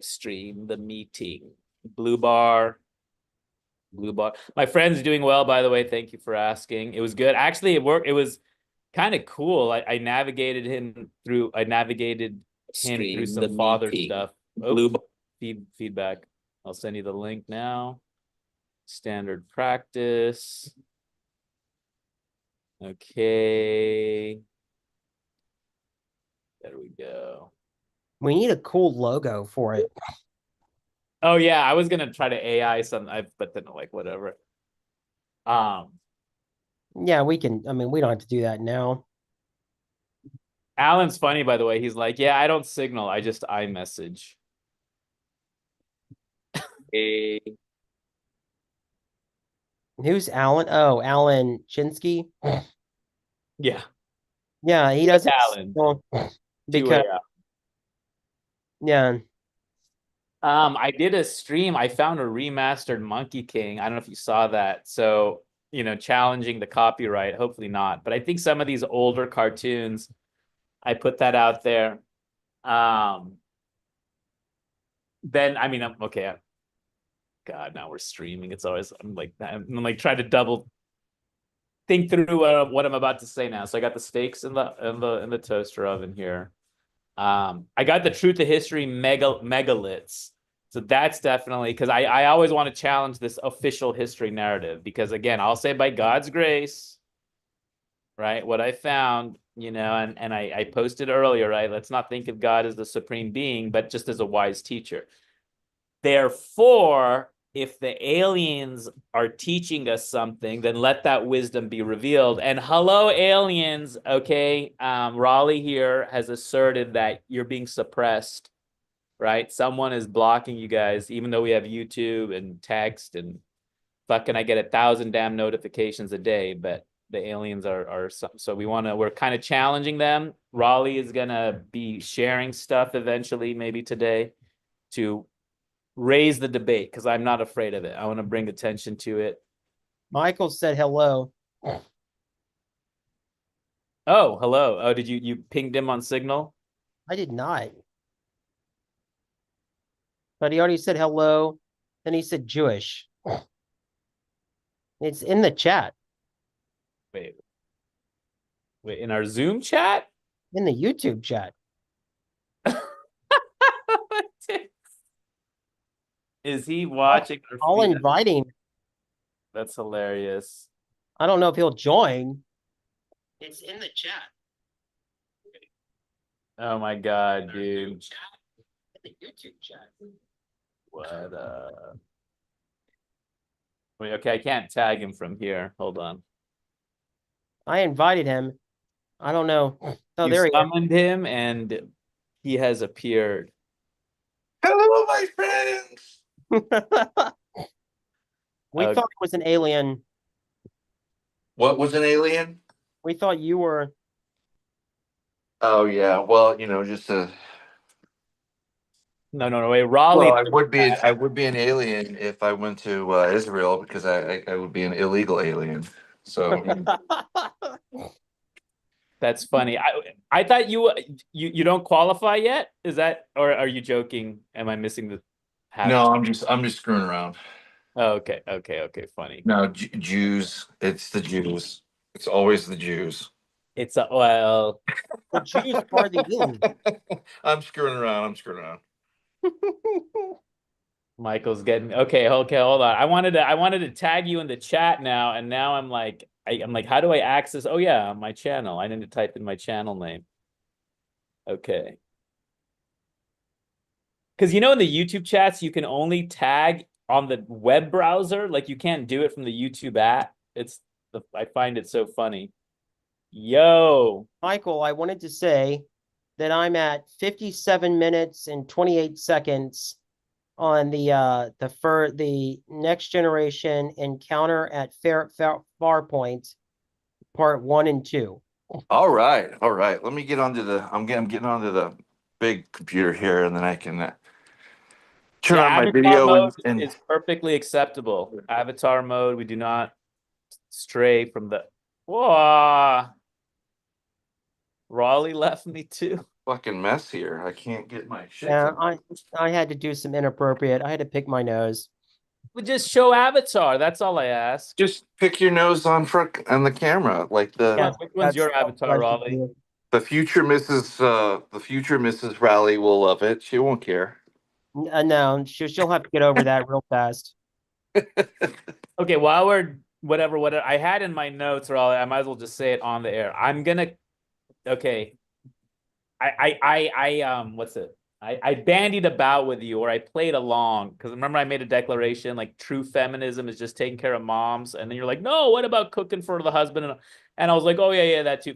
stream, the meeting. Blue bar. My friend's doing well, by the way. Thank you for asking. It was good. Actually, it worked. It was kind of cool. I navigated him through some father stuff. Oh, feedback. I'll send you the link now. Standard practice. Okay. There we go. We need a cool logo for it. Oh yeah, I was gonna try to AI some, but then like whatever. Yeah, we can. I mean, we don't have to do that now. Alan's funny, by the way. He's like, yeah, I don't signal. I just iMessage. Hey. Who's Alan? Oh, Alan Chinsky. Yeah. Yeah, he doesn't Alan. because yeah. I did a stream. I found a remastered Monkey King. I don't know if you saw that. So, challenging the copyright. Hopefully not. But I think some of these older cartoons, I put that out there. Then I mean, okay. God, now we're streaming. It's always I'm like trying to double think through what I'm about to say now. So I got the steaks in the toaster oven here. I got the Truth of History megaliths. So that's definitely because I always want to challenge this official history narrative because again, I'll say by God's grace, right? What I found, and I posted earlier, right? Let's not think of God as the supreme being, but just as a wise teacher. Therefore, if the aliens are teaching us something, then let that wisdom be revealed. And hello, aliens. Okay. Raleigh here has asserted that you're being suppressed, right? Someone is blocking you guys, even though we have YouTube and text and fucking I get 1,000 damn notifications a day, but the aliens are so we're kind of challenging them. Raleigh is gonna be sharing stuff eventually, maybe today, to raise the debate because I'm not afraid of it. I want to bring attention to it. Michael said hello. Oh, hello. Oh, did you pinged him on Signal? I did not. But he already said hello. Then he said Jewish. It's in the chat. Wait, in our Zoom chat? In the YouTube chat. Is he watching? I'll invite him. That's hilarious. I don't know if he'll join. It's in the chat. Oh my God, dude. In the YouTube chat. What Wait, okay, I can't tag him from here. Hold on. I invited him. I don't know. Oh, you there he summoned him and he has appeared. Hello, my friends. We thought it was an alien. What was an alien? We thought you were. Oh yeah, well, just a. No, wait, Raleigh. Well, I would be an alien if I went to Israel because I would be an illegal alien. So That's funny. I thought you don't qualify yet. Is that, or are you joking? Am I missing the? no, I'm just screwing around. Oh, okay, funny. No, Jews. It's the Jews. It's always the Jews. It's well, The Jews are the aliens. I'm screwing around. Michael's getting okay. Hold on. I wanted to tag you in the chat now, and now I'm like, how do I access? Oh yeah, my channel. I need to type in my channel name. Okay. Because in the YouTube chats, you can only tag on the web browser. Like you can't do it from the YouTube app. I find it so funny. Yo, Michael, I wanted to say that I'm at 57 minutes and 28 seconds on the Next Generation Encounter at Farpoint, part 1 and 2. All right. Let me get onto I'm getting onto the big computer here, and then I can turn on my video mode and is perfectly acceptable. Avatar mode, we do not stray from the. Whoa. Raleigh left me too. fucking mess here. I can't get my shit. Yeah, to- I had to do some inappropriate. I had to pick my nose. But just show avatar. That's all I ask. Just pick your nose on front on the camera, like Yeah, Which one's your that's avatar, what I should Raleigh? do. the future Mrs. Raleigh will love it. She won't care. No, she'll have to get over that real fast. Okay, while we're whatever I had in my notes, Raleigh, I might as well just say it on the air. I'm gonna okay. What's it? I bandied about with you, or I played along because remember I made a declaration like true feminism is just taking care of moms, and then you're like, no, what about cooking for the husband? And I was like, oh yeah, that too.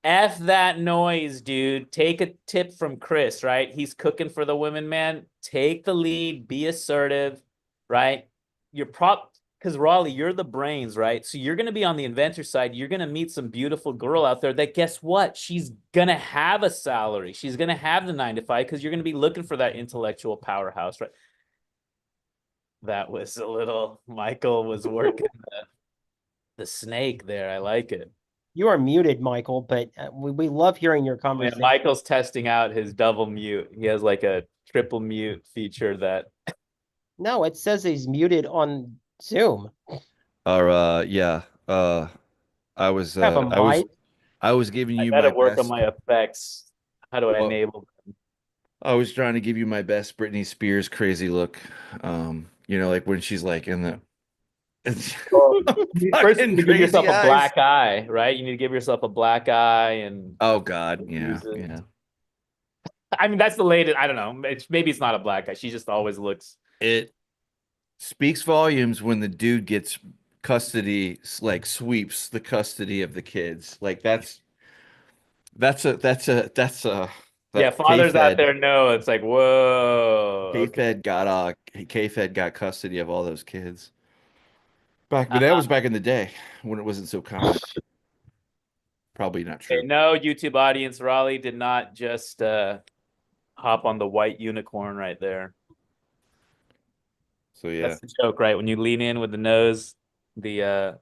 F that noise, dude. Take a tip from Chris, right? He's cooking for the women, man. Take the lead, be assertive, right? You're because Raleigh, you're the brains, right? So you're going to be on the inventor side. You're going to meet some beautiful girl out there that guess what? She's going to have a salary. She's going to have the 9 to 5 because you're going to be looking for that intellectual powerhouse, right? That was a little, Michael was working the snake there. I like it. You are muted, Michael, but we love hearing your Yeah, conversation. Michael's testing out his double mute. He has like a triple mute feature that. No, it says he's muted on Zoom. Or yeah. I was Have a mic. I was giving I you gotta my work best. on my effects. How do I Well, enable them? I was trying to give you my best Britney Spears crazy look. You know, like when she's like in the First, fucking you need to give yourself crazy a eyes. black eye, right? You need to give yourself a black eye, and Oh God, yeah, Use it. yeah. I mean that's the latest. I don't know. Maybe it's not a black eye. She just always looks. It speaks volumes when the dude gets custody, like sweeps the custody of the kids. Like that's a Yeah, that fathers out K-Fed there know it's like whoa. Okay. K-Fed got custody of all those kids. But that was back in the day when it wasn't so common. Probably not true. Okay, no, YouTube audience, Raleigh did not just hop on the white unicorn right there. So yeah. That's the joke, right? When you lean in with the nose, the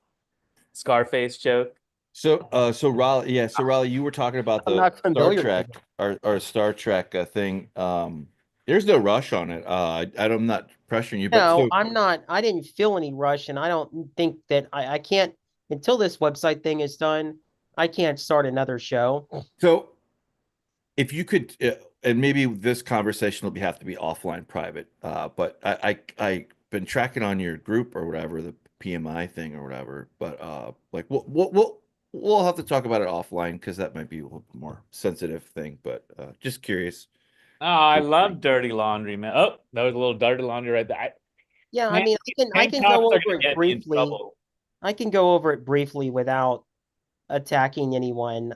Scarface joke. So Raleigh, you were talking about I'm the not Star familiar with Trek or Star Trek thing. There's no rush on it. I'm not pressuring you, but No, so I'm not. I didn't feel any rush, and I don't think that I can't until this website thing is done. I can't start another show. so if you could, and maybe this conversation will have to be offline, private. But I've been tracking on your group or whatever, the PMI thing or whatever. But like we'll have to talk about it offline because that might be a little more sensitive thing. But just curious. Oh, I love dirty laundry, man. Oh, that was a little dirty laundry right there. Yeah, I Man, mean, I can tank tops go are over gonna it get me in briefly. trouble. I can go over it briefly without attacking anyone.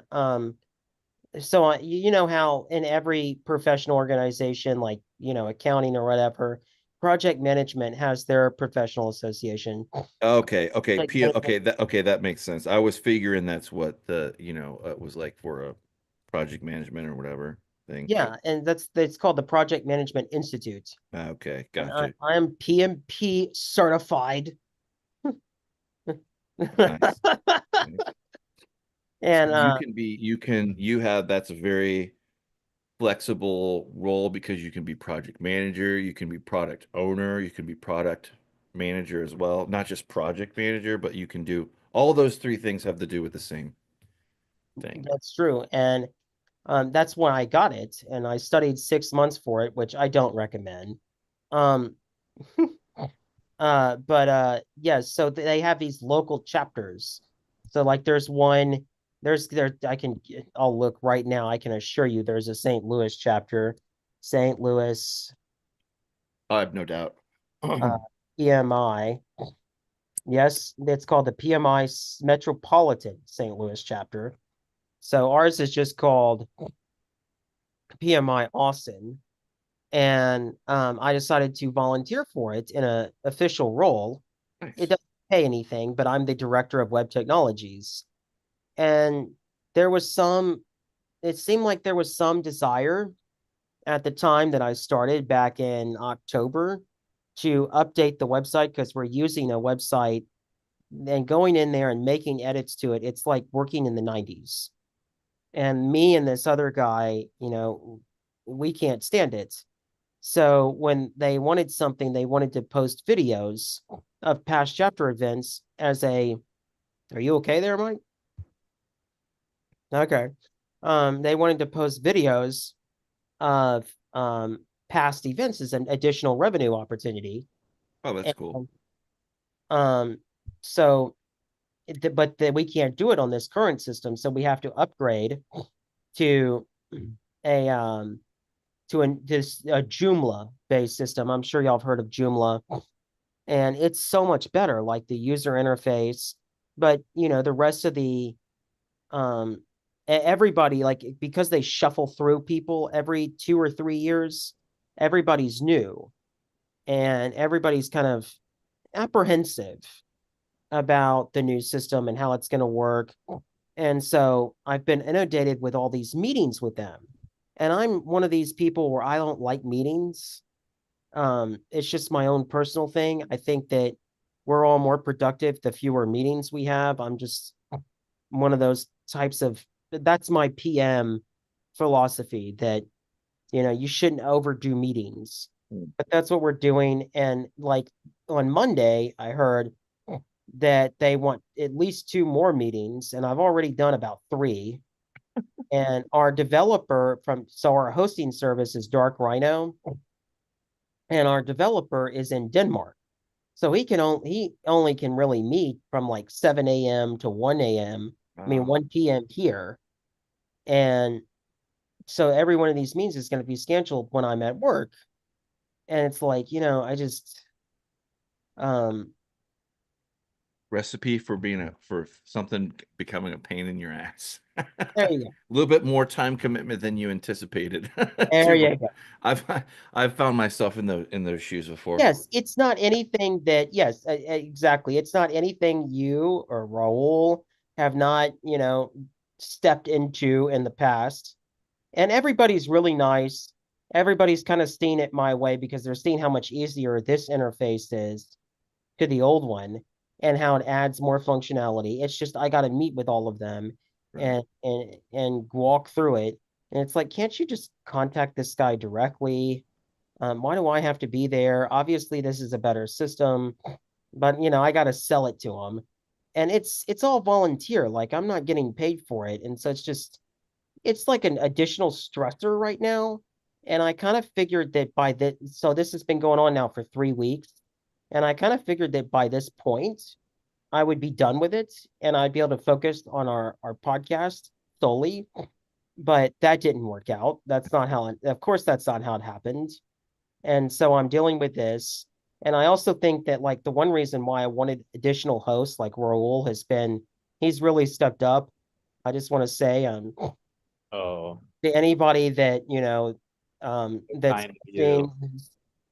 So you know how in every professional organization, like accounting or whatever, project management has their professional association. Okay, Like, management- that makes sense. I was figuring that's what the was like for a project management or whatever thing. Yeah, and that's called the Project Management Institute. Okay, And gotcha. I'm PMP certified. Nice. And So you have that's a very flexible role because you can be project manager, you can be product owner, you can be product manager as well. Not just project manager, but you can do all those three things have to do with the same thing. that's true. And that's when I got it, and I studied 6 months for it, which I don't recommend. Um, yeah, so they have these local chapters. So like there's one, I'll look right now. I can assure you there's a St. Louis chapter, St. Louis I have no doubt. PMI. Yes, it's called the PMI Metropolitan St. Louis chapter. So ours is just called PMI Austin. And I decided to volunteer for it in an official role. Nice. It doesn't pay anything, but I'm the director of web technologies. And it seemed like there was some desire at the time that I started back in October to update the website because we're using a website and going in there and making edits to it. It's like working in the 90s. and me and this other guy, we can't stand it. So when they wanted something, they wanted to post videos of past chapter events as a, are you okay there, Mike? Okay. They wanted to post videos of past events as an additional revenue opportunity. Oh, that's cool. Um, so, but we can't do it on this current system, so we have to upgrade to a a Joomla based system. I'm sure y'all have heard of Joomla, and it's so much better, like the user interface. But the rest of the everybody, like, because they shuffle through people every 2 or 3 years, everybody's new, and everybody's kind of apprehensive about the new system and how it's going to work. And so I've been inundated with all these meetings with them. And I'm one of these people where I don't like meetings. It's just my own personal thing. I think that we're all more productive the fewer meetings we have. I'm just one of those types of, that's my PM philosophy, that you shouldn't overdo meetings. But that's what we're doing. And like on Monday, I heard that they want at least 2 more meetings, and I've already done about 3. And our developer our hosting service is Dark Rhino, and our developer is in Denmark. So he only can really meet from like 7 a.m. to 1 a.m. I mean, 1 p.m. here. And so every one of these meetings is going to be scheduled when I'm at work. And it's like, I just, Recipe for for something becoming a pain in your ass. there you go. A little bit more time commitment than you anticipated. There you go. I've found myself in those shoes before. Yes, it's not anything that, yes, exactly. It's not anything you or Raul have not, stepped into in the past. And everybody's really nice. Everybody's kind of seeing it my way because they're seeing how much easier this interface is to the old one and how it adds more functionality. It's just I got to meet with all of them Right. and walk through it. And it's like, can't you just contact this guy directly? Why do I have to be there? Obviously, this is a better system, but I got to sell it to him, and it's all volunteer. Like, I'm not getting paid for it, and so it's like an additional stressor right now. And I kind of figured that so this has been going on now for 3 weeks, and I kind of figured that by this point, I would be done with it, and I'd be able to focus on our podcast solely. But that didn't work out. That's not how of course, that's not how it happened. And so I'm dealing with this. And I also think that, like, the one reason why I wanted additional hosts like Raul he's really stepped up. I just want to say, Oh, to anybody that, that's kind of you.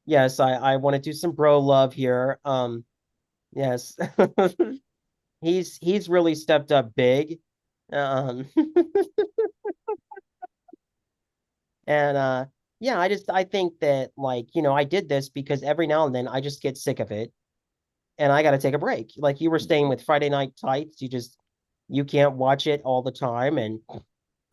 yes, I want to do some bro love here. Yes, he's really stepped up big. Um, and yeah, I think that, like, I did this because every now and then I just get sick of it and I got to take a break. Like you were saying with Friday Night Tights, you can't watch it all the time. And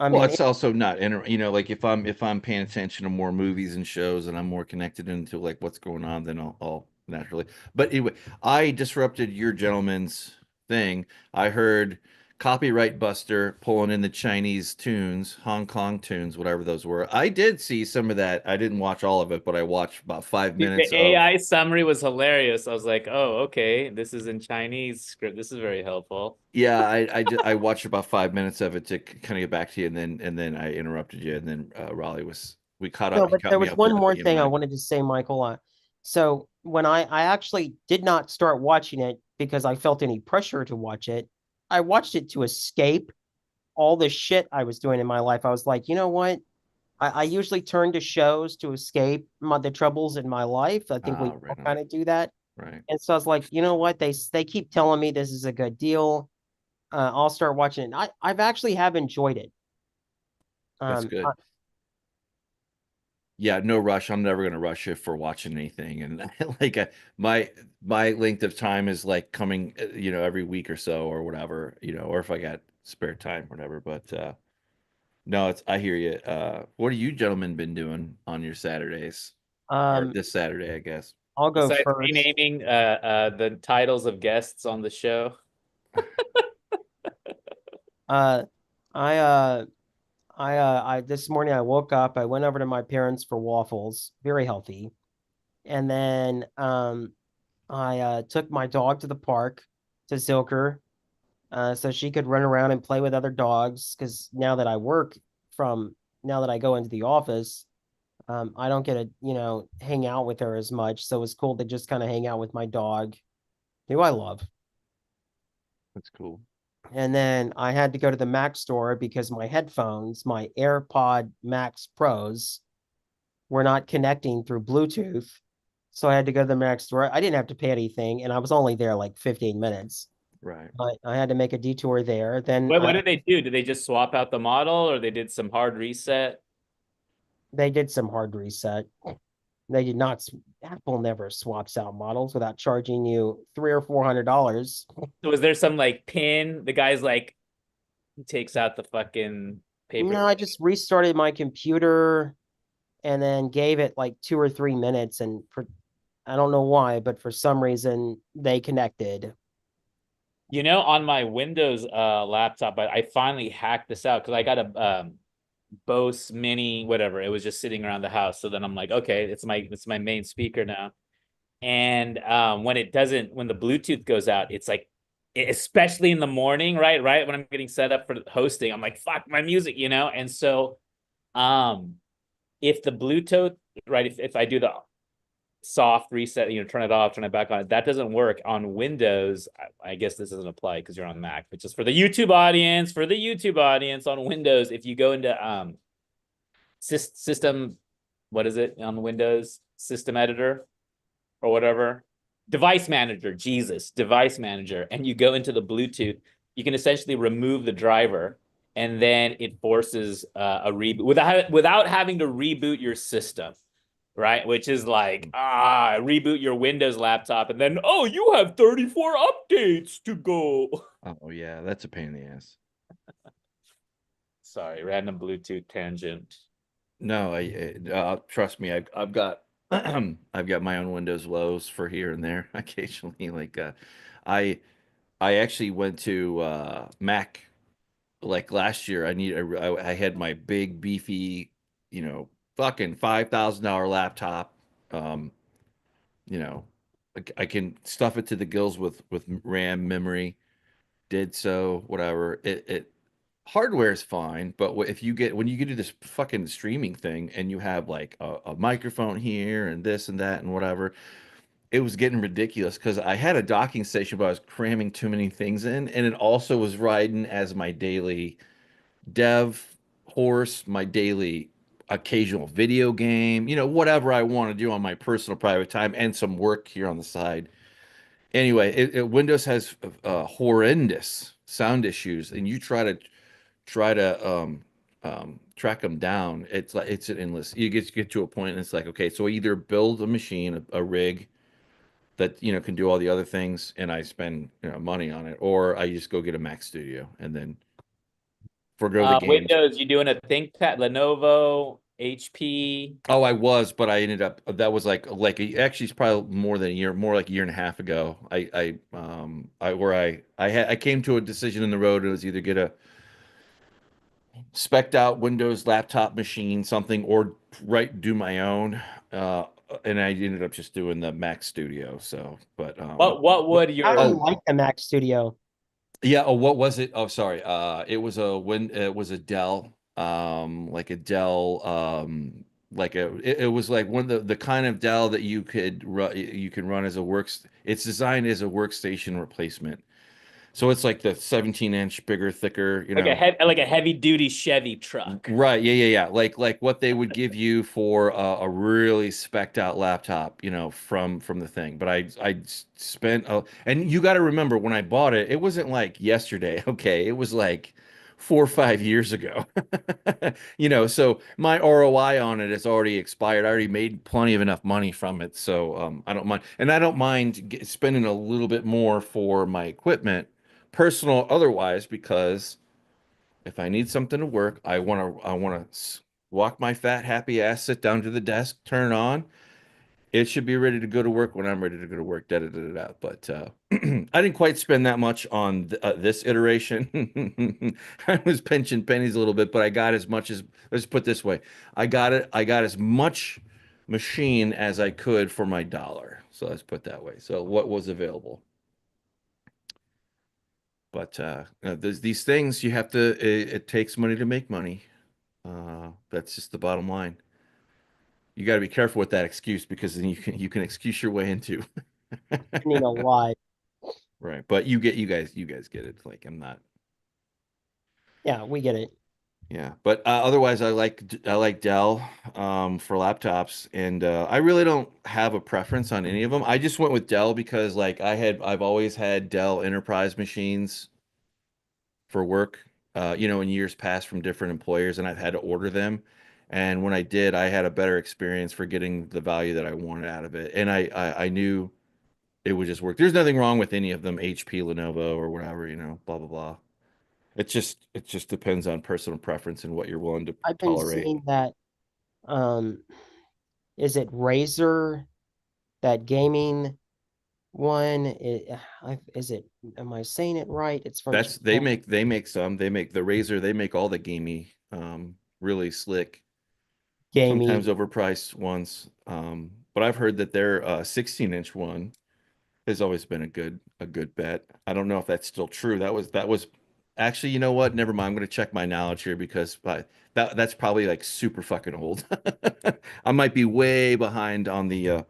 I Well, mean, it's also not like if I'm paying attention to more movies and shows and I'm more connected into like what's going on, then I'll naturally. But anyway, I disrupted your gentleman's thing. I heard Copyright Buster pulling in the Chinese tunes, Hong Kong tunes, whatever those were. I did see some of that. I didn't watch all of it, but I watched about 5 minutes The of. AI summary was hilarious. I was like, oh, okay, this is in Chinese script. This is very helpful. Yeah, I watched about 5 minutes of it to kind of get back to you, and then I interrupted you, and then Raleigh we caught no, up. He but caught there me was up with one the more thing I PMI. wanted to say, Michael. So when I actually did not start watching it because I felt any pressure to watch it, I watched it to escape all the shit I was doing in my life. I was like, you know what? I usually turn to shows to escape the troubles in my life. I think we all Right on. kind of do that. Right. And so I was like, you know what? They keep telling me this is a good deal. I'll start watching it. And I've actually have enjoyed it. That's good. Yeah, no rush. I'm never gonna rush you for watching anything, and like my length of time is like coming, every week or so or whatever, or if I got spare time, whatever. But No, it's I hear you. What have you gentlemen been doing on your Saturdays? Or Um, this Saturday, I guess. I'll go Besides first. renaming the titles of guests on the show. Uh, I this morning I woke up, I went over to my parents for waffles, very healthy. And then I took my dog to the park to Zilker, so she could run around and play with other dogs. Because now that I go into the office, I don't get to, hang out with her as much. So it's cool to just kind of hang out with my dog, who I love. That's cool. And then I had to go to the Mac store because my headphones, my AirPod Max Pros, were not connecting through Bluetooth. So I had to go to the Mac store. I didn't have to pay anything, and I was only there like 15 minutes. Right. But I had to make a detour there. Then What did they do? Did they just swap out the model, or they did some hard reset? they did some hard reset. They did not. Apple never swaps out models without charging you $300 or $400. So was there some like pin? The guy's like takes out the fucking paper. No, I just restarted my computer and then gave it like 2 or 3 minutes, and I don't know why, but for some reason they connected. On my Windows laptop, I finally hacked this out because I got a Bose Mini, whatever. It was just sitting around the house. So then I'm like, okay, it's my main speaker now. And when the Bluetooth goes out, it's like, especially in the morning, right when I'm getting set up for hosting, I'm like, fuck my music, And so if the Bluetooth, right, if I do the soft reset, turn it off, turn it back on, that doesn't work on Windows. I guess this doesn't apply because you're on Mac, but just for the YouTube audience on Windows, if you go into system, what is it on Windows? System editor or whatever, device manager, device manager, and you go into the Bluetooth, you can essentially remove the driver, and then it forces a reboot without having to reboot your system, right? Which is like, reboot your Windows laptop, and then, you have 34 updates to go. Oh yeah, that's a pain in the ass. Sorry, random Bluetooth tangent. No, trust me, I've got I've got my own Windows lows for here and there occasionally. Like I I actually went to Mac like last year. I had my big beefy, fucking $5,000 laptop. Um, you know, I can stuff it to the gills with RAM memory. Did so, whatever. It hardware is fine, but if you get when you get to this fucking streaming thing and you have like a microphone here and this and that and whatever, it was getting ridiculous because I had a docking station, but I was cramming too many things in, and it also was riding as my daily dev horse, my daily occasional video game, whatever I want to do on my personal private time and some work here on the side. Anyway, Windows has horrendous sound issues, and you try to track them down. It's like it's an endless. You get to a point, and it's like, okay, so I either build a machine, a rig that can do all the other things, and I spend money on it, or I just go get a Mac Studio and then forgo the games. Windows, you doing a ThinkPad, Lenovo, HP? Oh, I was, but I ended up that was actually it's probably more than a year, more like a year and a half ago. I came to a decision in the road. It was either get a spec'd out Windows laptop machine, something, or do my own. And I ended up just doing the Mac Studio. So, but What would I your don't like the Mac Studio. yeah. Oh, what was it? Oh, sorry. It was it was a Dell, like a Dell, it was like one of the kind of Dell that you can run as a works. It's designed as a workstation replacement. So it's like the 17-inch, bigger, thicker, like a heavy duty Chevy truck. Right. Yeah. Like what they would give you for a really specced out laptop, from the thing. But I spent and you got to remember when I bought it, it wasn't like yesterday. Okay, it was like 4 or 5 years ago. So my ROI on it has already expired. I already made plenty of enough money from it, so I don't mind, and I don't mind spending a little bit more for my equipment, personal otherwise, because If I need something to work, I want to walk my fat happy ass, sit down to the desk, turn it on. It should be ready to go to work when I'm ready to go to work. Da da da da. Da. But I didn't quite spend that much on this iteration. I was pinching pennies a little bit, but I got as much as, let's put it this way, I got it. I got as much machine as I could for my dollar. So let's put it that way. So what was available. But there's these things you have to. It takes money to make money. That's just the bottom line. You got to be careful with that excuse because then you can excuse your way into. Spending a lot. Right, but you guys get it. Like I'm not. Yeah, we get it. Yeah, but otherwise I like Dell for laptops, and I really don't have a preference on any of them. I just went with Dell because like I've always had Dell Enterprise machines for work, in years past from different employers, and I've had to order them. And when I did, I had a better experience for getting the value that I wanted out of it, and I knew it would just work. There's nothing wrong with any of them, HP, Lenovo, or whatever, blah blah blah. It just depends on personal preference and what you're willing to I've been tolerate. seeing that, um, is it Razer, that gaming one? Is it, am I saying it right? It's from That's they Japan. make they make some. They make the Razer, they make all the gamey, really slick, sometimes Gaming. overpriced ones. But I've heard that their 16-inch one has always been a good bet. I don't know if that's still true. That was actually, you know what? Never mind. I'm going to check my knowledge here because that's probably like super fucking old. I might be way behind on the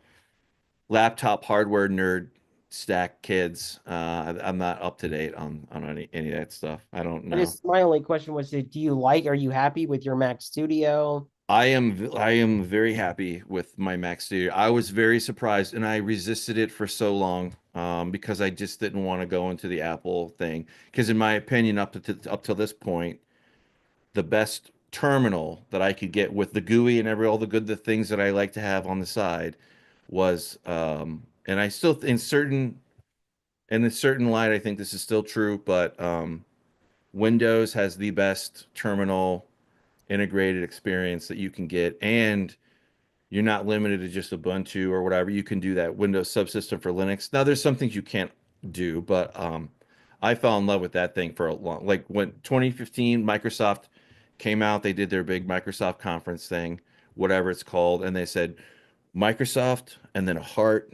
laptop hardware nerd stack kids. I'm not up to date on any of that stuff. I don't I know. just, my only question was, do you like, are you happy with your Mac Studio? I am very happy with my Mac Studio. I was very surprised and I resisted it for so long because I just didn't want to go into the Apple thing. Because in my opinion, up to this point, the best terminal that I could get with the GUI and all the things that I like to have on the side was and I still in a certain light I think this is still true, but Windows has the best terminal integrated experience that you can get, and you're not limited to just Ubuntu or whatever. You can do that Windows subsystem for Linux. Now, there's some things you can't do, but I fell in love with that thing for a long, like when 2015 Microsoft came out, they did their big Microsoft conference thing, whatever it's called, and they said Microsoft and then a heart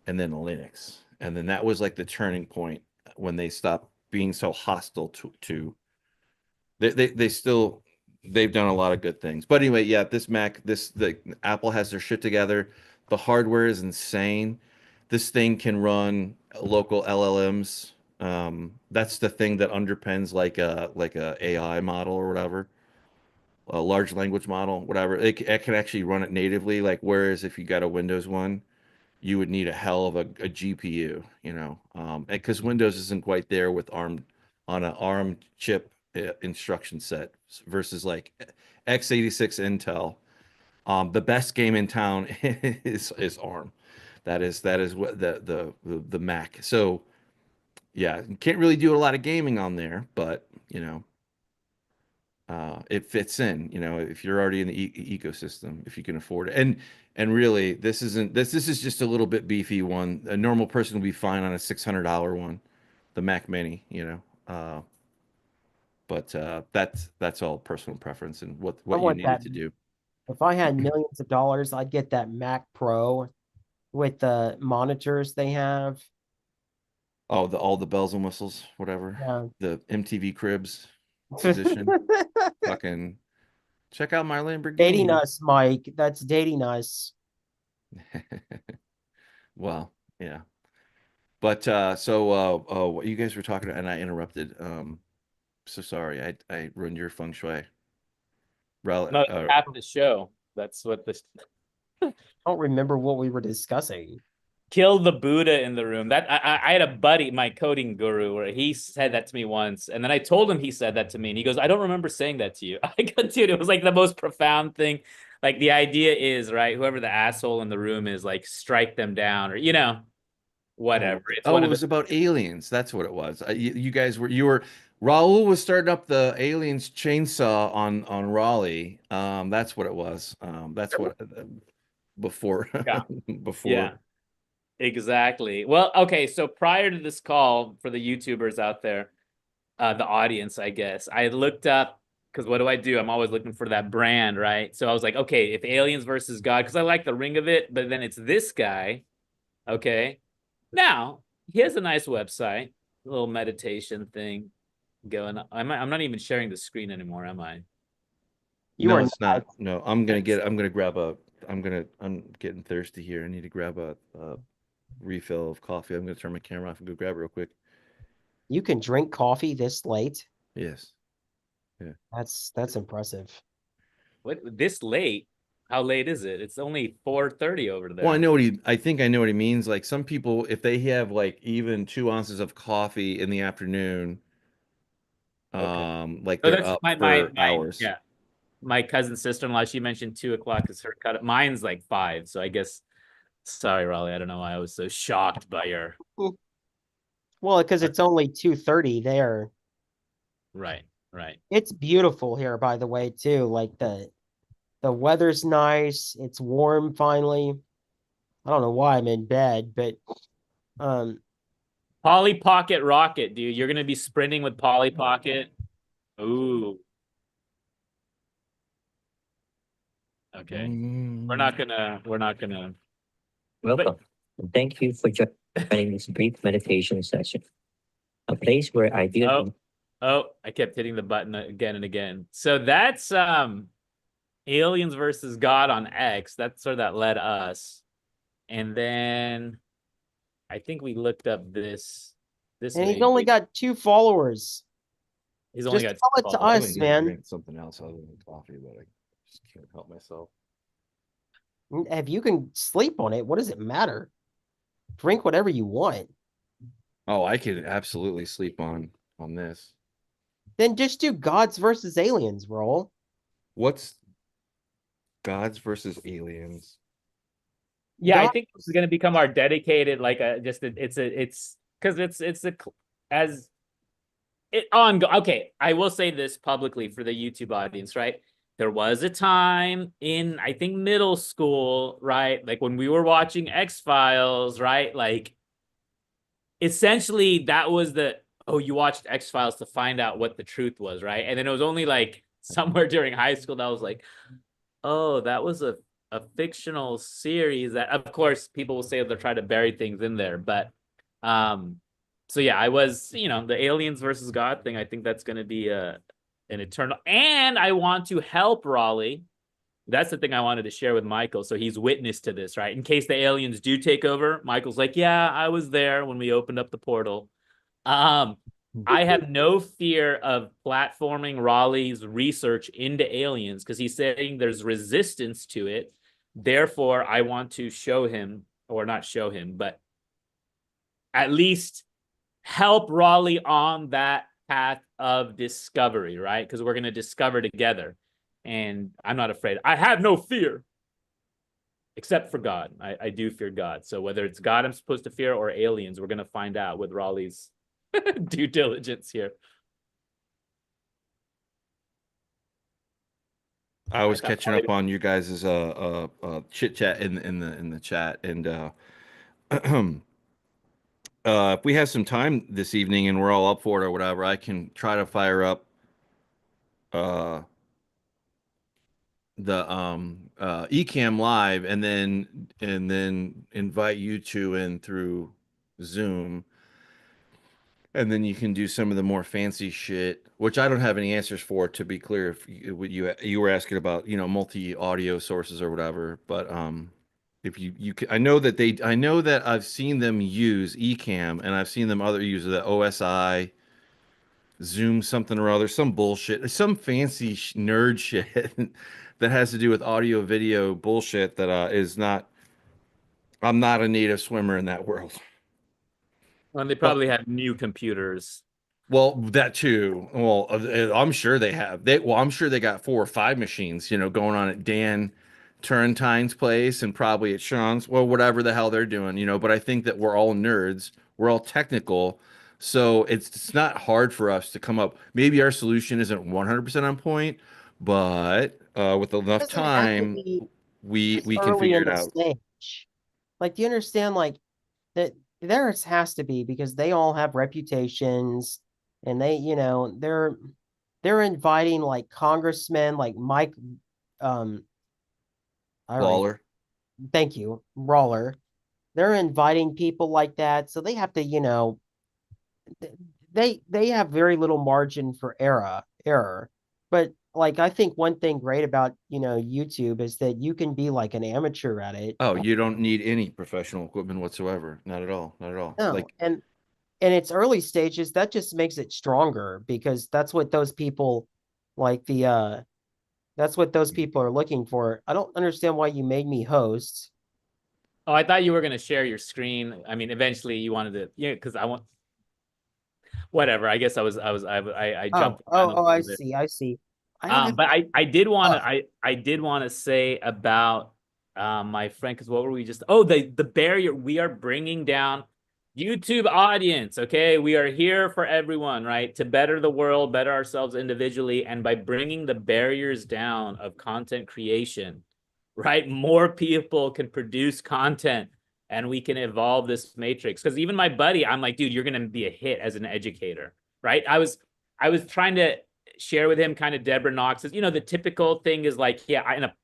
and then Linux. And then that was like the turning point when they stopped being so hostile to they still they've done a lot of good things. But anyway, yeah, the Apple has their shit together. The hardware is insane. This thing can run local LLMs. That's the thing that underpins like a AI model or whatever, a large language model, whatever. It can actually run it natively. Like whereas if you got a Windows one, you would need a hell of a GPU, because Windows isn't quite there with ARM on an ARM chip instruction set versus like x86 Intel. The best game in town is ARM. That is what the Mac. So yeah, you can't really do a lot of gaming on there, but it fits in, if you're already in the ecosystem, if you can afford it. And really, this is just a little bit beefy one. A normal person will be fine on a $600 one, the Mac Mini, but that's all personal preference and what I you want need that. it to do. If I had millions of dollars, I'd get that Mac Pro with the monitors they have. Oh, all the bells and whistles, whatever. Yeah. The MTV Cribs edition. Fucking check out my Dating Lamborghini. us, Mike. That's dating us. Well, yeah. But what you guys were talking about, and I interrupted. So sorry, I ruined your feng shui. No, it's half the show. That's what this I don't remember what we were discussing. kill the Buddha in the room. That I had a buddy, my coding guru, where he said that to me once, and then I told him he said that to me, and he goes, "I don't remember saying that to you." I go, dude, it was like the most profound thing. Like the idea is, right, whoever the asshole in the room is, like strike them down, or whatever. It's Oh, one it of the was about aliens. That's what it was. You guys were Raul was starting up the aliens chainsaw on Raleigh. That's what it was. That's what before Yeah. before. Yeah, exactly. Well, okay, so prior to this call for the YouTubers out there, the audience, I guess, I looked up because what do? I'm always looking for that brand, right? So I was like, okay, if aliens versus God, because I like the ring of it, but then it's this guy. Okay. Now, he has a nice website, a little meditation thing going on. I'm not even sharing the screen anymore, am I? You No, are it's not. not. No, I'm gonna grab a I'm getting thirsty here. I need to grab a refill of coffee. I'm gonna turn my camera off and go grab it real quick. You can drink coffee this late. Yes. Yeah. That's impressive. What this late? How late is it? It's only 4:30 over Well, there. I think I know what he means. Like some people, if they have like even 2 ounces of coffee in the afternoon, Okay. like Oh, they're that's up my for hours. yeah. My cousin's sister-in-law, she mentioned 2 o'clock is her cut. Mine's like 5. So I guess sorry, Raleigh. I don't know why I was so shocked by your Well, because it's only 2:30 there. right, right. It's beautiful here, by the way, too. Like the weather's nice. It's warm finally. I don't know why I'm in bed, but um Polly Pocket Rocket, dude. You're gonna be sprinting with Polly Pocket. Ooh. Okay. We're not gonna Welcome, and thank you for joining this brief meditation session, a place where ideal Oh, I kept hitting the button again and again. So that's Aliens versus God on X. That's where that led us. And then I think we looked up this and he's video. only got 2 followers. He's only Just got tell it to followers. us, man. Drink something else other than coffee, but I just can't help myself. If you can sleep on it, what does it matter? Drink whatever you want. Oh, I could absolutely sleep on this. Then just do gods versus aliens, roll. What's gods versus aliens? Yeah, I God- think this is going to become our dedicated, like it's because it's as it on. Okay, I will say this publicly for the YouTube audience, right? There was a time in, I think, middle school, right? Like when we were watching X-Files, right? Like essentially that was oh, you watched X-Files to find out what the truth was, right? And then it was only like somewhere during high school that I was like, oh, that was a fictional series that, of course, people will say they're trying to bury things in there. But so yeah, I was, the aliens versus God thing. I think that's going to be an eternal. And I want to help Raleigh. That's the thing I wanted to share with Michael. So he's witness to this, right? In case the aliens do take over, Michael's like, yeah, I was there when we opened up the portal. I have no fear of platforming Raleigh's research into aliens because he's saying there's resistance to it. Therefore, I want to show him, or not show him, but at least help Raleigh on that path of discovery, right? Because we're going to discover together. And I'm not afraid. I have no fear. Except for God. I do fear God. So whether it's God I'm supposed to fear or aliens, we're going to find out with Raleigh's due diligence here. I was catching up on you guys' chit chat in the chat, and if we have some time this evening and we're all up for it or whatever, I can try to fire up the Ecamm live and then invite you two in through Zoom. And then you can do some of the more fancy shit, which I don't have any answers for, to be clear. If you were asking about, multi audio sources or whatever, but if you can, I know that I've seen them use Ecamm, and I've seen them other use the OSI, Zoom something or other, some bullshit, some fancy nerd shit that has to do with audio video bullshit that is not. I'm not a native swimmer in that world. And they probably have new computers. Well, that too. Well, I'm sure they have. I'm sure they got 4 or 5 machines, going on at Dan Turrentine's place and probably at Sean's. Well, whatever the hell they're doing, But I think that we're all nerds. We're all technical. So it's not hard for us to come up. Maybe our solution isn't 100% on point, but with enough Doesn't have to time, be we this we can early figure in it the out. stage. Like, do you understand? Like that theirs has to be because they all have reputations, and they're inviting like congressmen like Mike. Um, all right, Lawler. thank you, Roller. They're inviting people like that, so they have to, th- they have very little margin for error. But like I think one thing great about YouTube is that you can be like an amateur at it. Oh, you don't need any professional equipment whatsoever. Not at all. Not at all. No, Like, and in its early stages, that just makes it stronger because that's what those people like the that's what those people are looking for. I don't understand why you made me host. Oh, I thought you were gonna share your screen. I mean, eventually you wanted to, yeah, because I want whatever. I guess I Oh, jumped around oh, a oh, I little bit. see, I see. I don't have But I did want uh, to I did want to say about my friend, because what were we just, oh, the barrier. We are bringing down YouTube audience. Okay, we are here for everyone, right? To better the world, better ourselves individually, and by bringing the barriers down of content creation, right? More people can produce content, and we can evolve this matrix. Because even my buddy, I'm like, dude, you're gonna be a hit as an educator, right? I was trying to share with him kind of Deborah Knox's, the typical thing is like, yeah, in a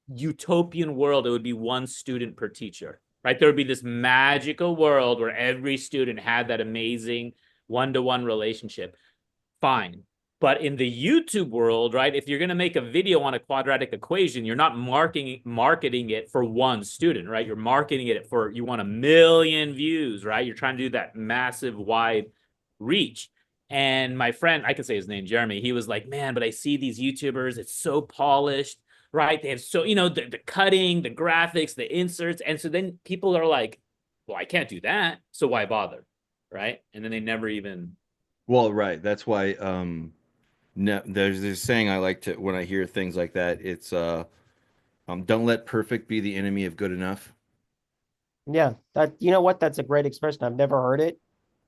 utopian world, it would be one student per teacher, right? There would be this magical world where every student had that amazing one-to-one relationship. Fine. But in the YouTube world, right, if you're going to make a video on a quadratic equation, you're not marketing it for one student, right? You're marketing it for, you want 1 million views, right? You're trying to do that massive wide reach. And my friend, I can say his name, Jeremy, he was like, man, but I see these YouTubers, it's so polished, right? They have so, the cutting, the graphics, the inserts. And so then people are like, well, I can't do that. So why bother? Right. And then they never even. well, right. That's why no, there's this saying I like to when I hear things like that, it's don't let perfect be the enemy of good enough. yeah, that you know what? That's a great expression. I've never heard it,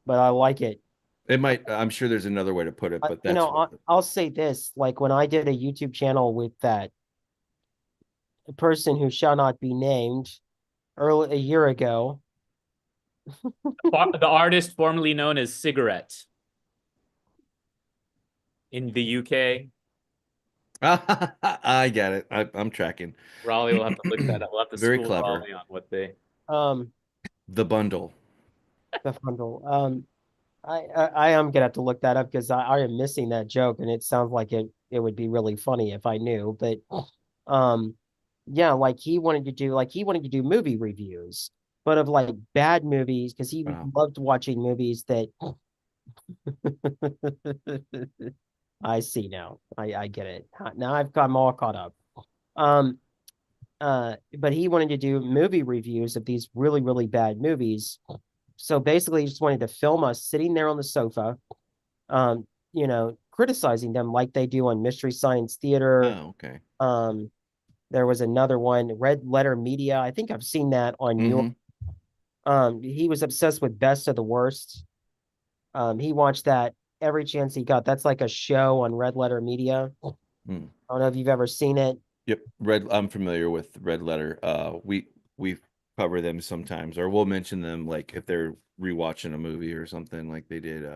but I like it. It might, I'm sure there's another way to put it, but that's I'll say this, like when I did a YouTube channel with that person who shall not be named early a year ago. The artist formerly known as Cigarette in the UK. I get it. I'm tracking. Raleigh will have to look that up. We'll have to Very school clever. Raleigh on what they. Um, The bundle. the fundle. I am gonna have to look that up because I am missing that joke, and it sounds like it would be really funny if I knew. But um, yeah, like he wanted to do movie reviews, but of like bad movies because he Wow. loved watching movies that. I see now. I get it. Now I'm all caught up. Um, but he wanted to do movie reviews of these really, really bad movies. So basically, he just wanted to film us sitting there on the sofa, criticizing them like they do on Mystery Science Theater. Oh, okay. There was another one, Red Letter Media. I think I've seen that on your. Hmm. He was obsessed with Best of the Worst. He watched that every chance he got. That's like a show on Red Letter Media. Hmm. I don't know if you've ever seen it. Yep. I'm familiar with Red Letter. We cover them sometimes, or we'll mention them like if they're rewatching a movie or something like they did.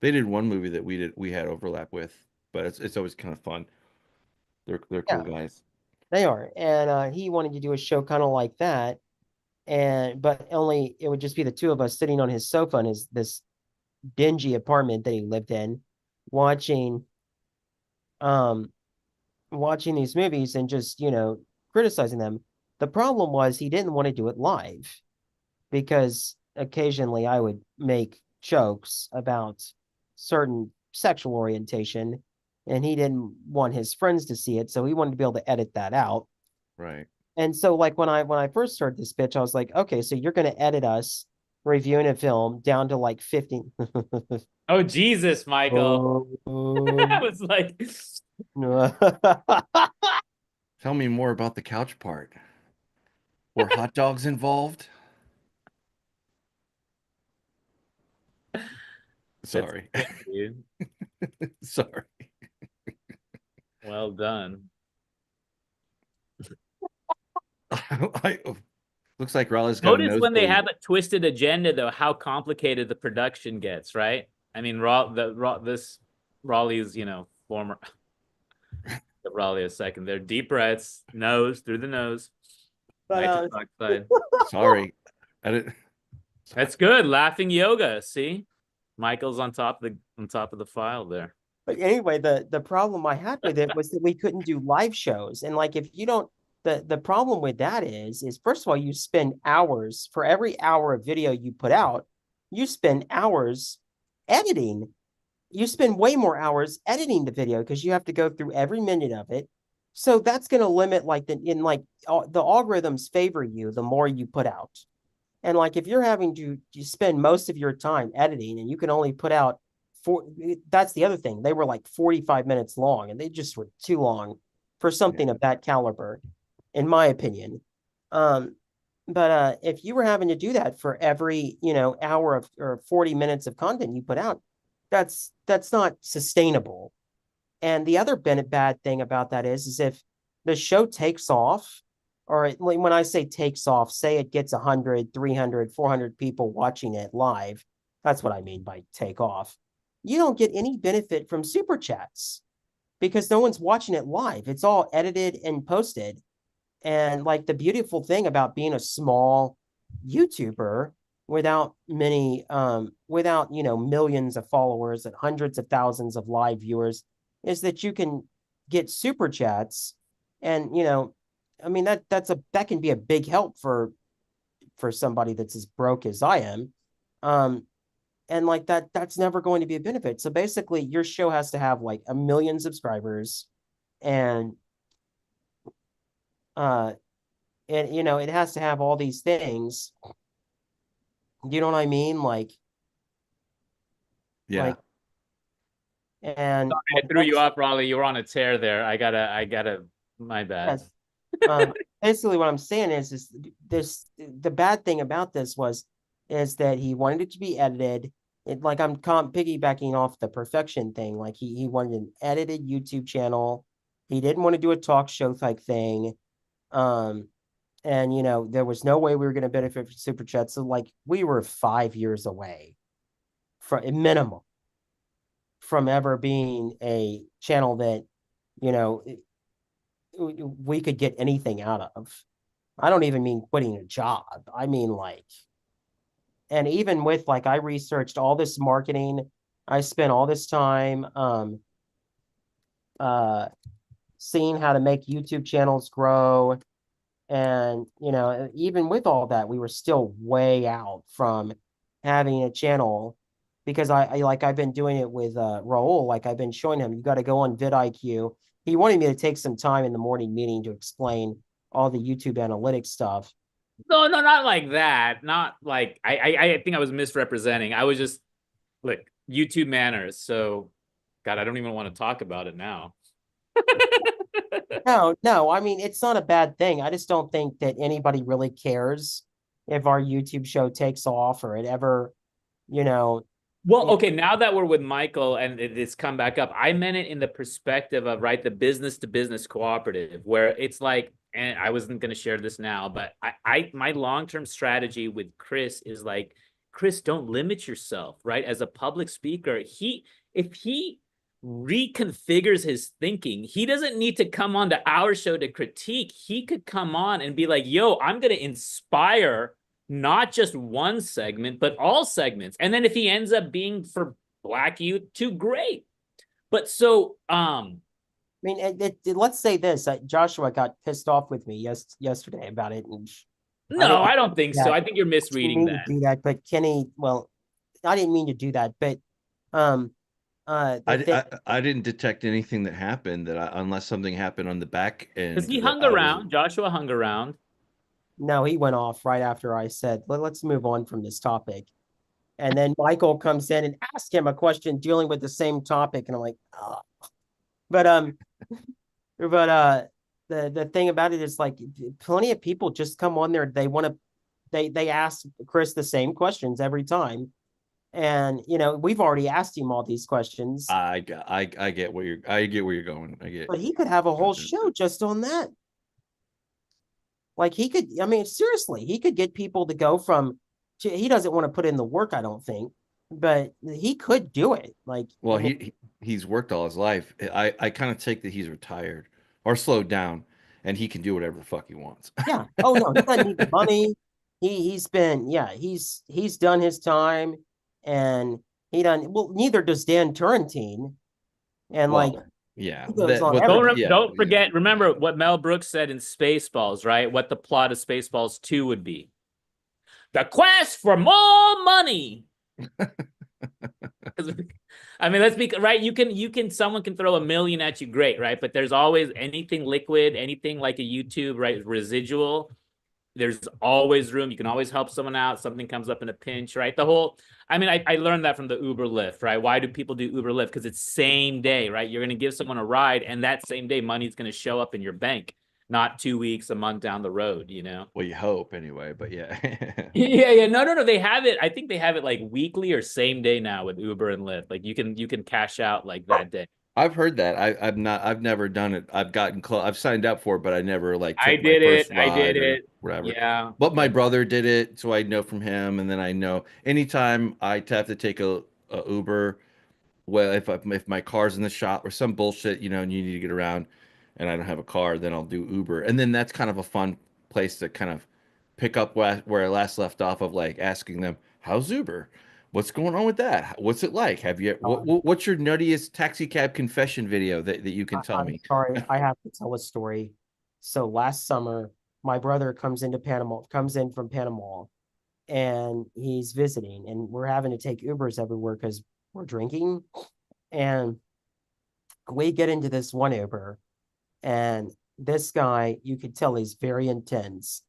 They did one movie that we had overlap with, but it's always kind of fun. They're cool Yeah, guys. they are. And he wanted to do a show kind of like that. But only it would just be the two of us sitting on his sofa in his this dingy apartment that he lived in, watching um watching these movies and just, criticizing them. The problem was he didn't want to do it live because occasionally I would make jokes about certain sexual orientation and he didn't want his friends to see it, so he wanted to be able to edit that out. Right. And so like when I first heard this pitch, I was like, okay, so you're going to edit us reviewing a film down to like 15. Oh Jesus, Michael! I was like, Tell me more about the couch part. Were hot dogs involved? Sorry. good, dude. Sorry. Well done. Looks like Raleigh's got a Notice when they nosebleed. have a twisted agenda, though, how complicated the production gets, right? I mean, this Raleigh's, former Raleigh a second there. Deep breaths, nose through the nose. But Nitrous oxide. Sorry. I didn't. That's good. Laughing yoga. See, Michael's on top of the file there. But anyway, the problem I had with it was that we couldn't do live shows. And like if you don't, the problem with that is first of all, you spend hours for every hour of video you put out, you spend hours editing. You spend way more hours editing the video because you have to go through every minute of it. So that's going to limit the algorithms favor you the more you put out. And like if you're having to spend most of your time editing and you can only put out that's the other thing. They were like 45 minutes long and they just were too long for something of that caliber, in my opinion. But if you were having to do that for every, hour of or 40 minutes of content you put out, that's not sustainable. And the other bad thing about that is if the show takes off, or when I say takes off, say it gets 100, 300, 400 people watching it live. That's what I mean by take off. You don't get any benefit from super chats because no one's watching it live. It's all edited and posted. And like the beautiful thing about being a small YouTuber without many, without, millions of followers and hundreds of thousands of live viewers is that you can get super chats. And, I mean, that can be a big help for somebody that's as broke as I am. And like that's never going to be a benefit. So basically your show has to have like 1 million subscribers and it has to have all these things. You know what I mean? Like, Yeah. and I threw you off, Raleigh. You were on a tear there. I gotta, my bad. Yes. Basically what I'm saying is the bad thing about this is that he wanted it to be edited. Like I'm piggybacking off the perfection thing. Like he wanted an edited YouTube channel. He didn't want to do a talk show type thing. And there was no way we were going to benefit from super chat. So like we were 5 years away from a minimum from ever being a channel that, we could get anything out of. I don't even mean quitting a job. I mean like, and even with like, I researched all this marketing. I spent all this time, seeing how to make YouTube channels grow. And, even with all that, we were still way out from having a channel because I've been doing it with Raul. Like I've been showing him, you got to go on vidIQ. He wanted me to take some time in the morning meeting to explain all the YouTube analytics stuff. No, not like that. Not like I think I was misrepresenting. I was just like YouTube manners. So, God, I don't even want to talk about it now. No. I mean, it's not a bad thing. I just don't think that anybody really cares if our YouTube show takes off or it ever, Well, okay, now that we're with Michael and it's come back up, I meant it in the perspective of, right, the business to business cooperative, where it's like, and I wasn't going to share this now, but my long-term strategy with Chris is like, Chris, don't limit yourself, right? As a public speaker, if he reconfigures his thinking, he doesn't need to come on to our show to critique. He could come on and be like, yo, I'm going to inspire not just one segment, but all segments. And then if he ends up being for Black youth, too, great. But so, I mean, let's say this, Joshua got pissed off with me yesterday about it. And no, I don't think so. I think you're misreading that. Do that, but Kenny, well, I didn't mean to do that, but I didn't detect anything that happened unless something happened on the back end. Because he hung around. Joshua hung around. No, he went off right after I said, let's move on from this topic. And then Michael comes in and asks him a question dealing with the same topic. And I'm like, oh. But the thing about it is like plenty of people just come on there. They want to, they ask Chris the same questions every time. And, we've already asked him all these questions, I get where you're going. I get. but he could have a whole show just on that. Like he could, I mean, seriously, he could get people to go from, he doesn't want to put in the work, I don't think, but he could do it. Like, Well, he's worked all his life. I kind of take that he's retired or slowed down, and he can do whatever the fuck he wants. yeah. Oh no, he doesn't need the money. He's been, yeah, he's done his time, and neither does Dan Turrentine. And like, Well, yeah. he goes on what- everything. yeah, Don't yeah. forget, remember what Mel Brooks said in Spaceballs, right? What the plot of Spaceballs 2 would be. The quest for more money. I mean, let's be right. Someone can throw $1 million at you, great, right? But there's always anything liquid, anything like a YouTube, right? Residual. There's always room. You can always help someone out. Something comes up in a pinch, right? I learned that from the Uber Lyft, right? Why do people do Uber Lyft? Because it's same day, right? You're going to give someone a ride, and that same day, money's going to show up in your bank, not 2 weeks, a month down the road, Well, you hope anyway, but yeah. Yeah. No. They have it. I think they have it like weekly or same day now with Uber and Lyft. Like you can cash out like that day. I've heard that. I've never done it. I've gotten close. I've signed up for it, but I never like took I my did first it. I did ride or it. whatever. Yeah. But my brother did it, so I know from him, and then I know anytime I have to take a Uber, well, if my car's in the shop or some bullshit, and you need to get around, and I don't have a car, then I'll do Uber, and then that's kind of a fun place to kind of pick up where I last left off of like asking them, "How's Uber? What's going on with that? What's it like? Have you what's your nuttiest taxi cab confession video that you can tell I'm me?" sorry, I have to tell a story. So last summer, my brother comes in from Panama, and he's visiting, and we're having to take Ubers everywhere because we're drinking. And we get into this one Uber, and this guy, you could tell he's very intense.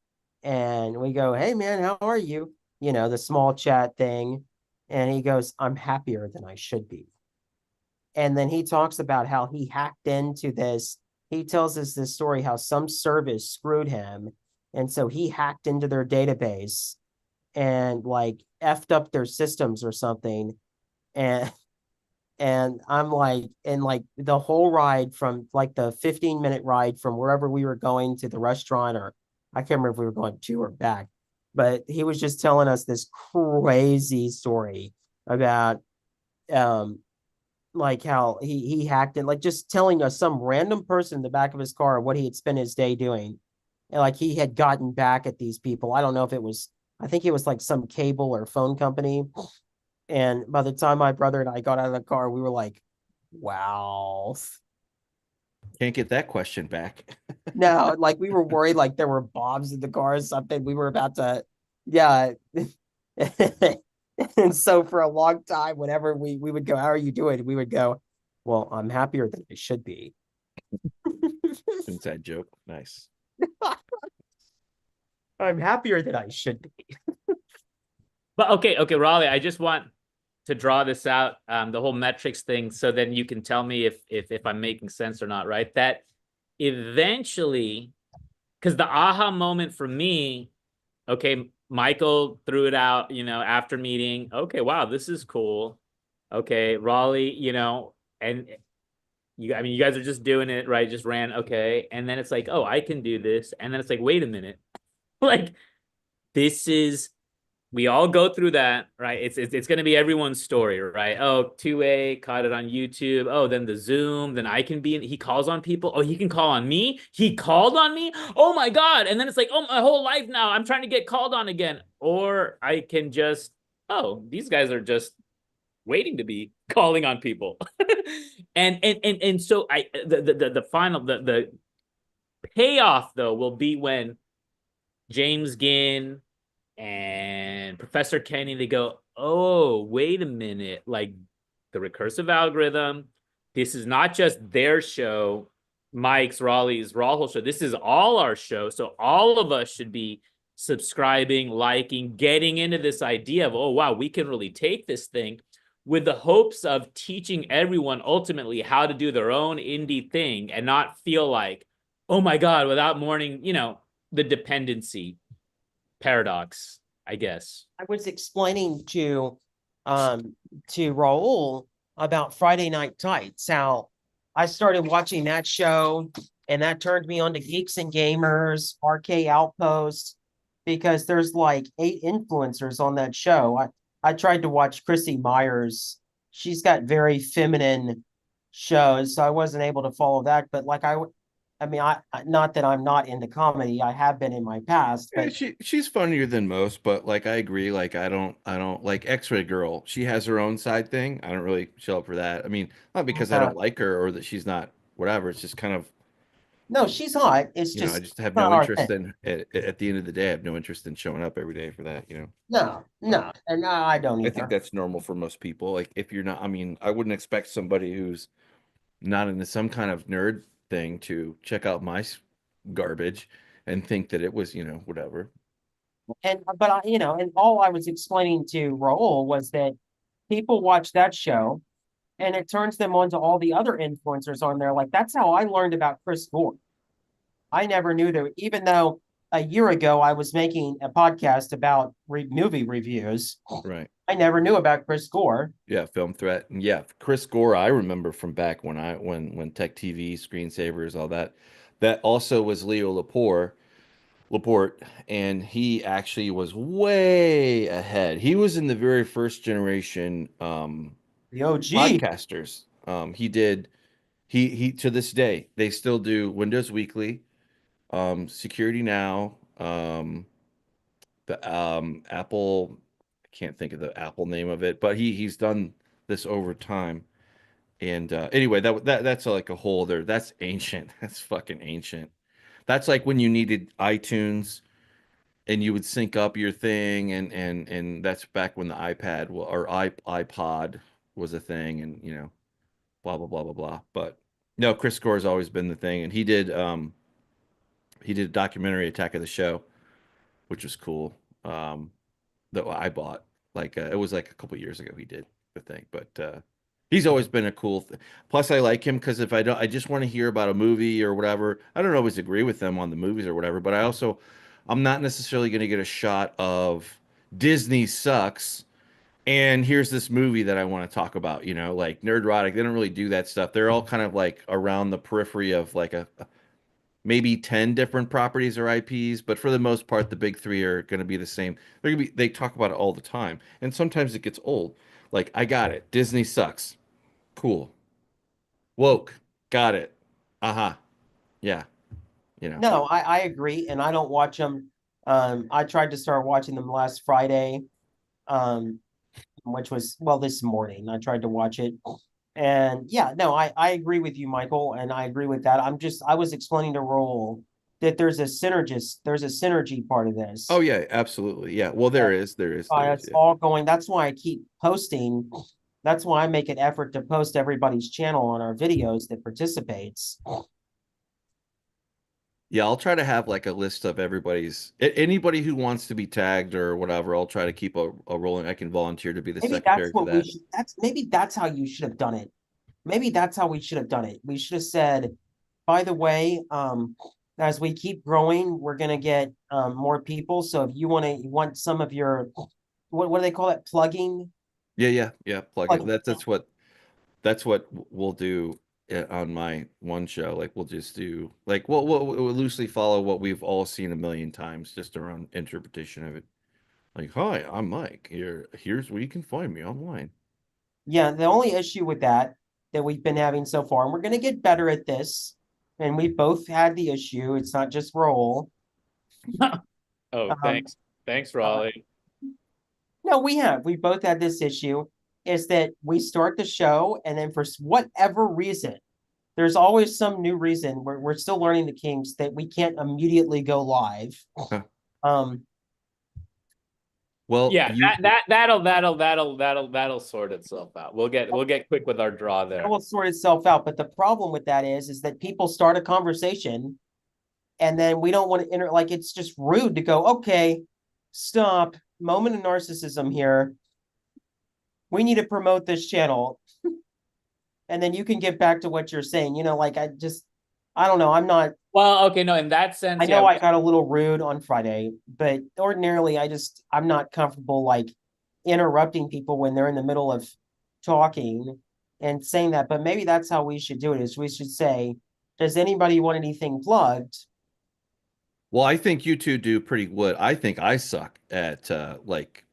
And we go, "Hey man, how are you?" The small chat thing. And he goes, "I'm happier than I should be." And then he talks about how he hacked into this. He tells us this story how some service screwed him. And so he hacked into their database and like effed up their systems or something. And I'm like, and like the whole ride from like the 15-minute ride from wherever we were going to the restaurant, or I can't remember if we were going to or back, but he was just telling us this crazy story about like how he hacked it, like just telling us some random person in the back of his car what he had spent his day doing. And like he had gotten back at these people. I don't know if it was, I think it was like some cable or phone company. And by the time my brother and I got out of the car, we were like, wow. Can't get that question back. No, like we were worried like there were bombs in the car or something. We were about to, yeah. And so for a long time, whenever we would go, "How are you doing?" We would go, "Well, I'm happier than I should be." Inside joke. Nice. I'm happier than I should be. But okay, Raleigh, I just want to draw this out, the whole metrics thing, so then you can tell me if I'm making sense or not, right? That eventually, because the aha moment for me, okay, Michael threw it out, after meeting. Okay, wow, this is cool. Okay, Raleigh, and you guys are just doing it, right? Just ran, okay. And then it's like, oh, I can do this. And then it's like, wait a minute. Like, we all go through that, right? It's going to be everyone's story, right? Oh, 2A caught it on YouTube. Oh, then the Zoom. Then he calls on people. Oh, he can call on me. He called on me. Oh my God. And then it's like, oh, my whole life now, I'm trying to get called on again. Or I can just, oh, these guys are just waiting to be calling on people. and so the final, the payoff though will be when James Ginn and Professor Kenny, they go, oh, wait a minute, like the recursive algorithm, this is not just their show, Mike's, Raleigh's, Rahul's show, this is all our show. So all of us should be subscribing, liking, getting into this idea of, oh, wow, we can really take this thing, with the hopes of teaching everyone ultimately how to do their own indie thing and not feel like, oh my God, without mourning, the dependency paradox, I guess. I was explaining to to Raul about Friday Night Tights, how I started watching that show and that turned me on to Geeks and Gamers, RK Outpost, because there's like 8 influencers on that show. I tried to watch Chrissy Myers. She's got very feminine shows, so I wasn't able to follow that. But like I mean, not that I'm not into comedy. I have been in my past, Yeah, but she's funnier than most, but like I agree, like I don't like X-Ray Girl. She has her own side thing. I don't really show up for that. I mean, not because I uh, don't like her or that she's not whatever. It's just kind of, no, she's hot. It's I just just have not no our thing. interest in at the end of the day, I have no interest in showing up every day for that. No, and I don't I think either. that's normal for most people. Like if you're not, I mean, I wouldn't expect somebody who's not into some kind of nerd thing to check out my garbage and think that it was, whatever. And but and all I was explaining to Raul was that people watch that show and it turns them on to all the other influencers on there. Like that's how I learned about Chris Gore. I never knew that, even though a year ago I was making a podcast about movie reviews. Right. I never knew about Chris Gore. Yeah, Film Threat. And yeah, Chris Gore, I remember from back when Tech TV, Screensavers, all that. That also was Leo Laporte, and he actually was way ahead. He was in the very first generation The OG. podcasters. He did he to this day, they still do Windows Weekly, Security Now, the Apple, I can't think of the Apple name of it, but he's done this over time. And anyway, that's like a whole other, that's ancient. That's fucking ancient. That's like when you needed iTunes and you would sync up your thing, and that's back when the iPad or iPod was a thing, and blah blah blah blah blah. But no, Chris Gore has always been the thing, and he did a documentary, Attack of the Show, which was cool. That I bought. Like it was like a couple years ago he did the thing, but he's always been a cool Plus I like him because if I just want to hear about a movie or whatever, I don't always agree with them on the movies or whatever, but I'm not necessarily going to get a shot of Disney sucks and here's this movie that I want to talk about, like Nerdrotic. They don't really do that stuff. They're all kind of like around the periphery of like a maybe 10 different properties or IPs, but for the most part, the big three are going to be the same. They talk about it all the time. And sometimes it gets old. Like, I got it. Disney sucks. Cool. Woke. Got it. Uh-huh. Yeah. No, I agree, and I don't watch them. I tried to start watching them last Friday, which was this morning. I tried to watch it, and yeah, no, I agree with you, Michael, and I agree with that. I was explaining to Roll that there's a synergy part of this. Oh yeah, absolutely. Yeah. Well, there is. It's Yeah. all going. That's why I keep posting. That's why I make an effort to post everybody's channel on our videos that participates. Yeah, I'll try to have like a list of anybody who wants to be tagged or whatever. I'll try to keep a rolling. I can volunteer to be the Maybe secretary that's what for we that. should. Maybe that's how you should have done it. Maybe that's how we should have done it. We should have said, by the way, as we keep growing, we're gonna get more people. So if you want some of your what do they call it? Plugging? Yeah. Plug it. Plug- That's what we'll do on my one show. Like we'll just do like we'll loosely follow what we've all seen a million times, just around interpretation of it. Like, hi, I'm Mike. Here's where you can find me online. Yeah, the only issue with that we've been having so far, and we're gonna get better at this, and we both had the issue. It's not just Roll. Oh, Um, thanks, Raleigh. No, we both had this issue, is that we start the show and then for whatever reason, there's always some new reason. We're still learning the kinks that we can't immediately go live. Huh. Well, yeah, you, that'll sort itself out. We'll get quick with our draw there. It will sort itself out. But the problem with that is that people start a conversation and then we don't want to enter, like it's just rude to go, okay, stop, moment of narcissism here. We need to promote this channel. And then you can get back to what you're saying. Like I don't know. I'm not. Well, okay, no, in that sense, I know I got a little rude on Friday, but ordinarily I'm not comfortable like interrupting people when they're in the middle of talking and saying that, but maybe that's how we should do it, is we should say, does anybody want anything plugged? Well, I think you two do pretty good. I think I suck at like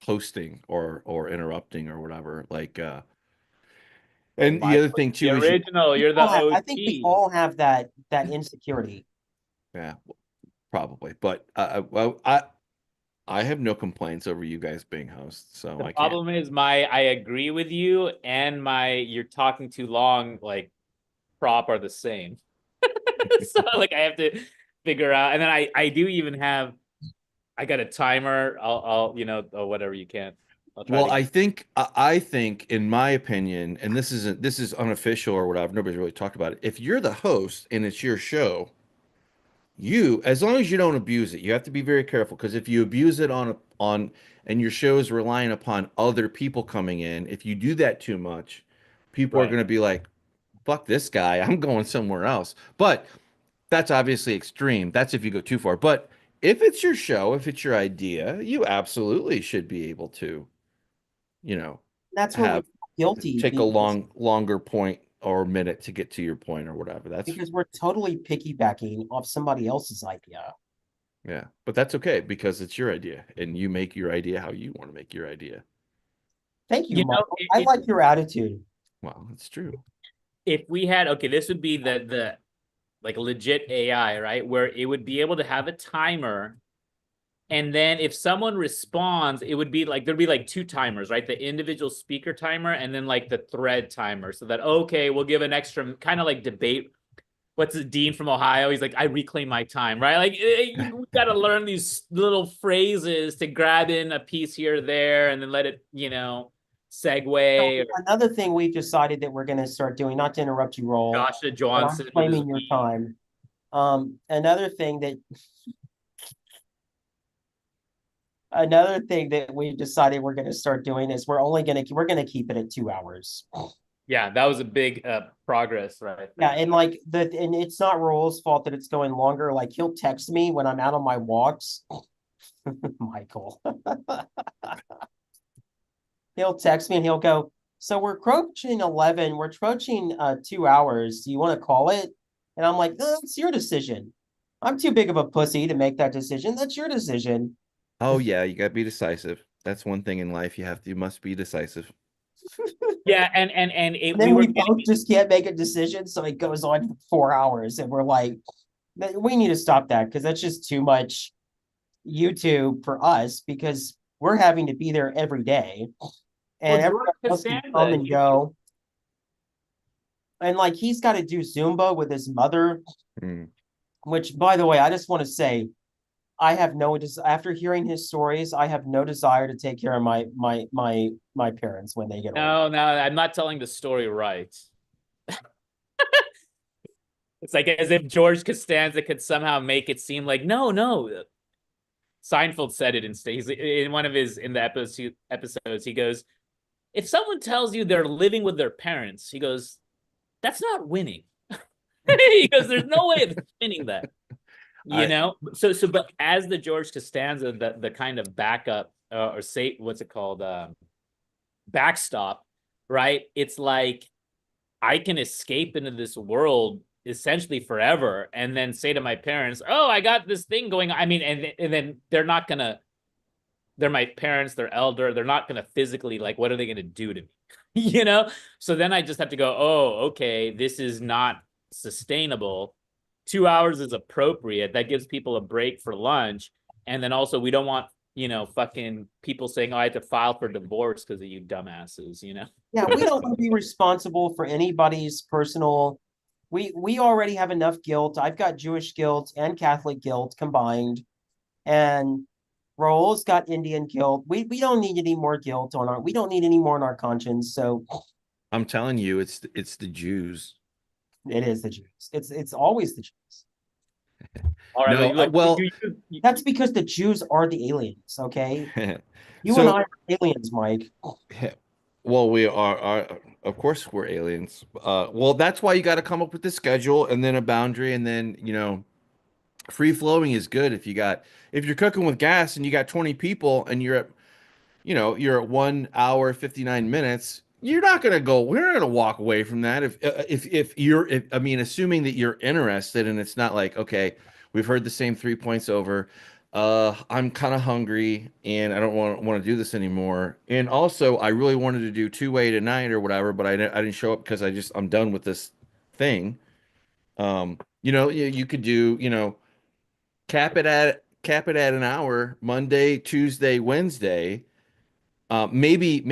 hosting or interrupting or whatever. Like and the Mike other was thing the too is original. You're the I think we OG. all have that insecurity. yeah, probably. But I have no complaints over you guys being hosts, so The I can't. problem is I agree with you, and my you're talking too long like prop are the same. So like I have to figure out, and then I do even have I got a timer. I'll or whatever you can. I'll try Well, to. I think, in my opinion, and this is unofficial or whatever. Nobody's really talked about it. If you're the host and it's your show, as long as you don't abuse it, you have to be very careful, because if you abuse it on and your show is relying upon other people coming in, if you do that too much, people are Right. going to be like, "Fuck this guy, I'm going somewhere else." But that's obviously extreme. That's if you go too far. But if it's your show, if it's your idea, you absolutely should be able to, you know, That's where we have feel guilty take a because longer point or minute to get to your point or whatever. That's we're totally piggybacking off somebody else's idea. yeah, but that's okay because it's your idea and you make your idea how you want to make your idea. Thank you, You know, Michael. I like your attitude. Well, that's true. if we had okay, this would be the like legit AI, right? Where it would be able to have a timer. And then if someone responds, it would be like there'd be like two timers, right? The individual speaker timer and then like the thread timer. So that, okay, we'll give an extra kind of like debate. What's the Dean from Ohio? He's like, I reclaim my time, right? Like we got to learn these little phrases to grab in a piece here or there and then let it, segue. Or Another thing we've decided that we're going to start doing, not to interrupt you, Roll, Joshua but I'm Johnson with his claiming your meme. time. Another thing that we've decided we're going to start doing is we're going to keep it at 2 hours. Yeah, that was a big progress, right? Yeah, and and it's not Roll's fault that it's going longer. Like he'll text me when I'm out on my walks. Michael. He'll text me and he'll go, so we're approaching 11, we're approaching 2 hours. Do you want to call it? And I'm like, it's your decision. I'm too big of a pussy to make that decision. That's your decision. Oh yeah, you got to be decisive. That's one thing in life you must be decisive. Yeah, and And then we both just can't make a decision, so it goes on for 4 hours, and we're like, we need to stop that because that's just too much YouTube for us because we're having to be there every day, and everyone else can come and go. And like he's got to do Zumba with his mother, which, by the way, I just want to say, I have no after hearing his stories, I have no desire to take care of my parents when they get old. No, I'm not telling the story right. It's like as if George Costanza could somehow make it seem like no. Seinfeld said it in one of his in the episodes. He goes, if someone tells you they're living with their parents, he goes, that's not winning. He goes, there's no way of winning that. But as the George Costanza, the kind of backup or say what's it called, backstop, right? It's like I can escape into this world essentially forever, and then say to my parents, "Oh, I got this thing going." I mean, and then they're not gonna. They're my parents. They're elder. They're not gonna physically like. What are they gonna do to me? So then I just have to go. Oh, okay. This is not sustainable. 2 hours is appropriate. That gives people a break for lunch. And then also we don't want, fucking people saying, oh, I had to file for divorce because of you dumbasses, Yeah, we don't want to be responsible for anybody's personal. We already have enough guilt. I've got Jewish guilt and Catholic guilt combined. And Raul's got Indian guilt. We don't need any more guilt we don't need any more on our conscience. So I'm telling you, it's the Jews. it is the Jews. It's always the Jews. All right. No, well, that's because the Jews are the aliens. Okay, you So- and I are aliens, Mike. well, we are of course we're aliens. Well, that's why you got to come up with the schedule and then a boundary, and then free flowing is good if you're cooking with gas and you got 20 people and you're at you know, you're at 1 hour, 59 minutes, you're not going to go, we're not going to walk away from that. If you're, if, I mean, assuming that you're interested and it's not like, okay, we've heard the same 3 points over. I'm kind of hungry and I don't want to do this anymore. And also I really wanted to do two-way tonight or whatever, but I didn't show up because I'm done with this thing. You know, you could do, you know, cap it at an hour, Monday, Tuesday, Wednesday. Maybe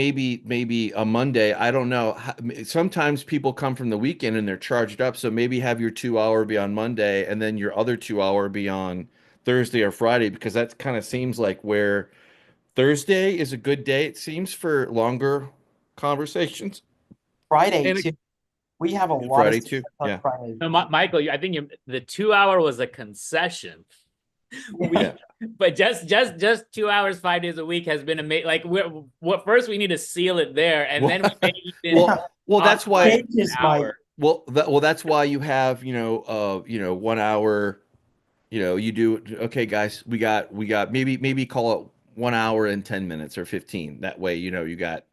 a Monday. I don't know. Sometimes people come from the weekend and they're charged up. So maybe have your 2 hour be on Monday and then your other 2 hour be on Thursday or Friday, because that kind of seems like where Thursday is a good day, it seems, for longer conversations. Friday And too. We have a lot Friday of too. success on Yeah. Friday. No, Michael, I think the 2 hour was a concession. Yeah. But just 2 hours, 5 days a week has been amazing. Like what first we need to seal it there, and then we may even Well, that's why. Changes, Mike. That's why you have, 1 hour. You do, okay, guys, we got maybe call it 1 hour and 10 minutes or 15. That way, you got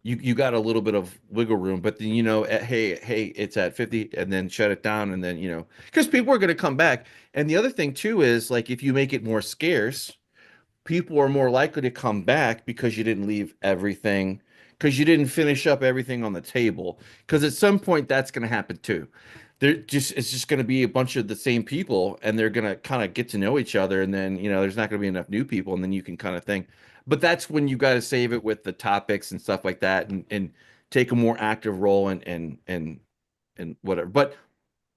a little bit of wiggle room, but then, hey, it's at 50, and then shut it down, and then, because people are going to come back. And the other thing too is, like, if you make it more scarce, people are more likely to come back because you didn't leave everything, because you didn't finish up everything on the table. Because at some point that's going to happen too. It's just going to be a bunch of the same people, and they're going to kind of get to know each other, and then there's not going to be enough new people, and then you can kind of think. But that's when you got to save it with the topics and stuff like that, and take a more active role and whatever. But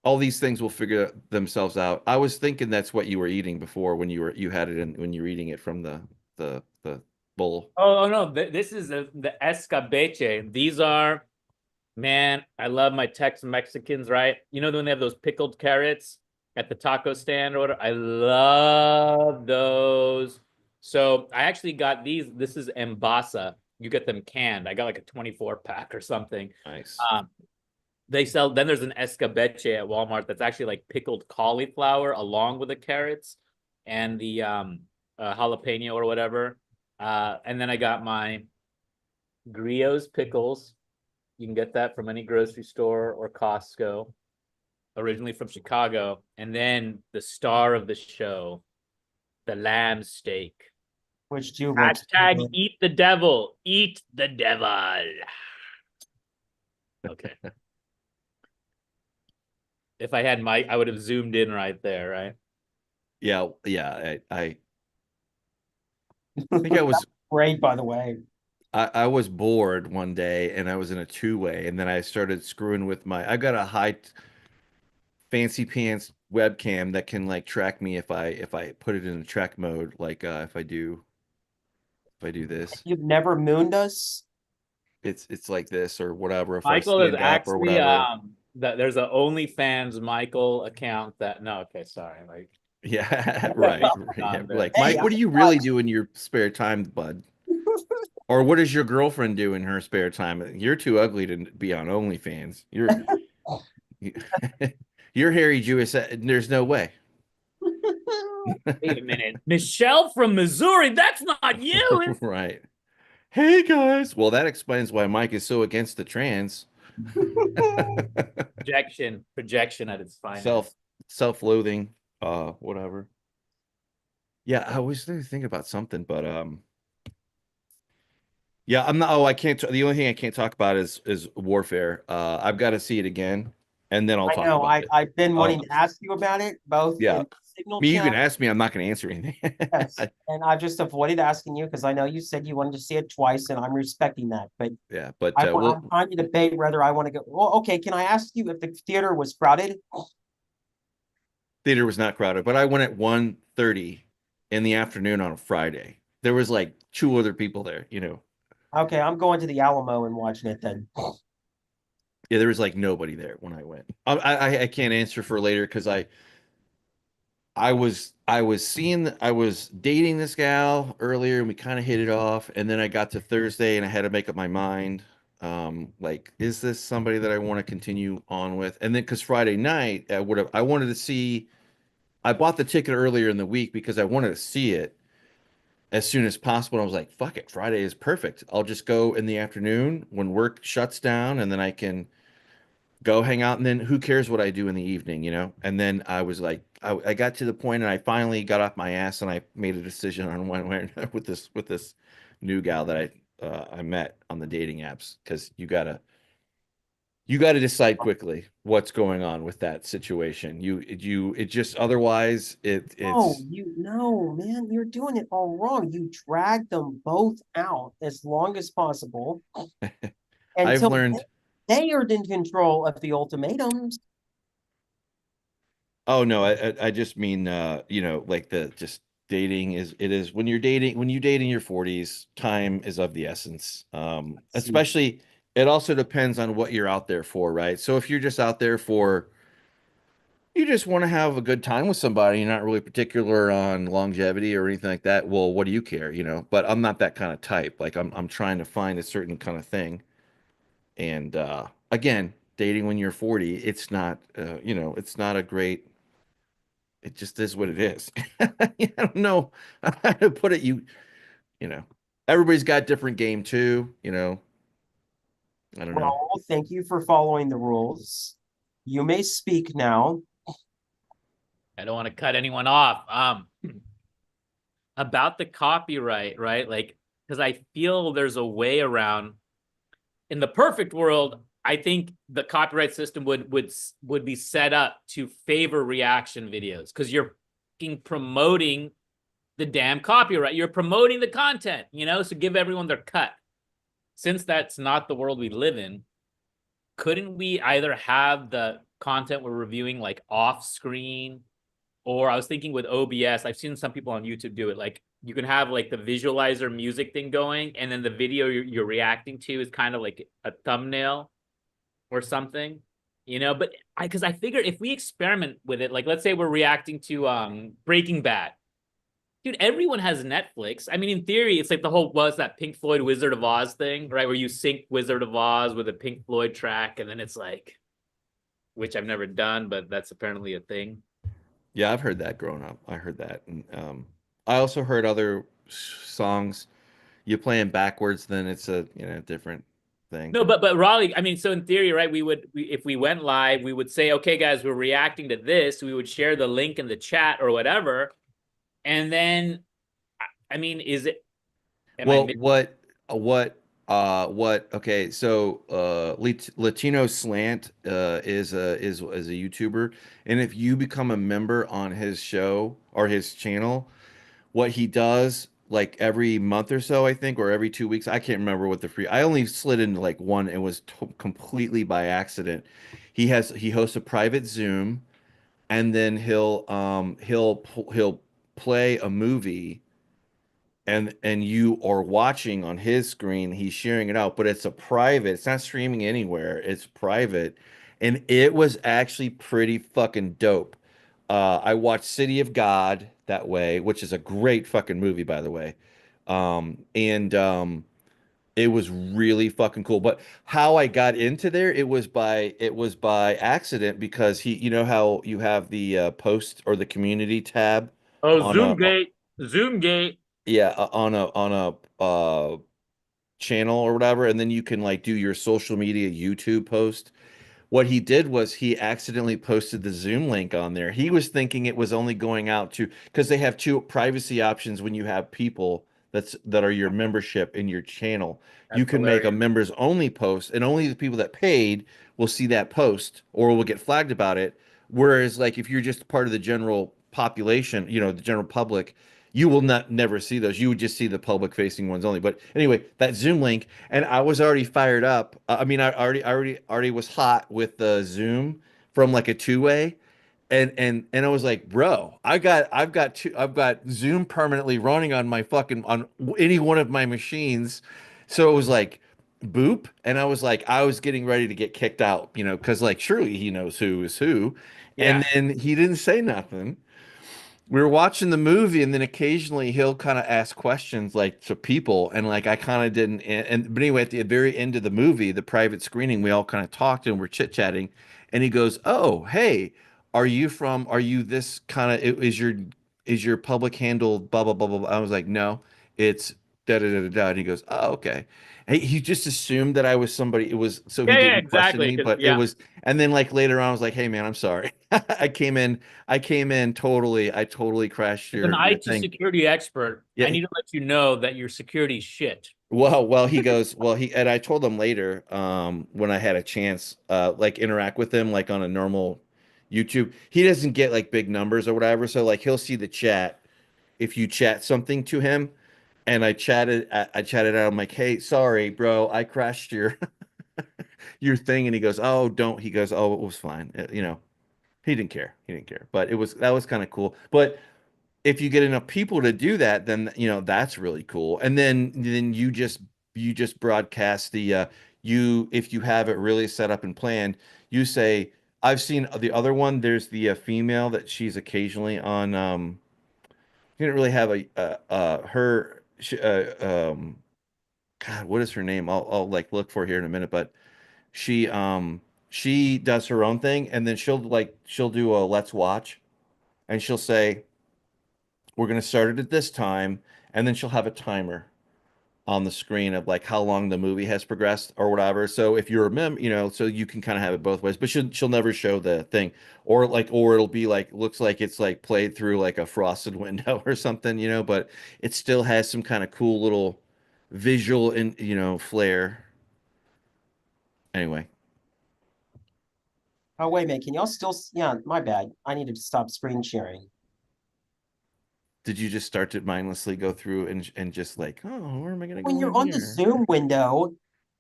all these things will figure themselves out. I was thinking that's what you were eating before when you had it in, when you're eating it from the bowl. Oh no, this is the escabeche. These are, man, I love my Tex-Mexicans, right? You know when they have those pickled carrots at the taco stand or whatever? I love those. So I actually got these. This is Embasa. You get them canned. I got like a 24 pack or something. Nice. They sell, then there's an escabeche at Walmart that's actually like pickled cauliflower along with the carrots and the jalapeno or whatever. And then I got my Griot's pickles. You can get that from any grocery store or Costco, originally from Chicago. And then the star of the show, the lamb steak. Which do look Hashtag good. eat the devil. Eat the devil. Okay. If I had Mike, I would have zoomed in right there, right? Yeah. I think I was Great, by the way. I was bored one day, and I was in a two-way, and then I started screwing with I got a high fancy pants webcam that can, like, track me if I put it in a track mode, like, if I do this. You've never mooned us? It's like this or whatever, if Michael I is stand up or actually whatever. that there's a OnlyFans Michael account that no, okay, sorry. Like Yeah, right. Yeah, there. like, Hey, Mike, what do you really do in your spare time, bud? Or what does your girlfriend do in her spare time? You're too ugly to be on OnlyFans. You're Harry Jewish. There's no way. Wait a minute. Michelle from Missouri, that's not you. Right. Hey guys. Well, that explains why Mike is so against the trans. Projection at its finest. Self-loathing, whatever. Yeah, I was thinking about something, but yeah, I'm not. Oh, I can't. The only thing I can't talk about is Warfare. I've got to see it again, and then I'll I talk know, about it. I've been wanting to ask you about it, both Yeah. in Signal I mean, you can chat. ask me. I'm not going to answer anything. Yes, and I've just avoided asking you because I know you said you wanted to see it twice, and I'm respecting that. But Yeah, but I'm trying to debate whether I want to go. Well, okay, can I ask you if the theater was crowded? theater was not crowded, but I went at 1:30 in the afternoon on a Friday. There was like two other people there. Okay, I'm going to the Alamo and watching it then. Yeah, there was like nobody there when I went. I can't answer for later because I was dating this gal earlier, and we kind of hit it off, and then I got to Thursday and I had to make up my mind. Like, is this somebody that I want to continue on with? And then because Friday night I wanted to see. I bought the ticket earlier in the week because I wanted to see it, as soon as possible. I was like, fuck it, Friday is perfect. I'll just go in the afternoon when work shuts down, and then I can go hang out. And then who cares what I do in the evening, you know? And then I was like, I got to the point, and I finally got off my ass, and I made a decision on when with this new gal that I met on the dating apps, because you got to decide quickly what's going on with that situation. It just, otherwise No, it's no, man, you're doing it all wrong. You drag them both out as long as possible I've until learned. they are in control of the ultimatums. Oh no, I just mean you know, like the just dating is, it is when you date in your 40s, time is of the essence. See, Especially, it also depends on what you're out there for, right? So if you're just out there for, you just want to have a good time with somebody, you're not really particular on longevity or anything like that, well, what do you care, you know? But I'm not that kind of type. Like I'm trying to find a certain kind of thing. And again, dating when you're 40, it's not you know, it's not a great, it just is what it is. I don't know how to put it. You know, everybody's got different game too, you know. I don't know. Raul, thank you for following the rules. You may speak now. I don't want to cut anyone off. About the copyright, right? Like, because I feel there's a way around. In the perfect world, I think the copyright system would be set up to favor reaction videos, because you're promoting the damn copyright. You're promoting the content, you know, so give everyone their cut. Since that's not the world we live in, couldn't we either have the content we're reviewing like off screen, or I was thinking with OBS, I've seen some people on YouTube do it. Like you can have like the visualizer music thing going, and then the video you're reacting to is kind of like a thumbnail or something, you know. But because I figure if we experiment with it, like let's say we're reacting to Breaking Bad, dude, everyone has Netflix. I mean, in theory, it's like the whole was that Pink Floyd Wizard of Oz thing, right? Where you sync Wizard of Oz with a Pink Floyd track, and then it's like, which I've never done, but that's apparently a thing. Yeah, I've heard that growing up. I heard that. And I also heard other songs you play them backwards, then it's a, you know, different thing. No, but Raleigh, I mean, so in theory, right? If we went live, we would say, okay, guys, we're reacting to this. We would share the link in the chat or whatever, and then, I mean, is it? Am I? Well, what okay, so Latino Slant is a YouTuber, and if you become a member on his show or his channel, what he does like every month or so, I think, or every 2 weeks, I can't remember what the free, I only slid into like one, it was completely by accident. He hosts a private Zoom, and then he'll play a movie, and you are watching on his screen, he's sharing it out, but it's a private, it's not streaming anywhere, it's private. And it was actually pretty fucking dope. I watched City of God that way, which is a great fucking movie, by the way. And it was really fucking cool. But how I got into there, it was by accident, because he, you know how you have the post or the community tab Oh, on a, Zoom gate. yeah, on a channel or whatever, and then you can like do your social media YouTube post. What he did was he accidentally posted the Zoom link on there. He was thinking it was only going out to, because they have two privacy options when you have people that are your membership in your channel. You That's can make a hilarious. members only post, and only the people that paid will see that post or will get flagged about it. Whereas like if you're just part of the general population, you know, the general public, you will not never see those. You would just see the public facing ones only. But anyway, that Zoom link, and I was already fired up. I mean, I already was hot with the Zoom from like a two-way, and I was like, bro, I've got Zoom permanently running on my fucking on any one of my machines. So it was like boop, and I was like, I was getting ready to get kicked out, you know, because like surely he knows who is who, and Yeah. then he didn't say nothing. We were watching the movie, and then occasionally he'll kind of ask questions like to people, and like I kind of didn't, but anyway, at the very end of the movie, the private screening, we all kind of talked and we're chit-chatting, and he goes, oh, hey, are you this kind of, is your public handle blah blah blah blah blah?" I was like, no. it's da da da da da. And he goes, oh, okay. He just assumed that I was somebody. It was so he Yeah, yeah, didn't question exactly. me, 'Cause- but it yeah. was. And then like later on, I was like, hey man, I'm sorry. I came in totally. I totally crashed As an your IT thing. security expert, I Yeah. need to let you know that your security is shit. Well, he goes, well, and I told him later, when I had a chance, like interact with him, like on a normal YouTube. He doesn't get like big numbers or whatever. So like he'll see the chat if you chat something to him. And I chatted out. I'm like, hey, sorry, bro, I crashed your your thing. And he goes, oh, don't. He goes, oh, it was fine. You know, he didn't care. He didn't care. But that was kind of cool. But if you get enough people to do that, then you know that's really cool. And then you just broadcast the you if you have it really set up and planned, you say, I've seen the other one. There's the female that she's occasionally on. She didn't really have her. God, what is her name? I'll like look for here in a minute, but she she does her own thing, and then she'll do a let's watch, and she'll say we're going to start it at this time, and then she'll have a timer on the screen of like how long the movie has progressed or whatever. So if you remember, you know, so you can kind of have it both ways, but she'll never show the thing, or it'll be like looks like it's like played through like a frosted window or something, you know, but it still has some kind of cool little visual and you know flair. Anyway, Oh, wait a minute. Can y'all still, yeah, my bad. I need to stop screen sharing. did you just start to mindlessly go through and just like, oh, where am I gonna When go you're in on the here? Zoom window,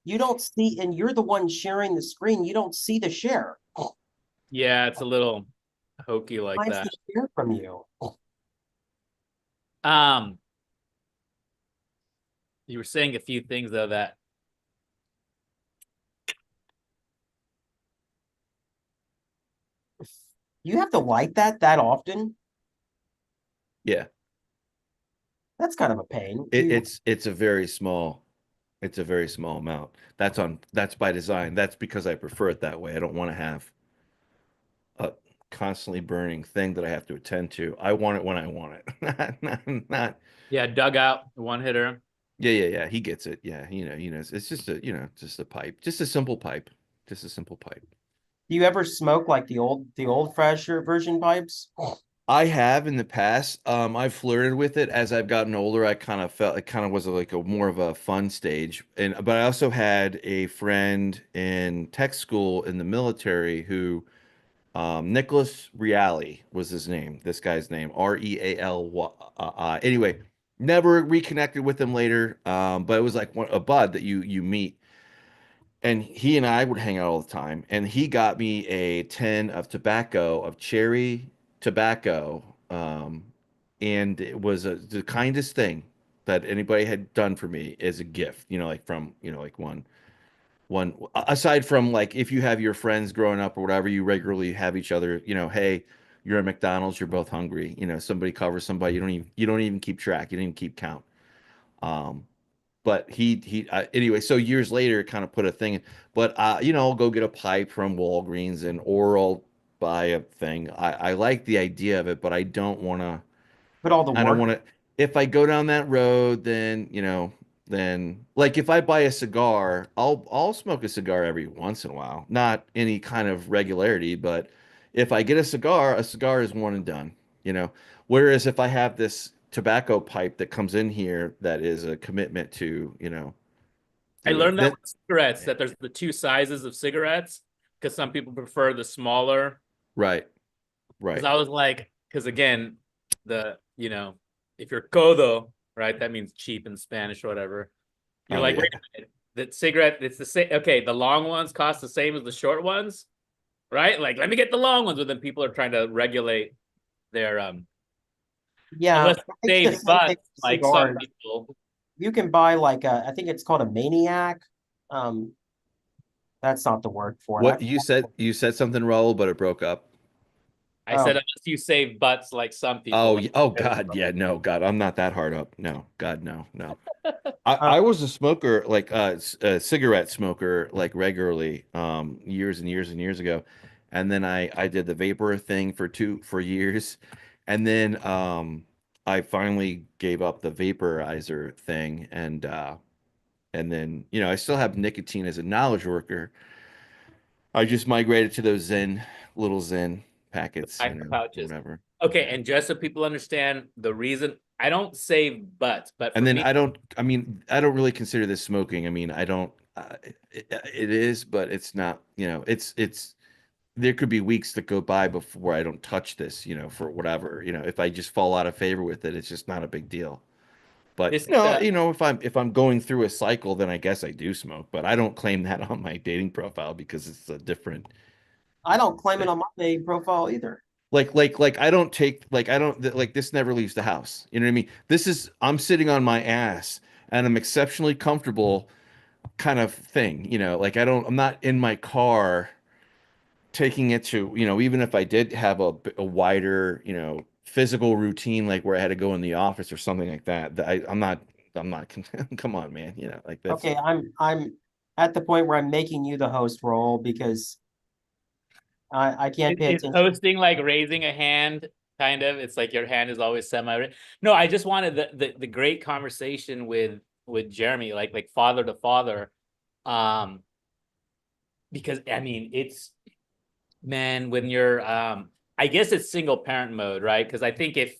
you don't see, and you're the one sharing the screen, you don't see the share. Yeah, it's a little hokey like Hides that. the share from you. Um, you were saying a few things though that You have to like that often. Yeah, That's kind of a pain. it's a very small. It's a very small amount. That's by design. That's because I prefer it that way. I don't want to have a constantly burning thing that I have to attend to. I want it when I want it. Not yeah, dug out one hitter. yeah. He gets it. Yeah, it's just a, just a pipe. Just a simple pipe. Just a simple pipe. Do you ever smoke like the old fresher version pipes? I have in the past. I've flirted with it as I've gotten older. I kind of felt it kind of was like a more of a fun stage. But I also had a friend in tech school in the military who Nicholas Reali was his name. This guy's name, Real. Anyway, never reconnected with him later. But it was like a bud that you meet, and he and I would hang out all the time. And he got me a tin of tobacco, of cherry tobacco, and it was the kindest thing that anybody had done for me as a gift. You know, like from like one aside from like if you have your friends growing up or whatever, you regularly have each other, hey, you're at McDonald's, you're both hungry, somebody covers somebody, you don't even keep track, you don't even keep count. um but anyway, so years later it kind of put a thing in, but I'll go get a pipe from Walgreens or I'll buy a thing. I like the idea of it, but Put all the I don't work. want to. If I go down that road, then then like if I buy a cigar, I'll smoke a cigar every once in a while, not any kind of regularity, but if I get a cigar is one and done, you know. Whereas if I have this tobacco pipe that comes in here that is a commitment to, I do it. learned that with cigarettes, that there's the two sizes of cigarettes, because some people prefer the smaller. Right, Because right. I was like, because again, if you're codo, right, that means cheap in Spanish or whatever. You're Oh like, yeah. wait a minute, that cigarette, it's the same. Okay, the long ones cost the same as the short ones, right? Like, let me get the long ones, but then people are trying to regulate their Yeah, unless I they think the save same thing butts, with like some cigars. people. You can buy like I think it's called a Maniac. Um, that's not the word for it. What you said something, Raul, but it broke up. I said Oh, unless you save butts like some people. Oh, Like, oh God, yeah, no, God, I'm not that hard up. No, God, no, no. I, uh, I was a smoker, like a cigarette smoker, like regularly, years and years and years ago, and then I did the vapor thing for years, and then I finally gave up the vaporizer thing, and then I still have nicotine as a knowledge worker. I just migrated to those little Zen packets, Pack the pouches. whatever. Okay, Yeah. and just so people understand the reason, I don't say but for And then me, I don't really consider this smoking. I mean, I don't, it is, but it's not, there could be weeks that go by before I don't touch this, for whatever, if I just fall out of favor with it, it's just not a big deal. But this if I'm going through a cycle, then I guess I do smoke, but I don't claim that on my dating profile because it's a different. I don't claim it on my dating profile either. Like I don't take like I don't like this never leaves the house. You know what I mean? I'm sitting on my ass and I'm exceptionally comfortable kind of thing, like I'm not in my car taking it to, even if I did have a wider, physical routine, like where I had to go in the office or something like that, I'm not, come on, man, like that's. Okay, I'm at the point where I'm making you the host role because I can't pay is attention. hosting like raising a hand, kind of. It's like your hand is always semi. No, I just wanted the great conversation with Jeremy, like father to father, because I mean it's, man, when you're I guess it's single parent mode, right? Because I think if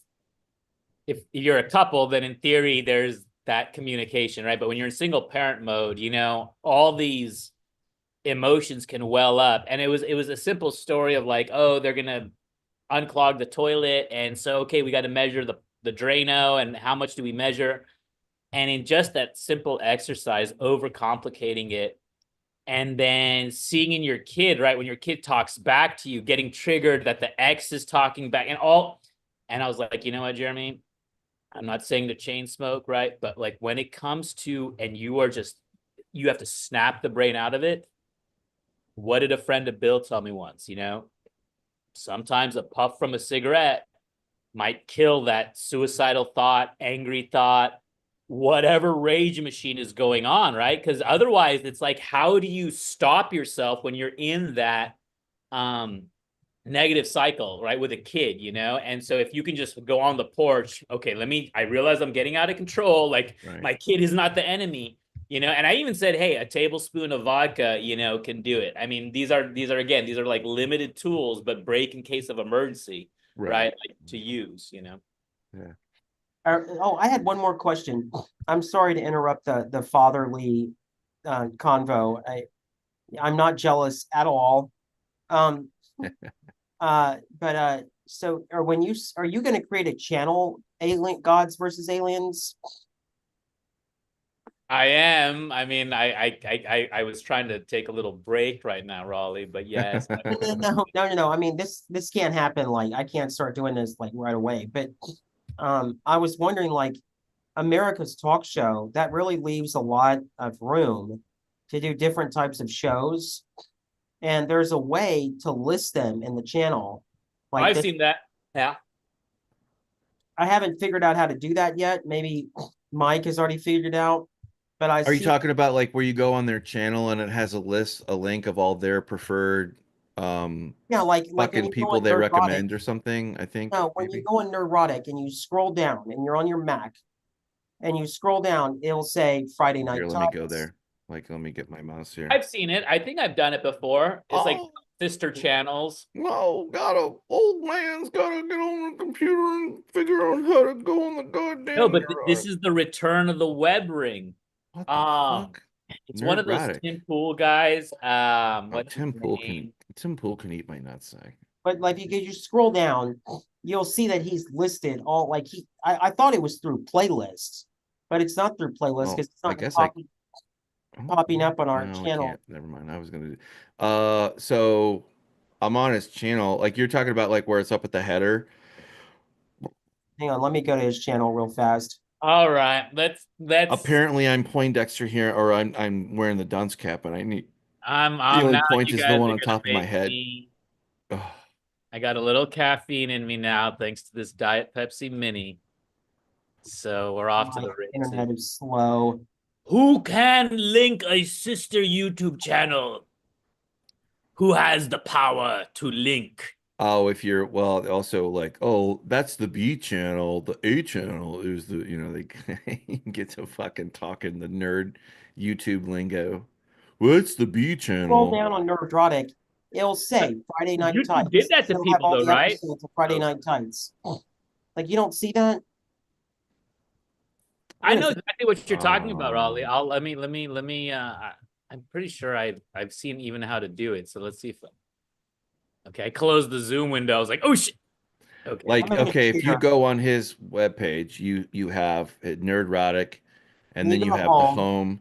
you're a couple, then in theory there's that communication, right? But when you're in single parent mode, all these emotions can well up. And it was a simple story of like, oh, they're gonna unclog the toilet, and so okay, we got to measure the Drano, and how much do we measure? And in just that simple exercise, overcomplicating it, and then seeing in your kid, right, when your kid talks back to you, getting triggered that the ex is talking back and all. And I was like, you know what, Jeremy, I'm not saying to chain smoke, right? But like when it comes to, and you have to snap the brain out of it. What did a friend of Bill tell me once? Sometimes a puff from a cigarette might kill that suicidal thought, angry thought, whatever rage machine is going on, right? Because otherwise it's like, how do you stop yourself when you're in that negative cycle, right, with a kid, and so if you can just go on the porch, okay, I realize I'm getting out of control, like Right. My kid is not the enemy, and I even said, hey, a tablespoon of vodka, can do it. I mean, these are like limited tools, but break in case of emergency, right? Like, to use. Yeah. I had one more question. I'm sorry to interrupt the fatherly convo. I'm not jealous at all. So are you going to create a channel, Alien Gods versus Aliens? I am. I mean, I was trying to take a little break right now, Raleigh, but yes. No. I mean, this can't happen. Like, I can't start doing this like right away. But I was wondering, like, America's talk show, that really leaves a lot of room to do different types of shows. And there's a way to list them in the channel. Like I've seen that. Yeah. I haven't figured out how to do that yet. Maybe Mike has already figured it out. But Are you talking about like where you go on their channel and it has a link of all their preferred yeah, like when fucking you go people on they Nerdrotic, recommend or something, I think. no, when maybe? you go on Nerdrotic and you scroll down and you're on your Mac and you scroll down, it'll say Friday Night Here, let me go Titans. there. Like, let me get my mouse here. I've seen it. I think I've done it before. It's like Oh. sister channels. No, old man's gotta get on the computer and figure out how to go on the goddamn. No, but this is the return of the web ring. What the fuck? It's one of those Nerdrotic. Tim Pool guys. What's Tim his Pool name? Tim Pool can eat my nutsack. But like you scroll down, you'll see that he's listed all like I thought it was through playlists, but it's not through playlists Well, because it's I not guess popping up on our No, I channel. can't. Never mind. I was gonna do. So I'm on his channel. Like you're talking about, like where it's up at the header. Hang on, let me go to his channel real fast. All right, let's. Apparently, I'm Poindexter here, or I'm wearing the dunce cap, and I need. I'm The only now point you is guys the are one on gonna top of my make head. me- Ugh. I got a little caffeine in me now, thanks to this Diet Pepsi Mini. So we're off to My the races. internet is slow. Who can link a sister YouTube channel? Who has the power to link Oh, if you're well, also like, oh, that's the B channel. The A channel is the, they you can get to fucking talking the nerd YouTube lingo. What's the B Scroll channel? down on Nerdrotic, it'll say Friday Night YouTube did Tights. that to It'll have people all though, the right? episodes of Friday Oh. Night Tights. Like you don't see that? I What know is it? exactly what you're talking about, Raleigh. Oh. I'm pretty sure I've seen even how to do it. So let's see if okay, I closed the Zoom window. I was like, oh shit. Okay. Like, I'm gonna okay, if you share. go on his webpage, you have Nerdrotic, and You then go you to have the home. home, You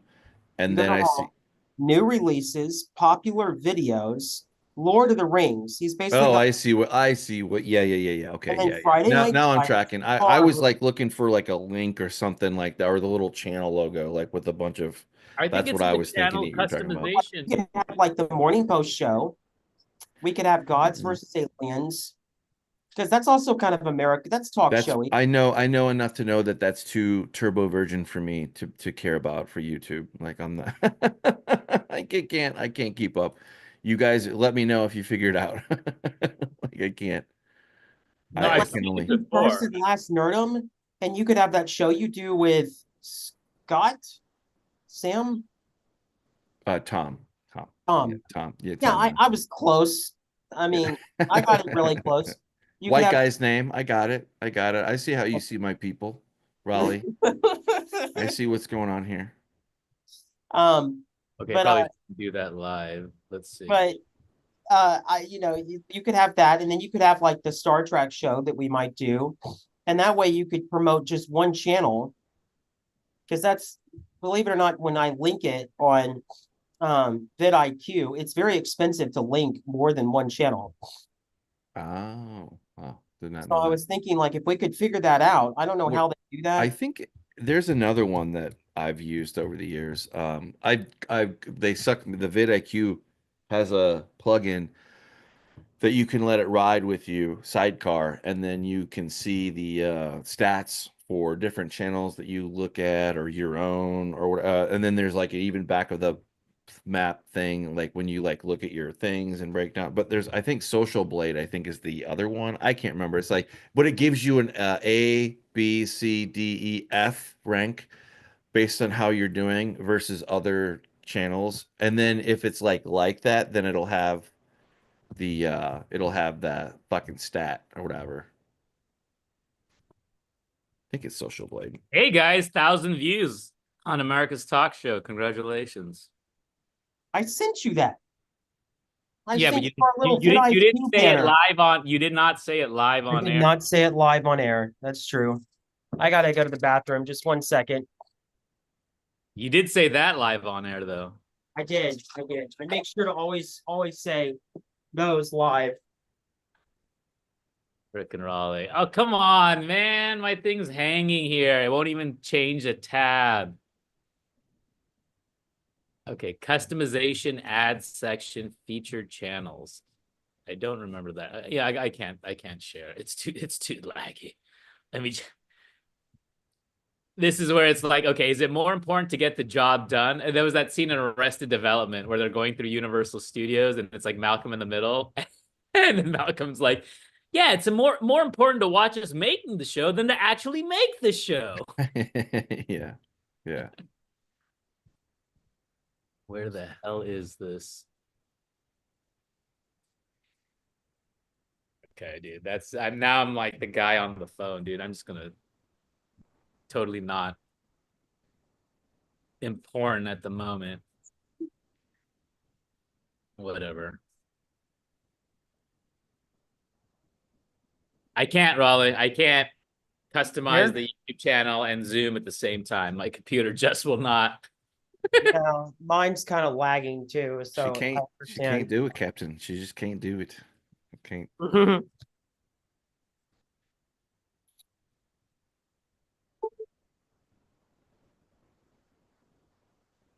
and go then to I see. home. New releases, popular videos, Lord of the Rings. He's basically Oh, got, I see what. Yeah. and Okay, then yeah. Friday Now, Night I'm Tights, tracking. I was Harvard. like looking for like a link or something like that, or the little channel logo, like with a bunch of. I think That's it's what I the was thinking that channel you were talking about. customization. We could have like the Morning Post show. We could have Gods Mm. versus Aliens. Because that's also kind of America. That's talk That's showy. I know enough to know that that's too turbo virgin for me to care about for YouTube. Like I'm not. I can't keep up. You guys, let me know if you figure it out. Like I can't. No, I I've Like can seen it only. before. person last Nerdum, and you could have that show you do with Scott, Sam, Tom. Tom. Yeah, Tom. Tom. Yeah, Yeah, Tom. I was close. I Yeah. mean, I got it really close. You could White have guy's name. I got it. I got it. I see how you see my people, Raleigh. I see what's going on here. um, Okay, but probably do that live. Let's see. but you could have that, and then you could have like the Star Trek show that we might do, and that way you could promote just one channel, because that's, believe it or not, when I link it on vidIQ, it's very expensive to link more than one channel. Oh, wow. Did not So know I that. was thinking, like, if we could figure that out, I don't know What how they do I that. think there's another one that I've used over the years. They suck the vidIQ has a plugin that you can let it ride with you, Sidecar, and then you can see the stats for different channels that you look at or your own and then there's like an even back of the map thing, like when you like look at your things and break down. But there's, I think, Social Blade, I think, is the other one. I can't remember. It's like, but it gives you an A, B, C, D, E, F rank based on how you're doing versus other channels. And then if it's like that, then it'll have the fucking stat or whatever. I think it's Social Blade. Hey guys, 1,000 views on America's Talk Show. Congratulations. I sent you that. I Yeah, but sent you our little you didn't vidIQ say it banner. live on. You did not say it live I on did air. not say it live on air. That's true. I gotta go to the bathroom. Just 1 second. You did say that live on air though. I did. I make sure to always say those live. Frickin' Raleigh. Oh, come on, man. My thing's hanging here. It won't even change a tab. Okay, customization, ads section, featured channels. I don't remember that. Yeah, I can't share. It's too laggy. Let me. This is where it's like, okay, is it more important to get the job done? And there was that scene in Arrested Development where they're going through Universal Studios and it's like Malcolm in the middle. And then Malcolm's like, yeah, it's more important to watch us making the show than to actually make the show. Yeah. Yeah. Where the hell is this? Okay, dude, now I'm like the guy on the phone, dude. I'm just gonna totally not important at the moment. Whatever. I can't, Raleigh. I can't customize the YouTube channel and Zoom at the same time. My computer just will not. Yeah, mine's kind of lagging too. So She can't do it, Captain. She just can't do it. Can't.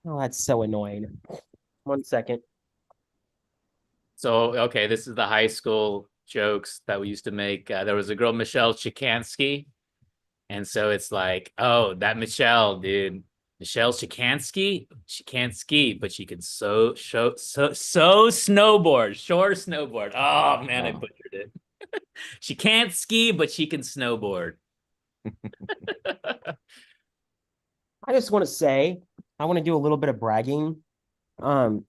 Oh, that's so annoying. 1 second. So, okay, this is the high school jokes that we used to make. There was a girl, Michelle Chikansky. And so it's like, oh, that Michelle, dude. Michelle, she can't ski. She can't ski, but she can so snowboard, shore snowboard. Oh man, I Wow. butchered it. She can't ski, but she can snowboard. I just want to say, I want to do a little bit of bragging. Um,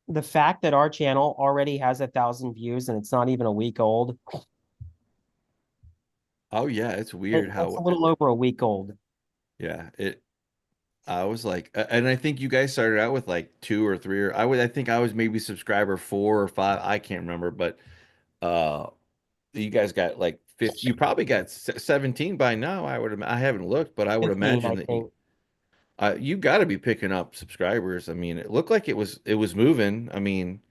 the fact that our channel already has 1,000 views and it's not even a week old, Oh yeah, it's weird it's how a little over a week old. yeah, I was like, and I think you guys started out with like 2 or 3, or I think I was maybe subscriber 4 or 5. I can't remember, but uh, you guys got like 50. You probably got 17 by now. I haven't looked, but I would 15, imagine I that think. you got to be picking up subscribers. I mean, it looked like it was moving. I mean,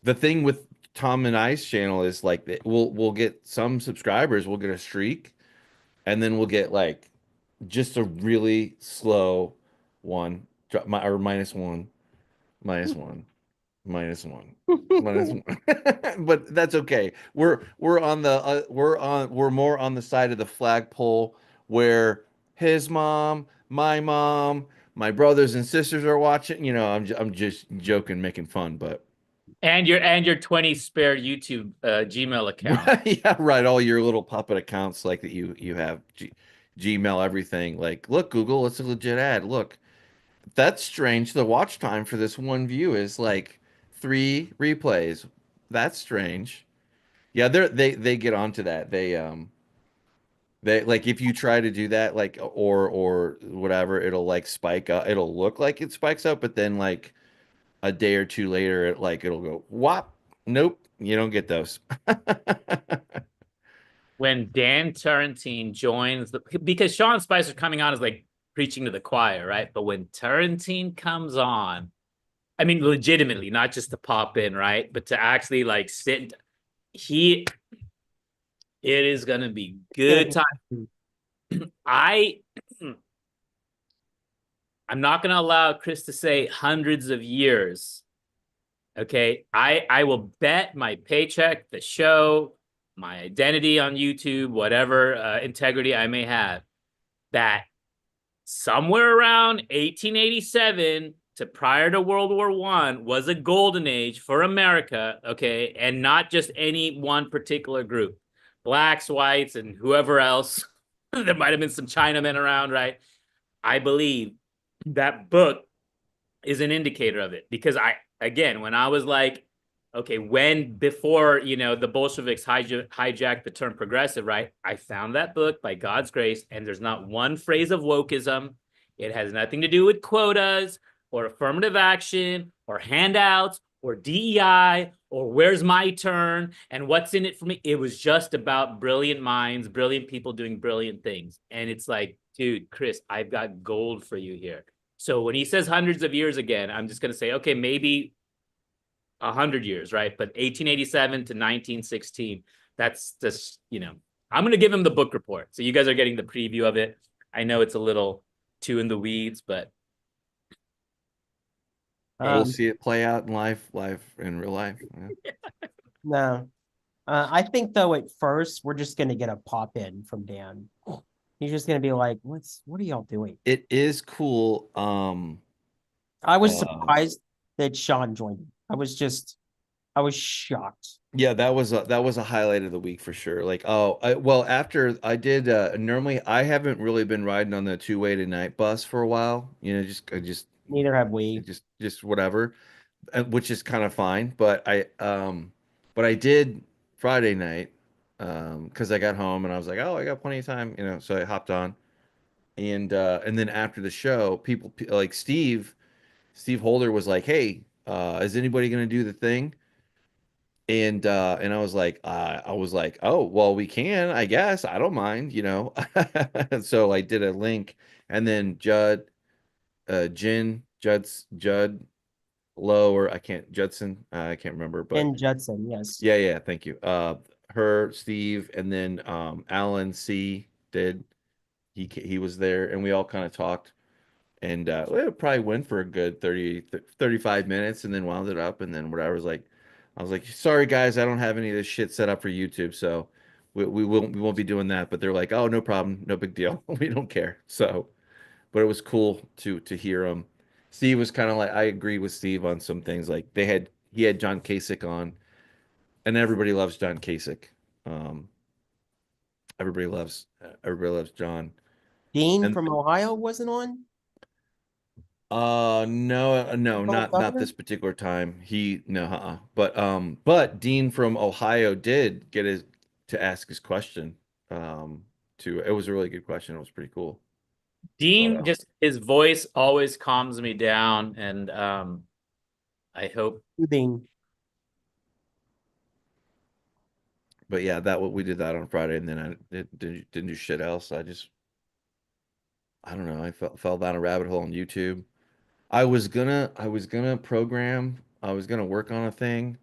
the thing with Tom and I's channel is like we'll get some subscribers, we'll get a streak, and then we'll get like just a really slow one, or -1, -1, -1, -1. But that's okay. We're more on the side of the flagpole where his mom, my mom, my brothers and sisters are watching. I'm just joking, making fun, but And your 20 spare YouTube Gmail account. yeah, right. All your little puppet accounts like that you have Gmail, everything. Like, look, Google, it's a legit ad. Look, that's strange. The watch time for this one view is like 3 replays. That's strange. Yeah, they get onto that. They like if you try to do that, like or whatever, it'll like spike up. It'll look like it spikes up, but then like a day or two later, it'll go whop. Nope, you don't get those. When Dan Turrentine joins because Sean Spicer coming on is like preaching to the choir, right? But when Turrentine comes on, I mean, legitimately, not just to pop in, right? But to actually like sit, it is gonna be good time. I'm not gonna allow Chris to say hundreds of years. Okay. I will bet my paycheck, the show, my identity on YouTube, whatever integrity I may have, that somewhere around 1887 to prior to World War I was a golden age for America, okay, and not just any one particular group, blacks, whites, and whoever else. There might have been some Chinamen around, right? I believe that book is an indicator of it because again, when I was like, okay, before the Bolsheviks hijacked the term progressive, right? I found that book by God's grace, and there's not one phrase of wokeism. It has nothing to do with quotas or affirmative action or handouts or DEI or where's my turn and what's in it for me. It was just about brilliant minds, brilliant people doing brilliant things. And it's like, dude, Chris, I've got gold for you here. So when he says hundreds of years again, I'm just going to say, okay, maybe 100 years, right? But 1887 to 1916, that's just, I'm going to give him the book report. So you guys are getting the preview of it. I know it's a little too in the weeds, but We'll see it play out in life in real life. Yeah. No. I think though at first we're just gonna get a pop in from Dan. He's just gonna be like, what are y'all doing? It is cool. I was surprised that Sean joined. I was shocked. Yeah, that was a highlight of the week for sure. Like, well, after I did, normally I haven't really been riding on the two-way tonight bus for a while. Neither have we. Just whatever, which is kind of fine. But I did Friday night, because I got home and I was like, oh, I got plenty of time, so I hopped on, and then after the show, people like Steve Holder was like, hey, is anybody gonna do the thing? And I was like, oh, well, we can, I guess. I don't mind. So I did a link, and then Judd Low, or Judson, I can't remember, but And Judson, yes. yeah, thank you. Her, Steve, and then Alan C did. He was there, and we all kind of talked, and we probably went for a good 35 minutes, and then wound it up, and then what I was like, sorry guys, I don't have any of this shit set up for YouTube, so we won't be doing that. But they're like, oh, no problem, no big deal, we don't care. So but it was cool to hear him. Steve was kind of like, I agree with Steve on some things. Like he had John Kasich on, and everybody loves John Kasich. Um, everybody loves John. Dean And from Ohio wasn't on? no, no, Lieutenant not Governor? this particular time. No, but Dean from Ohio did get his to ask his question. To It was a really good question. It was pretty cool. Dean, just his voice always calms me down, and I hope. Dean. But yeah, we did that on Friday, and then didn't do shit else. I don't know. I fell down a rabbit hole on YouTube. I was gonna program. I was gonna work on a thing,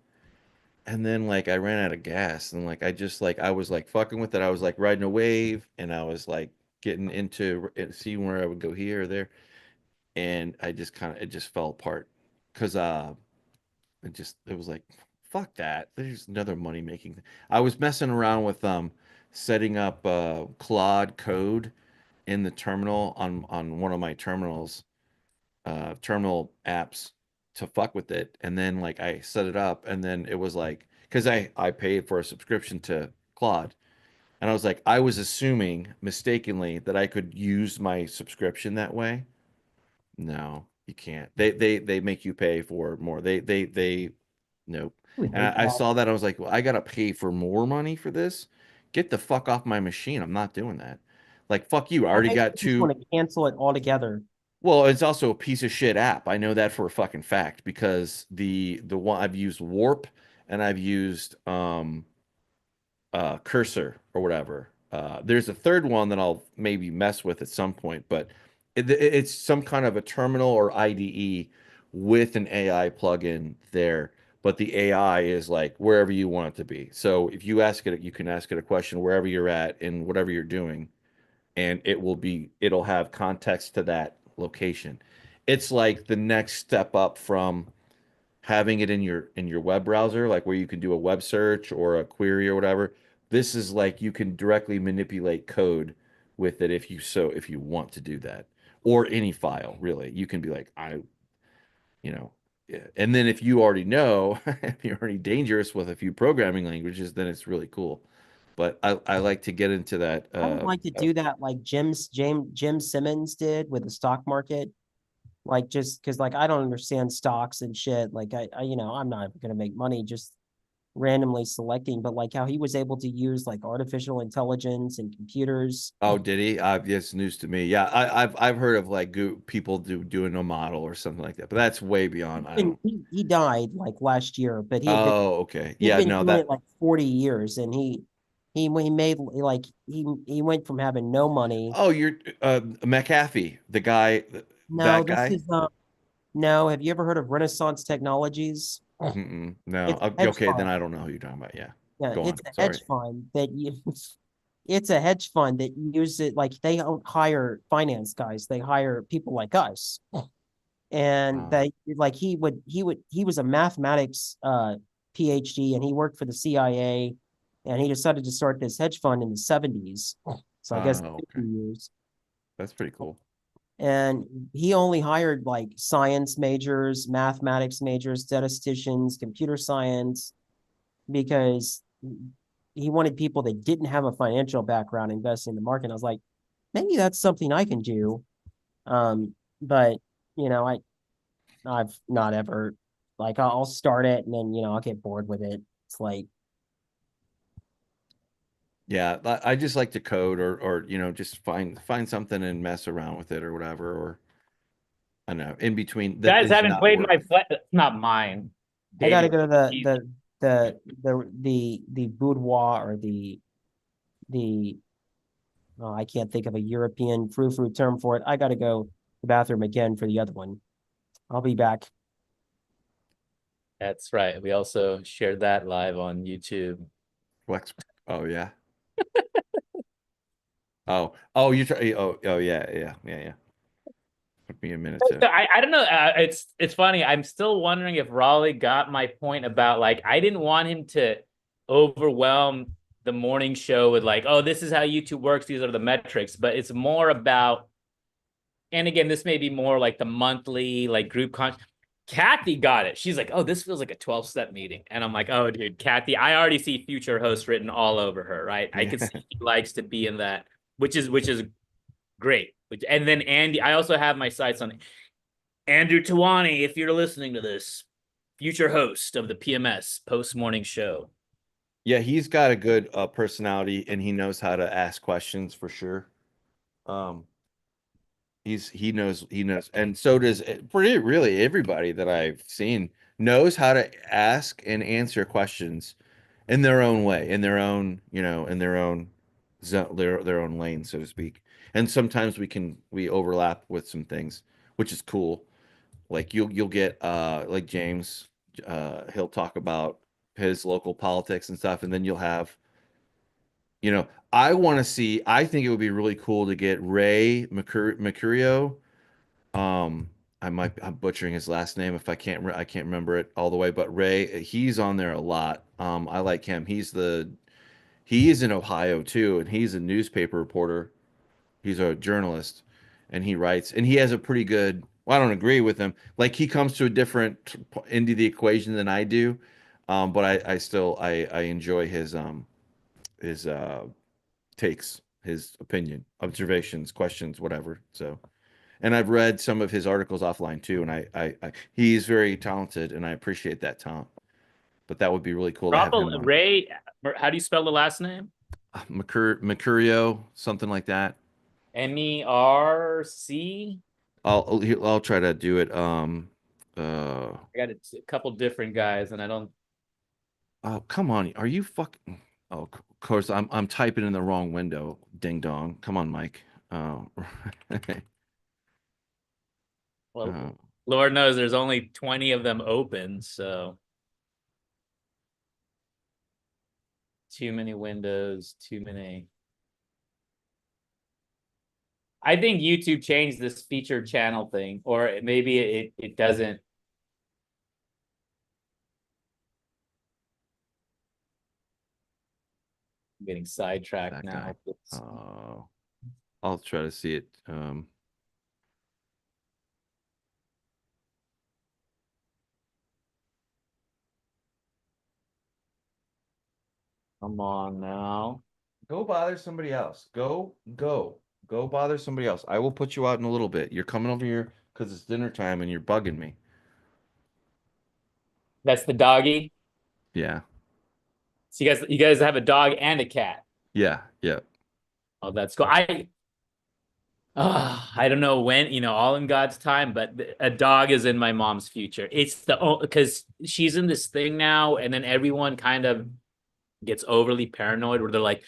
and then like I ran out of gas, and like I was like fucking with it. I was like riding a wave, and I was like getting into it, seeing where I would go here or there, and I just kind of it just fell apart because it was like fuck that. There's another money making thing. I was messing around with setting up Claude Code in the terminal on one of my terminal apps to fuck with it, and then like I set it up, and then it was like because I paid for a subscription to Claude, and I was like I was assuming mistakenly that I could use my subscription that way. No, you can't. They make you pay for more. They nope. We And hate I that. saw that, I was like, well, I gotta pay for more money for this. Get the fuck off my machine. I'm not doing that. Like fuck you. I I already think got they just want two. to cancel it altogether. Well, it's also a piece of shit app. I know that for a fucking fact because the one I've used Warp and I've used Cursor or whatever. There's a third one that I'll maybe mess with at some point, but it's some kind of a terminal or IDE with an AI plugin there. But the AI is like wherever you want it to be. So if you ask it, you can ask it a question wherever you're at and whatever you're doing, and it'll have context to that location. It's like the next step up from having it in your web browser, like where you can do a web search or a query or whatever. This is like you can directly manipulate code with it if you want to do that. Or any file, really. You can be like, you know, yeah. And then if you already know, if you're already dangerous with a few programming languages, then it's really cool. But I like to get into that. I would like to do that like Jim Simmons did with the stock market. Like just because like I don't understand stocks and shit. Like you know, I'm not gonna make money just randomly selecting, but like how he was able to use like artificial intelligence and computers. Oh, did he? It's news to me. Yeah, I've heard of like people doing a model or something like that, but that's way beyond. I And don't. he died like last year, but Oh, okay. he'd Yeah, been no, doing that. it like 40 years, and he made like he went from having no money. Oh, you're McAfee, the guy, No, that this guy. is no. Have you ever heard of Renaissance Technologies? Mm-mm, no. It's a hedge Okay, then fund. I don't know who you're talking about. Yeah, Yeah, go it's on. a Sorry. hedge fund that you. It's a hedge fund that uses it like they don't hire finance guys; they hire people like us. And Wow. they like he was a mathematics PhD, and he worked for the CIA, and he decided to start this hedge fund in the 70s. So I guess Oh, 50 okay. years. That's pretty cool. And he only hired like science majors, mathematics majors, statisticians, computer science, because he wanted people that didn't have a financial background investing in the market. I was like, maybe that's something I can do. But you know, I've not ever like I'll start it and then I'll get bored with it. It's like Yeah, I just like to code or just find something and mess around with it or whatever. Or I don't know, in between that Guys is haven't not played work. not mine. I gotta Daniel. go to the boudoir or the oh, I can't think of a European frou-frou term for it. I gotta go to the bathroom again for the other one. I'll be back. That's right. We also shared that live on YouTube. Flex. Oh yeah. You're trying. Oh yeah. Took me a minute So to. I don't know. It's funny. I'm still wondering if Raleigh got my point about like I didn't want him to overwhelm the morning show with like, oh, this is how YouTube works. These are the metrics. But it's more about and again, this may be more like the monthly like group Kathy got it. She's like, oh, this feels like a 12-step meeting. And I'm like, oh, dude, Kathy, I already see future host written all over her, right? I can see she likes to be in that, which is great. And then Andy, I also have my sights on Andrew Tawani, if you're listening to this, future host of the PMS post morning show. Yeah, he's got a good personality and he knows how to ask questions for sure. He knows, and so does pretty really everybody that I've seen knows how to ask and answer questions in their own way, in their own, in their own zone, their own lane, so to speak. And sometimes we overlap with some things, which is cool. Like you'll get like James, he'll talk about his local politics and stuff, and then you'll have, I think it would be really cool to get Ray Mercurio. I'm butchering his last name if I can't remember it all the way, but Ray, he's on there a lot. I like him. He is in Ohio too, and he's a newspaper reporter. He's a journalist, and he writes, and he has a pretty good. Well, I don't agree with him. Like he comes to a different end of the equation than I do, but I still I enjoy his takes, his opinion, observations, questions, whatever. So, and I've read some of his articles offline too, and he's very talented, and I appreciate that talent. But that would be really cool to have him on. Ray, how do you spell the last name? Mercurio, something like that. MERC. I'll try to do it. I got a couple different guys, and I don't. Oh, come on. Are you fucking? Oh, of course, I'm typing in the wrong window. Ding dong. Come on, Mike. Oh, Well, Lord knows there's only 20 of them open, so too many windows, too many. I think YouTube changed this featured channel thing, or maybe it doesn't. I'm getting sidetracked That now. guy. I'll try to see it. Come on now. Go bother somebody else. Go bother somebody else. I will put you out in a little bit. You're coming over here because it's dinner time and you're bugging me. That's the doggy. Yeah. So you guys have a dog and a cat. Yeah. Yeah. Oh, that's cool. I don't know when, all in God's time, but a dog is in my mom's future. It's because she's in this thing now, and then everyone kind of gets overly paranoid where they're like,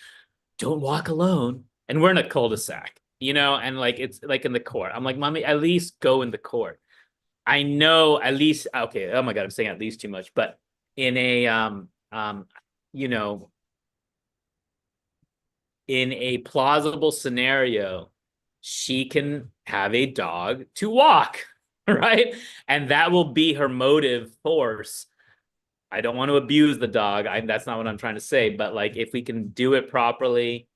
don't walk alone. And we're in a cul-de-sac, and like it's like in the court. I'm like, mommy, at least go in the court. I know at least okay. Oh my God, I'm saying at least too much, but in a in a plausible scenario, she can have a dog to walk, right? And that will be her motive force. I don't want to abuse the dog. That's not what I'm trying to say, but like if we can do it properly,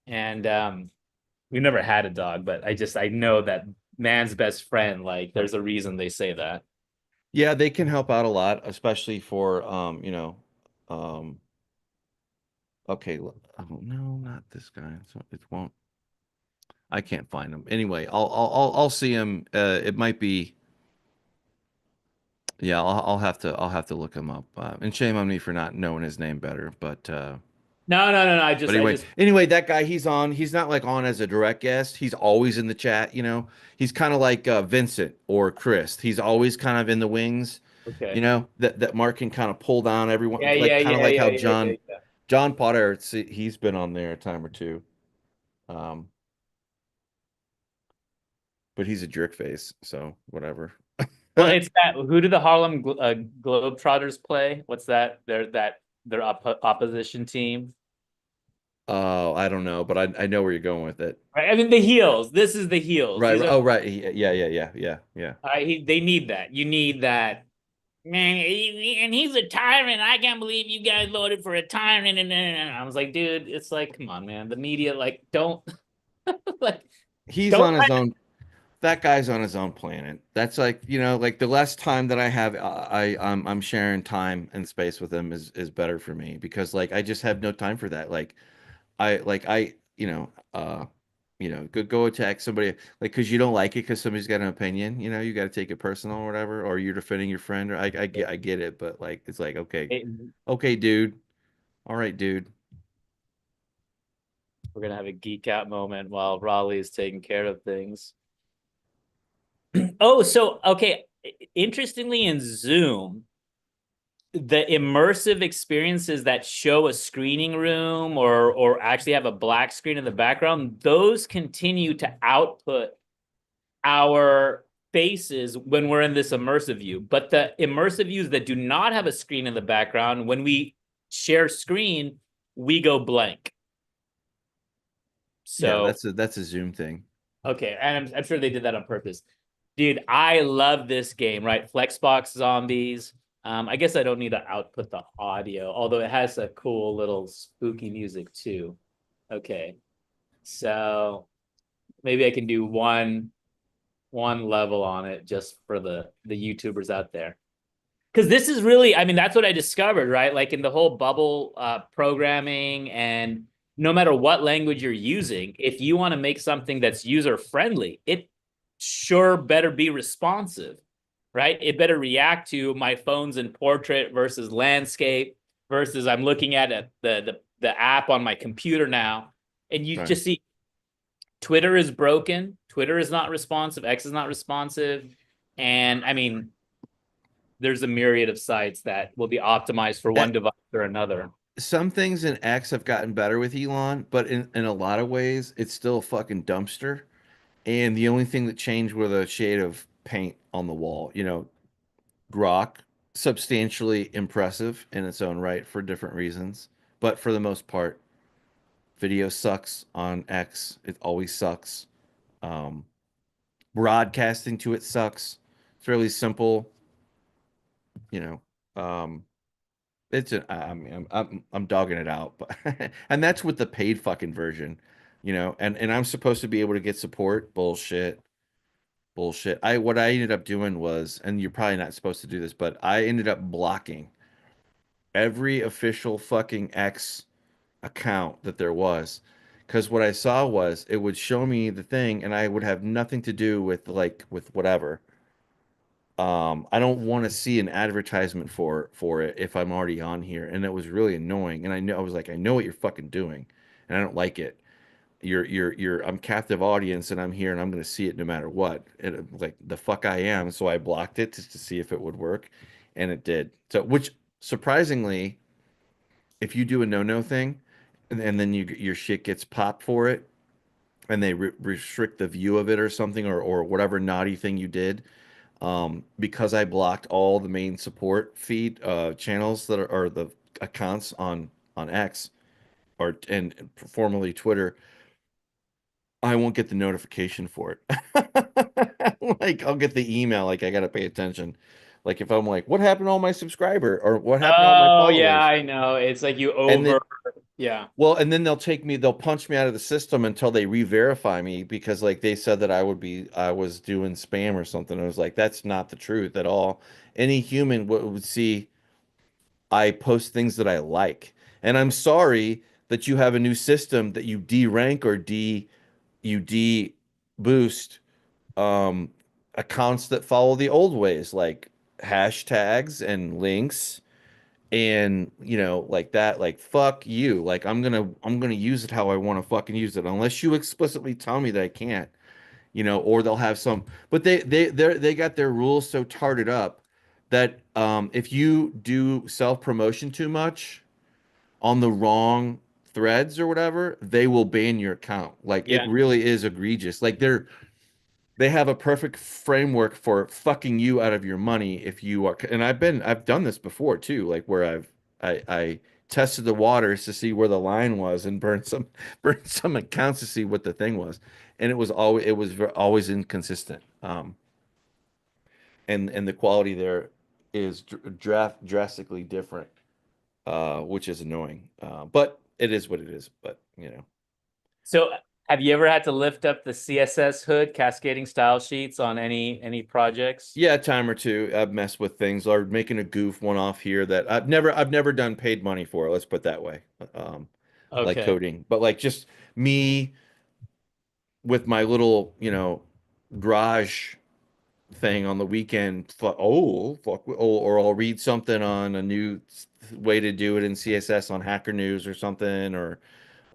and we've never had a dog, but I know that man's best friend, like there's a reason they say that. Yeah, they can help out a lot, especially for okay, oh no, not this guy. So it won't. I can't find him. Anyway, I'll see him. It might be. Yeah, I'll have to look him up. And shame on me for not knowing his name better. But No. anyway, that guy he's on. He's not like on as a direct guest. He's always in the chat. He's kind of like Vincent or Chris. He's always kind of in the wings. Okay. That Mark can kind of pull down everyone. Yeah, like kind of like how yeah. John Potter. He's been on there a time or two. But he's a jerk face, so whatever. Well, it's that. Who do the Harlem Globetrotters play? What's that? Their opposition team. Oh, I don't know, but I know where you're going with it. Right. I mean, the heels. This is the heels. Right. These are- Oh, right. Yeah. they need that. You need that. Man, and he's a tyrant. I can't believe you guys voted for a tyrant. And I was like, dude, it's like, come on, man. The media, like, don't like. He's Don't on his own. that guy's on his own planet. That's like, like the less time that I have, I'm sharing time and space with him is better for me because like I just have no time for that. Like I go attack somebody like because you don't like it because somebody's got an opinion. You got to take it personal or whatever, or you're defending your friend. Or I get it, but like it's like okay, dude, all right, dude. We're gonna have a geek out moment while Raleigh is taking care of things. Oh, so okay. Interestingly, in Zoom, the immersive experiences that show a screening room or actually have a black screen in the background, those continue to output our faces when we're in this immersive view. But the immersive views that do not have a screen in the background, when we share screen, we go blank. Yeah, So that's a Zoom thing. okay, and I'm sure they did that on purpose. Dude, I love this game, right? Flexbox Zombies. I guess I don't need to output the audio, although it has a cool little spooky music too. Okay. So maybe I can do one level on it just for the YouTubers out there. Because this is really, I mean, that's what I discovered, right? Like in the whole bubble programming, and no matter what language you're using, if you want to make something that's user friendly, it sure better be responsive, right? It better react to my phone's in portrait versus landscape versus I'm looking at it, the app on my computer now, and you Right. just see Twitter is broken. Twitter is not responsive. X is not responsive, and I mean, there's a myriad of sites that will be optimized for one device or another. Some things in X have gotten better with Elon, but in a lot of ways, it's still a fucking dumpster. And the only thing that changed was a shade of paint on the wall. Grok, substantially impressive in its own right for different reasons. But for the most part, video sucks on X. It always sucks. Um, Broadcasting to it sucks. It's really simple. You know, I mean, I'm dogging it out, but and that's with the paid fucking version, and I'm supposed to be able to get support. Bullshit. Bullshit. What I ended up doing was, and you're probably not supposed to do this, but I ended up blocking every official fucking X account that there was. Because what I saw was it would show me the thing and I would have nothing to do with whatever. I don't want to see an advertisement for it if I'm already on here. And it was really annoying. And I was like, I know what you're fucking doing, and I don't like it. I'm captive audience and I'm here and I'm gonna see it no matter what. Like the fuck I am. So I blocked it just to see if it would work, and it did. So which surprisingly, if you do a no-no thing, and then your shit gets popped for it, and they restrict the view of it or something, or whatever naughty thing you did, because I blocked all the main support feed channels that are the accounts on X or and formerly Twitter, I won't get the notification for it. Like I'll get the email, like I gotta pay attention. Like if I'm like, what happened to all my subscriber or what happened to all my Oh yeah, followers? I know. It's like you And then over, yeah. well, and then they'll punch me out of the system until they re-verify me because like they said that I was doing spam or something. I was like, that's not the truth at all. Any human would see I post things that I like. And I'm sorry that you have a new system that you de-rank or you de-boost um, accounts that follow the old ways, like hashtags and links and like that. Like fuck you. Like I'm gonna use it how I want to fucking use it, unless you explicitly tell me that I can't. Or they'll have some, but they got their rules so tarted up that if you do self promotion too much on the wrong threads or whatever, they will ban your account. Like it Yeah. really is egregious. Like they have a perfect framework for fucking you out of your money if you are. And I've done this before too, like where I tested the waters to see where the line was and burned some accounts to see what the thing was, and it was always inconsistent. And the quality there is drastically different, which is annoying. But it is what it is. But So Have you ever had to lift up the CSS hood, cascading style sheets on any projects? Yeah, a time or two I've messed with things or making a goof one off here that I've never done paid money for. Let's put it that way. Like Okay. coding, but like just me with my little, garage thing on the weekend. Or I'll read something on a new way to do it in CSS on Hacker News or something, or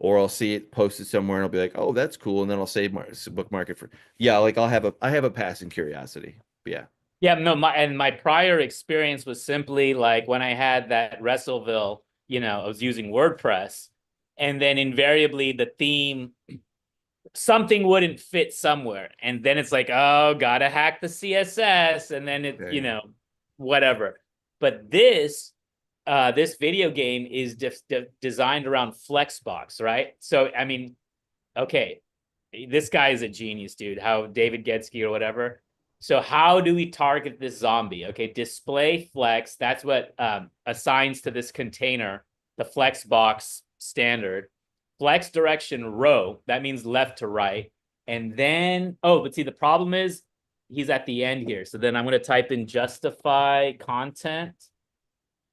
I'll see it posted somewhere and I'll be like, oh, that's cool, and then I'll save my bookmark it for. Yeah, like I have a passing curiosity. But yeah. Yeah, no, my prior experience was simply like when I had that Wrestleville, I was using WordPress, and then invariably the theme, something wouldn't fit somewhere, and then it's like, oh, gotta hack the CSS, and then it, Yeah. whatever. But this video game is designed around Flexbox, right? So I mean, okay, this guy is a genius, dude. How David Getsky or whatever. So how do we target this zombie? Okay, display flex. That's what assigns to this container the flex box standard. Flex direction row. That means left to right. And then, but see, the problem is he's at the end here. So then I'm going to type in justify content,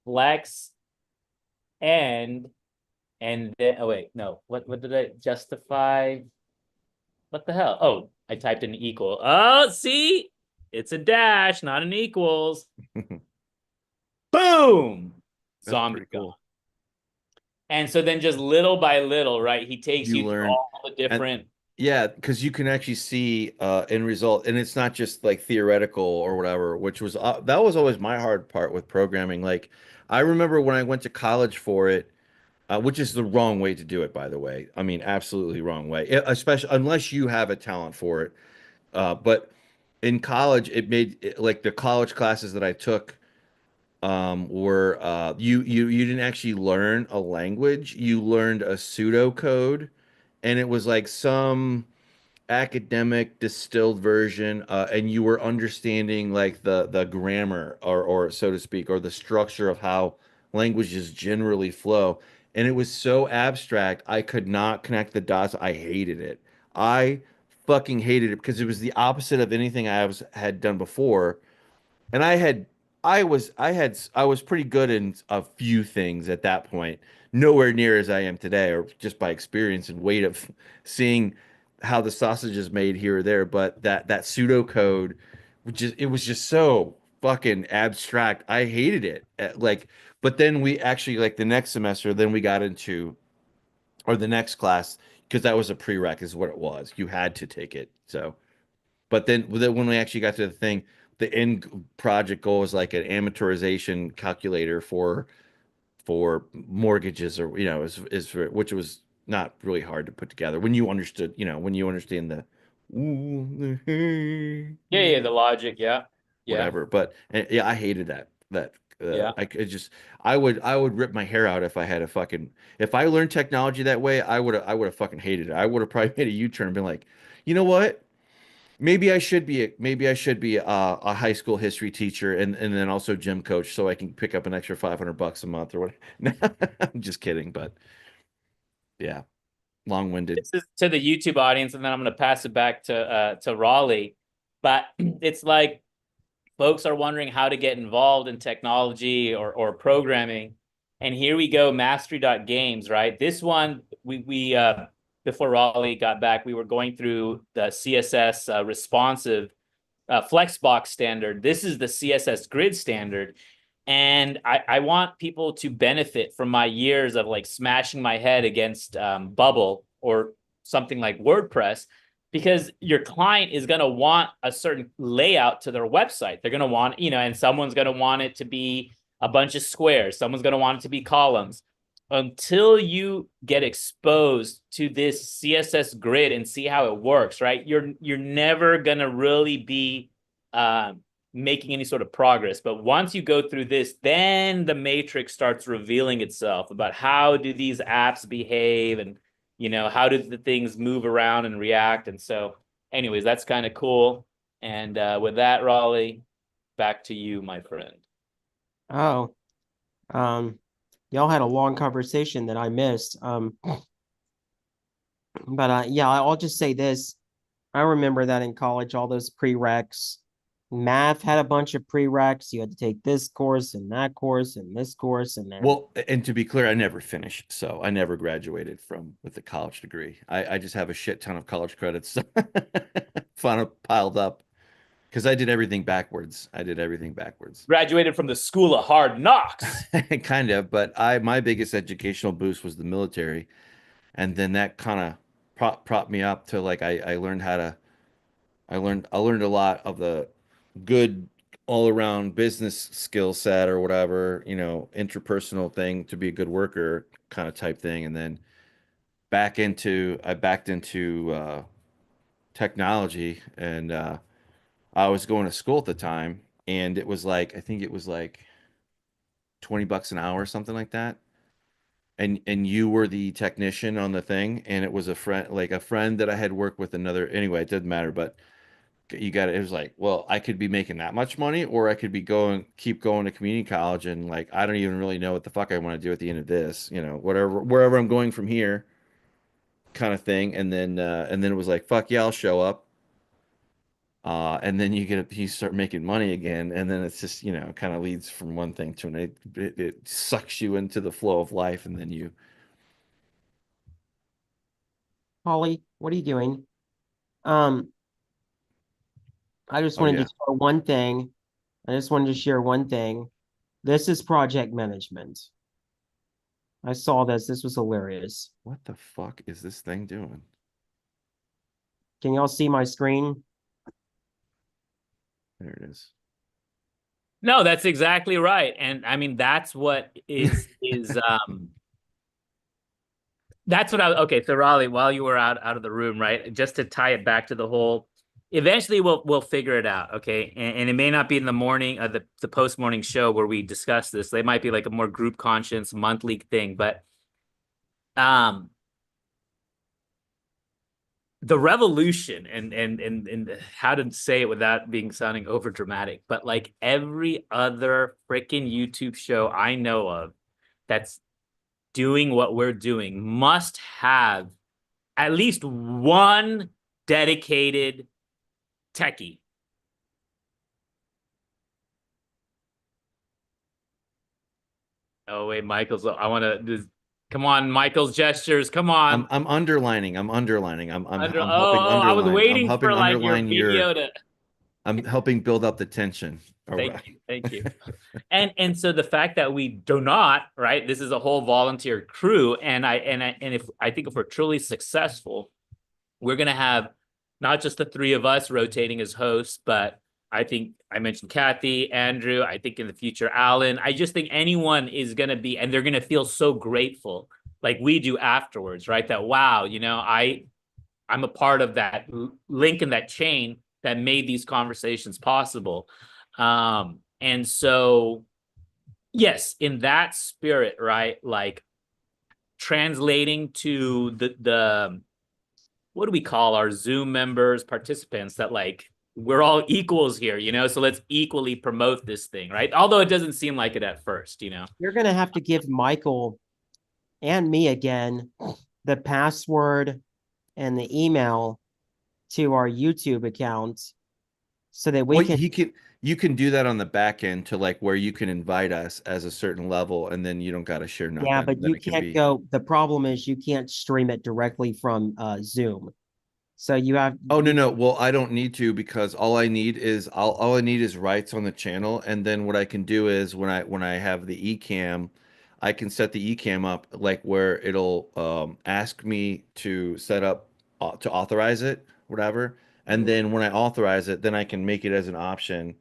flex, end, and then, oh wait, no, what did I justify? What the hell? Oh, I typed in equal. Oh, see? It's a dash, not an equals. Boom! That's Zombie pretty gone. cool. And so then just little by little, right? He takes You you through learn. all the different. Yeah, because you can actually see end result, and it's not just like theoretical or whatever, which was that was always my hard part with programming. Like, I remember when I went to college for it, which is the wrong way to do it, by the way. I mean, absolutely wrong way, especially unless you have a talent for it. But in college, like the college classes that I took were you didn't actually learn a language, you learned a pseudocode, and it was like some academic distilled version, and you were understanding like the grammar, or so to speak, or the structure of how languages generally flow, and it was so abstract I could not connect the dots. I hated it. I fucking hated it because it was the opposite of anything had done before, and I was pretty good in a few things at that point, nowhere near as I am today, or just by experience and weight of seeing how the sausage is made here or there. But that pseudocode, it was just so fucking abstract. I hated it. Like, but then we actually, like, the next semester, then we got into, or the next class, because that was a prereq, is what it was. You had to take it. So. But then when we actually got to the thing, the end project goal is like an amortization calculator for mortgages, or which was not really hard to put together when you understood, when you understand the Yeah, the logic. Yeah. Yeah. whatever. But yeah, I hated that Yeah. I would rip my hair out if I had a fucking if I learned technology that way. I would have fucking hated it. I would have probably made a U-turn and been like, you know what? Maybe I should be a high school history teacher, and then also gym coach, so I can pick up an extra $500 a month or what. I'm just kidding, but yeah, long-winded. This is to the YouTube audience, and then I'm going to pass it back to Raleigh. But it's like folks are wondering how to get involved in technology or programming. And here we go, mastery.games, right? This one, we before Raleigh got back, we were going through the CSS responsive Flexbox standard. This is the CSS grid standard. And I want people to benefit from my years of like smashing my head against Bubble or something like WordPress, because your client is going to want a certain layout to their website. They're going to want, and someone's going to want it to be a bunch of squares. Someone's going to want it to be columns. Until you get exposed to this CSS grid and see how it works, right? You're never going to really be making any sort of progress. But once you go through this, then the matrix starts revealing itself about how do these apps behave, and how do the things move around and react. And so anyways, that's kind of cool. And with that, Raleigh, back to you, my friend. Oh, y'all had a long conversation that I missed. But yeah, I'll just say this. I remember that in college, all those prereqs. Math had a bunch of prereqs. You had to take this course and that course and this course, and then Well, and to be clear, I never finished, so I never graduated with a college degree. I just have a shit ton of college credits piled up because I did everything backwards. I did everything backwards. Graduated from the School of Hard Knocks. Kind of, but my biggest educational boost was the military, and then that kind of propped me up to like I learned how to I learned a lot of the good all around business skill set or whatever, interpersonal thing to be a good worker kind of type thing. And then I backed into technology, and I was going to school at the time, and it was like, I think it was like $20 an hour or something like that. And you were the technician on the thing, and it was a friend that I had worked with another, anyway, it didn't matter, but it was like, well, I could be making that much money, or I could keep going to community college, and like I don't even really know what the fuck I want to do at the end of this, wherever I'm going from here, kind of thing. And then it was like, fuck yeah, I'll show up. And then you start making money again, and then it's just, kind of leads from one thing to another. It sucks you into the flow of life, and then you. Holly, what are you doing? Um, I just Oh wanted yeah. to share one thing. I just wanted to share one thing. This is project management. I saw this. This was hilarious. What the fuck is this thing doing? Can y'all see my screen? There it is. No, that's exactly right. And I mean, that's what that's what okay. So Raleigh, while you were out of the room, right? Just to tie it back to the whole, eventually we'll figure it out, okay? And it may not be in the morning of the post morning show where we discuss this. They might be like a more group conscience monthly thing, but the revolution and how to say it without sounding over dramatic, but like every other freaking YouTube show I know of that's doing what we're doing must have at least one dedicated techie. Oh wait, Michael's. I want to. Come on, Michael's gestures. Come on. I'm underlining. I'm helping I was underline. I'm waiting helping for like your underline video to. I'm helping build up the tension. All right. Thank you. And so the fact that we do not, right? This is a whole volunteer crew, and if we're truly successful, we're gonna have not just the three of us rotating as hosts, but I think I mentioned Kathy, Andrew. I think in the future, Alan. I just think anyone is gonna be, and they're gonna feel so grateful, like we do afterwards, right? That wow, I'm a part of that link in that chain that made these conversations possible. And so, yes, in that spirit, right? Like translating to the what do we call our Zoom members, participants, that like we're all equals here, so let's equally promote this thing, right? Although it doesn't seem like it at first, You're gonna have to give Michael and me again the password and the email to our YouTube account so that we can. You can do that on the back end to like where you can invite us as a certain level, and then you don't got to share nothing. Yeah, but you can't go. The problem is you can't stream it directly from Zoom. So you have. Oh no. Well, I don't need to, because all I need is rights on the channel, and then what I can do is when I have the eCam, I can set the eCam up like where it'll ask me to set up to authorize it, whatever. And then when I authorize it, then I can make it as an option,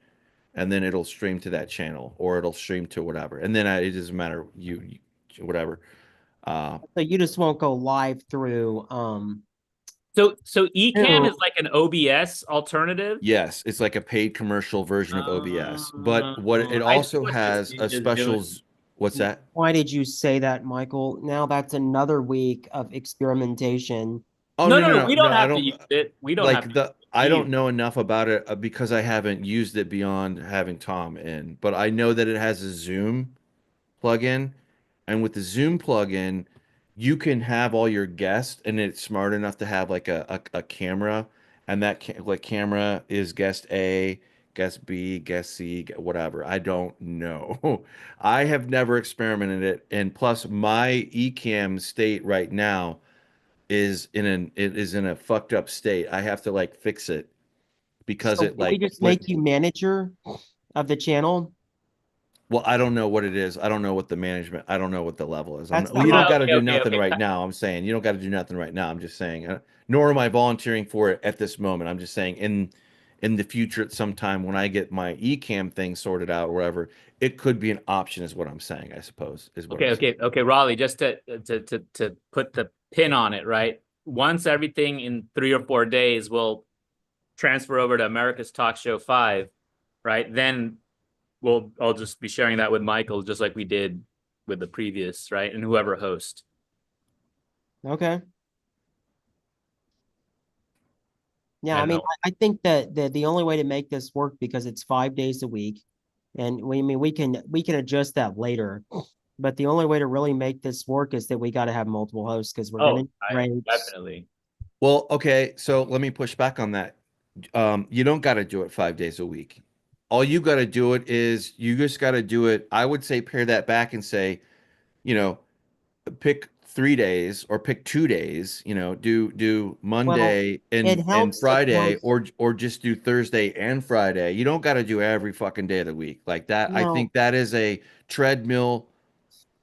and then it'll stream to that channel, or it'll stream to whatever. And then it doesn't matter, you whatever. So you just won't go live through. So eCam is like an OBS alternative. Yes, it's like a paid commercial version of OBS, but what it also has a special. What's that? Why did you say that, Michael? Now that's another week of experimentation. Oh no, we don't have to use it. We don't have to. I don't know enough about it because I haven't used it beyond having Tom in, but I know that it has a Zoom plugin, and with the Zoom plugin, you can have all your guests and it's smart enough to have like a camera, and that like camera is guest A, guest B, guest C, whatever. I don't know. I have never experimented it. And plus my Ecamm state right now it is in a fucked up state. I have to like fix it because So it can we like just went. make you manager of the channel? Well, I don't know what it is. I don't know what the management. I don't know what the level is. That's Well, the you don't hot- got to do Okay, nothing okay. right now. I'm saying you don't got to do nothing right now. I'm just saying. Nor am I volunteering for it at this moment. I'm just saying in the future at some time when I get my Ecamm thing sorted out or whatever, it could be an option. Is what I'm saying. I suppose is what Okay, I'm saying. okay, Raleigh, just to put the pin on it, right? Once everything in 3 or 4 days will transfer over to America's Talk Show 5, right? Then I'll just be sharing that with Michael, just like we did with the previous, right? And whoever host. Okay. Yeah, I I don't mean, know. I think that the only way to make this work, because it's 5 days a week, and I mean, we can adjust that later. But the only way to really make this work is that we got to have multiple hosts, because we're gonna Oh, need rates. definitely. Well, okay. So let me push back on that. You don't got to do it 5 days a week. All you got to do it is you just got to do it. I would say pare that back and say, you know, pick 3 days or pick 2 days, do Well, Monday it and helps to Friday, post. or just do Thursday and Friday. You don't got to do every fucking day of the week like that. I No, think that is a treadmill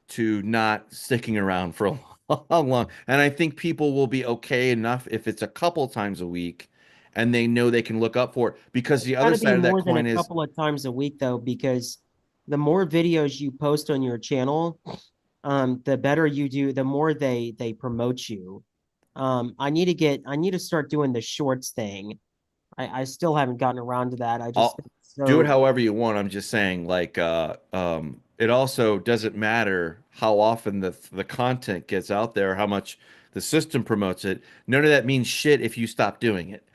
to not sticking around for a long. And I think people will be okay enough if it's a couple times a week and they know they can look up for it, because the got other to be side of that more than a coin is, couple of times a week, though, because the more videos you post on your channel, the better you do, the more they promote you. I need to start doing the shorts thing. I still haven't gotten around to that. I just I'll do it so however you want. I'm just saying, like, it also doesn't matter how often the content gets out there, how much the system promotes it. None of that means shit if you stop doing it.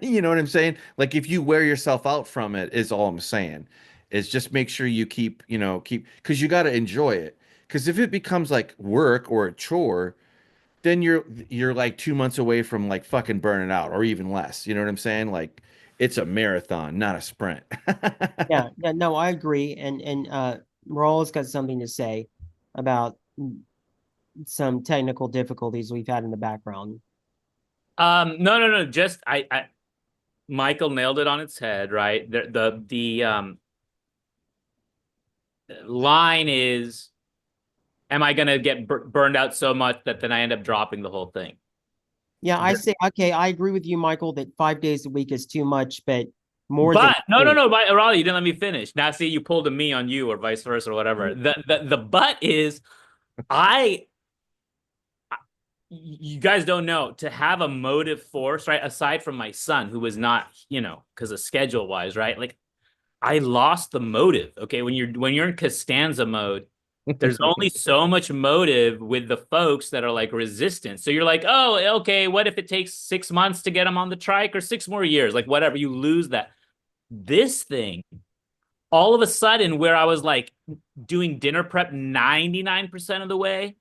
You know what I'm saying? Like, if you wear yourself out from it, is all I'm saying. Is just make sure you keep, because you got to enjoy it. Because if it becomes like work or a chore, then you're like 2 months away from like fucking burning out, or even less. You know what I'm saying? Like, it's a marathon, not a sprint. yeah, yeah, no, I agree. And Raul's got something to say about some technical difficulties we've had in the background. No. Just Michael nailed it on its head, right? The line is, am I gonna get burned out so much that then I end up dropping the whole thing? Yeah, I say, okay, I agree with you, Michael, that 5 days a week is too much, but more than But no, three. Raleigh, you didn't let me finish. Now, see, you pulled a me on you, or vice versa, or whatever. The but is, I you guys don't know, to have a motive force, right? Aside from my son, who was not, because of schedule wise, right? Like, I lost the motive. Okay, when you're in Costanza mode, there's only so much motive with the folks that are like resistant. So you're like, oh, okay, what if it takes 6 months to get them on the trike, or 6 more years? Like, whatever, you lose that. This thing, all of a sudden, where I was like doing dinner prep 99% of the way,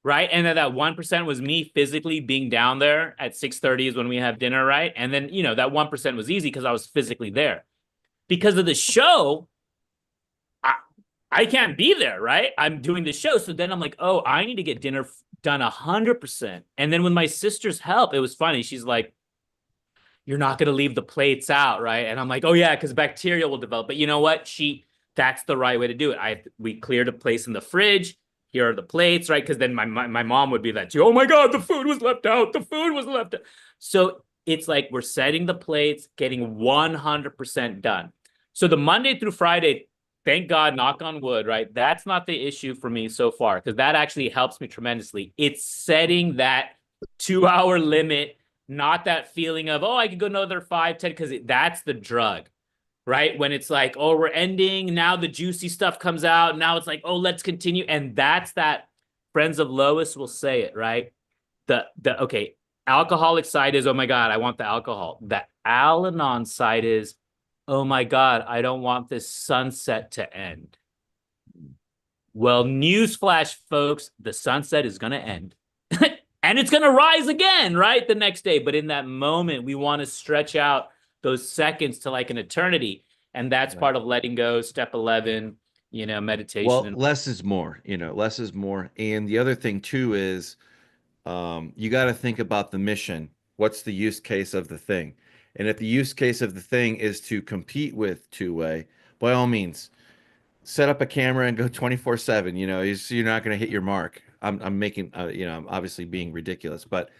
right? And then that 1% was me physically being down there at 6:30 is when we have dinner, right? And then, that 1% was easy because I was physically there. Because of the show, I can't be there, right? I'm doing the show. So then I'm like, oh, I need to get dinner done 100%. And then with my sister's help, it was funny. She's like, you're not going to leave the plates out, right? And I'm like, oh yeah, because bacteria will develop. But you know what? That's the right way to do it. We cleared a place in the fridge. Here are the plates, right? Because then my mom would be that too. Oh my God, the food was left out. The food was left out. So it's like we're setting the plates, getting 100% done. So the Monday through Friday, thank God, knock on wood, right? That's not the issue for me so far, because that actually helps me tremendously. It's setting that 2 hour limit, not that feeling of, oh, I could go another 5, 10, because that's the drug, right? When it's like, oh, we're ending, now the juicy stuff comes out, now it's like, oh, let's continue. And that's that, friends of Lois will say it, right? Okay, alcoholic side is, oh my God, I want the alcohol. The Al-Anon side is, oh my God, I don't want this sunset to end. Well, newsflash, folks, the sunset is going to end. And it's going to rise again, right? The next day. But in that moment, we want to stretch out those seconds to like an eternity. And that's Right. part of letting go, step 11, meditation. Well, And less is more, less is more. And the other thing too is you got to think about the mission. What's the use case of the thing? And if the use case of the thing is to compete with two-way, by all means, set up a camera and go 24/7. You're not going to hit your mark. I'm making, I'm obviously being ridiculous, but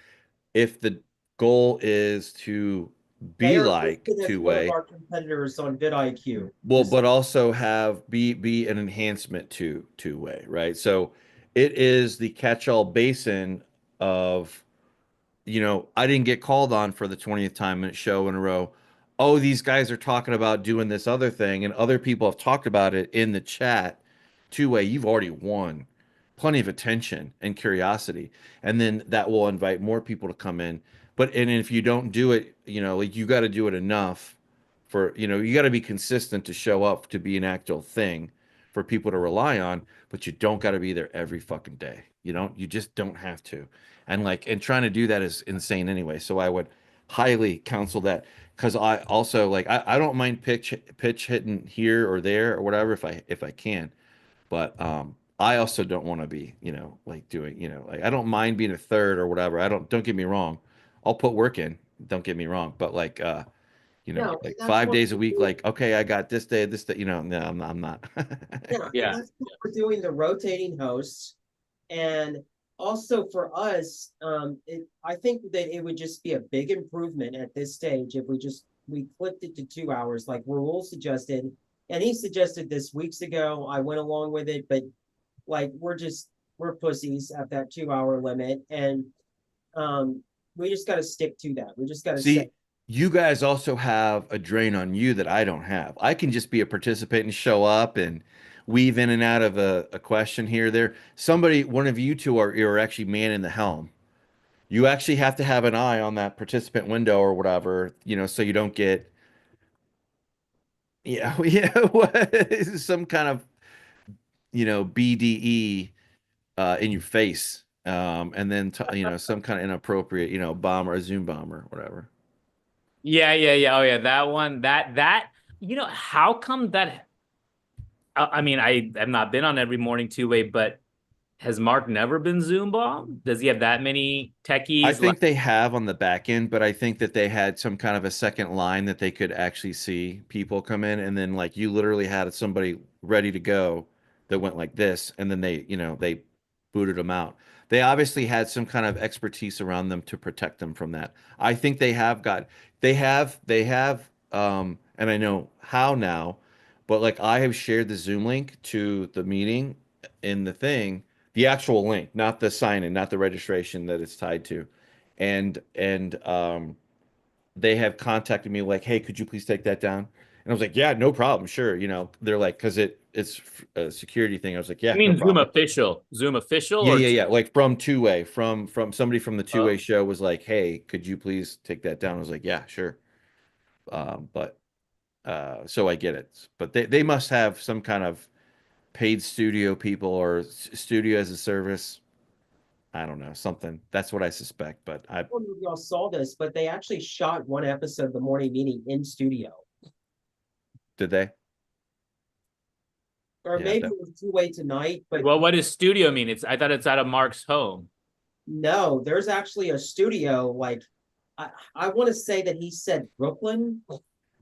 if the goal is to They be are like listed as one of two-way, our competitors on vidIQ. well, Just- but also have be an enhancement to two-way, right? So it is the catch-all basin of, I didn't get called on for the 20th time in a show in a row. Oh, these guys are talking about doing this other thing, and other people have talked about it in the chat. Two-way, you've already won plenty of attention and curiosity, and then that will invite more people to come in. And if you don't do it, like you got to do it enough for, you got to be consistent to show up to be an actual thing for people to rely on, but you don't got to be there every fucking day. You just don't have to. And trying to do that is insane anyway. So I would highly counsel that, because I also like I don't mind pitch hitting here or there or whatever if I can, but I also don't want to be like doing like I don't mind being a third or whatever. Don't get me wrong, I'll put work in. Don't get me wrong, but like No, like that's 5 what days a we week, do. like okay, I got this day, no, I'm not. Yeah, Yeah. that's what we're doing, the rotating hosts. And also for us, I think that it would just be a big improvement at this stage if we flipped it to 2 hours, like Raul suggested. And he suggested this weeks ago. I went along with it, but like we're pussies at that 2 hour limit. And we just gotta stick to that. We just gotta See, you guys also have a drain on you that I don't have. I can just be a participant and show up and weave in and out of a question here or there. One of you two are actually manning the helm. You actually have to have an eye on that participant window or whatever, so you don't get, some kind of, BDE in your face. And then, some kind of inappropriate, bomb or a Zoom bomb or whatever. yeah, yeah, yeah. Oh, yeah. That one, how come that? I mean, I have not been on every morning two-way, but has Mark never been Zoom bombed? Does he have that many techies? I think they have on the back end, but I think that they had some kind of a second line that they could actually see people come in, and then like you literally had somebody ready to go that went like this, and then they booted them out. They obviously had some kind of expertise around them to protect them from that. I think they have and I know how now, but like I have shared the Zoom link to the meeting in the thing, the actual link, not the sign in, not the registration that it's tied to. And they have contacted me like, hey, could you please take that down? And I was like, yeah, no problem, sure. They're like, because it's a security thing. I was like, yeah, I mean, no Zoom problem. official, Zoom official, Yeah, or yeah, yeah. Like from two-way, from somebody from the two-way Oh. show was like, hey, could you please take that down? I was like, yeah, sure. But so I get it. But they must have some kind of paid studio people or studio as a service. I don't know, something. That's what I suspect, but I don't know if y'all saw this, but they actually shot one episode of the morning meeting in studio. did they? Or Yeah, maybe that- it was two-way tonight, but Well, what does studio mean? I thought it's out of Mark's home. no, there's actually a studio, like I want to say that he said Brooklyn.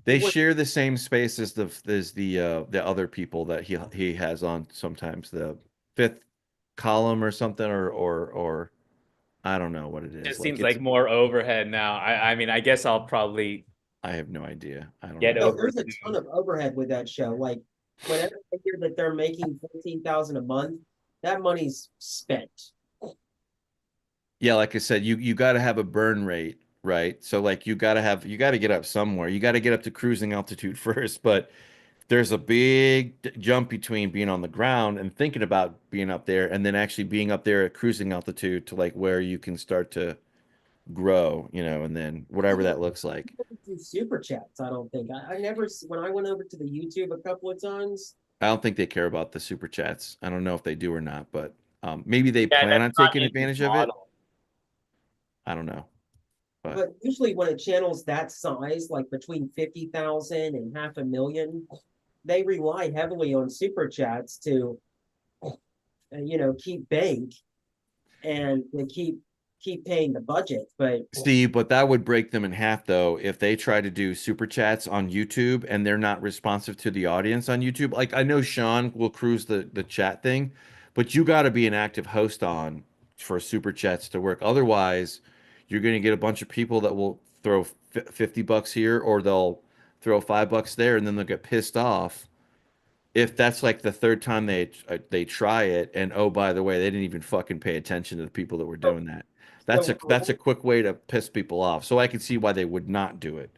They What- share the same space as the other people that he has on sometimes, the fifth column or something, or I don't know what it is. It seems it's- like more overhead now. I mean, I guess I'll probably I have no idea. I don't Get know. No, over there's a ton of overhead with that show. Like whenever I hear that they're making 14,000 a month, that money's spent. Yeah, like I said, you got to have a burn rate, right? So like you got to get up somewhere. You got to get up to cruising altitude first, but there's a big jump between being on the ground and thinking about being up there and then actually being up there at cruising altitude to like where you can start to grow, and then whatever that looks like. Do super chats. I don't think I never when I went over to the YouTube a couple of times. I don't think they care about the super chats. I don't know if they do or not, but maybe they Yeah, plan on that's not taking Amy's advantage of it. model. I don't know. But usually when a channel's that size, like between 50,000 and 500,000, they rely heavily on super chats to, keep bank and to keep paying the budget. But Steve, but that would break them in half though if they try to do super chats on YouTube and they're not responsive to the audience on YouTube. Like I know Sean will cruise the chat thing, but you got to be an active host on for super chats to work. Otherwise, you're going to get a bunch of people that will throw $50 here or they'll throw $5 there and then they'll get pissed off if that's like the third time they try it and oh by the way they didn't even fucking pay attention to the people that were doing that. so That's a quick way to piss people off. So I can see why they would not do it.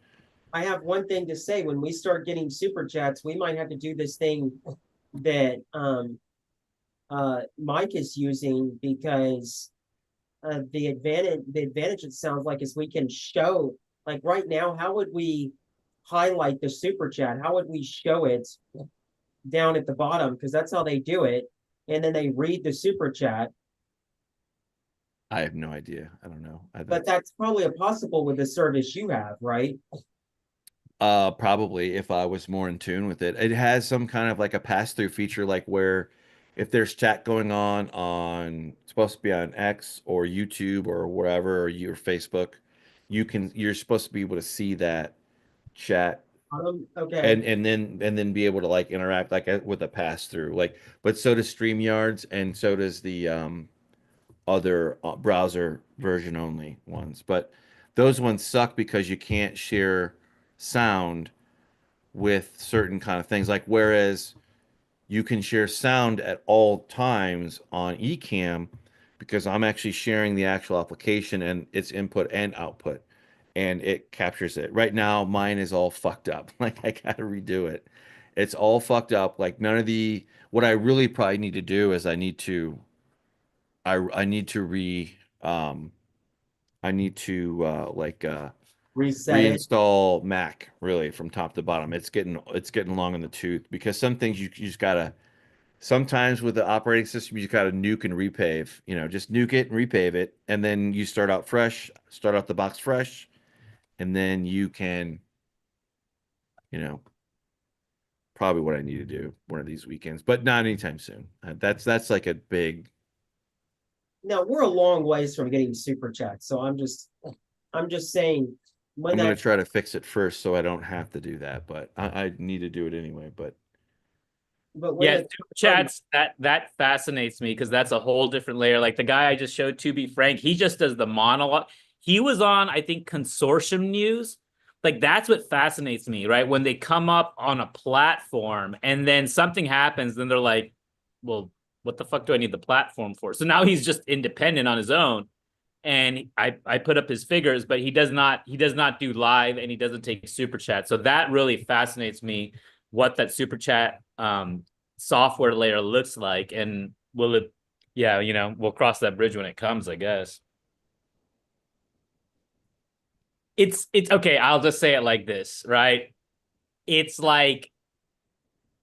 I have one thing to say. When we start getting super chats, we might have to do this thing that Mike is using, because the advantage it sounds like is we can show, like right now, how would we highlight the super chat? How would we show it down at the bottom? Because that's how they do it. And then they read the super chat. I have no idea. I don't know. But that's probably possible with the service you have, right? Probably if I was more in tune with it. It has some kind of like a pass-through feature, like where if there's chat going on it's supposed to be on X or YouTube or wherever or your Facebook, you're supposed to be able to see that chat Okay. and then be able to like interact like with a pass-through. Like, but so does StreamYards and so does the other browser version only ones. But those ones suck because you can't share sound with certain kind of things. Like whereas you can share sound at all times on Ecamm because I'm actually sharing the actual application and its input and output and it captures it. Right now mine is all fucked up. Like I gotta redo it. It's all fucked up. Like none of the what I really probably need to do is I need to I need to Reset it. reinstall Mac really from top to bottom. It's getting long in the tooth because some things you just gotta sometimes with the operating system you just gotta nuke and repave. You know, just nuke it and repave it, and then you start out fresh, start out the box fresh, and then you can, you know, probably what I need to do one of these weekends, but not anytime soon. That's like a big. Now we're a long ways from getting super chats, so I'm just saying when I'm gonna that try to fix it first so I don't have to do that, but I need to do it anyway. But but when Yeah, it super chats, that fascinates me because that's a whole different layer. Like the guy I just showed, to be frank, he just does the monologue. He was on, I think, Consortium News. Like that's what fascinates me, right? When they come up on a platform and then something happens, then they're like, well, what the fuck do I need the platform for? So now he's just independent on his own. And I put up his figures, but he does not do live and he doesn't take super chat. So that really fascinates me, what that super chat software layer looks like, and will it, yeah, we'll cross that bridge when it comes, I guess. It's okay, I'll just say it like this, right? It's like,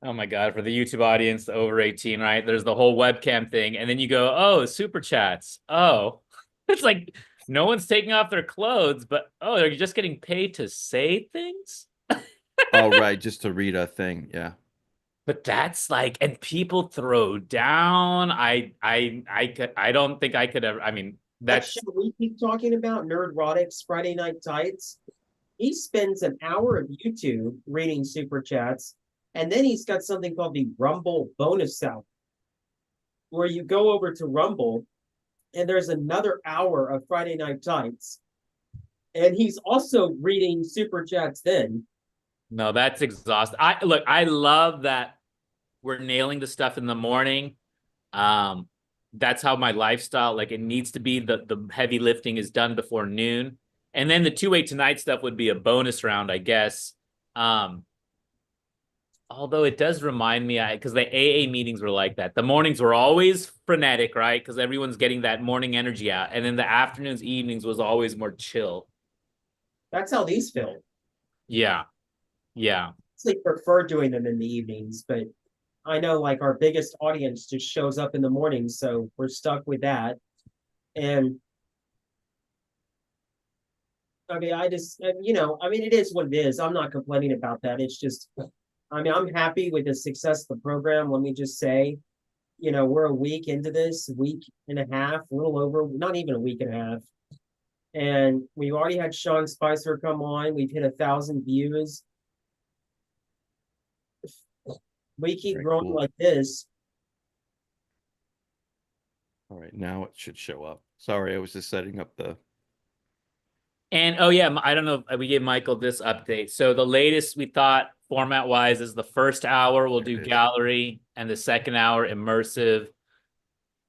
oh my God, for the YouTube audience over 18, right? There's the whole webcam thing, and then you go, oh, super chats. Oh, it's like no one's taking off their clothes, but oh, they're just getting paid to say things. oh right, just to read a thing, yeah. But that's like, and people throw down. I don't think I could ever. I mean, that that's show we keep talking about, Nerdrotics Friday Night Tights, he spends an hour of YouTube reading super chats, and then he's got something called the Rumble bonus hour, where you go over to Rumble, and there's another hour of Friday Night Tights, and he's also reading super chats then. no, that's exhausting. I love that we're nailing the stuff in the morning. That's how my lifestyle, like it needs to be, the heavy lifting is done before noon. And then the 2-8 tonight stuff would be a bonus round, I guess. Although it does remind me, because the AA meetings were like that. The mornings were always frenetic, right? Because everyone's getting that morning energy out. And then the afternoons, evenings was always more chill. That's how these feel. Yeah. Yeah. They prefer doing them in the evenings, but I know like our biggest audience just shows up in the morning, so we're stuck with that. And I mean, I mean, it is what it is. I'm not complaining about that. It's just, I mean, I'm happy with the success of the program. Let me just say, we're a week into this, week and a half, a little over, not even a week and a half. And we've already had Sean Spicer come on. We've hit 1,000 views. We keep Very growing cool. like this. All right, now it should show up. Sorry, I was just setting up the. And oh yeah, I don't know if we gave Michael this update. So the latest we thought format wise is the first hour we'll do There it is. gallery and the second hour immersive.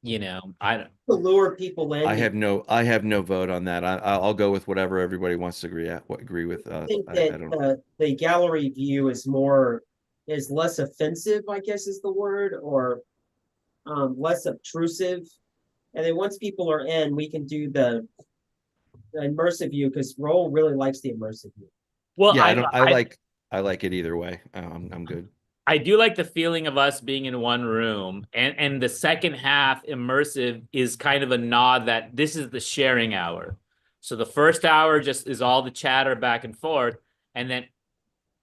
I don't. To lure people in. I have no vote on that. I'll go with whatever everybody wants to agree with. I think I that don't. the gallery view is less offensive, I guess is the word, or less obtrusive. And then once people are in, we can do the immersive view because Roll really likes the immersive view. Well, Yeah, I like it either way. I'm good. I do like the feeling of us being in one room, and the second half immersive is kind of a nod that this is the sharing hour. So the first hour just is all the chatter back and forth, and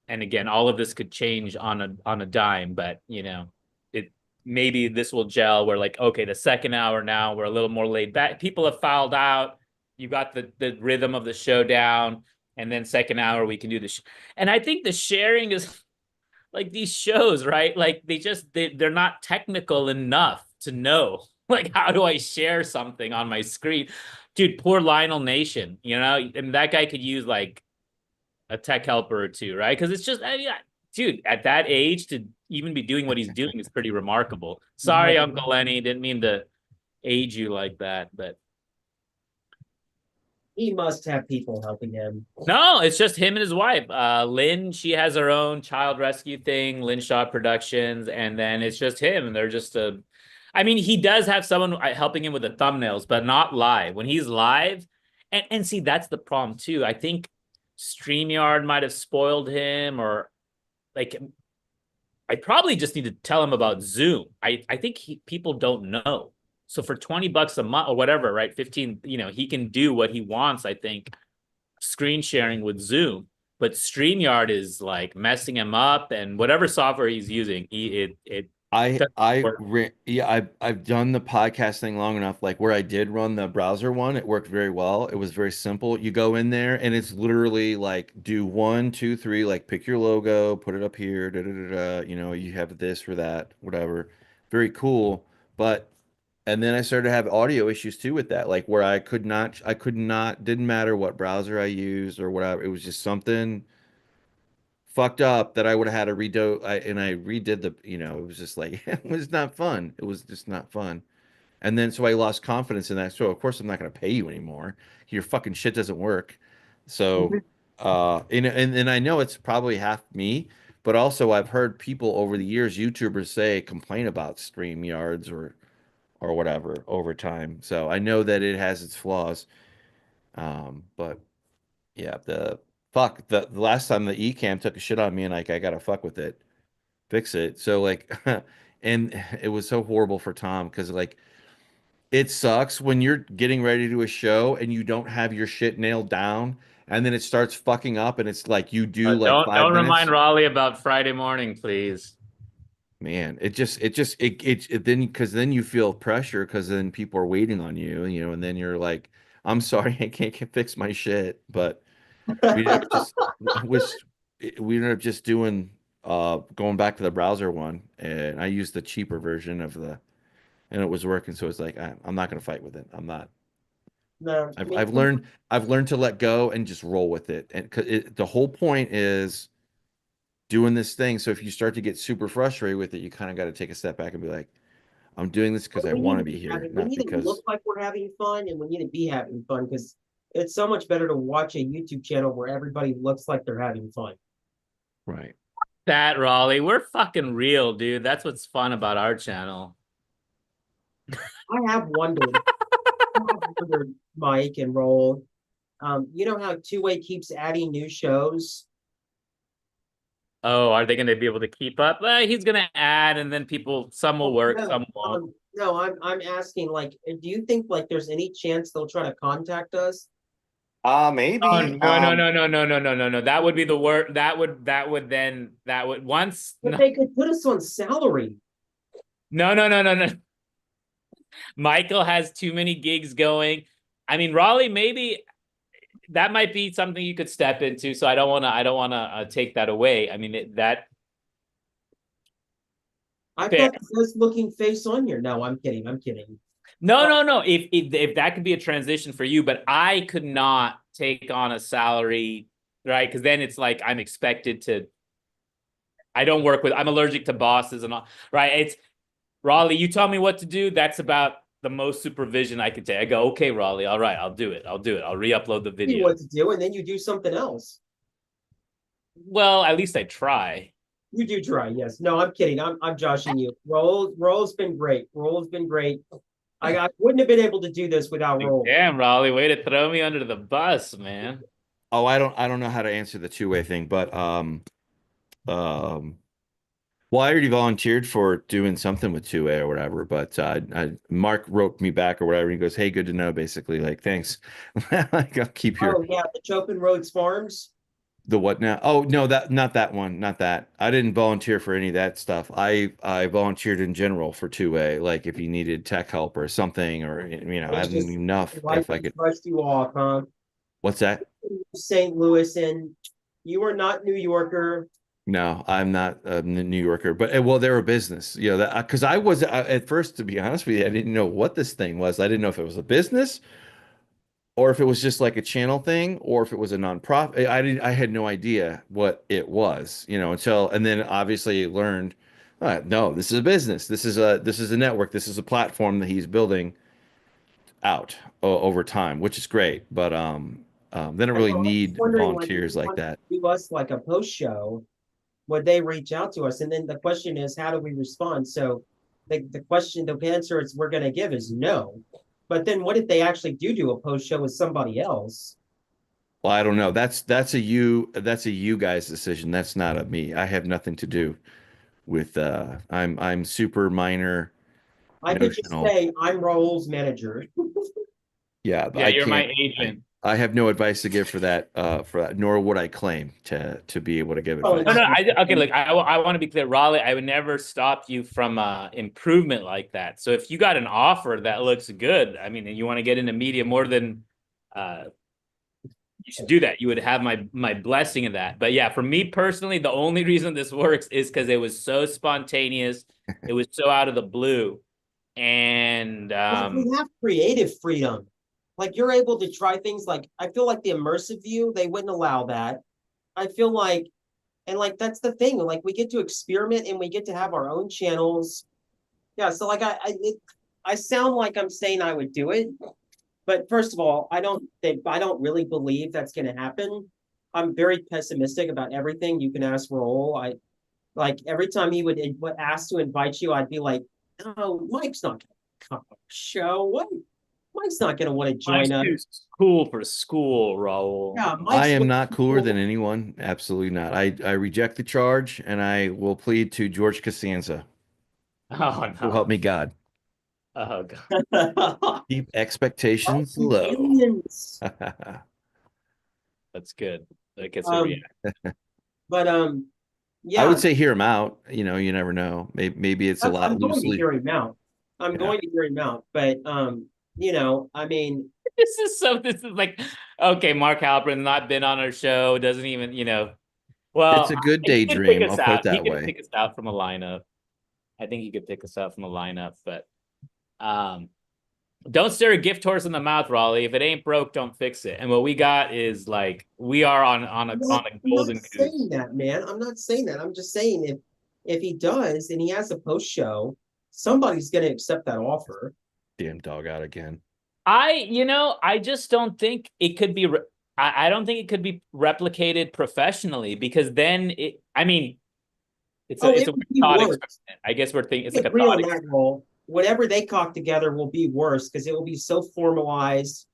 again, all of this could change on a dime, but it maybe this will gel. We're like, okay, the second hour now we're a little more laid back. People have filed out. You got the rhythm of the show down, and then second hour we can do and I think the sharing is. Like these shows, right? Like they're not technical enough to know, like, how do I share something on my screen? Dude, poor Lionel Nation, and that guy could use like a tech helper or two, right? Because it's just, dude, at that age to even be doing what he's doing is pretty remarkable. Sorry, Uncle Lenny, didn't mean to age you like that, but He must have people helping him. no, it's just him and his wife. Lynn, she has her own child rescue thing, Lynn Shaw Productions, and then it's just him. And they're just I mean, he does have someone helping him with the thumbnails, but not live. When he's live, and see, that's the problem too. I think StreamYard might have spoiled him, or like I probably just need to tell him about Zoom. I think people don't know. So for $20 a month or whatever, right? 15, he can do what he wants, I think, screen sharing with Zoom. But StreamYard is like messing him up, and whatever software he's using, I've doesn't done the podcast thing long enough, like where I did run the browser one, it worked very well. It was very simple. You go in there and it's literally like do 1, 2, 3, like pick your logo, put it up here, you have this or that, whatever. Very cool. And then I started to have audio issues too with that, like where I could not, didn't matter what browser I used or whatever. It was just something fucked up that I would have had to redo. I redid it was just like, it was not fun. It was just not fun. And then so I lost confidence in that. So of course I'm not going to pay you anymore. Your fucking shit doesn't work. So, and I know it's probably half me, but also I've heard people over the years, YouTubers complain about StreamYards or whatever over time. So I know that it has its flaws. But yeah, the last time the Ecamm took a shit on me and like I gotta fuck with it, fix it. So like, and it was so horrible for Tom because like it sucks when you're getting ready to do a show and you don't have your shit nailed down and then it starts fucking up and it's like you do like don't 5 minutes. remind Raleigh about Friday morning, please. Man, it then because then you feel pressure because then people are waiting on you, and then you're like, I'm sorry, I can't fix my shit, but we ended up just was we ended up just doing going back to the browser one, and I used the cheaper version and it was working, so it's like I'm not gonna fight with it. I'm not. No, I've learned to let go and just roll with it, and the whole point is doing this thing. So if you start to get super frustrated with it, you kind of got to take a step back and be like, I'm doing this because I want to be here, we not need to because. look like we're having fun, and we need to be having fun because it's so much better to watch a YouTube channel where everybody looks like they're having fun. Right. That Raleigh, we're fucking real, dude. That's what's fun about our channel. I have wondered, Mike and Roll. You know how Two Way keeps adding new shows? Oh, are they going to be able to keep up? He's going to add, and then some will work, some won't. No, I'm asking, like, do you think like there's any chance they'll try to contact us? Maybe. Oh, no. That would be the word. That would once. But No, they could put us on salary. no. Michael has too many gigs going. I mean, Raleigh, maybe that might be something you could step into. So I don't want to take that away. I mean, I've Fair. got the best looking face on here. No, I'm kidding. I'm kidding. No. If that could be a transition for you, but I could not take on a salary, right? Because then it's like I'm expected to. I'm allergic to bosses and all, right? It's Raleigh, you tell me what to do. That's about the most supervision I could take. I go, okay, Raleigh, all right, I'll do it. I'll re-upload the You video. what to do, and then you do something else. Well, at least I try. You do try, yes. No, I'm kidding. I'm joshing you. Roll's been great. Roll's been great. I wouldn't have been able to do this without Roll. Damn, Raleigh, way to throw me under the bus, man. Oh, I don't know how to answer the two-way thing, but well, I already volunteered for doing something with 2A or whatever, but Mark wrote me back or whatever. And he goes, "Hey, good to know." Basically, like, thanks. Like, I'll keep your Oh yeah, the Chopin Roads Farms. the what now? Oh no, not that one, not that. I didn't volunteer for any of that stuff. I volunteered in general for 2A, like if you needed tech help or something, or I It's didn't just enough Life if I could. brushed you off, huh? What's that? St. Louis, and you are not New Yorker. No, I'm not a New Yorker, but well, they're a business, that because I was at first, to be honest with you, I didn't know what this thing was. I didn't know if it was a business or if it was just like a channel thing or if it was a nonprofit. I had no idea what it was, and then obviously learned, no, this is a business. This is a network. This is a platform that he's building out over time, which is great. But they don't really I was need wondering, like, if volunteers you like want to that. give us like a post show, would they reach out to us? And then the question is, how do we respond? So the answer is we're going to give is no. But then what if they actually do a post show with somebody else? Well, I don't know. That's a you guys decision. That's not a me. I have nothing to do with I'm super minor I could just notional. say I'm Raul's manager. Yeah, but Yeah, I you're my can't agent. I have no advice to give for that nor would I claim to be able to give Oh, advice. No. Okay, look, I want to be clear, Raleigh. I would never stop you from improvement like that. So if you got an offer that looks good, I mean, and you want to get into media more than you should do that. You would have my blessing in that. But yeah, for me personally, the only reason this works is because it was so spontaneous. It was so out of the blue. And we have creative freedom. Like you're able to try things like I feel like the immersive view, they wouldn't allow that. I feel like, and like that's the thing, like we get to experiment and we get to have our own channels. Yeah, so like I sound like I'm saying I would do it, but first of all, I don't really believe that's gonna happen. I'm very pessimistic about everything. You can ask Raul. I like every time he would ask to invite you, I'd be like, "Oh, Mike's not gonna come on the show. What? Mike's not gonna want to join us." Cool for school, Raul. Yeah, I am way not too cooler cool. than anyone. Absolutely not. I reject the charge and I will plead to George Costanza. Oh So help no. me God. Oh god. Keep expectations Oh, low. aliens. That's good. That gets a Um, reaction. but yeah, I would say hear him out. You never know. Maybe it's a lot I'm going to loosely. hear him out. I'm Yeah. going to hear him out, but I mean, This is like, okay, Mark Halperin not been on our show, doesn't even, well, It's a good he could daydream. pick us I'll put it out. He that could way. pick us out from a lineup. I think he could pick us out from a lineup, but don't stare a gift horse in the mouth, Raleigh. If it ain't broke, don't fix it. And what we got is like we are on a I'm golden not goose. saying that, man. I'm not saying that. I'm just saying if he does and he has a post show, somebody's going to accept that offer. Damn dog out again. I just don't think it could be. I don't think it could be replicated professionally because then it's a it weird would be thought worse. experiment. I guess we're thinking it's I like a agree thought on that role. Whatever they cock together will be worse because it will be so formalized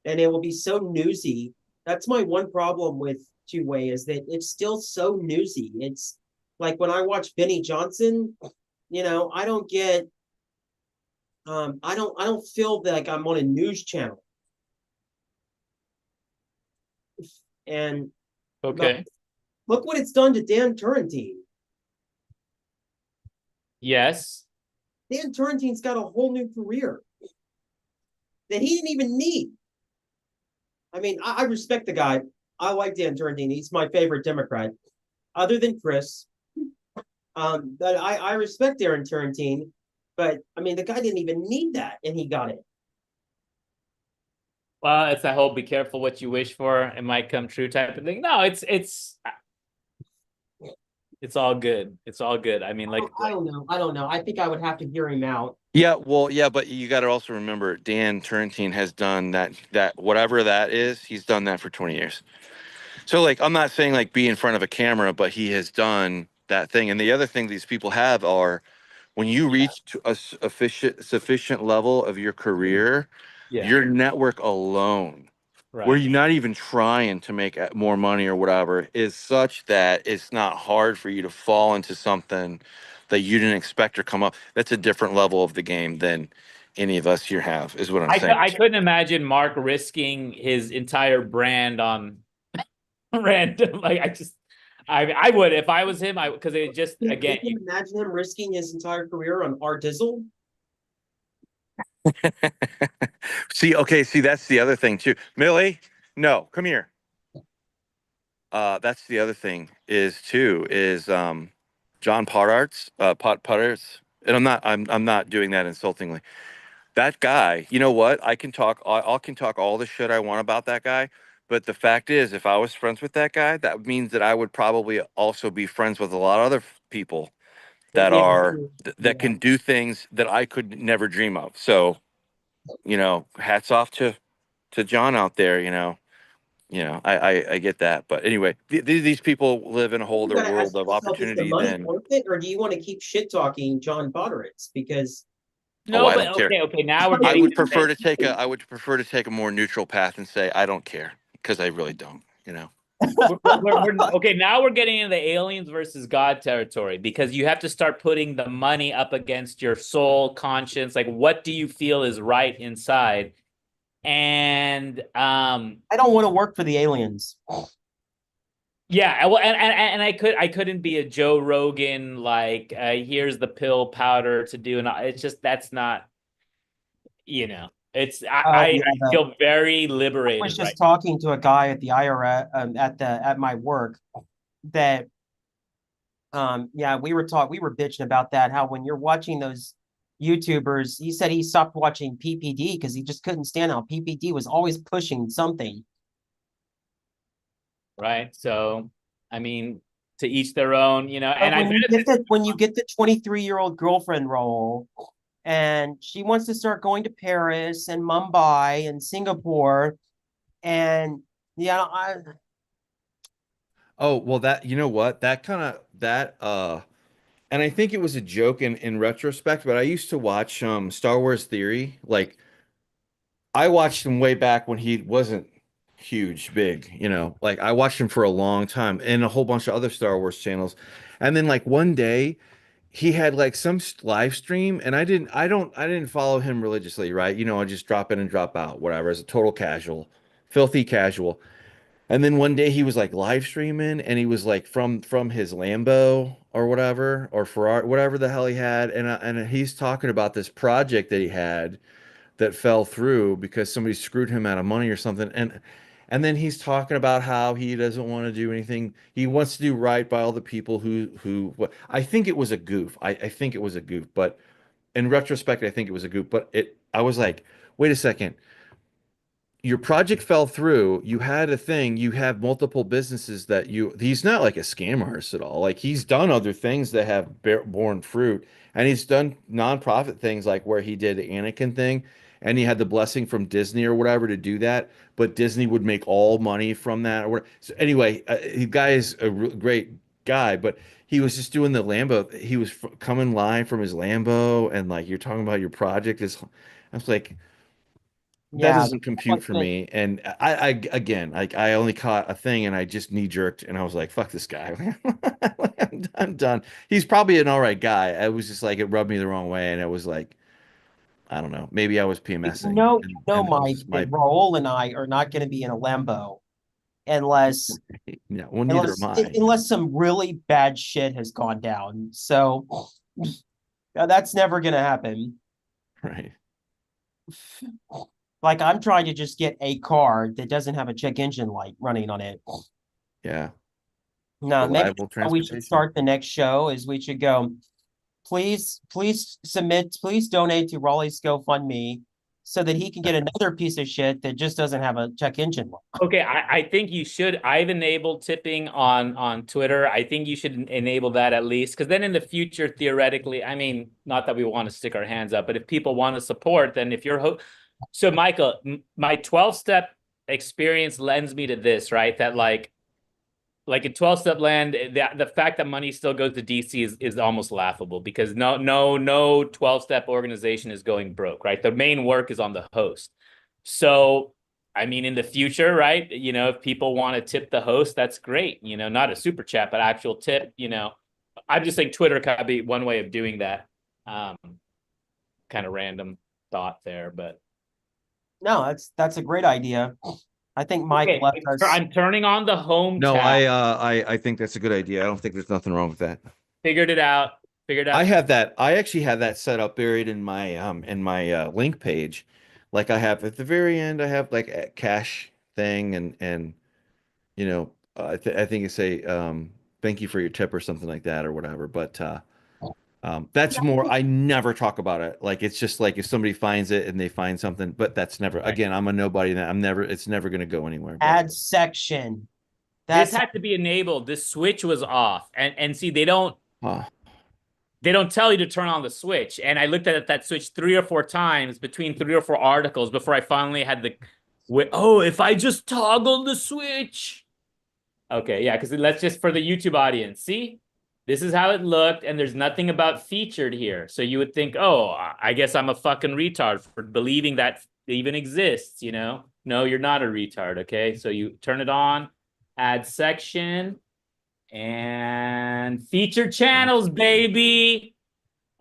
and it will be so newsy. That's my one problem with two-way is that it's still so newsy. It's like when I watch Benny Johnson, I don't get I don't feel like I'm on a news channel. And Okay. look what it's done to Dan Turrentine. Yes. Dan Turrentine's got a whole new career that he didn't even need. I mean, I respect the guy. I like Dan Turrentine. He's my favorite Democrat, other than Chris. But I respect Darren Turrentine, but I mean, the guy didn't even need that, and he got it. Well, it's that whole be careful what you wish for, it might come true type of thing. No, it's all good. It's all good. I mean, like I don't know. I don't know. I think I would have to hear him out. Yeah, well, yeah, but you got to also remember Dan Turrentine has done that whatever that is, he's done that for 20 years. So like I'm not saying like be in front of a camera, but he has done that thing. And the other thing these people have are when you reach to a sufficient level of your career, yeah, your network alone, where right. you're not even trying to make more money or whatever, is such that it's not hard for you to fall into something that you didn't expect or come up. That's a different level of the game than any of us here have, is what I'm saying. I couldn't imagine Mark risking his entire brand on random. Like I would if I was him. Because it just again. Can you imagine him risking his entire career on R Dizzle? See, that's the other thing too. Millie, no, come here. That's the other thing is John Pottards, Pottards, and I'm not doing that insultingly. That guy, you know what? I can talk all the shit I want about that guy, but the fact is, if I was friends with that guy, that means that I would probably also be friends with a lot of other people that that can do things that I could never dream of. So, hats off to John out there. I get that, but anyway, these people live in a whole You other gotta ask world of yourself, is the opportunity money than. worth it, or do you want to keep shit talking John Podderitz? Because No, I but don't care. okay. Now we're I I getting. would prefer to take a more neutral path and say I don't care because I really don't. Okay, now we're getting into the aliens versus God territory because you have to start putting the money up against your soul, conscience. Like, what do you feel is right inside? And I don't want to work for the aliens. yeah, well, and I couldn't be a Joe Rogan like here's the pill powder to do, and it's just that's not, it's I feel very I liberated was right just talking to a guy at the IRS at my work that yeah, we were bitching about that, how when you're watching those YouTubers, he said he stopped watching PPD because he just couldn't stand how PPD was always pushing something. right? So, I mean, to each their own, and When you get the 23-year-old girlfriend role and she wants to start going to Paris and Mumbai and Singapore, and yeah, Oh, well, that, you know what? And I think it was a joke in retrospect, but I used to watch Star Wars Theory. Like I watched him way back when he wasn't huge, big, Like I watched him for a long time and a whole bunch of other Star Wars channels. And then like one day he had like some live stream and I didn't follow him religiously, right? I just drop in and drop out, whatever, as a total casual, filthy casual. And then one day he was like live streaming and he was like from his Lambo or whatever or Ferrari, whatever the hell he had, and he's talking about this project that he had that fell through because somebody screwed him out of money or something. And then he's talking about how he doesn't want to do anything. He wants to do right by all the people who what I think it was a goof. I think it was a goof, but in retrospect, I think it was a goof. But I was like, wait a second, your project fell through. You had a thing. You have multiple businesses he's not like a scam artist at all. Like he's done other things that have borne fruit, and he's done nonprofit things like where he did the Anakin thing, and he had the blessing from Disney or whatever to do that. But Disney would make all money from that. So anyway, the guy is a great guy, but he was just doing the Lambo. He was coming live from his Lambo, and like you're talking about your project is. I was like, that Yeah, doesn't compute for like, me. And I again, like I only caught a thing and I just knee jerked and I was like, fuck this guy. I'm done. He's probably an all right guy. I was just like, it rubbed me the wrong way. And it was like, I don't know. Maybe I was PMSing and that was Mike, just that my, Raul and I are not going to be in a Lambo unless yeah, well, neither am I. unless some really bad shit has gone down. So that's never going to happen. Right. Like I'm trying to just get a car that doesn't have a check engine light running on it. Yeah. No, maybe Reliable that's how we should transportation. start the next show is we should go, please donate to Raleigh's GoFundMe so that he can get another piece of shit that just doesn't have a check engine light. Okay, I think you should. I've enabled tipping on Twitter. I think you should enable that at least, because then in the future, theoretically, I mean, not that we want to stick our hands up, but if people want to support, then if you're so Michael, my 12-step experience lends me to this, right? That like in 12-step land, the fact that money still goes to DC is almost laughable, because no 12-step organization is going broke, right? The main work is on the host. So I mean, in the future, right? You know, if people want to tip the host, that's great. You know, not a super chat, but actual tip. You know, I'm just saying Twitter could be one way of doing that. Kind of random thought there, but No, that's a great idea. I think Mike okay. left us. I'm turning on the home No, tab. I think that's a good idea. I don't think there's nothing wrong with that. Figured it out. Figured out. I have that. I actually have that set up buried in my link page. Like I have at the very end, I have like a cash thing and you know, I think it's a thank you for your tip or something like that or whatever. But that's more. I never talk about it. Like it's just like if somebody finds it and they find something, but that's never. Right. Again, I'm a nobody. That I'm never. It's never going to go anywhere. But, Add section. This That's had to be enabled. This switch was off, and see they don't uh, tell you to turn on the switch. And I looked at that switch 3 or 4 times between 3 or 4 articles before I finally had the. Oh, if I just toggle the switch. Okay, yeah, because let's just for the YouTube audience. See, this is how it looked, and there's nothing about featured here. So you would think, oh, I guess I'm a fucking retard for believing that it even exists. You know, no, you're not a retard. Okay, so you turn it on, add section, and featured channels, baby.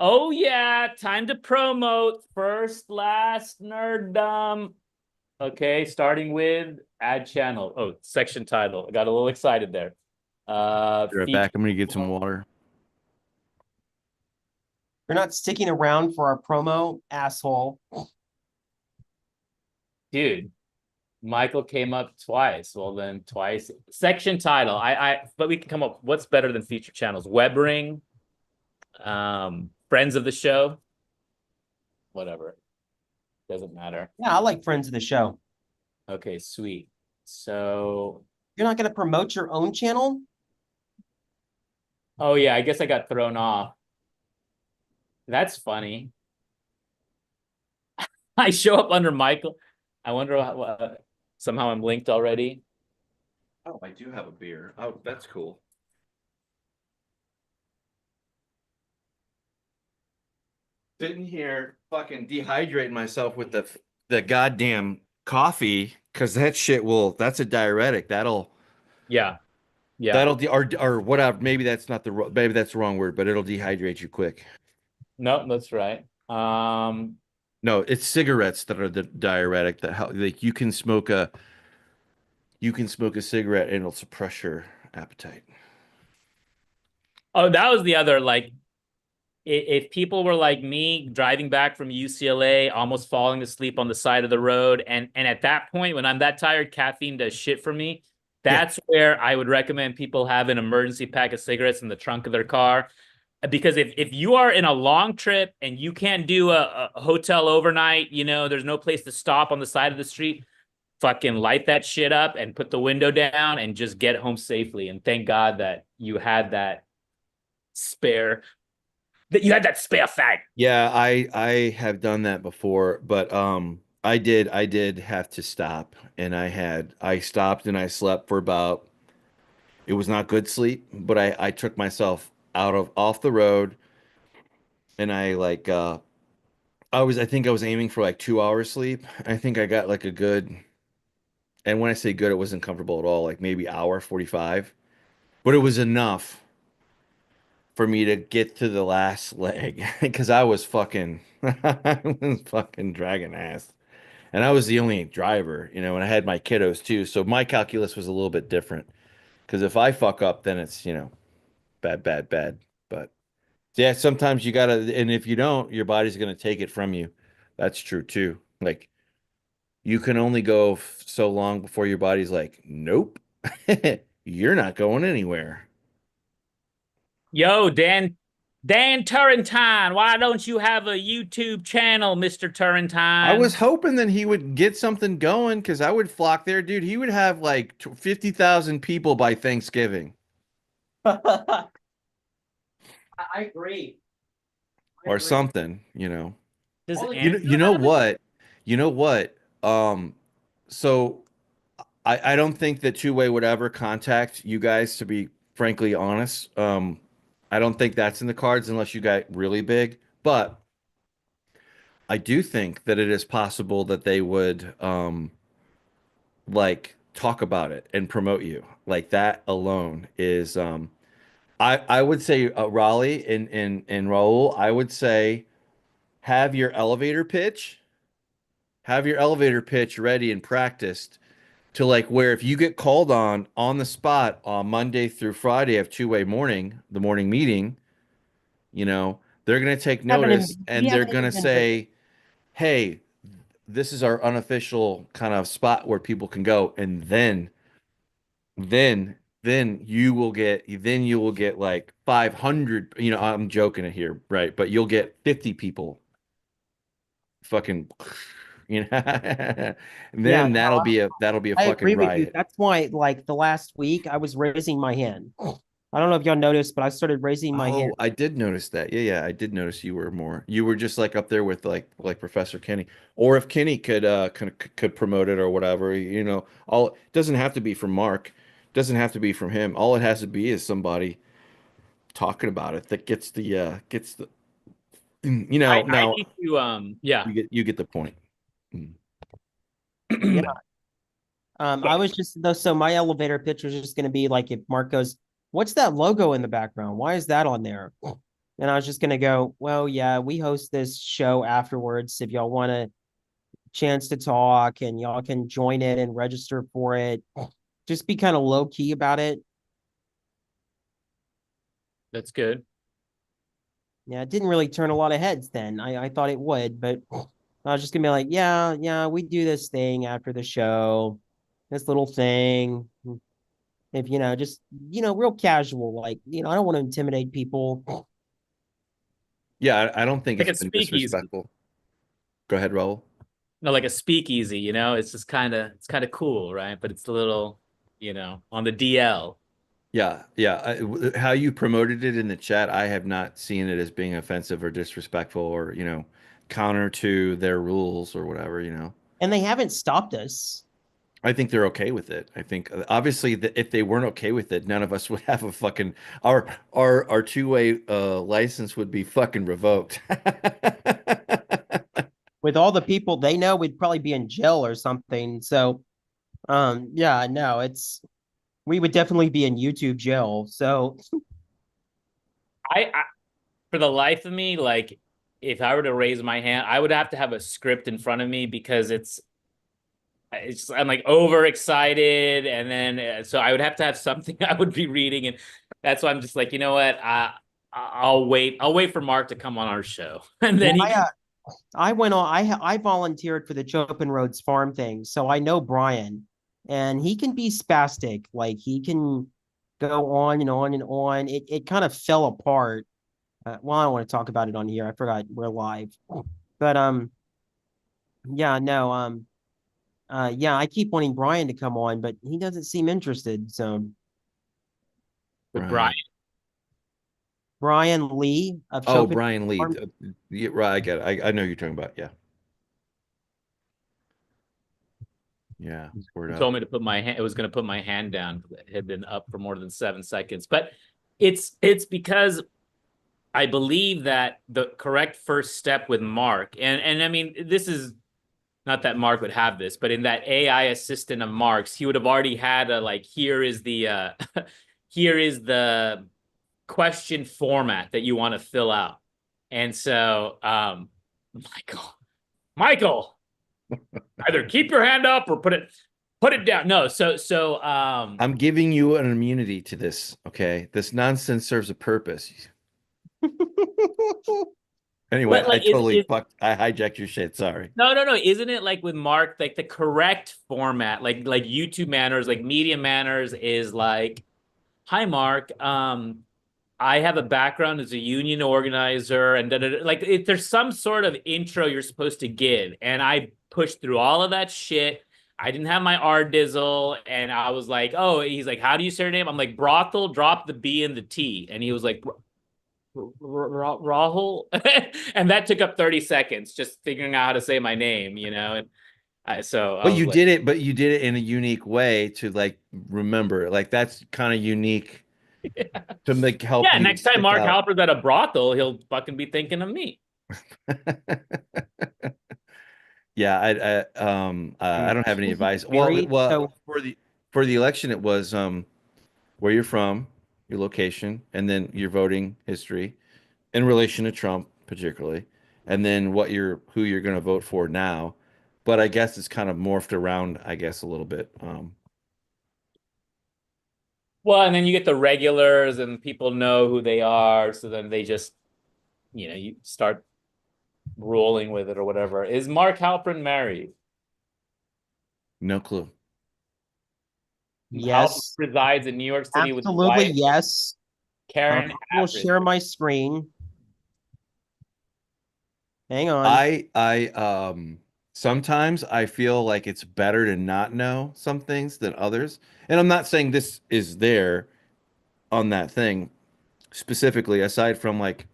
Oh yeah, time to promote first, last, nerddom. Okay, starting with add channel. Oh, section title. I got a little excited there. be right back. I'm going to get some water. you're not sticking around for our promo, asshole. Dude, Michael came up twice. Well, then twice. Section title. But we can come up. What's better than feature channels? Webring, friends of the show, whatever. Doesn't matter. Yeah, I like friends of the show. Okay, sweet. So, You're not going to promote your own channel? oh yeah, I guess I got thrown off. That's funny. I show up under Michael. I wonder how, somehow I'm linked already. Oh, I do have a beer. Oh, that's cool. Sitting here fucking dehydrating myself with the goddamn coffee because that shit will. That's a diuretic. Yeah. Yeah. That'll or whatever. Maybe that's not maybe that's the wrong word, but it'll dehydrate you quick. No, that's right. No, it's cigarettes that are the diuretic that help. Like you can smoke a cigarette and it'll suppress your appetite. Oh, that was the other, like, if people were like me driving back from UCLA, almost falling asleep on the side of the road, and at that point, when I'm that tired, caffeine does shit for me. That's where I would recommend people have an emergency pack of cigarettes in the trunk of their car. Because if you are in a long trip and you can't do a hotel overnight, you know, there's no place to stop on the side of the street, fucking light that shit up and put the window down and just get home safely. And thank God that you had that spare fag. Yeah, I have done that before, but I did have to stop and I stopped and I slept for about it was not good sleep, but I took myself off the road and I like I think I was aiming for like 2 hours sleep. I think I got like a good, and when I say good, it wasn't comfortable at all, like maybe hour 45, but it was enough for me to get to the last leg because I was fucking, I was fucking dragging ass. And I was the only driver, and I had my kiddos too. So my calculus was a little bit different because if I fuck up, then it's, bad, bad, bad. But yeah, sometimes you gotta, and if you don't, your body's gonna take it from you. That's true too. Like you can only go so long before your body's like, nope, you're not going anywhere. Yo, Dan Turrentine, why don't you have a YouTube channel, Mr. Turrentine? I was hoping that he would get something going because I would flock there, dude. He would have like 50,000 people by Thanksgiving I agree. or something. Does Well, Andrew You know have a- what? You know what? So I don't think that Two-Way would ever contact you guys, to be frankly honest. I don't think that's in the cards unless you got really big. But I do think that it is possible that they would like talk about it and promote you. Like that alone is I would say Raleigh and Raul, I would say have your elevator pitch, have your elevator pitch ready and practiced to like where if you get called on the spot on Monday through Friday of Two-Way morning, the morning meeting, they're going to take haven't notice even- we and they're haven't going to even been- say, "Hey, this is our unofficial kind of spot where people can go." And then you will get like 500, I'm joking it here, right? But you'll get 50 people fucking and Yeah, then no, that'll be a I fucking agree with you. riot. That's why, like the last week, I was raising my hand. I don't know if y'all noticed, but I started raising my hand. Oh, I did notice that. Yeah, I did notice you were just like up there with like Professor Kenny. Or if Kenny could promote it or whatever, all it doesn't have to be from Mark, doesn't have to be from him. All it has to be is somebody talking about it that gets the I now need to yeah. you get the point. Mm. Yeah. I was just though, so my elevator pitch was just going to be like if Mark goes, "What's that logo in the background? Why is that on there?" And I was just going to go, "Well, yeah, we host this show afterwards. If y'all want a chance to talk and y'all can join it and register for it, just be kind of low key about it." That's good. Yeah, it didn't really turn a lot of heads then. I thought it would, but I was just gonna be like, yeah, we do this thing after the show, this little thing. If just real casual, like I don't want to intimidate people. Yeah, I don't think Like it's a been speakeasy. disrespectful. Go ahead, Raul. No, like a speakeasy, it's just it's kind of cool, right? But it's a little, on the DL. Yeah. How you promoted it in the chat, I have not seen it as being offensive or disrespectful or, counter to their rules or whatever. And they haven't stopped us. I think they're okay with it. I think obviously that if they weren't okay with it, none of us would have a fucking our Two-Way license would be fucking revoked. With all the people they know, we'd probably be in jail or something. So, yeah, no, we would definitely be in YouTube jail. So, I for the life of me, like if I were to raise my hand, I would have to have a script in front of me because I'm like overexcited, and then so I would have to have something I would be reading, and that's why I'm just like, you know what, I'll wait for Mark to come on our show, and then well, I went on. I volunteered for the Chopin Roads farm thing, so I know Brian, and he can be spastic. Like he can go on and on and on. It kind of fell apart. Well, I don't want to talk about it on here. I forgot we're live, but yeah, no, yeah, I keep wanting Brian to come on, but he doesn't seem interested. So with Brian. Brian Lee of Oh, Chopin Brian Lee. Farm. Yeah, right, I get it. I know you're talking about. Yeah. Yeah. Word He up. told me to put my hand. It was going to put my hand down. It had been up for more than 7 seconds, but it's because I believe that the correct first step with Mark, and I mean, this is not that Mark would have this, but in that AI assistant of Mark's, he would have already had a like, here is the here is the question format that you want to fill out. And so Michael, either keep your hand up or put it down. No, so I'm giving you an immunity to this. Okay, this nonsense serves a purpose. Anyway, But, like, I totally is- fucked. I hijacked your shit. Sorry. no, isn't it like with Mark, like the correct format, like YouTube manners, like media manners is like, hi Mark, I have a background as a union organizer, and like if there's some sort of intro you're supposed to give, and I pushed through all of that shit. I didn't have my R dizzle, and I was like, oh, he's like, how do you say your name? I'm like, brothel, drop the B and the T, and he was like, Rahul, and that took up 30 seconds just figuring out how to say my name, and so I But was you like, did it. But you did it in a unique way to like remember. Like that's kind of unique to make help. yeah, you next time stick Mark out. Halper's at a brothel, he'll fucking be thinking of me. Yeah, I don't have any advice. Well, Very- so- for the election, it was where you're from, your location, and then your voting history in relation to Trump, particularly, and then who you're going to vote for now. But I guess it's kind of morphed around, I guess, a little bit. Well, and then you get the regulars and people know who they are, so then they just, you start rolling with it or whatever. Is Mark Halperin married? No clue. Yes, Halperin resides in New York City with his absolutely, wife, yes. Karen I will Halperin. share my screen. Hang on. I sometimes I feel like it's better to not know some things than others. And I'm not saying this is there on that thing specifically, aside from like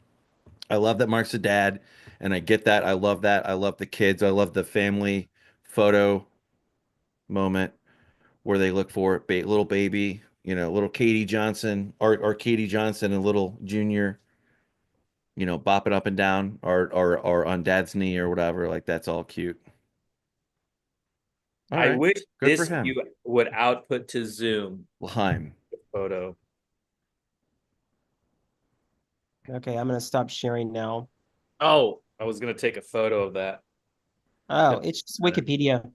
I love that Mark's a dad and I get that. I love that. I love the kids. I love the family photo moment where they look for little baby, little Katie Johnson or Katie Johnson and little Junior, bopping up and down or on dad's knee or whatever. Like that's all cute. All I right. wish Good for this him. view would output to Zoom L'chaim. photo. Okay, I'm gonna stop sharing now. Oh, I was gonna take a photo of that. Oh, it's just Wikipedia.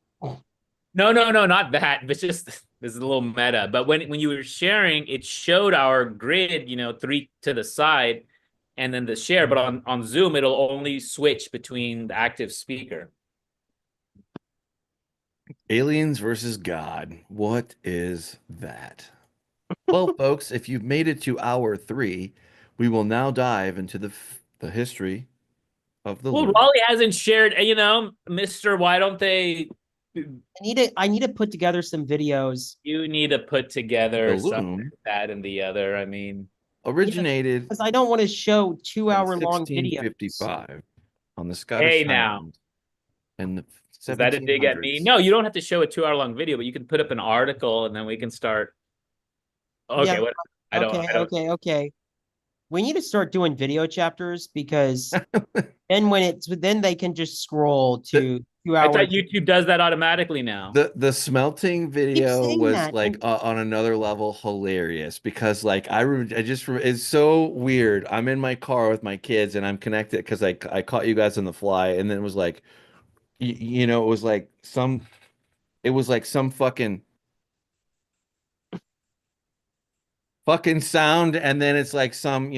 No, not that. But just this is a little meta. But when you were sharing, it showed our grid, 3 to the side, and then the share. But on Zoom, it'll only switch between the active speaker. Aliens versus God. What is that? Well, folks, if you've made it to hour 3, we will now dive into the history of the Well, loon. Raleigh hasn't shared, Mr. Why don't they? I need to put together some videos You need to put together The something loon that and the other. I mean, originated because I don't want to show in 2-hour-long videos. 1655 on the Scottish Hey, now. Highlands in the is that a dig at me? 1700s. No, you don't have to show a 2-hour-long video, but you can put up an article and then we can start. Okay, Yeah, what? I don't. Okay. We need to start doing video chapters because then they can just scroll to 2 I hours. thought YouTube does that automatically now. The smelting video saying was that, like and- on another level hilarious because like it's so weird. I'm in my car with my kids and I'm connected because I caught you guys on the fly and then it was like it was like some fucking sound and then it's like some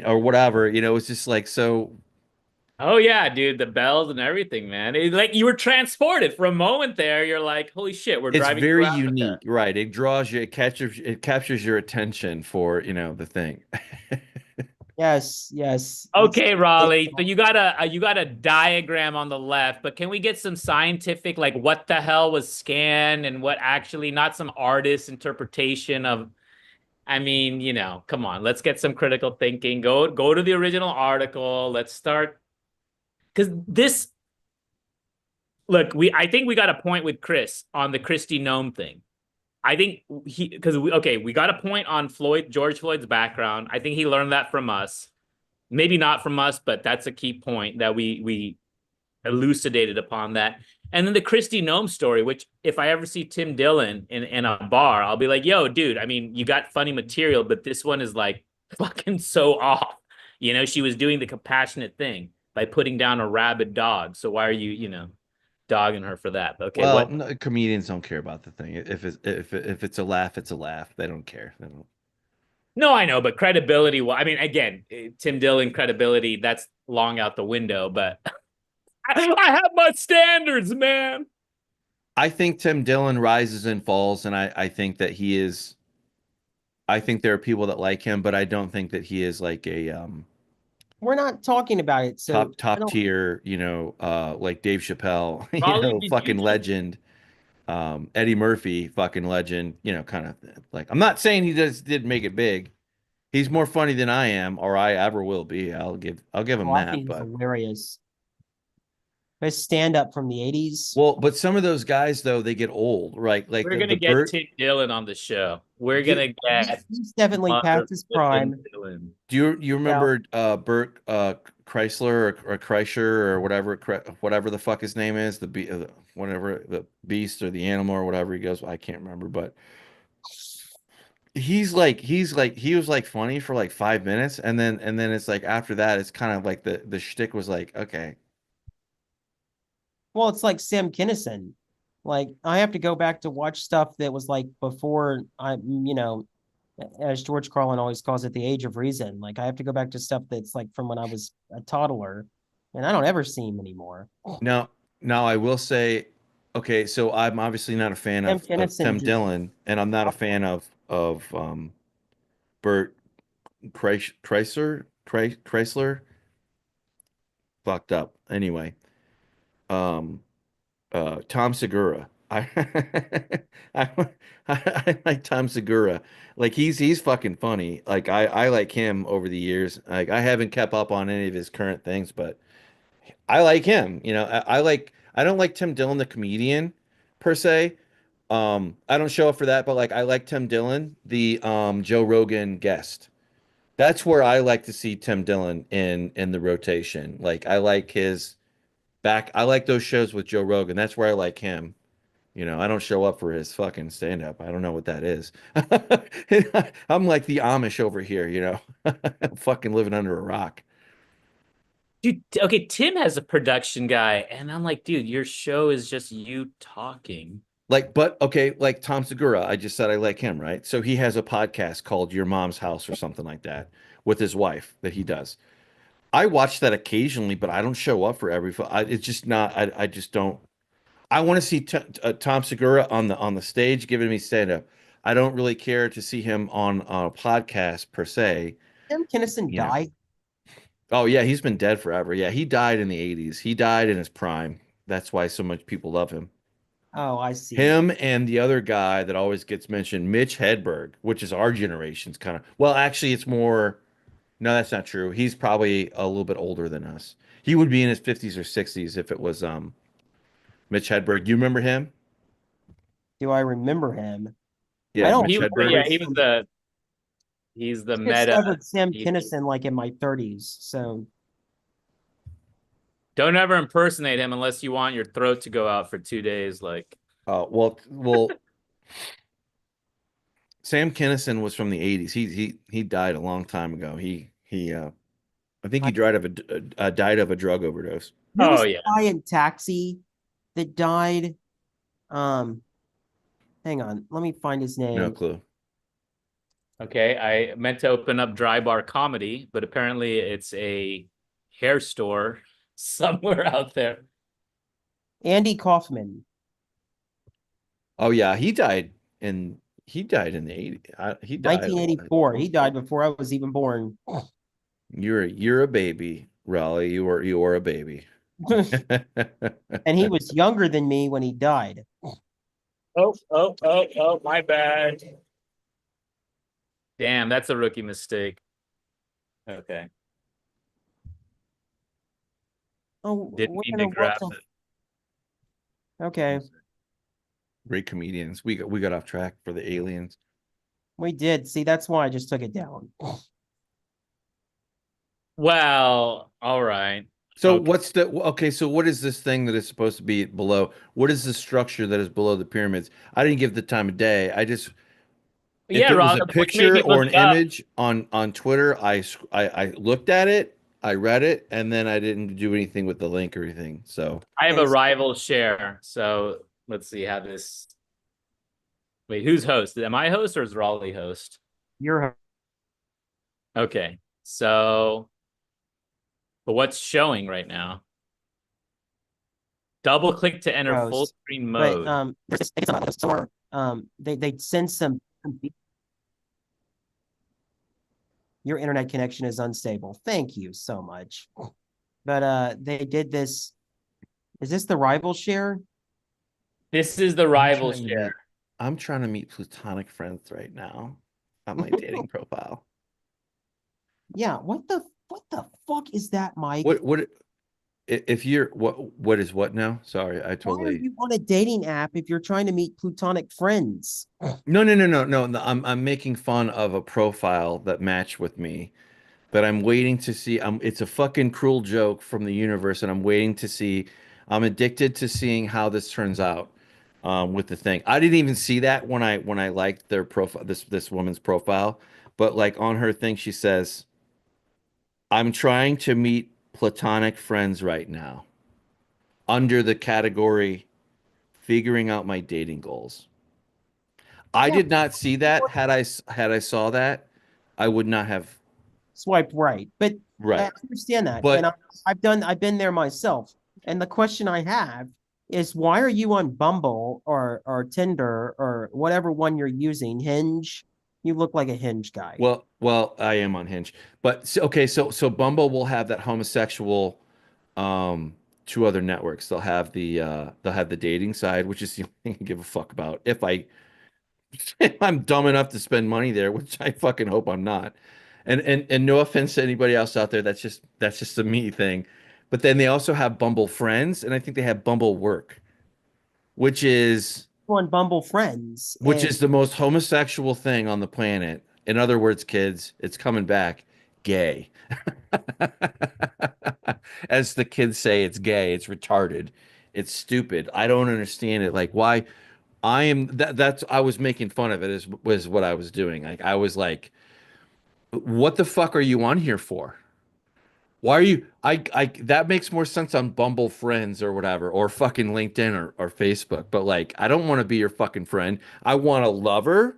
or whatever it's just like so. Oh yeah, dude, the bells and everything, man. Like you were transported for a moment there. You're like, holy shit, we're It's driving. very through Africa. unique, right? It draws you, it captures your attention for the thing. Yes. Okay, Raleigh. So you got a diagram on the left, but can we get some scientific, like what the hell was scanned and what actually, not some artist interpretation of. I mean, come on, let's get some critical thinking. Go to the original article. Let's start. Because this, look, I think we got a point with Chris on the Christy Gnome thing. I think because we got a point on George Floyd's background. I think he learned that from us. Maybe not from us, but that's a key point that we elucidated upon that. And then the Christy Nome story, which if I ever see Tim Dillon in a bar, I'll be like, yo, dude, I mean, you got funny material, but this one is like fucking so off. You know, she was doing the compassionate thing by putting down a rabid dog. So why are you, dogging her for that? Okay, Well, what? no, comedians don't care about the thing. If it's a laugh, it's a laugh. They don't care. They don't. No, I know, but credibility. Well, I mean, again, Tim Dillon credibility, that's long out the window, but I have my standards, man. I think Tim Dillon rises and falls, and I think that he is. I think there are people that like him, but I don't think that he is like a We're not talking about it, so I top don't- tier, like Dave Chappelle, Raleigh, did you fucking just- legend. Eddie Murphy, fucking legend, kind of like. I'm not saying he did make it big. He's more funny than I am, or I ever will be. I'll give him I that. think it's But hilarious. His stand up from the 80s. well, but some of those guys though, they get old, right? Like We're gonna get Tim Dillon on the show. We're gonna get He's definitely Mother past his prime. Dillon. Do you remember Bert Chrysler or Kreischer or whatever the fuck his name is, whatever, the beast or the animal or whatever he goes, I can't remember, but he was like funny for like 5 minutes, and then it's like after that it's kind of like the shtick was like, okay. Well, it's like Sam Kinison. Like I have to go back to watch stuff that was like before as George Carlin always calls it, the age of reason. Like I have to go back to stuff that's like from when I was a toddler, and I don't ever see him anymore. Now I will say, okay, so I'm obviously not a fan Sam of Kinison Tim just- Dillon, and I'm not a fan of Bert Chrysler. Fucked up. Anyway, um, Tom Segura. I, I like Tom Segura. Like he's fucking funny. Like I like him over the years. Like I haven't kept up on any of his current things, but I like him. I don't like Tim Dillon the comedian per se. I don't show up for that, but like I like Tim Dillon, the Joe Rogan guest. That's where I like to see Tim Dillon in the rotation. Like I like his back. I like those shows with Joe Rogan. That's where I like him. I don't show up for his fucking stand up. I don't know what that is. I'm like the Amish over here, fucking living under a rock. Dude, okay, Tim has a production guy, and I'm like, dude, your show is just you talking. But okay, like Tom Segura, I just said I like him, right? So he has a podcast called Your Mom's House or something like that with his wife that he does. I watch that occasionally, but I don't show up for it's just not. I just don't. I want to see Tom Segura on the stage giving me stand up. I don't really care to see him on a podcast per se. Sam Kinison Yeah. died. Oh yeah, he's been dead forever. Yeah, he died in the 80s. He died in his prime. That's why so much people love him. Oh, I see. Him and the other guy that always gets mentioned, Mitch Hedberg, which is our generation's kind of. Well, actually, it's more. No, that's not true. He's probably a little bit older than us. He would be in his 50s or 60s if it was Mitch Hedberg. You remember him? Do I remember him? Yeah, I don't- He Mitch was, Hedberg. yeah, he's the I meta. discovered Sam he- Kinison like in my 30s. So Don't ever impersonate him unless you want your throat to go out for 2 days. Like, Oh, well, Sam Kinison was from the 80s. He died a long time ago. I think he died of a drug overdose. there was oh a yeah, guy in Taxi that died. Hang on, let me find his name. No clue. okay. I meant to open up Dry Bar Comedy, but apparently it's a hair store somewhere out there. Andy Kaufman. Oh yeah, he died in the 80s. He died. 1984. He died before I was even born. You're a baby, Raleigh. You were a baby. And he was younger than me when he died. Oh, my bad. Damn, that's a rookie mistake. Okay. Oh, Didn't we're mean gonna to grab watch it. a- Okay. Great comedians. We got off track for the aliens. We did. See, that's why I just took it down. Well, all right. So Okay. what's the okay? So what is this thing that is supposed to be below? What is the structure that is below the pyramids? I didn't give the time of day. I just if Yeah, it was Rob, a what made picture me or look an it up. image on Twitter, I looked at it, I read it, and then I didn't do anything with the link or anything. So I have a Yes. rival share. So let's see how this. Wait, who's host? Am I host or is Raleigh host? You're Okay. So, but what's showing right now? Double click to enter full host. screen But mode. they send some. Your internet connection is unstable. Thank you so much. But they did this. Is this the rival share? This is the I'm rival trying to share. meet- I'm trying to meet platonic friends right now on my dating profile. Yeah. What the fuck is that, Mike? What if you're what is what now? Sorry, I Why are totally you on a dating app if you're trying to meet plutonic friends? no. I'm making fun of a profile that matched with me, but I'm waiting to see. It's a fucking cruel joke from the universe, and I'm waiting to see. I'm addicted to seeing how this turns out with the thing. I didn't even see that when I liked their profile, this woman's profile, but like on her thing, she says, "I'm trying to meet platonic friends right now," under the category figuring out my dating goals. I Yeah, did not see that. Had I saw that, I would not have. swipe right. But I Right. understand that. And But I've been there myself. And the question I have is why are you on Bumble or Tinder or whatever one you're using, Hinge? You look like a Hinge guy. well, I am on Hinge. But okay, so Bumble will have that homosexual two other networks. They'll have the dating side, which is the only thing I give a fuck about. If I'm dumb enough to spend money there, which I fucking hope I'm not. And no offense to anybody else out there, that's just a me thing. But then they also have Bumble Friends, and I think they have Bumble Work, which is On Bumble Friends. which And is the most homosexual thing on the planet. In other words, kids, it's coming back gay. As the kids say, it's gay, it's retarded, it's stupid. I don't understand it. Like why I am that's I was making fun of it is was what I was doing. Like I was like, what the fuck are you on here for? Why are you I that makes more sense on Bumble Friends or whatever, or fucking LinkedIn or Facebook. But like I don't want to be your fucking friend. I want a lover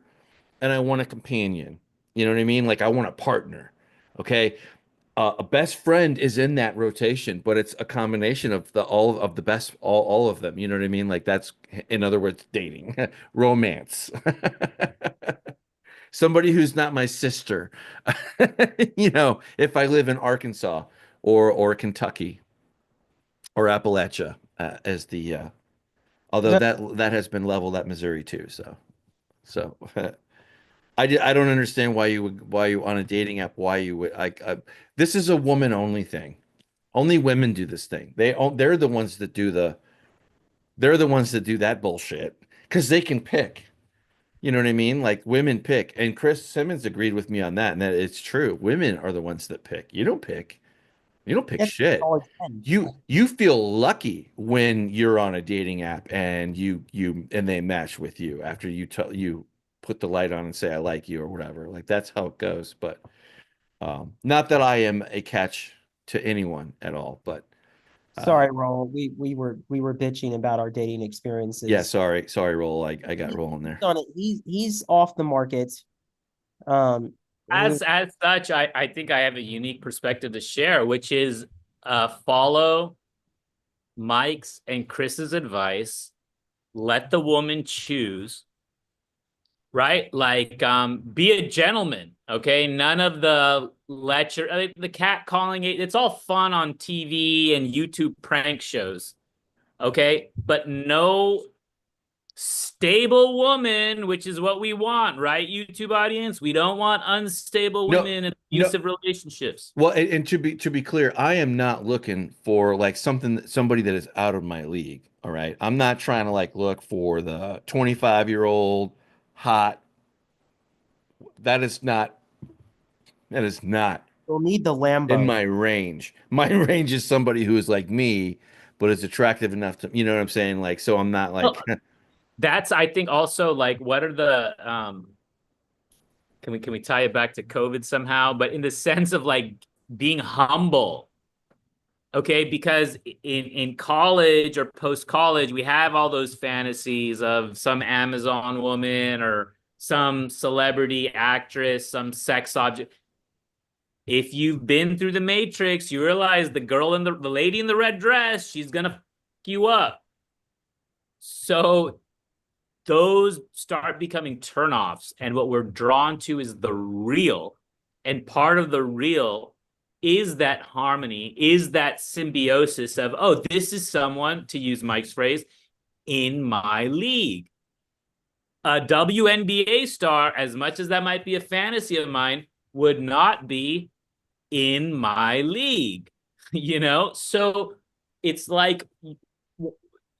and I want a companion. You know what I mean? Like I want a partner. Okay. A best friend is in that rotation, but it's a combination of the all of the best, all of them. You know what I mean? Like that's, in other words, dating, romance. Somebody who's not my sister. You know, if I live in Arkansas or Kentucky or Appalachia, as the although the, that has been leveled at Missouri too. So I don't understand why you on a dating app why you would this is a woman only thing. Only women do this thing. They're the ones that do they're the ones that do that bullshit because they can pick. You know what I mean? Like women pick. And Chris Simmons agreed with me on that, and that it's true. Women are the ones that pick. You don't pick. You don't pick it's shit. always been. You feel lucky when you're on a dating app and and they match with you after you put the light on and say I like you or whatever. Like that's how it goes. But not that I am a catch to anyone at all, but Sorry, Roll. We were bitching about our dating experiences. yeah, sorry, Roll. I got rolling there. On it. He's off the market. Um, As such, I think I have a unique perspective to share, which is follow Mike's and Chris's advice. Let the woman choose, right? Like be a gentleman, okay? None of the lecture, the cat calling it, it's all fun on TV and YouTube prank shows, okay? But no stable woman, which is what we want, right? YouTube audience, we don't want unstable No. women in You know, abusive relationships. well, and to be clear, I am not looking for like somebody that is out of my league. All right. I'm not trying to like look for the 25-year-old hot. That is not that is not You'll need the in Lambo. my range. My range is somebody who is like me, but is attractive enough to, you know what I'm saying? Like, so I'm not like, Well, that's, I think, also like, what are the can we tie it back to COVID somehow? But in the sense of like being humble, okay? Because in college or post college, we have all those fantasies of some Amazon woman or some celebrity actress, some sex object. If you've been through the Matrix, you realize the girl in the lady in the red dress, she's gonna fuck you up. So those start becoming turnoffs, and what we're drawn to is the real. And part of the real is that harmony, is that symbiosis of, oh, this is someone, to use Mike's phrase, in my league. A WNBA star, as much as that might be a fantasy of mine, would not be in my league, you know? So it's like,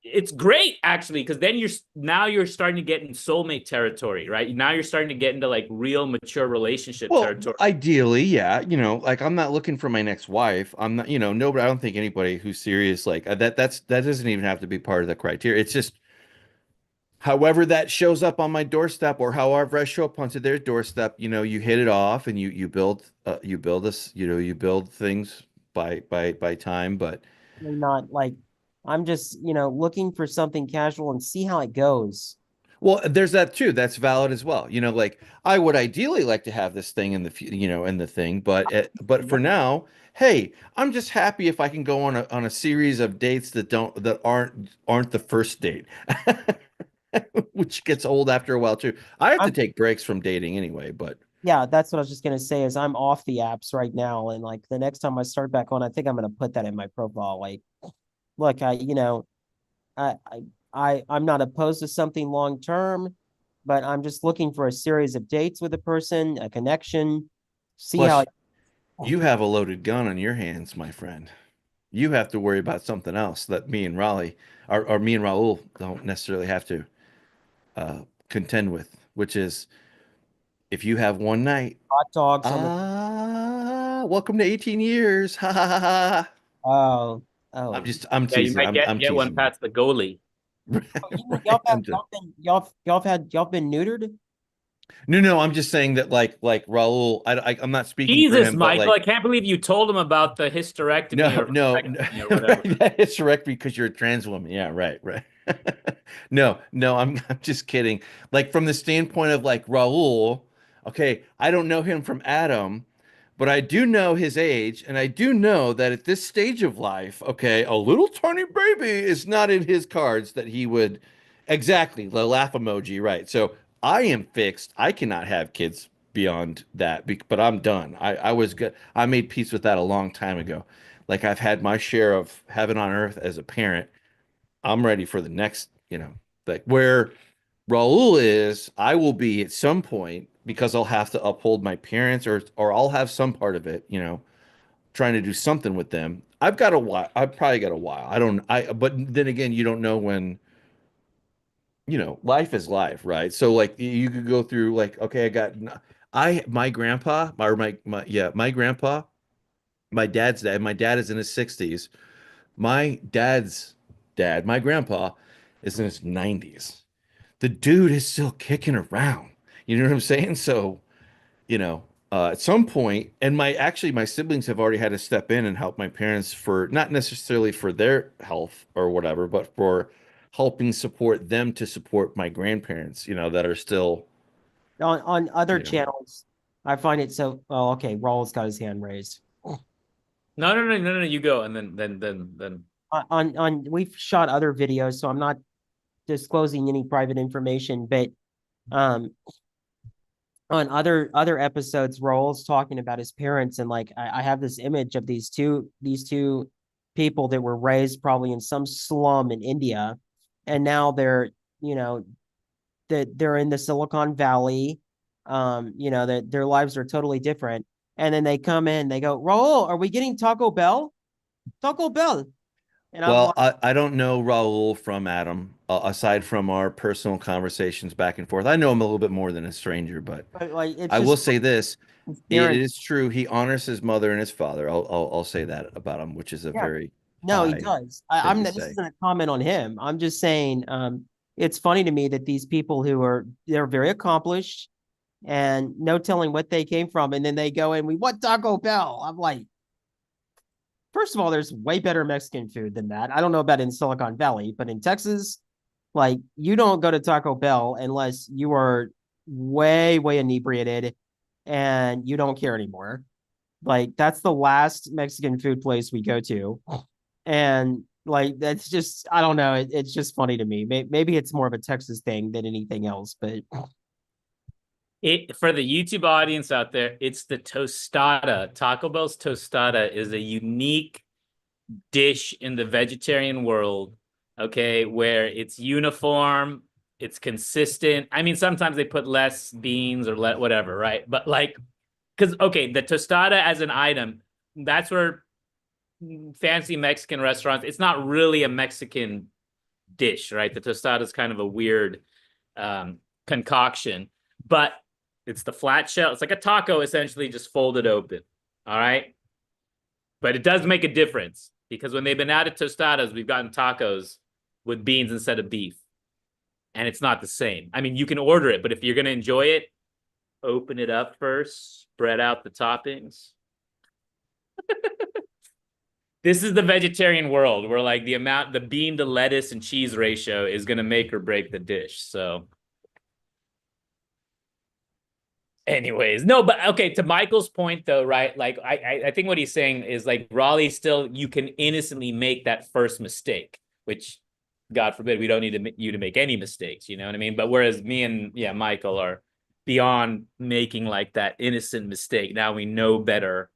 it's great actually, because then you're starting to get in soulmate territory, right? Now you're starting to get into like real mature relationship well, territory. ideally, yeah, you know, like I'm not looking for my next wife. I'm not, you know, nobody, I don't think anybody who's serious like that doesn't even have to be part of the criteria. It's just however that shows up on my doorstep or however I show up onto their doorstep, you know, you hit it off and you build this, you know, you build things by time, but Not like I'm just, looking for something casual and see how it goes. well, there's that too. That's valid as well. You know, like I would ideally like to have this thing in you know, in the thing, but for now, hey, I'm just happy if I can go on a series of dates that aren't the first date. Which gets old after a while too. I have to I'm, take breaks from dating anyway, but yeah, that's what I was just gonna say is I'm off the apps right now. And like the next time I start back on, I think I'm gonna put that in my profile. Like, look, I, I, I'm not opposed to something long term, but I'm just looking for a series of dates with a person, a connection, see how plus it, you have a loaded gun on your hands, my friend. You have to worry about something else that me and Raleigh or me and Raul don't necessarily have to uh, contend with, which is if you have one night, hot dogs on the, welcome to 18 years. Ha ha ha ha. oh, oh. I'm Yeah, you teasing. might I'm get one teasing. past the goalie. Y'all Right. y'all been neutered? No, I'm just saying that like Raul, I'm not speaking for Jesus, him, but Michael, I like can't believe you told him about the hysterectomy or no, vasectomy or whatever. right, that is correct because you're a trans woman. Yeah, right. No, I'm just kidding. Like from the standpoint of like Raul, okay, I don't know him from Adam, but I do know his age, and I do know that at this stage of life, okay, a little tiny baby is not in his cards that he would exactly the laugh emoji, right? So I am fixed. I cannot have kids beyond that, but I'm done. I was good. I made peace with that a long time ago. Like I've had my share of heaven on earth as a parent. I'm ready for the next, you know, like where Raul is, I will be at some point because I'll have to uphold my parents or I'll have some part of it, you know, trying to do something with them. I've got a while. I've probably got a while. But then again, you don't know when, you know, life is life, right? So like you could go through like, okay, my grandpa, my grandpa, my dad's dad, my dad is in his 60s. My dad's dad, my grandpa, is in his 90s. The dude is still kicking around. You know what I'm saying? So, you know, at some point, and my siblings have already had to step in and help my parents for not necessarily for their health or whatever, but for helping support them to support my grandparents, you know, that are still, On other you know, channels, I find it so, oh, okay, Raul's got his hand raised. No, you go, and then. We've shot other videos, so I'm not disclosing any private information, but um on other episodes, Raul's talking about his parents, and like I have this image of these two people that were raised probably in some slum in India, and now you know they're in the Silicon Valley. That their lives are totally different. And then they come in, they go, Raul, are we getting Taco Bell? Taco Bell. And I'm Well, like, I don't know Raul from Adam, aside from our personal conversations back and forth. I know him a little bit more than a stranger, but it's I will just say this. It Darren. is true. He honors his mother and his father. I'll say that about him, which is a Yeah. very No, he high does. thing to This say. isn't a comment on him. I'm just saying, it's funny to me that these people they're very accomplished and no telling what they came from, and then they go and we want Taco Bell. I'm like, first of all, there's way better Mexican food than that. I don't know about in Silicon Valley, but in Texas, like you don't go to Taco Bell unless you are way, way inebriated and you don't care anymore. Like that's the last Mexican food place we go to. And like that's just I don't know. It's just funny to me. Maybe it's more of a Texas thing than anything else, but It for the YouTube audience out there, it's the tostada. Taco Bell's tostada is a unique dish in the vegetarian world, okay, where it's uniform, it's consistent. I mean, sometimes they put less beans or whatever, right? But like, because okay, the tostada as an item, that's where fancy Mexican restaurants, it's not really a Mexican dish, right? The tostada is kind of a weird concoction, but it's the flat shell. It's like a taco essentially just folded open. All right. But it does make a difference because when they've been out of tostadas, we've gotten tacos with beans instead of beef. And it's not the same. I mean, you can order it, but if you're going to enjoy it, open it up first, spread out the toppings. This is the vegetarian world where like the bean to lettuce and cheese ratio is going to make or break the dish. So anyways, no, but okay, to Michael's point though, right? Like I think what he's saying is like Raleigh still you can innocently make that first mistake, which God forbid we don't need you to make any mistakes, you know what I mean? But whereas me and Michael are beyond making like that innocent mistake. Now we know better.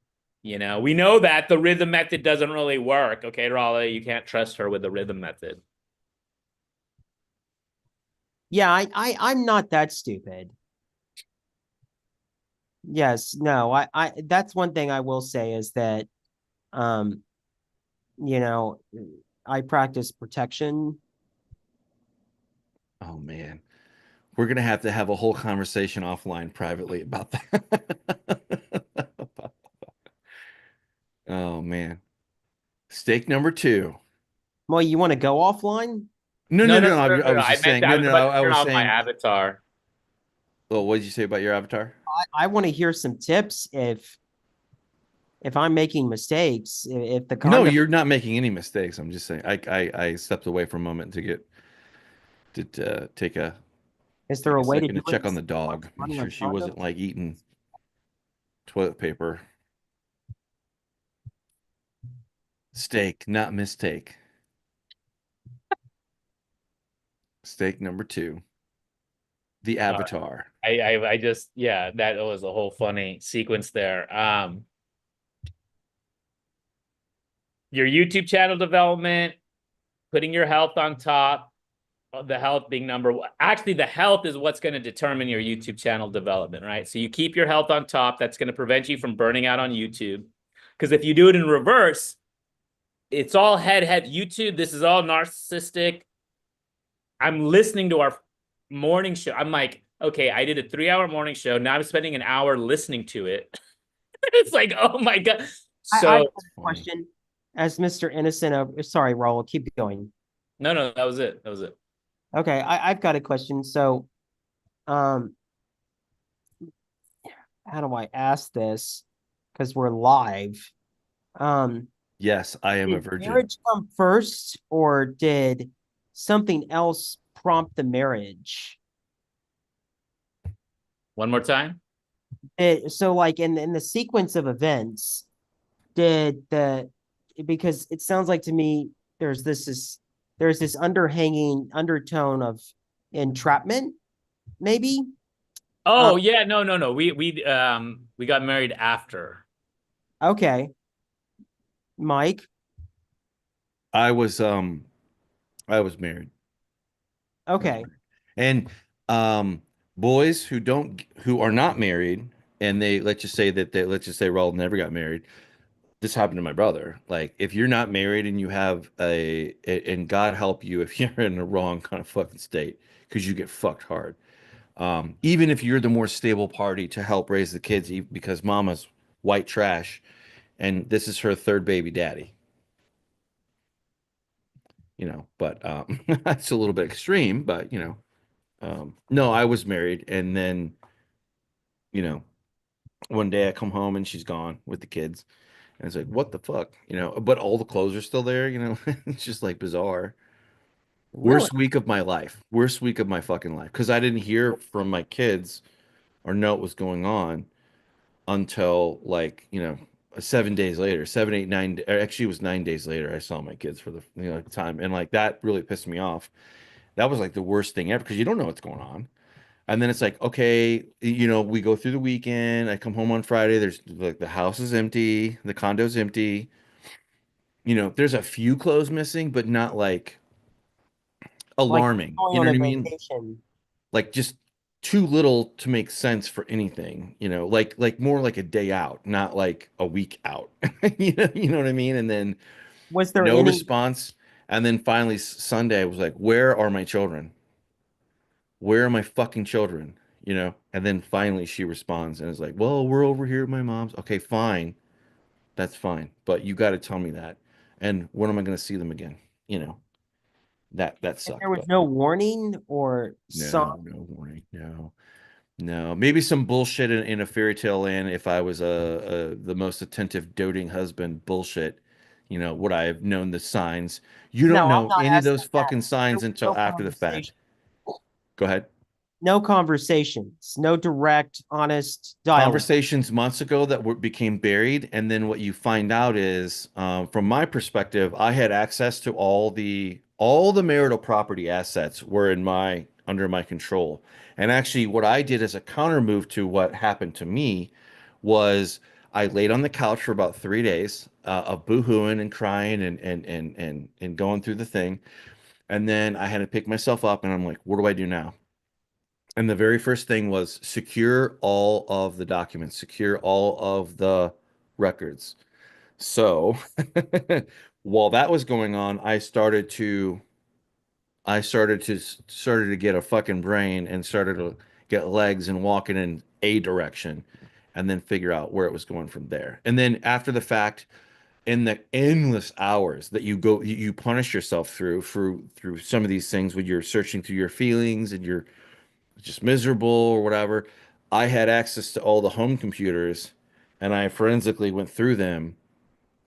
You know, we know that the rhythm method doesn't really work. Okay, Raleigh, you can't trust her with the rhythm method. yeah, I'm not that stupid. Yes, no, I that's one thing I will say is that um, you know, I practice protection. Oh man, we're gonna have to have a whole conversation offline privately about that. Oh man, stake number two. Well, you want to go offline? No, No, no, no, no. no, no, I no. was I just meant saying. that I No, was no. about to I turn was on my saying. avatar. Well, what did you say about your avatar? I want to hear some tips if I'm making mistakes, if the No, conduct you're not making any mistakes. I'm just saying. I stepped away for a moment to take a is there a way to second do to it check on the dog, make running sure on she conduct? wasn't like eating toilet paper. Steak, not mistake. Steak number two, the avatar. I just that was a whole funny sequence there. Your YouTube channel development, putting your health on top, the health being number one. Actually, the health is what's going to determine your YouTube channel development, right? So you keep your health on top. That's going to prevent you from burning out on YouTube. Because if you do it in reverse, it's all head. YouTube, this is all narcissistic. I'm listening to our morning show. I'm like, okay, I did a 3-hour morning show. Now I'm spending an hour listening to it. It's like, oh my God. I have So a question as Mr. Innocent. Sorry, Raul, keep going. no, that was it. That was it. Okay, I've got a question. So, um, how do I ask this? Because we're live. Um, Yes, I am a did virgin. marriage come first, or did something else prompt the marriage? One more time. So like in the sequence of events, did the because it sounds like to me there's this underhanging undertone of entrapment, maybe? Oh yeah, no. We got married after. Okay. Mike. I was married. Okay. And boys who are not married and they let's just say Raul never got married. This happened to my brother. Like, if you're not married and you have and God help you if you're in the wrong kind of fucking state, because you get fucked hard. Even if you're the more stable party to help raise the kids, because mama's white trash, and this is her third baby daddy, but that's a little bit extreme, but no, I was married, and then, you know, one day I come home and she's gone with the kids, and it's like, what the fuck, but all the clothes are still there, it's just like bizarre. Really? Worst week of my life, worst week of my fucking life, because I didn't hear from my kids or know what was going on until, like, 7 days later, 7, 8, 9, or actually it was 9 days later, I saw my kids for the time. And like that really pissed me off. That was like the worst thing ever because you don't know what's going on. And then it's like, okay, we go through the weekend. I come home on Friday. There's like the house is empty, the condo's empty. There's a few clothes missing, but not like Like alarming. going You know on what a I mean? vacation. Like just too little to make sense for anything, like more like a day out, not like a week out. You know what I mean? And then Was there no any, response. And then finally Sunday I was like, where are my children? Where are my fucking children? And then finally she responds and is like, well, we're over here at my mom's. Okay, fine. That's fine. But you got to tell me that. And when am I going to see them again? You know, that there sucked. was But no warning or some, no warning. No. No, maybe some bullshit in a fairy tale land. If I was the most attentive, doting husband, bullshit, would I have known the signs? You no, don't I'm know not any of asking those that. fucking There signs was until no after the fact. conversation, Go ahead. no conversations, no direct, honest dialogue. Conversations months ago that became buried, and then what you find out is, from my perspective, I had access to all the marital property assets were under my control. And actually, what I did as a counter move to what happened to me was I laid on the couch for about 3 days, of boohooing and crying and going through the thing, and then I had to pick myself up, and I'm like, what do I do now? And the very first thing was secure all of the documents, secure all of the records. So while that was going on, I started to get a fucking brain and started to get legs and walking in a direction and then figure out where it was going from there. And then after the fact, in the endless hours that you punish yourself through some of these things when you're searching through your feelings and you're just miserable or whatever, I had access to all the home computers and I forensically went through them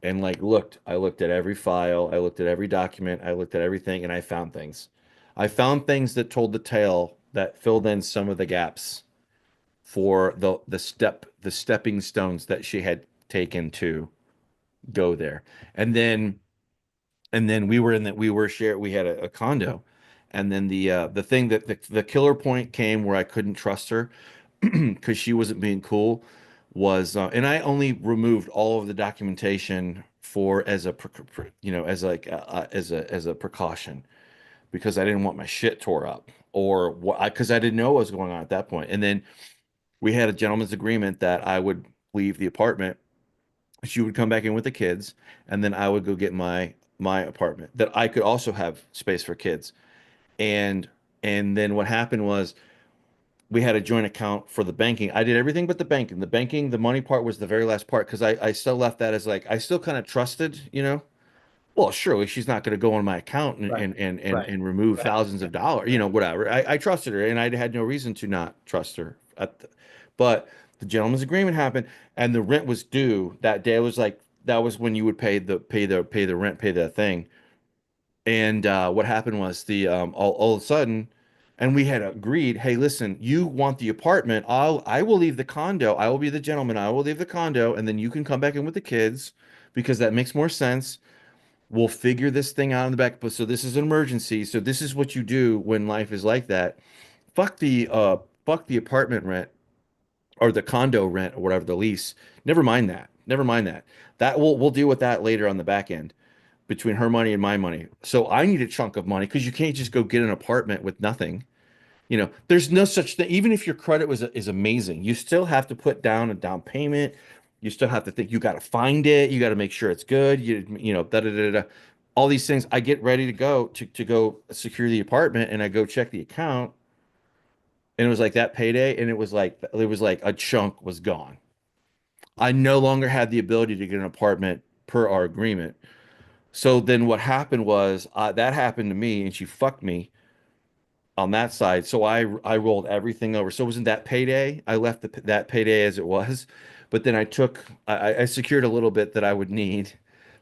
and like I looked at every file, I looked at every document, I looked at everything and I found things. I found things that told the tale that filled in some of the gaps for the stepping stones that she had taken to go there. And then we had a condo, and then the thing that the killer point came where I couldn't trust her because she wasn't being cool was, and I only removed all of the documentation for as a as like as a precaution because I didn't want my shit tore up or what, because I didn't know what was going on at that point. And then we had a gentleman's agreement that I would leave the apartment, she would come back in with the kids, and then I would go get my apartment that I could also have space for kids. And then what happened was we had a joint account for the banking. I did everything but the banking. The money part was the very last part because I still left that as like I still kind of trusted, well, surely she's not going to go on my account and Right. and remove thousands of dollars, whatever. I trusted her, and I had no reason to not trust her. But the gentleman's agreement happened, and the rent was due that day. It was like that was when you would pay the rent, pay the thing. And what happened was all of a sudden, and we had agreed, hey, listen, you want the apartment? I will leave the condo. I will be the gentleman. I will leave the condo, and then you can come back in with the kids because that makes more sense. We'll figure this thing out in the back. But so this is an emergency. So this is what you do when life is like that. Fuck the apartment rent or the condo rent or whatever, the lease. Never mind that. Never mind that. That we'll deal with that later on the back end between her money and my money. So I need a chunk of money because you can't just go get an apartment with nothing. You know, there's no such thing. Even if your credit is amazing, you still have to put down a down payment. You still have to think you got to find it. You got to make sure it's good. You know, da da da da. All these things. I get ready to go to go secure the apartment, and I go check the account, and it was like that payday, and it was like a chunk was gone. I no longer had the ability to get an apartment per our agreement. So then what happened was that happened to me, and she fucked me on that side. So I rolled everything over. So it wasn't that payday. I left that payday as it was, but then I secured a little bit that I would need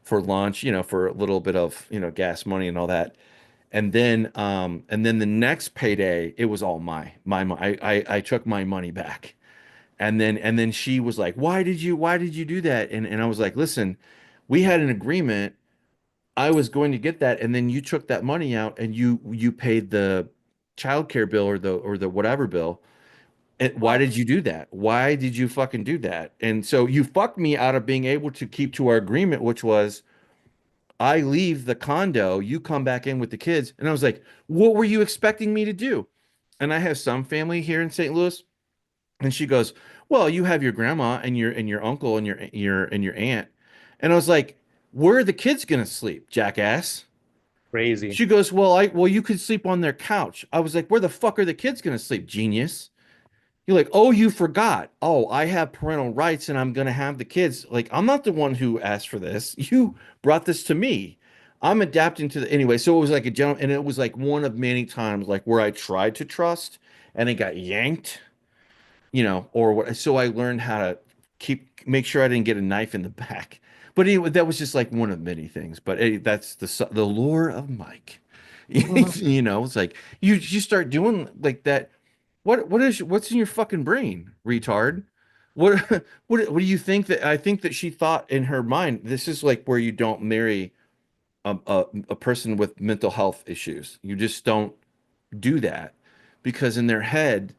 for lunch, you know, for a little bit of, you know, gas money and all that. And then the next payday, it was all I took my money back. And then she was like, why did you do that? And I was like, listen, we had an agreement. I was going to get that, and then you took that money out and you paid the childcare bill or the whatever bill. And why did you do that? Why did you fucking do that? And so you fucked me out of being able to keep to our agreement, which was I leave the condo, you come back in with the kids. And I was like, what were you expecting me to do? And I have some family here in St. Louis, and she goes, well, you have your grandma and your uncle and your aunt. And I was like, where are the kids gonna sleep, jackass? Crazy. She goes, well, you could sleep on their couch. I was like, where the fuck are the kids gonna sleep, genius? You're like, oh, you forgot. Oh, I have parental rights and I'm gonna have the kids. Like, I'm not the one who asked for this. You brought this to me. I'm adapting to the anyway. So it was like a general, and it was like one of many times like where I tried to trust and it got yanked, you know, or what. So I learned how to make sure I didn't get a knife in the back. But anyway, that was just like one of many things. But that's the lure of Mike. You know, it's like you start doing like that. What's in your fucking brain, retard? What what do you think that I think that she thought in her mind? This is like where you don't marry a person with mental health issues. You just don't do that because in their head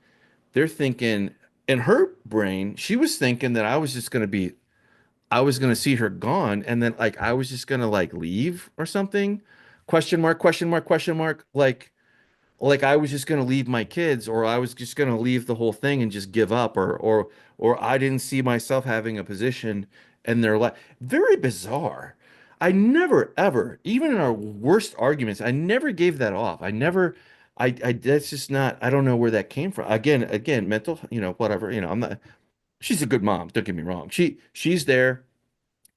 they're thinking, in her brain, she was thinking that I was going to see her gone and then like I was just going to like leave or something. Question mark, question mark, question mark. Like I was just going to leave my kids or I was just going to leave the whole thing and just give up or I didn't see myself having a position in their life. Very bizarre. I never ever, even in our worst arguments, I never gave that off. I that's just not, I don't know where that came from. Again, mental, you know, whatever, you know, I'm not, she's a good mom, don't get me wrong. She's there.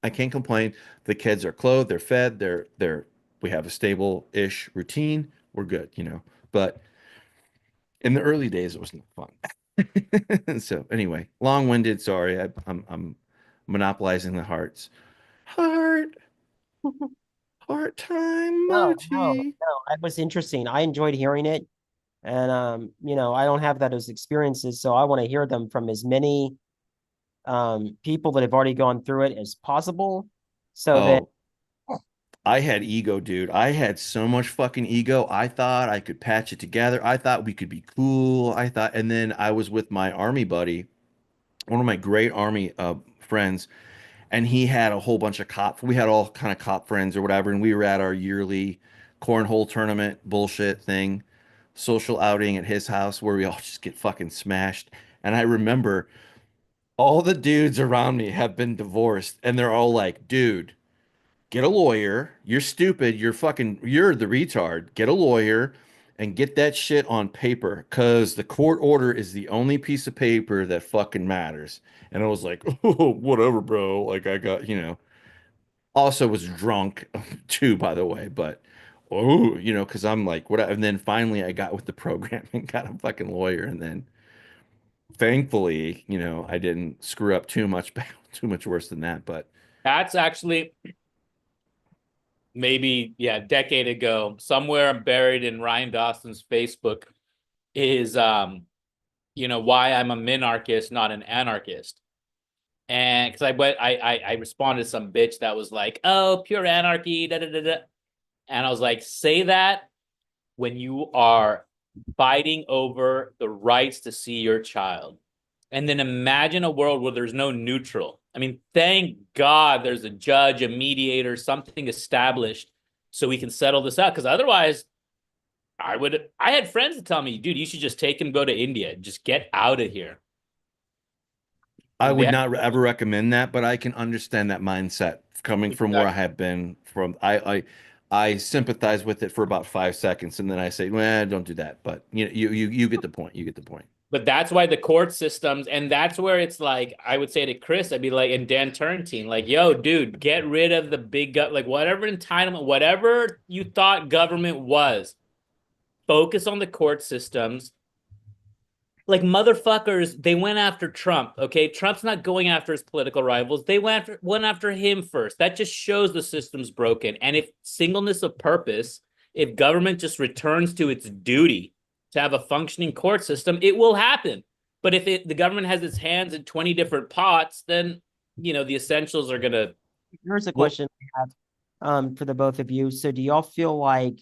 I can't complain. The kids are clothed, they're fed, we have a stable-ish routine. We're good, you know. But in the early days, it was not fun. So anyway, long-winded. Sorry, I'm monopolizing the hearts. Heart, heart time emoji. No, it was interesting. I enjoyed hearing it. And you know, I don't have those experiences, so I want to hear them from as many people that have already gone through it as possible. So that Oh, I had ego, dude. I had so much fucking ego. I thought I could patch it together. I thought we could be cool. And then I was with my army buddy, one of my great army friends, and he had a whole bunch of cop. We had all kind of cop friends or whatever, and we were at our yearly cornhole tournament bullshit thing, social outing at his house where we all just get fucking smashed. And I remember all the dudes around me have been divorced, and they're all like, dude, get a lawyer. You're stupid. You're the retard. Get a lawyer and get that shit on paper because the court order is the only piece of paper that fucking matters. And I was like, oh, whatever, bro. Like I got, you know, also was drunk too, by the way, but oh, you know, because I'm like, what? And then finally I got with the program and got a fucking lawyer. And then thankfully, you know, I didn't screw up too much, too much worse than that. But That's actually maybe, yeah, a decade ago, somewhere buried in Ryan Dawson's Facebook is, you know, why I'm a minarchist, not an anarchist. And because I responded to some bitch that was like, oh, pure anarchy, da da da da. And I was like, say that when you are fighting over the rights to see your child. And then imagine a world where there's no neutral. I mean, thank God there's a judge, a mediator, something established so we can settle this out. Because otherwise, I had friends that tell me, dude, you should just take him, go to India, just get out of here. I would Yeah. not ever recommend that, but I can understand that mindset coming from where I have been from. I sympathize with it for about 5 seconds, and then I say, well, don't do that. But you get the point. You get the point. But that's why the court systems, and that's where it's like, I would say to Chris, I'd be like, and Dan Turrentine, like, yo, dude, get rid of the big gut, like whatever entitlement, whatever you thought government was, focus on the court systems. Like motherfuckers, they went after Trump. Okay, Trump's not going after his political rivals. They went after him first. That just shows the system's broken. And if singleness of purpose, if government just returns to its duty to have a functioning court system, it will happen. But if the government has its hands in 20 different pots, then the essentials are gonna. Here's a question I have for the both of you. So do y'all feel like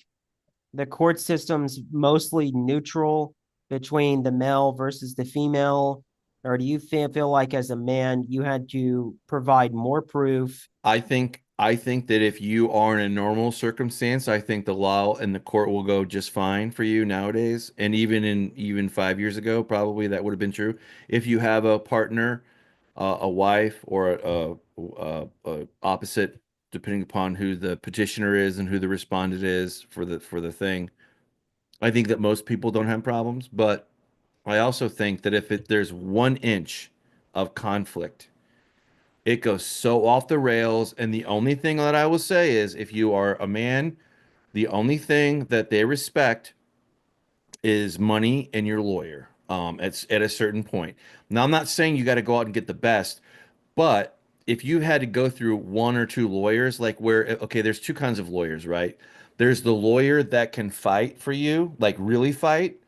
the court system's mostly neutral between the male versus the female? Or do you feel like as a man, you had to provide more proof? I think that if you are in a normal circumstance, I think the law and the court will go just fine for you nowadays. And even 5 years ago, probably that would have been true. If you have a partner, a wife, or a opposite, depending upon who the petitioner is and who the respondent is for the thing. I think that most people don't have problems, but I also think that if there's 1 inch of conflict, it goes so off the rails. And the only thing that I will say is if you are a man, the only thing that they respect is money and your lawyer. It's at a certain point. Now, I'm not saying you got to go out and get the best, but if you had to go through 1 or 2 lawyers, like okay, there's 2 kinds of lawyers, right? There's the lawyer that can fight for you, like really fight,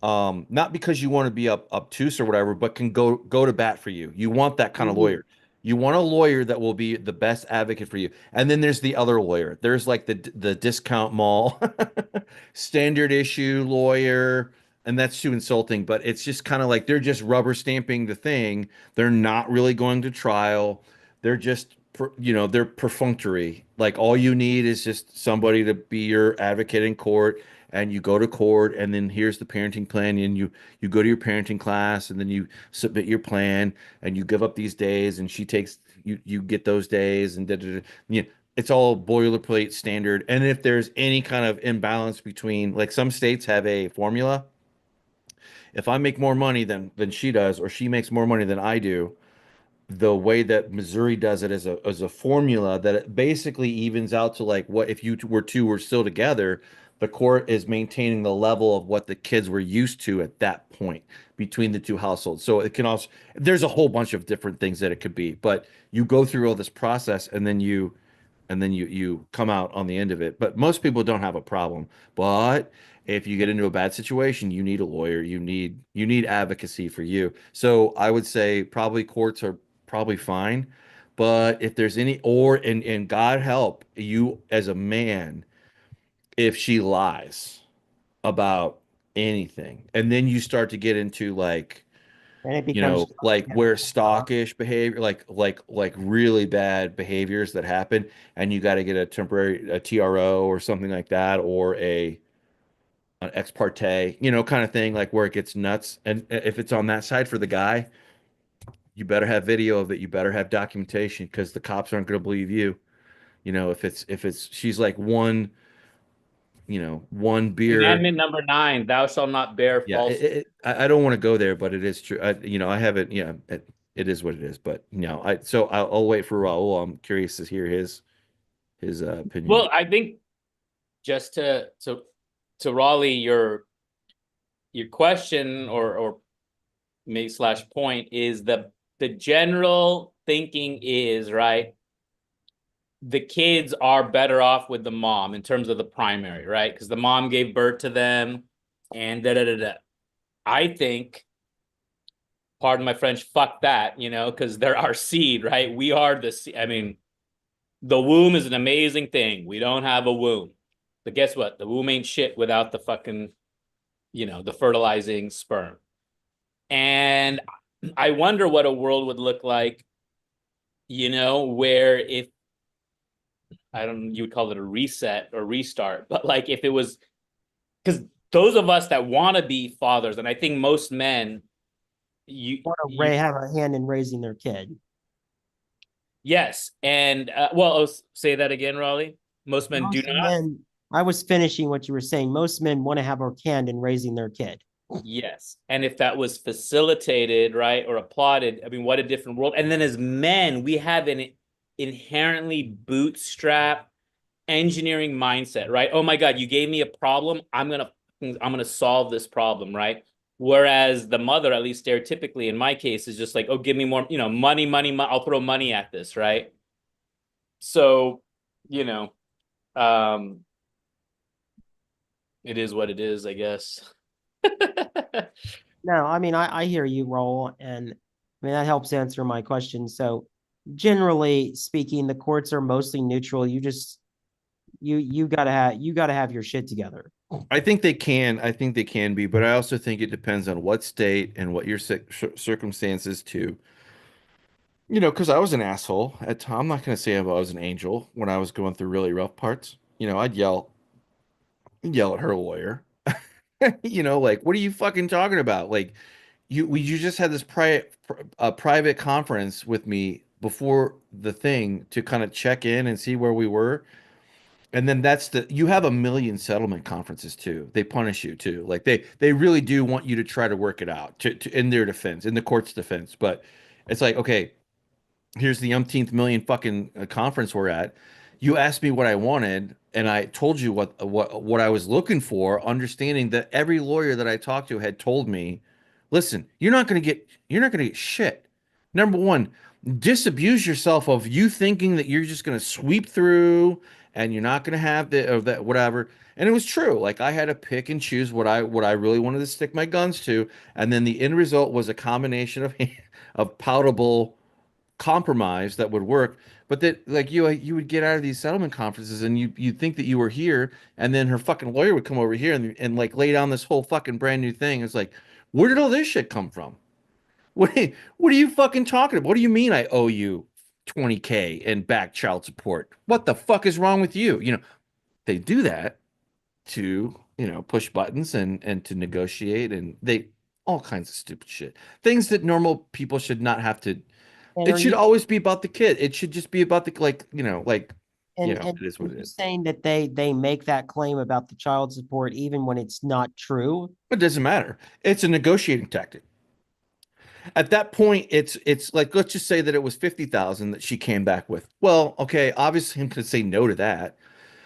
not because you want to be obtuse or whatever, but can go to bat for you. You want that kind of lawyer. You want a lawyer that will be the best advocate for you. And then there's the other lawyer. There's like the discount mall standard issue lawyer, and that's too insulting, but it's just kind of like they're just rubber stamping the thing. They're not really going to trial. They're just they're perfunctory. Like all you need is just somebody to be your advocate in court, and you go to court, and then here's the parenting plan, and you go to your parenting class, and then you submit your plan, and you give up these days, and she takes you get those days, and it's all boilerplate standard. And if there's any kind of imbalance between, like some states have a formula, if I make more money than she does, or she makes more money than I do, the way that Missouri does it as a formula that it basically evens out to like what if you were still together, the court is maintaining the level of what the kids were used to at that point between the 2 households. So it can also, there's a whole bunch of different things that it could be, but you go through all this process, and then you come out on the end of it. But most people don't have a problem. But if you get into a bad situation, you need a lawyer. You need advocacy for you. So I would say probably courts are probably fine. But if there's and God help you as a man, if she lies about anything, and then you start to get into like, And it becomes like where stockish behavior, like really bad behaviors that happen, and you got to get a TRO or something like that, or an ex parte, kind of thing, like where it gets nuts. And if it's on that side for the guy, you better have video of it. You better have documentation, because the cops aren't going to believe you. If it's she's like one beer. Commandment number 9: Thou shalt not bear Yeah, false. I don't want to go there, but it is true. I haven't. Yeah, it is what it is. But I'll wait for Raul. I'm curious to hear his opinion. Well, I think just to Raleigh, your question or maybe slash point is the general thinking is, right, the kids are better off with the mom in terms of the primary, right? Because the mom gave birth to them, and I think, pardon my French, fuck that, because they're our seed, right? We are the seed. I mean, the womb is an amazing thing. We don't have a womb. But guess what? The womb ain't shit without the fucking, the fertilizing sperm. And I wonder what a world would look like, where if, I don't know, you would call it a reset or restart, but like if it was, because those of us that want to be fathers, and I think most men, Want to have a hand in raising their kid. yes, and say that again, Raleigh. Most men do Most not. men, I was finishing what you were saying. Most men want to have a hand in raising their kid. Yes. And if that was facilitated, right, or applauded, I mean, what a different world. And then as men, we have an inherently bootstrap engineering mindset, right? Oh my God, you gave me a problem. I'm gonna solve this problem, right? Whereas the mother, at least stereotypically in my case, is just like, oh, give me more, money, I'll throw money at this, right? So, um, it is what it is, I guess. No, I mean, I hear you, Roll, and I mean, that helps answer my question. So generally speaking, the courts are mostly neutral. You gotta have your shit together. I think they can. I think they can be, but I also think it depends on what state and what your circumstances too. Because I was an asshole at time. I'm not going to say I was an angel when I was going through really rough parts. I'd yell at her lawyer. Like, what are you fucking talking about? Like, you just had this private conference with me before the thing to kind of check in and see where we were. And then you have a million settlement conferences too. They punish you too. Like they really do want you to try to work it out in their defense, in the court's defense. But it's like, okay, here's the umpteenth million fucking conference we're at. You asked me what I wanted, and I told you what I was looking for, understanding that every lawyer that I talked to had told me, listen, you're not gonna get shit. Number one, disabuse yourself of you thinking that you're just gonna sweep through and you're not gonna have that whatever. And it was true. Like I had to pick and choose what I really wanted to stick my guns to, and then the end result was a combination of palatable compromise that would work, but that like you would get out of these settlement conferences and you'd think that you were here, and then her fucking lawyer would come over here and like lay down this whole fucking brand new thing. It's like, where did all this shit come from? What are you fucking talking about? What do you mean I owe you 20K in back child support? What the fuck is wrong with you? They do that to, push buttons and to negotiate, and they all kinds of stupid shit. Things that normal people should not have to. And It should always be about the kid. It should just be about the and it is what it you're is. saying that they make that claim about the child support even when it's not true. It doesn't matter. It's a negotiating tactic. At that point, it's like, let's just say that it was 50,000 that she came back with. Well, okay, obviously him could say no to that,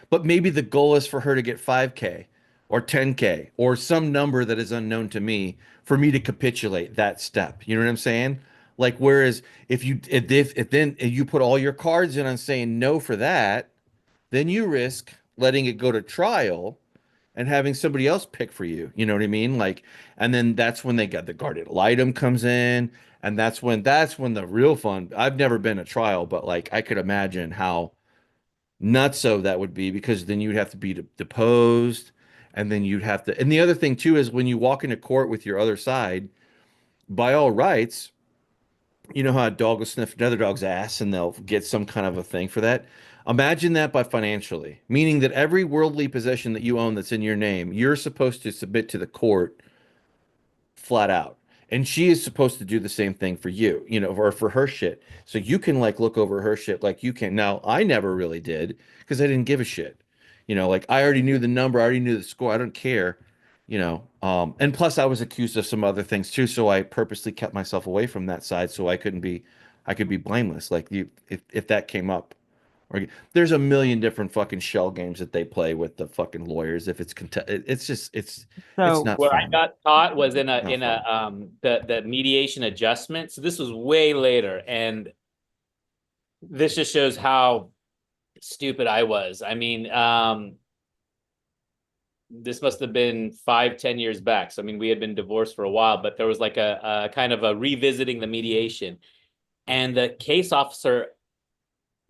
but maybe the goal is for her to get 5K or 10K or some number that is unknown to me for me to capitulate that step. You know what I'm saying? Like, whereas if then you put all your cards in on saying no for that, then you risk letting it go to trial and having somebody else pick for you. You know what I mean? Like, and then that's when they got the guardian ad litem comes in, and that's when the real fun. I've never been a trial, but like I could imagine how nutso that would be, because then you'd have to be deposed, and then you'd have to. And the other thing too is when you walk into court with your other side, by all rights, you know how a dog will sniff another dog's ass and they'll get some kind of a thing for that. Imagine that, but financially, meaning that every worldly possession that you own that's in your name, you're supposed to submit to the court flat out. And she is supposed to do the same thing for you, or for her shit. So you can like look over her shit like you can. Now, I never really did because I didn't give a shit. Like I already knew the number, I already knew the score. I don't care, and plus I was accused of some other things too. So I purposely kept myself away from that side so I could be blameless. Like if that came up. Or there's a million different fucking shell games that they play with the fucking lawyers. If it's it's just it's So not Where I fun. got caught was in Not the mediation adjustment. So this was way later, and this just shows how stupid I was. I mean, this must have been 5-10 years back. So I mean, we had been divorced for a while, but there was like a kind of a revisiting the mediation, and the case officer,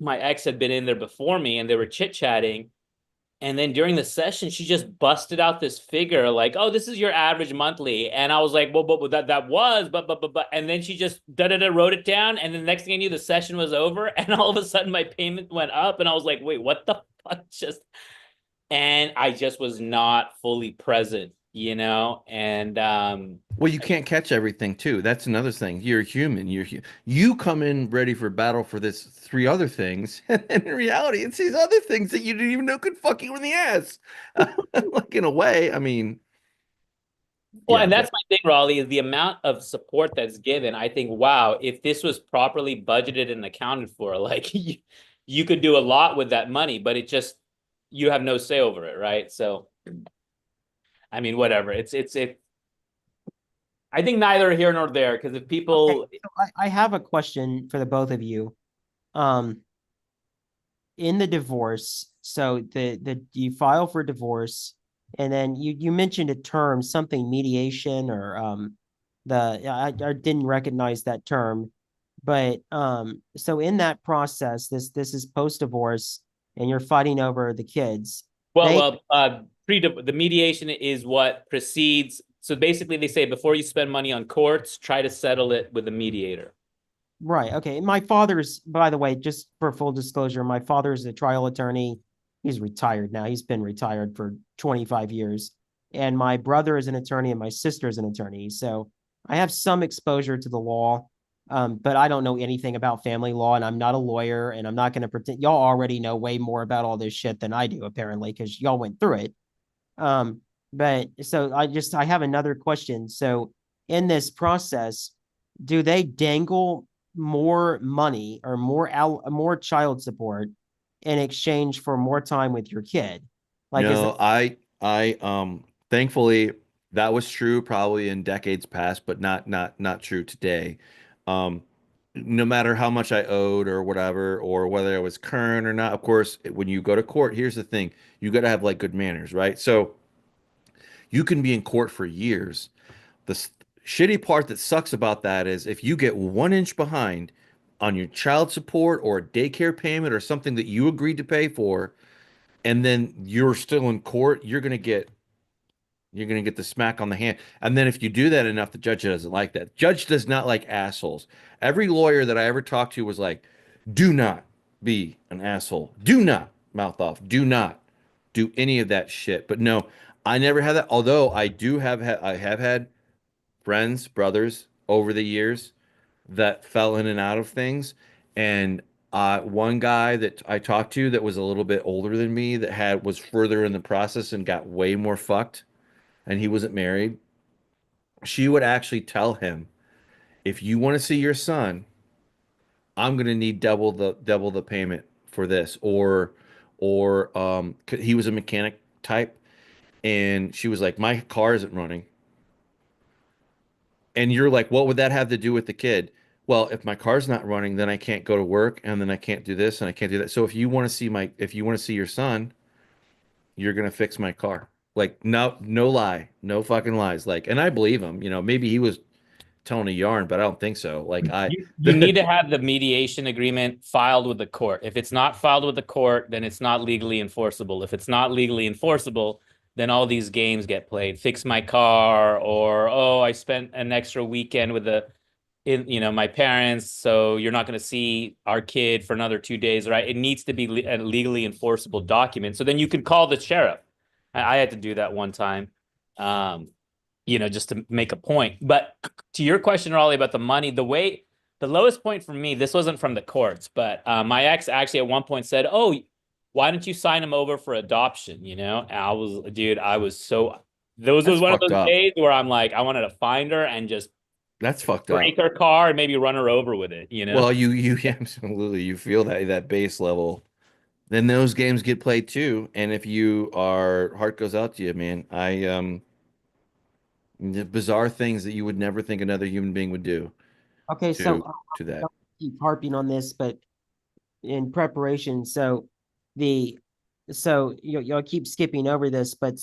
my ex, had been in there before me, and they were chit-chatting. And then during the session, she just busted out this figure like, oh, this is your average monthly. And I was like, well, but that was, but. And then she just wrote it down. And the next thing I knew, the session was over. And all of a sudden my payment went up. And I was like, wait, what the fuck just? And I just was not fully present and Well, you can't catch everything too. That's another thing. You're human. You come in ready for battle for this three other things, and in reality, it's these other things that you didn't even know could fuck you in the ass. Like in a way, I mean, well, yeah, and that's my thing, Raleigh, is the amount of support that's given. I think, wow, if this was properly budgeted and accounted for, like you could do a lot with that money, but it just you have no say over it, right? So, I mean, whatever. It. I think neither here nor there, because if Okay, people, so I have a question for the both of you. Um, in the divorce, so the you file for divorce, and then you mentioned a term, something mediation or I didn't recognize that term, but so in that process, this is post divorce, and you're fighting over the kids. well, They well, the mediation is what precedes. So basically, they say before you spend money on courts, try to settle it with a mediator. Right. Okay. My father's, by the way, just for full disclosure, my father's a trial attorney. He's retired now. He's been retired for 25 years. And my brother is an attorney and my sister is an attorney. So I have some exposure to the law, but I don't know anything about family law and I'm not a lawyer and I'm not going to pretend. Y'all already know way more about all this shit than I do, apparently, because y'all went through it. But so I have another question. So in this process, do they dangle more money or more child support in exchange for more time with your kid? Like, is no, thankfully that was true probably in decades past, but not true today. Um, no matter how much I owed or whatever, or whether I was current or not, of course, when you go to court, here's the thing: you got to have like good manners, right? So you can be in court for years. Shitty part that sucks about that is if you get 1 inch behind on your child support or a daycare payment or something that you agreed to pay for, and then you're still in court, you're gonna get the smack on the hand. And then if you do that enough, the judge doesn't like that. Judge does not like assholes. Every lawyer that I ever talked to was like, do not be an asshole. Do not mouth off. Do not do any of that shit. But no, I never had that. Although I have had friends, brothers over the years that fell in and out of things. And one guy that I talked to that was a little bit older than me that was further in the process and got way more fucked, and he wasn't married. She would actually tell him, if you want to see your son, I'm gonna need double the payment for this. Or he was a mechanic type, and she was like, my car isn't running. And you're like, what would that have to do with the kid? Well, if my car's not running, then I can't go to work, and then I can't do this and I can't do that. So if you want to see your son, you're gonna fix my car. Like, no, no lie, no fucking lies. Like, and I believe him. Maybe he was telling a yarn, but I don't think so. Like, You need to have the mediation agreement filed with the court. If it's not filed with the court, then it's not legally enforceable. If it's not legally enforceable, then all these games get played. Fix my car, or oh, I spent an extra weekend with my parents, so you're not going to see our kid for another 2 days, right? It needs to be a legally enforceable document. So then you can call the sheriff. I had to do that one time. Just to make a point. But to your question, Raleigh, about the money, the lowest point for me, this wasn't from the courts, but my ex actually at one point said, "Oh, why don't you sign him over for adoption?" And I was so, those was that's one of fucked those up. days where I'm like, I wanted to find her and just That's fucked break up. her car and maybe run her over with it. Well, you absolutely you feel that base level. Then those games get played too. And if heart goes out to you, man. The bizarre things that you would never think another human being would do okay, so to to that. don't keep harping on this, but in preparation, the you'll keep skipping over this, but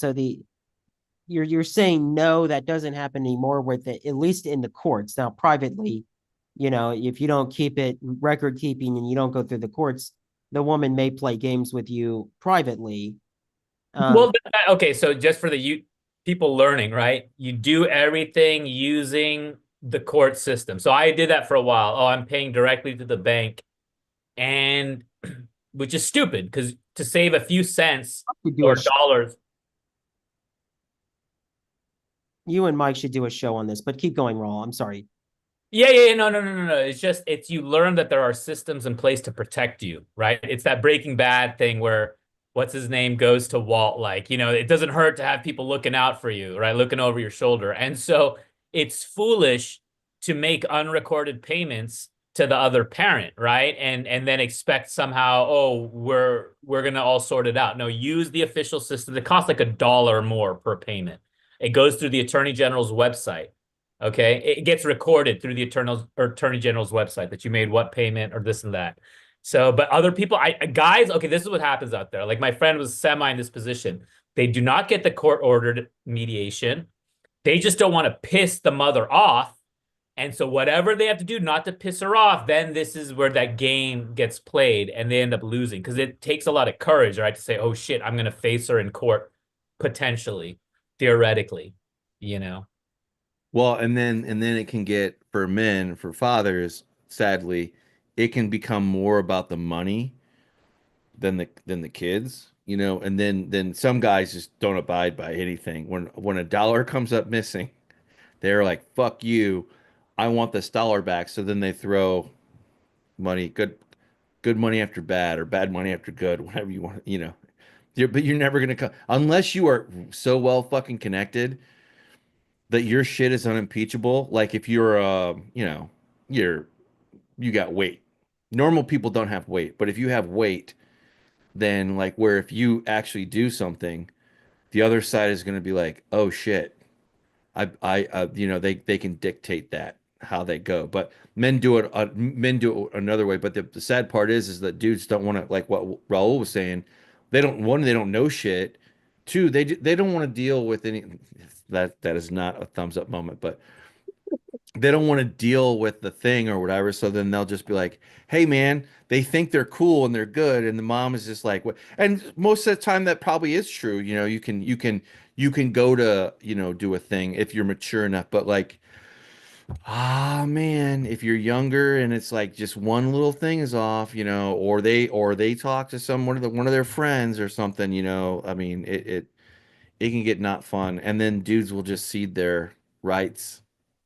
you're saying no, that doesn't happen anymore with it, at least in the courts. Now, privately, if you don't keep it record keeping and you don't go through the courts, the woman may play games with you privately. Well, okay, so just for the people learning, right? You do everything using the court system. So I did that for a while. Oh, I'm paying directly to the bank, and which is stupid because to save a few cents to do a or dollars. You and Mike should do a show on this, but keep going, Raul. I'm sorry. Yeah. No. It's you learn that there are systems in place to protect you, right? It's that Breaking Bad thing where what's his name goes to Walt, like, it doesn't hurt to have people looking out for you, right? Looking over your shoulder. And so it's foolish to make unrecorded payments to the other parent, right? And then expect somehow, oh, we're gonna all sort it out. No, use the official system. It costs like $1 more per payment. It goes through the Attorney General's website. Okay, it gets recorded through the Attorney General's website that you made what payment or this and that. So, but other people, guys, okay, this is what happens out there. Like my friend was semi in this position. They do not get the court ordered mediation. They just don't want to piss the mother off. And so whatever they have to do not to piss her off, then this is where that game gets played and they end up losing because it takes a lot of courage, right? To say, oh shit, I'm going to face her in court potentially, theoretically, you know? Well, and then it can get for men, for fathers, sadly, it can become more about the money than the kids, and then some guys just don't abide by anything. When a dollar comes up missing, they're like, "Fuck you. I want this dollar back." So then they throw money, good money after bad or bad money after good, whatever you want, but you're never gonna come unless you are so well fucking connected that your shit is unimpeachable. Like if you're you're you got weight. Normal people don't have weight, but if you have weight, then like where if you actually do something, the other side is going to be like, "Oh shit." They can dictate that how they go. But men do it another way, but the sad part is that dudes don't want to, like what Raul was saying, they don't know shit. Two, they don't want to deal with any that is not a thumbs up moment, but they don't want to deal with the thing or whatever. So then they'll just be like, "Hey, man," they think they're cool and they're good, and the mom is just like, "What?" And most of the time, that probably is true. You can go to do a thing if you're mature enough, but like, man, if you're younger and it's like just one little thing is off, or they talk to one of their friends or something, I mean, it can get not fun, and then dudes will just cede their rights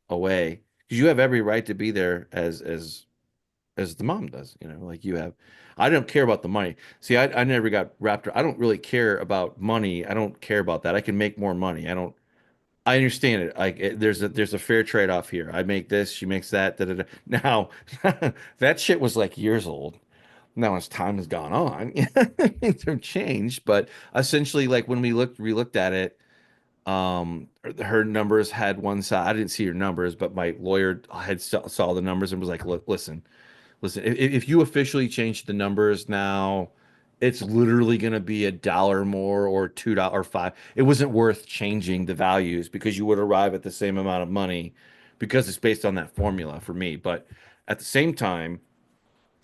away because you have every right to be there as the mom does, like you have. I don't care about the money. See, I never got wrapped. I don't really care about money. I don't care about that. I can make more money. I understand it. Like there's a fair trade-off here. I make this, she makes that. Da, da, da. Now, that shit was like years old. Now, as time has gone on, things have changed. But essentially, like when we looked at it, her numbers had one side. I didn't see her numbers, but my lawyer saw the numbers and was like, "Look, listen. If you officially change the numbers now, it's literally going to be $1 more or $2 or 5. It wasn't worth changing the values because you would arrive at the same amount of money because it's based on that formula for me. But at the same time,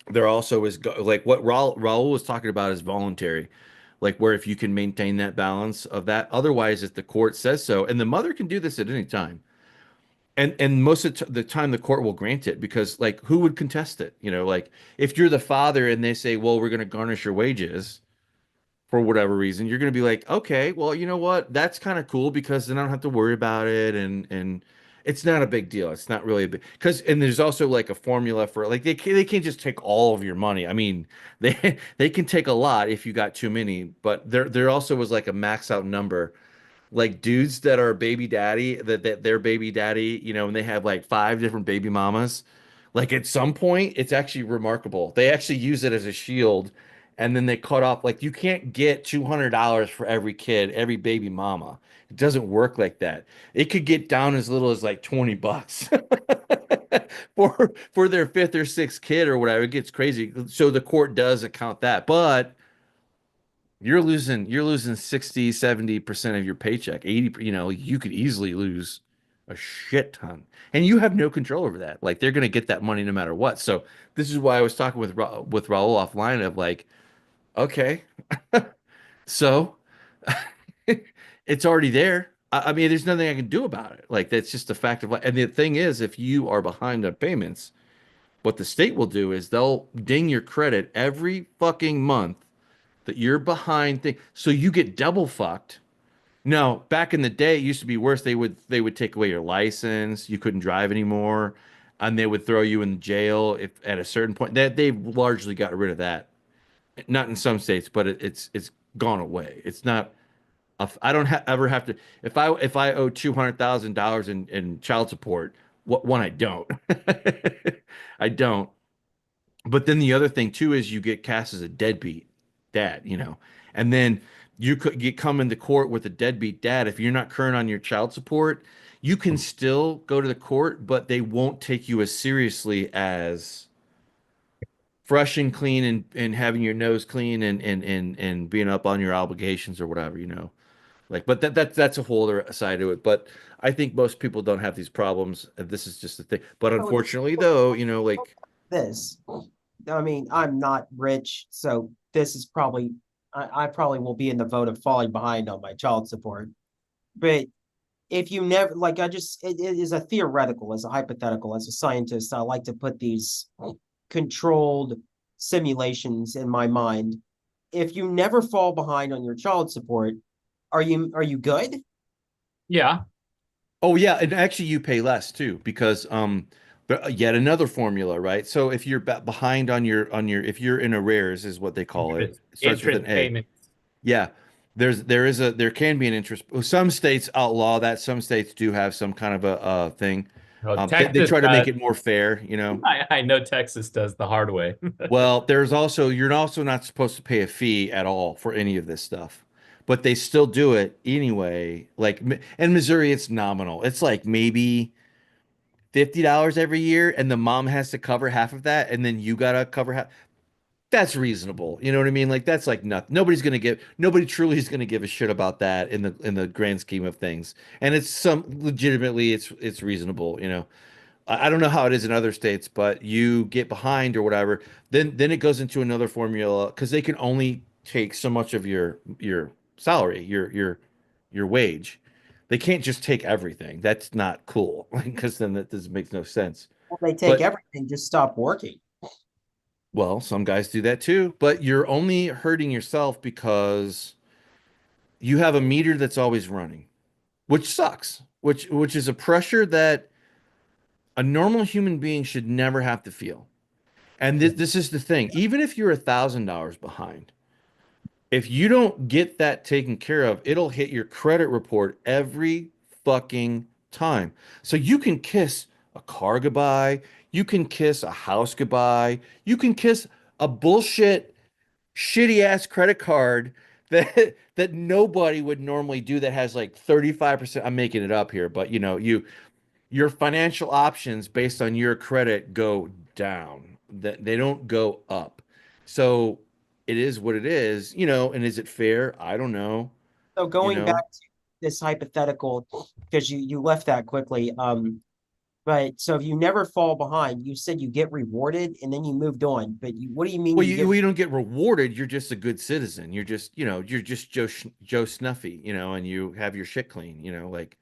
there also is like what Raul was talking about is voluntary, like where if you can maintain that balance of that. Otherwise, if the court says so, and the mother can do this at any time, and most of the time the court will grant it because like who would contest it? Like if you're the father and they say, well, we're going to garnish your wages for whatever reason, you're going to be like, okay, well, you know what? That's kind of cool because then I don't have to worry about it. And it's not a big deal. It's not really a big, and there's also like a formula for like, they can't just take all of your money. I mean, they can take a lot if you got too many, but there also was like a max out number, like dudes that are baby daddy, that their baby daddy, and they have like 5 different baby mamas. Like at some point, it's actually remarkable. They actually use it as a shield, and then they cut off. Like you can't get $200 for every kid, every baby mama. It doesn't work like that. It could get down as little as like $20 for their fifth or sixth kid or whatever. It gets crazy. So the court does account that, but you're losing 60-70% of your paycheck. 80, you could easily lose a shit ton. And you have no control over that. Like they're gonna get that money no matter what. So this is why I was talking with Raul offline of like, okay, so it's already there. I mean, there's nothing I can do about it. Like that's just a fact of life. And the thing is, if you are behind on payments, what the state will do is they'll ding your credit every fucking month that you're behind thing. So you get double fucked No, back in the day, it used to be worse. They would take away your license. You couldn't drive anymore, and they would throw you in jail if at a certain point. They've largely got rid of that. Not in some states, but it's gone away. It's not. I don't ever have to. If I owe $200,000 in child support, one I don't. I don't. But then the other thing too is you get cast as a deadbeat dad, and then you could get come into court with a deadbeat dad. If you're not current on your child support, you can still go to the court, but they won't take you as seriously as fresh and clean and having your nose clean and being up on your obligations or whatever. Like, but that's a whole other side to it. But I think most people don't have these problems. And this is just the thing. But So it's unfortunately, though, like, this. I mean, I'm not rich, so this is probably I probably will be in the vote of falling behind on my child support. But if you never like it is a theoretical, as a hypothetical, as a scientist, I like to put these controlled simulations in my mind. If you never fall behind on your child support, are you good? Yeah. oh yeah, and actually you pay less too because yet another formula, right? So if you're behind on your if you're in arrears is what they call it. Interest, It starts with an interest A. payments. Yeah. There can be an interest. Some states outlaw that. Some states do have some kind of a thing. Well, They Texas try to make does. it more fair. I know Texas does the hard way. Well, you're also not supposed to pay a fee at all for any of this stuff, but they still do it anyway. Like in Missouri, it's nominal. It's like maybe $50 every year, and the mom has to cover half of that, and then you gotta cover half. That's reasonable. You know what I mean? Like that's like nothing. Nobody truly is gonna give a shit about that in the grand scheme of things. And it's legitimately it's reasonable. I don't know how it is in other states, but you get behind or whatever, then it goes into another formula because they can only take so much of your salary, your wage. They can't just take everything. That's not cool because then that doesn't makes no sense. Well, they take But everything, just stop working. well, some guys do that too, but you're only hurting yourself because you have a meter that's always running, which sucks, which is a pressure that a normal human being should never have to feel. And this is the thing, even if you're $1,000 behind, if you don't get that taken care of, it'll hit your credit report every fucking time. So you can kiss a car goodbye, you can kiss a house goodbye, you can kiss a bullshit shitty ass credit card that nobody would normally do that has like 35%. I'm making it up here, but your financial options based on your credit go down. That they don't go up. So it is what it is, and is it fair? I don't know, So you going know. back to this hypothetical, because you left that quickly. But so if you never fall behind, you said you get rewarded and then you moved on. But what do you mean Well, you you don't get rewarded. You're just a good citizen. You're just Joe Snuffy, and you have your shit clean, like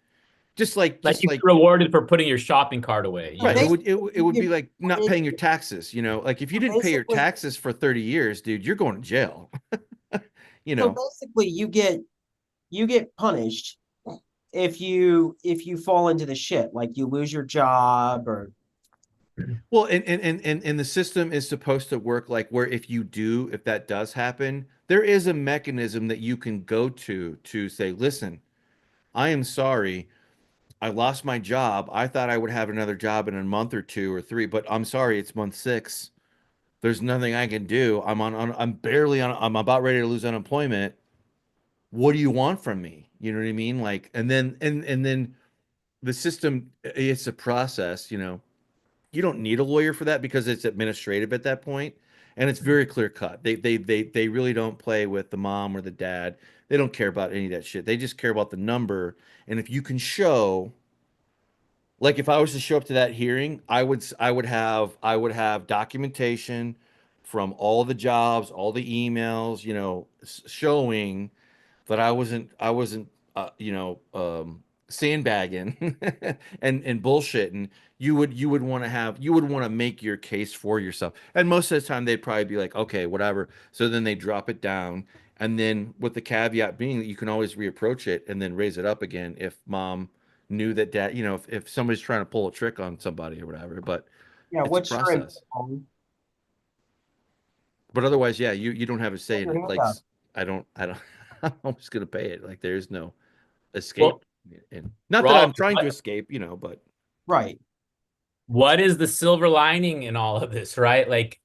just like Like just you get like rewarded for putting your shopping cart away. You So right. It know? would it, would- it you would get be like not rewarded? paying your taxes. Like if you So didn't pay your basically, taxes for 30 years, dude, you're going to jail. You so know. basically, you get punished if you fall into the shit, like you lose your job or Well, and the system is supposed to work like where if that does happen, there is a mechanism that you can go to say, listen, I am sorry. I lost my job. I thought I would have another job in a month or two or three, but I'm sorry, it's month six. There's nothing I can do. I'm barely on, I'm about ready to lose unemployment. What do you want from me? You know what I mean? Like, and then the system, it's a process. You don't need a lawyer for that because it's administrative at that point, and it's very clear cut. They really don't play with the mom or the dad. They don't care about any of that shit. They just care about the number. And if you can show, like if I was to show up to that hearing, I would have documentation from all the jobs, all the emails, showing that I wasn't sandbagging and bullshit. And you would want to make your case for yourself. And most of the time they'd probably be like, okay, whatever. So then they drop it down And then with the caveat being that you can always reapproach it and then raise it up again if mom knew that dad, if somebody's trying to pull a trick on somebody or whatever. But Yeah, it's a what's your input, process. Colin? But otherwise, yeah, you don't have a say Put in your it. hand Like up. I don't I'm always gonna pay it. Like there's no Well, escape. And not that Rob, I'm trying to escape, but Right. what is the silver lining in all of this, right? Like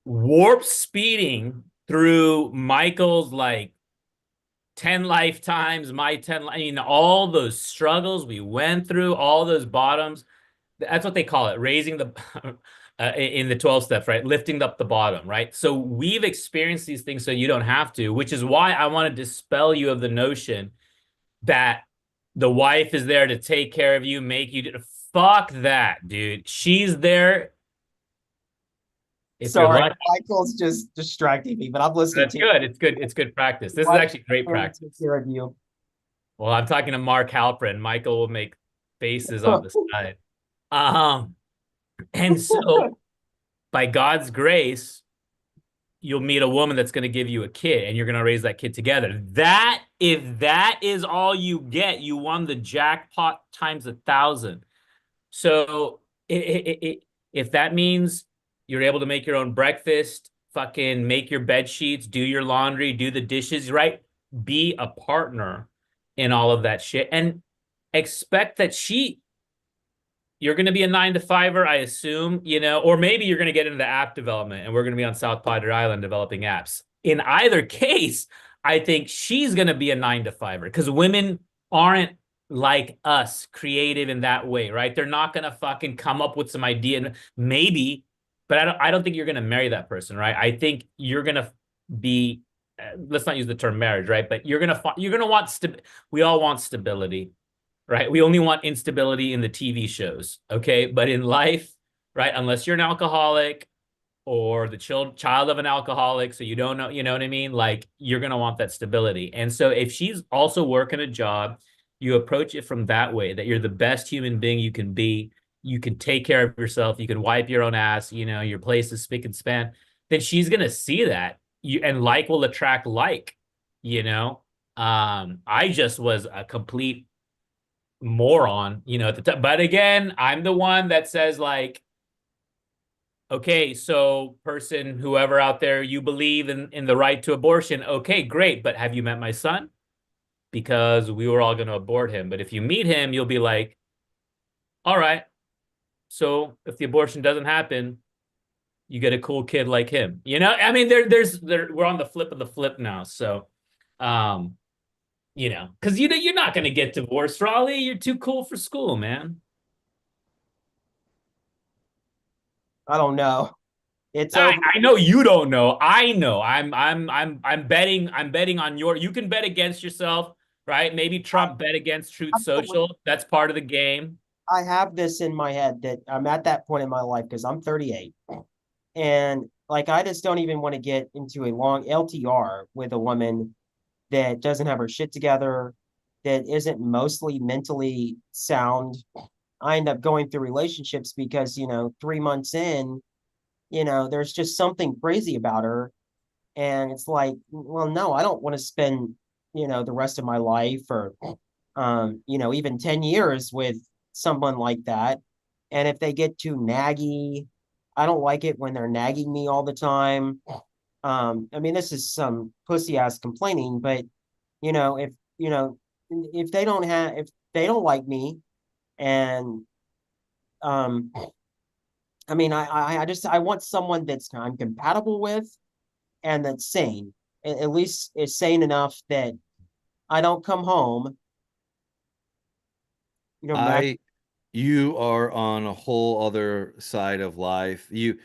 warp speeding through Michael's like 10 lifetimes, my 10, I mean, all those struggles we went through, all those bottoms. That's what they call it, raising the in the 12 steps, right? Lifting up the bottom, right? So we've experienced these things so you don't have to, which is why I want to dispel you of the notion that the wife is there to take care of you, make you fuck that, dude. She's there if you're Sorry, lucky. Michael's just distracting me, but I'm listening That's to good. It's good. It's good practice. This is Mike, actually great I'm gonna practice. take care of you. Well, I'm talking to Mark Halprin. Michael will make faces on the side. And so by God's grace, you'll meet a woman that's going to give you a kid and you're going to raise that kid together. That, if that is all you get, you won the jackpot times 1,000. So if that means you're able to make your own breakfast, fucking make your bed sheets, do your laundry, do the dishes, right? Be a partner in all of that shit and expect that you're going to be a 9 to 5er, I assume, or maybe you're going to get into the app development and we're going to be on South Padre Island developing apps. In either case, I think she's going to be a 9 to 5er because women aren't like us creative in that way, right? They're not going to fucking come up with some idea, maybe, but I don't think you're going to marry that person, right? I think you're going to be, let's not use the term marriage, right? But you're going to want, we all want stability, right? We only want instability in the TV shows, okay? But in life, right, unless you're an alcoholic or the child of an alcoholic, so you don't know, you know what I mean? Like, you're going to want that stability. And so if she's also working a job, you approach it from that way, that you're the best human being you can be. You can take care of yourself. You can wipe your own ass, your place is spick and span. Then she's going to see that. And like will attract like. I just was a complete moron, at the time. But again, I'm the one that says like, okay, so person, whoever out there, you believe in the right to abortion. Okay, great. But have you met my son? Because we were all going to abort him. But if you meet him, you'll be like, all right. So if the abortion doesn't happen, you get a cool kid like him. I mean, we're on the flip of the flip now. So, because you're not going to get divorced, Raleigh. You're too cool for school, man. I don't know. It's over. I know you don't know. I know. I'm betting on you can bet against yourself, right? Maybe Trump bet against Truth Social. That's part of the game. I have this in my head that I'm at that point in my life because I'm 38. And like I just don't even want to get into a long LTR with a woman that doesn't have her shit together, that isn't mostly mentally sound. I end up going through relationships because, 3 months in, there's just something crazy about her. And it's like, well, no, I don't want to spend, the rest of my life or, even 10 years with someone like that. And if they get too naggy, I don't like it when they're nagging me all the time. I mean, this is some pussy ass complaining, but if if they don't like me and I mean, I want someone that's I'm compatible with and that's sane. At least is sane enough that I don't come home. You are on a whole other side of life. You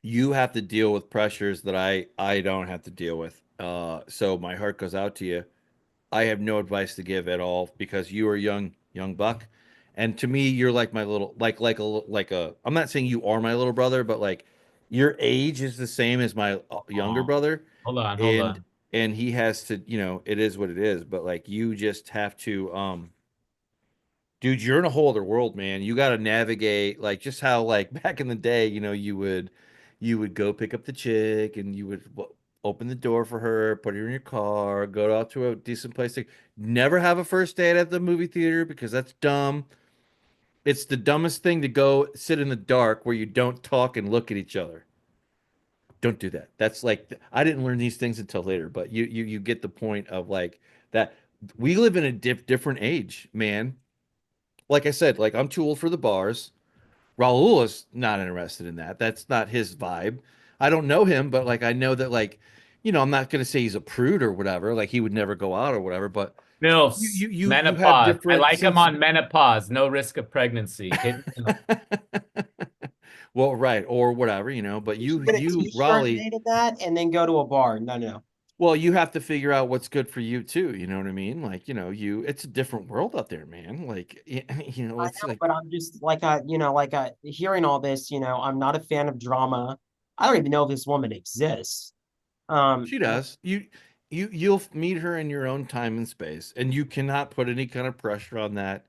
you have to deal with pressures that I don't have to deal with. So my heart goes out to you. I have no advice to give at all because you are young buck, and to me, you're like my little like a. I'm not saying you are my little brother, but like your age is the same as my younger brother, Hold on. and he has to, it is what it is. But like you just have to, dude, you're in a whole other world, man. You got to navigate like just how like back in the day, you would go pick up the chick and you would open the door for her, put her in your car, go out to a decent place. Never have a first date at the movie theater because that's dumb. It's the dumbest thing to go sit in the dark where you don't talk and look at each other. Don't do that. That's like I didn't learn these things until later, but you get the point of like that we live in a different age, man. Like I said, like I'm too old for the bars. Raul is not interested in that. That's not his vibe. I don't know him, but like I know that like, I'm not gonna say he's a prude or whatever. Like he would never go out or whatever. But MILFs, you have menopause. I different like them sense. on menopause. No risk of pregnancy. Well, right, or whatever, but You get a t-shirt Raleigh, made of that and then go to a bar. No, no. well, you have to figure out what's good for you too. You know what I mean? Like, it's a different world out there, man. Like, I it's know, like but I'm just hearing all this, I'm not a fan of drama. I don't even know if this woman exists. she does. You'll meet her in your own time and space, and you cannot put any kind of pressure on that.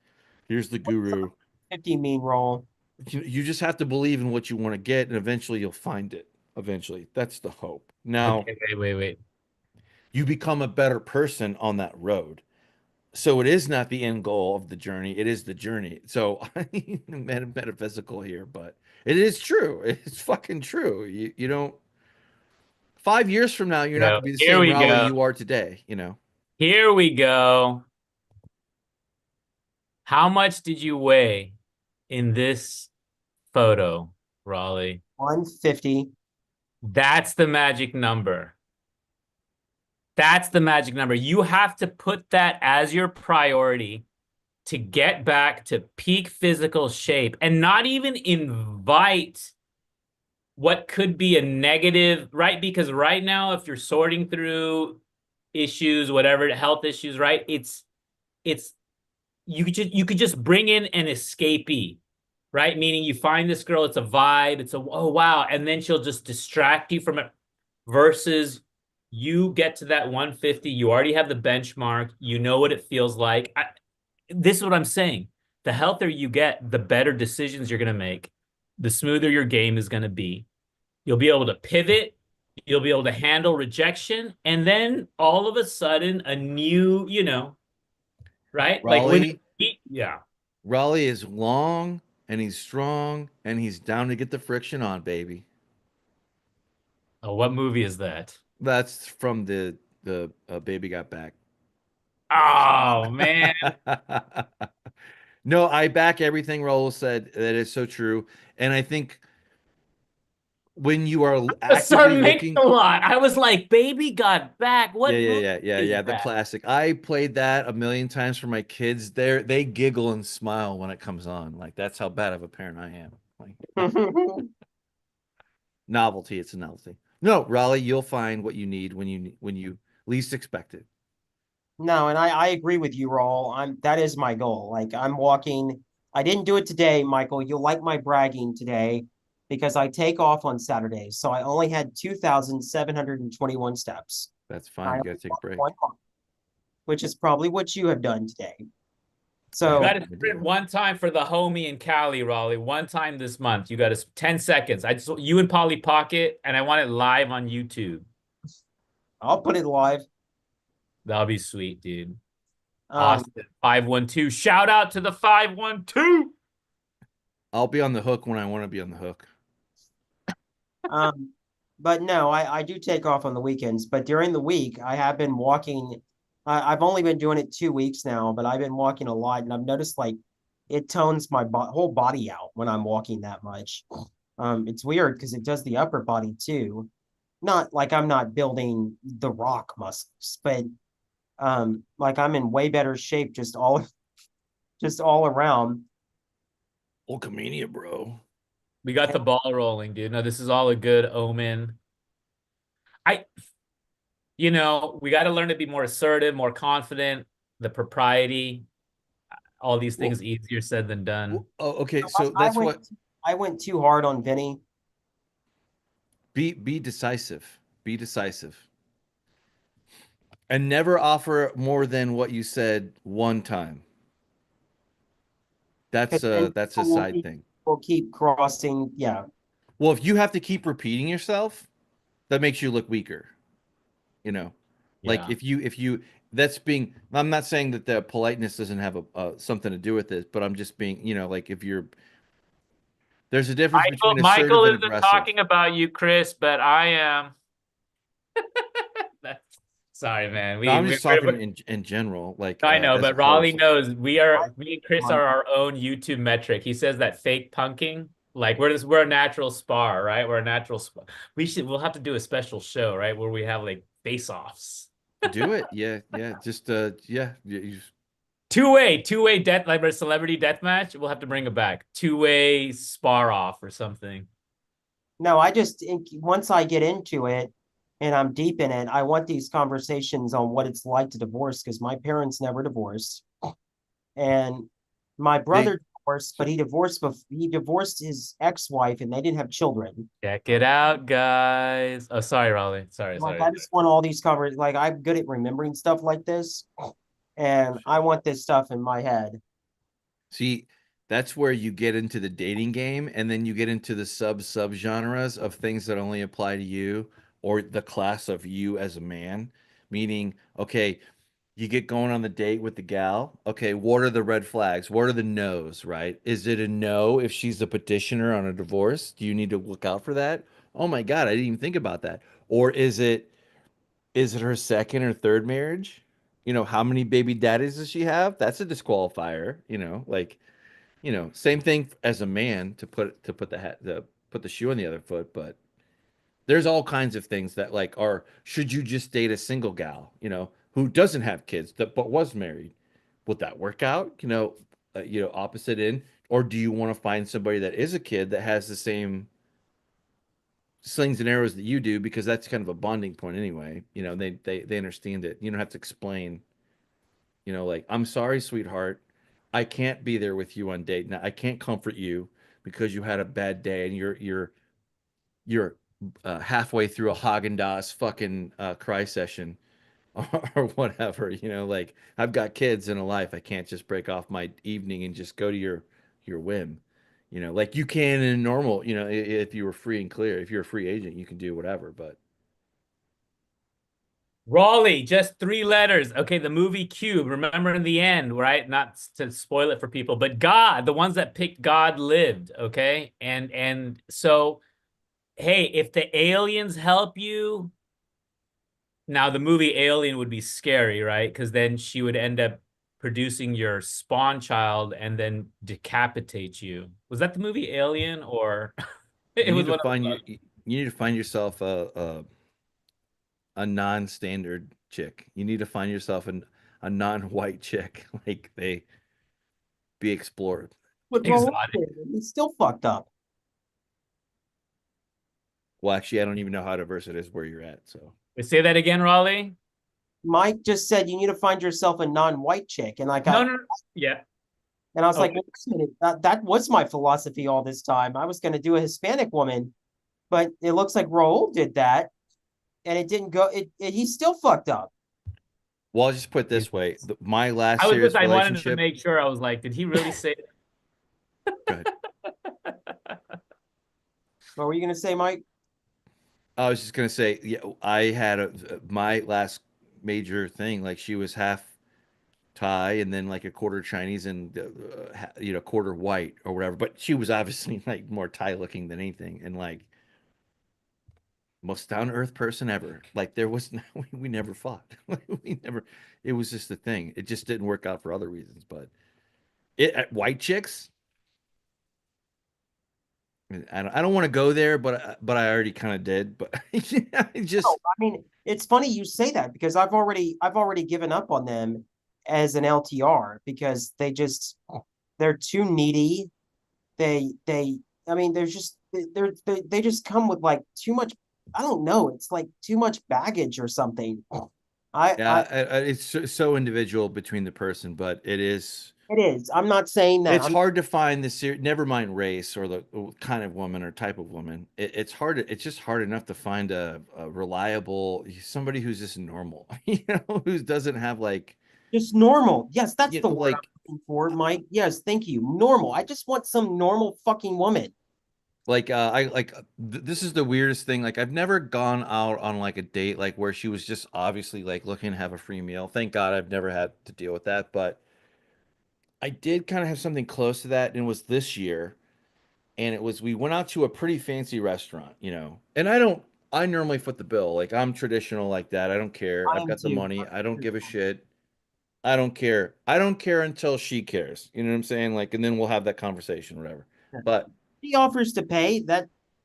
Here's the guru. 50 mean roll. You just have to believe in what you want to get, and eventually you'll find it. Eventually, that's the hope. Now, Okay, wait. you become a better person on that road. So it is not the end goal of the journey. It is the journey. So metaphysical here, but it is true. It's fucking true. You don't. 5 years from now, you're not gonna be the Here same we Raleigh go. you are today. Here we go. How much did you weigh in this photo, Raleigh? 150. That's the magic number. That's the magic number. You have to put that as your priority to get back to peak physical shape and not even invite what could be a negative, right? Because right now, if you're sorting through issues, whatever, health issues, right? It's you could just bring in an escapee, right? Meaning you find this girl, it's a vibe, it's a oh wow, and then she'll just distract you from it versus you get to that 150, you already have the benchmark, you know what it feels like. This is what I'm saying. The healthier you get, the better decisions you're going to make, the smoother your game is going to be. You'll be able to pivot, you'll be able to handle rejection, and then all of a sudden, a new, right? Like when, yeah. Raleigh is long and he's strong and he's down to get the friction on, baby. Oh, what movie is that? That's from the Baby Got Back. Oh, man. No, I back everything Raul said. That is so true. And I think when you are Sir actively looking, Mix-a-Lot. I was like, Baby Got Back. What yeah, movie is the that? classic. I played that a million times for my kids. They giggle and smile when it comes on. Like that's how bad of a parent I am. Like novelty, it's a novelty. No, Raleigh, you'll find what you need when you least expect it. No, and I agree with you, Raul. That is my goal. Like I'm walking. I didn't do it today, Michael. You'll like my bragging today because I take off on Saturdays. So I only had 2,721 steps. That's I fine. You only gotta take a walked break. 1 mile, which is probably what you have done today. You So got to sprint one time for the homie in Cali, Raleigh. One time this month. You got to 10 seconds. You and Polly Pocket, and I want it live on YouTube. I'll put it live. That'll be sweet, dude. Um, Austin 512. Shout out to the 512. I'll be on the hook when I want to be on the hook. but no, I do take off on the weekends. But during the week, I have been walking. I've only been doing it 2 weeks now, but I've been walking a lot, and I've noticed like it tones my whole body out when I'm walking that much. It's weird because it does the upper body too. Not like I'm not building the rock muscles, but like I'm in way better shape just all around. Hulkamania, bro. We got the ball rolling, dude. No, this is all a good omen. We got to learn to be more assertive, more confident, the propriety, all these things easier said than done. Oh, okay. So that's what I went too hard on Vinny. be decisive. Be decisive. And never offer more than what you said one time. That's a side thing. We'll keep crossing. Yeah. Well, if you have to keep repeating yourself, that makes you look weaker. you know, like Yeah. if you that's being, I'm not saying that the politeness doesn't have something to do with this, but I'm just being, you know, like if you're, there's a difference Michael, between assertive Michael and isn't aggressive. talking about you, Chris, but I am. That's, sorry, man. No, I'm just talking We're in general, like I know, as a but Raleigh host. knows we I- are. Me and Chris Mike, are our own YouTube metric. He says that fake punking, like we're a natural spar, right? We're a natural spar. We'll have to do a special show, right, where we have like face-offs. Do it, yeah, yeah. Just yeah, Two-way death, like a celebrity death match. We'll have to bring it back. Two-way spar off or something. No, I just think once I get into it and I'm deep in it, I want these conversations on what it's like to divorce because my parents never divorced. And my brother divorced, but he divorced his ex-wife and they didn't have children. Check it out, guys. Oh, sorry, Raleigh. Sorry, Like sorry. I just want all these conversations. Like I'm good at remembering stuff like this, and I want this stuff in my head. See, that's where you get into the dating game, and then you get into the sub genres of things that only apply to you or the class of you as a man. Meaning, okay, you get going on the date with the gal. Okay, what are the red flags? What are the no's, right? Is it a no if she's a petitioner on a divorce? Do you need to look out for that? Oh my God, I didn't even think about that. Or is it her second or third marriage? You know, how many baby daddies does she have? That's a disqualifier, you know, like, you know, same thing as a man to put the hat to put the shoe on the other foot, but there's all kinds of things that like are should you just date a single gal, you know, who doesn't have kids that but was married? Would that work out? You know, opposite end, or do you want to find somebody that is a kid that has the same slings and arrows that you do because that's kind of a bonding point anyway. You know, they understand it. You don't have to explain, you know, like, I'm sorry, sweetheart. I can't be there with you on date. Now I can't comfort you because you had a bad day and you're halfway through a Haagen-Dazs fucking cry session or whatever, you know, like I've got kids and a life. I can't just break off my evening and just go to your whim. You know, like you can in normal, you know, if you were free and clear, if you're a free agent, you can do whatever, but Raleigh, just 3 letters. Okay, the movie Cube. Remember in the end, right? Not to spoil it for people, but God, the ones that picked God lived. Okay, and so, hey, if the aliens help you, now the movie Alien would be scary, right? Because then she would end up producing your spawn child and then decapitate you. Was that the movie Alien or it you was need to one of find those? you need to find yourself a non-standard chick. You need to find yourself a non-white chick. Like they be explored. But Raul Exotic. did, he's still fucked up. Well, actually, I don't even know how diverse it is where you're at. So Say that again, Raleigh. Mike just said you need to find yourself a non-white chick, and No, no, no. Yeah. and I was like, Okay. well, wait a minute, that was my philosophy all this time. I was going to do a Hispanic woman, but it looks like Raul did that, and it didn't go. He's still fucked up. well, I'll just put it this way: my last serious I wanted to relationship. make sure. I was like, did he really say Go ahead. What were you going to say, Mike? I was just gonna say, yeah, I had my last major thing. Like she was half Thai and then like a quarter Chinese and you know, quarter white or whatever. But she was obviously like more Thai looking than anything, and like most down to earth person ever. Like there was we never fought. We never. It was just a thing. It just didn't work out for other reasons. But white chicks. I don't want to go there, but I already kind of did. But I just No, I mean, it's funny you say that because I've already given up on them as an LTR because they're too needy. I mean, they just come with like too much. I don't know. It's like too much baggage or something. yeah, it's so individual between the person, but It is. I'm not saying that. it's hard to find never mind race or the kind of woman or type of woman. It's hard. It's just hard enough to find a reliable somebody who's just normal, you know, who doesn't have like, Just normal. Yes, that's you the know, word I'm looking for, Mike. Yes, thank you. Normal. I just want some normal fucking woman. Like this is the weirdest thing. Like I've never gone out on like a date like where she was just obviously like looking to have a free meal. Thank God I've never had to deal with that, but I did kind of have something close to that, and it was this year. And it was we went out to a pretty fancy restaurant, you know. And I normally foot the bill. Like I'm traditional like that. I don't care. I I've am got the too. money. I don't give a shit. I don't care. I don't care until she cares. You know what I'm saying? Like, and then we'll have that conversation, whatever. But He offers to pay,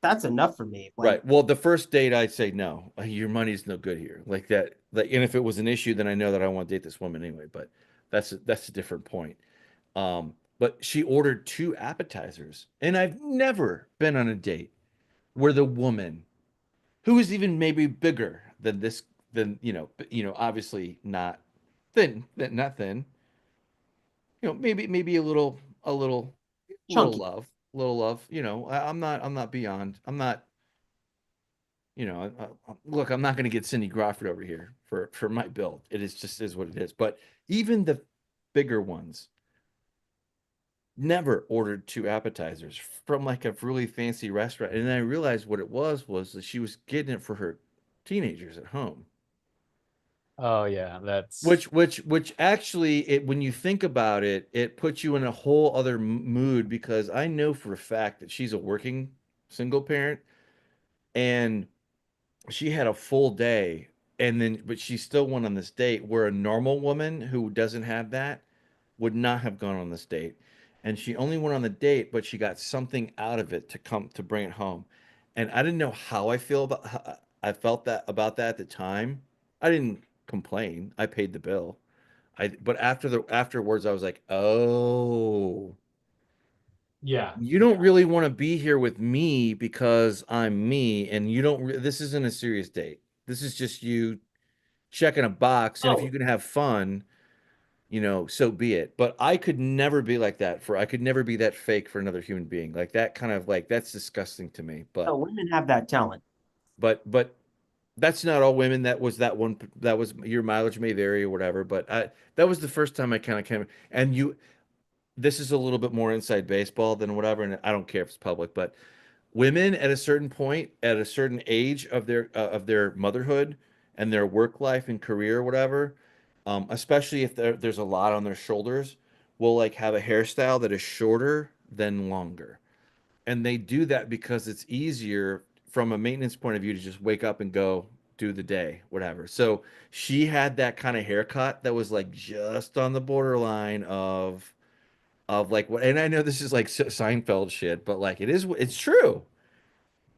that's enough for me. Like, right. Well, the first date, I'd say no. Your money's no good here. Like that. Like, and if it was an issue, then I know that I want to date this woman anyway. But that's a different point. But she ordered two appetizers, and I've never been on a date where the woman, who is even maybe bigger than this, than obviously not thin, not thin, maybe a little chunky. love, little love. I'm not beyond. I'm not. Look, I'm not going to get Cindy Crawford over here for my build. It is just is what it is. But even the bigger ones never ordered two appetizers from like a really fancy restaurant. And then I realized what it was that she was getting it for her teenagers at home. Oh yeah, that's Which actually, when you think about it, it puts you in a whole other mood because I know for a fact that she's a working single parent and she had a full day, and then but she still went on this date where a normal woman who doesn't have that would not have gone on this date. And she only went on the date, but she got something out of it to come to bring it home. And I didn't know how how I felt that about that at the time. I didn't complain. I paid the bill. But afterwards I was like, "Oh, yeah. you don't really want to be here with me because I'm me, and you don't this isn't a serious date. This is just you checking a box, and if you Oh, can have fun, so be it. But I could never be that fake for another human being. Like that kind of like that's disgusting to me. So women have that talent. But that's not all women. That was your mileage may vary or whatever. But that was the first time I kind of came and this is a little bit more inside baseball than whatever, and I don't care if it's public, but women at a certain point, at a certain age of their motherhood and their work life and career, or whatever, especially if there's a lot on their shoulders, will like have a hairstyle that is shorter than longer, and they do that because it's easier from a maintenance point of view to just wake up and go do the day, whatever. So she had that kind of haircut that was like just on the borderline of like what, and I know this is like Seinfeld shit, but like it's true.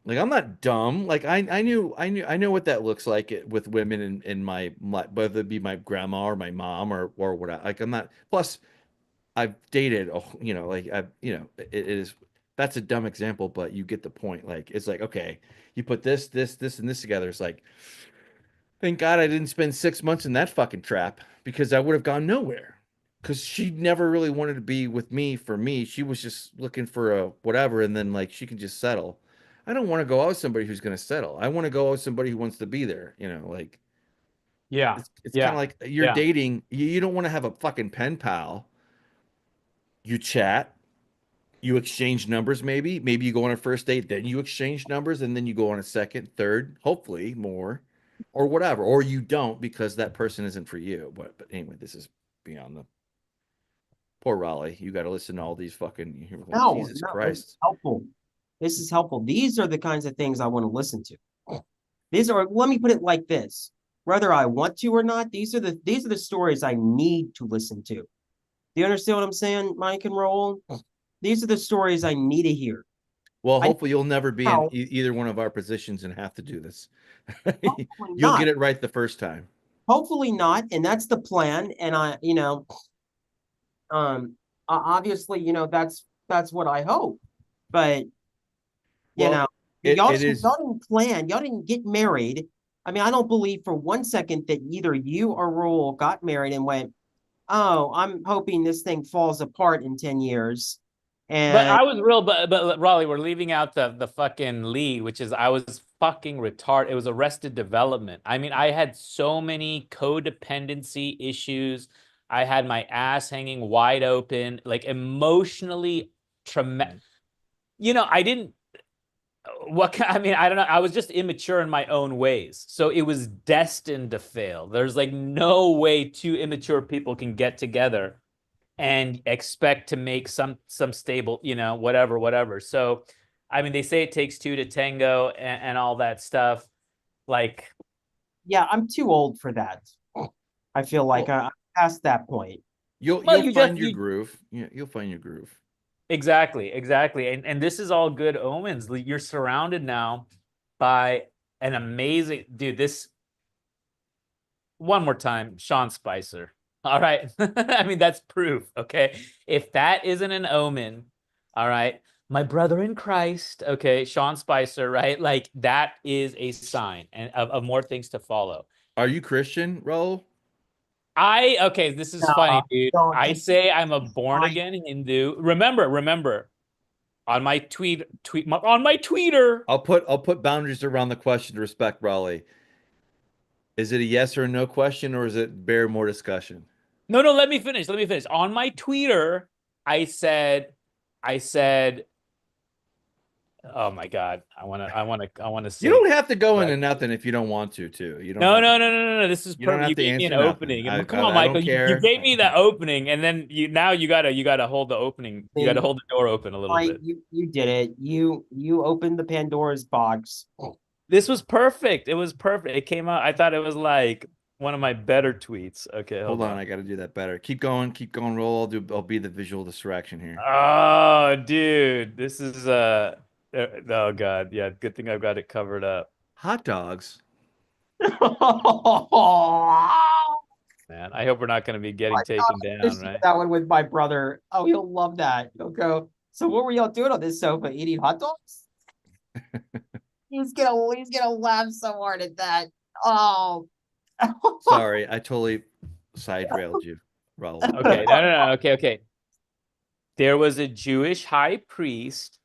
Like I'm not dumb. Like I know what that looks like with women in my whether it be my grandma or my mom or what. Like I'm not. Plus, I've dated. Oh, like it is. That's a dumb example, but you get the point. Like it's like okay, you put this, and this together. It's like thank God I didn't spend 6 months in that fucking trap because I would have gone nowhere. Because she never really wanted to be with me for me. She was just looking for a whatever, and then like she can just settle. I don't want to go out with somebody who's going to settle. I want to go out with somebody who wants to be there. Like yeah, it's kind of yeah, like you're yeah. dating. You don't want to have a fucking pen pal. You chat, you exchange numbers. Maybe you go on a first date, then you exchange numbers, and then you go on a second, third, hopefully more, or whatever. Or you don't because that person isn't for you. But anyway, this is beyond the poor Raleigh. You got to listen to all these fucking. You're like, No, Jesus no, this is Christ. helpful. This is helpful. These are the kinds of things I want to listen to. These are, let me put it like this. Whether I want to or not, these are the stories I need to listen to. Do you understand what I'm saying, Mike and Roll? These are the stories I need to hear. Well, I hopefully you'll never be in now, either one of our positions and have to do this. hopefully You'll not. get it right the first time. Hopefully not. And that's the plan. And um, obviously, that's what I hope. But Well, it is. y'all didn't plan, y'all didn't get married. I mean, I don't believe for one second that either you or Rule got married and went, "Oh, I'm hoping this thing falls apart in 10 years." But And I was real, but Raleigh, we're leaving out the fucking lead, which is I was fucking retarded. It was Arrested Development. I mean, I had so many codependency issues. I had my ass hanging wide open, like emotionally traumatic. I didn't. I mean, I don't know. I was just immature in my own ways. So it was destined to fail. There's like no way two immature people can get together and expect to make some stable, whatever. So, I mean, they say it takes two to tango and all that stuff. Like, Yeah, I'm too old for that. I feel like I'm past that point. You'll Well, you'll you find just- your you- groove. Yeah, you'll find your groove. exactly. And this is all good omens. You're surrounded now by an amazing dude. This one more time, Sean Spicer. All right. I mean, that's proof. Okay. If that isn't an omen, all right. My brother in Christ, okay, Sean Spicer, right? Like that is a sign and of more things to follow. Are you Christian, Raul? Okay, this is funny, dude. don't I just- say I'm a born fine. again Hindu. Remember, on my on my tweeter. I'll put boundaries around the question to respect Raleigh. Is it a yes or a no question, or is it bear more discussion? No, let me finish. On my tweeter, I said, oh my God, I wanna say You don't have to go into nothing if you don't want to, too. You don't have No. This is You don't perfect. have You to gave me an answer nothing. opening. I- Come I- on, I don't Michael. You care. gave me the opening, and then you gotta hold the opening. You gotta hold the door open a little bit. You did it. You opened the Pandora's box. This was perfect. It was perfect. It came out. I thought it was like one of my better tweets. Okay, Hold on, I got to do that better. Keep going, Roll. I'll be the visual distraction here. Oh, dude, this is oh God, yeah. Good thing I've got it covered up, Hot dogs. man. I hope we're not going to be getting taken down, right? That one with my brother. Oh, he'll love that. He'll go. So what were y'all doing on this sofa? Eating hot dogs? he's gonna laugh so hard at that. Oh. Sorry, I totally side railed you, Raul. Okay, no. Okay. There was a Jewish high priest,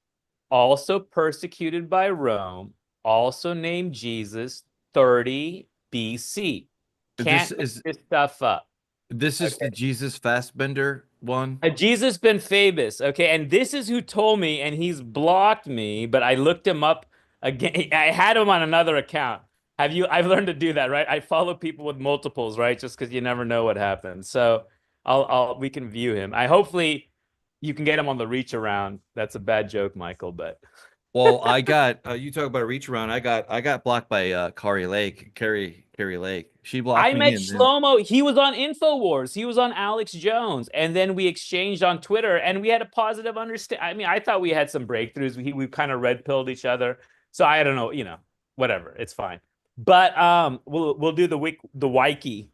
also persecuted by Rome, also named Jesus, 30 BC. Can't make this stuff up. This is Okay. the Jesus Fastbender one. Jesus Ben Fabus, okay, and this is who told me, and he's blocked me, but I looked him up again. I had him on another account. I've learned to do that, right? I follow people with multiples, right? Just because you never know what happens. So we can view him. Hopefully you can get him on the reach around. That's a bad joke, Michael, but Well, I got you talk about a reach around. I got blocked by Carrie Lake. She blocked I me. met and then- Shlomo. He was on InfoWars. He was on Alex Jones. And then we exchanged on Twitter and we had a positive understanding. I mean, I thought we had some breakthroughs. We kind of red pilled each other. So I don't know, whatever. It's fine. But we'll do the wiki.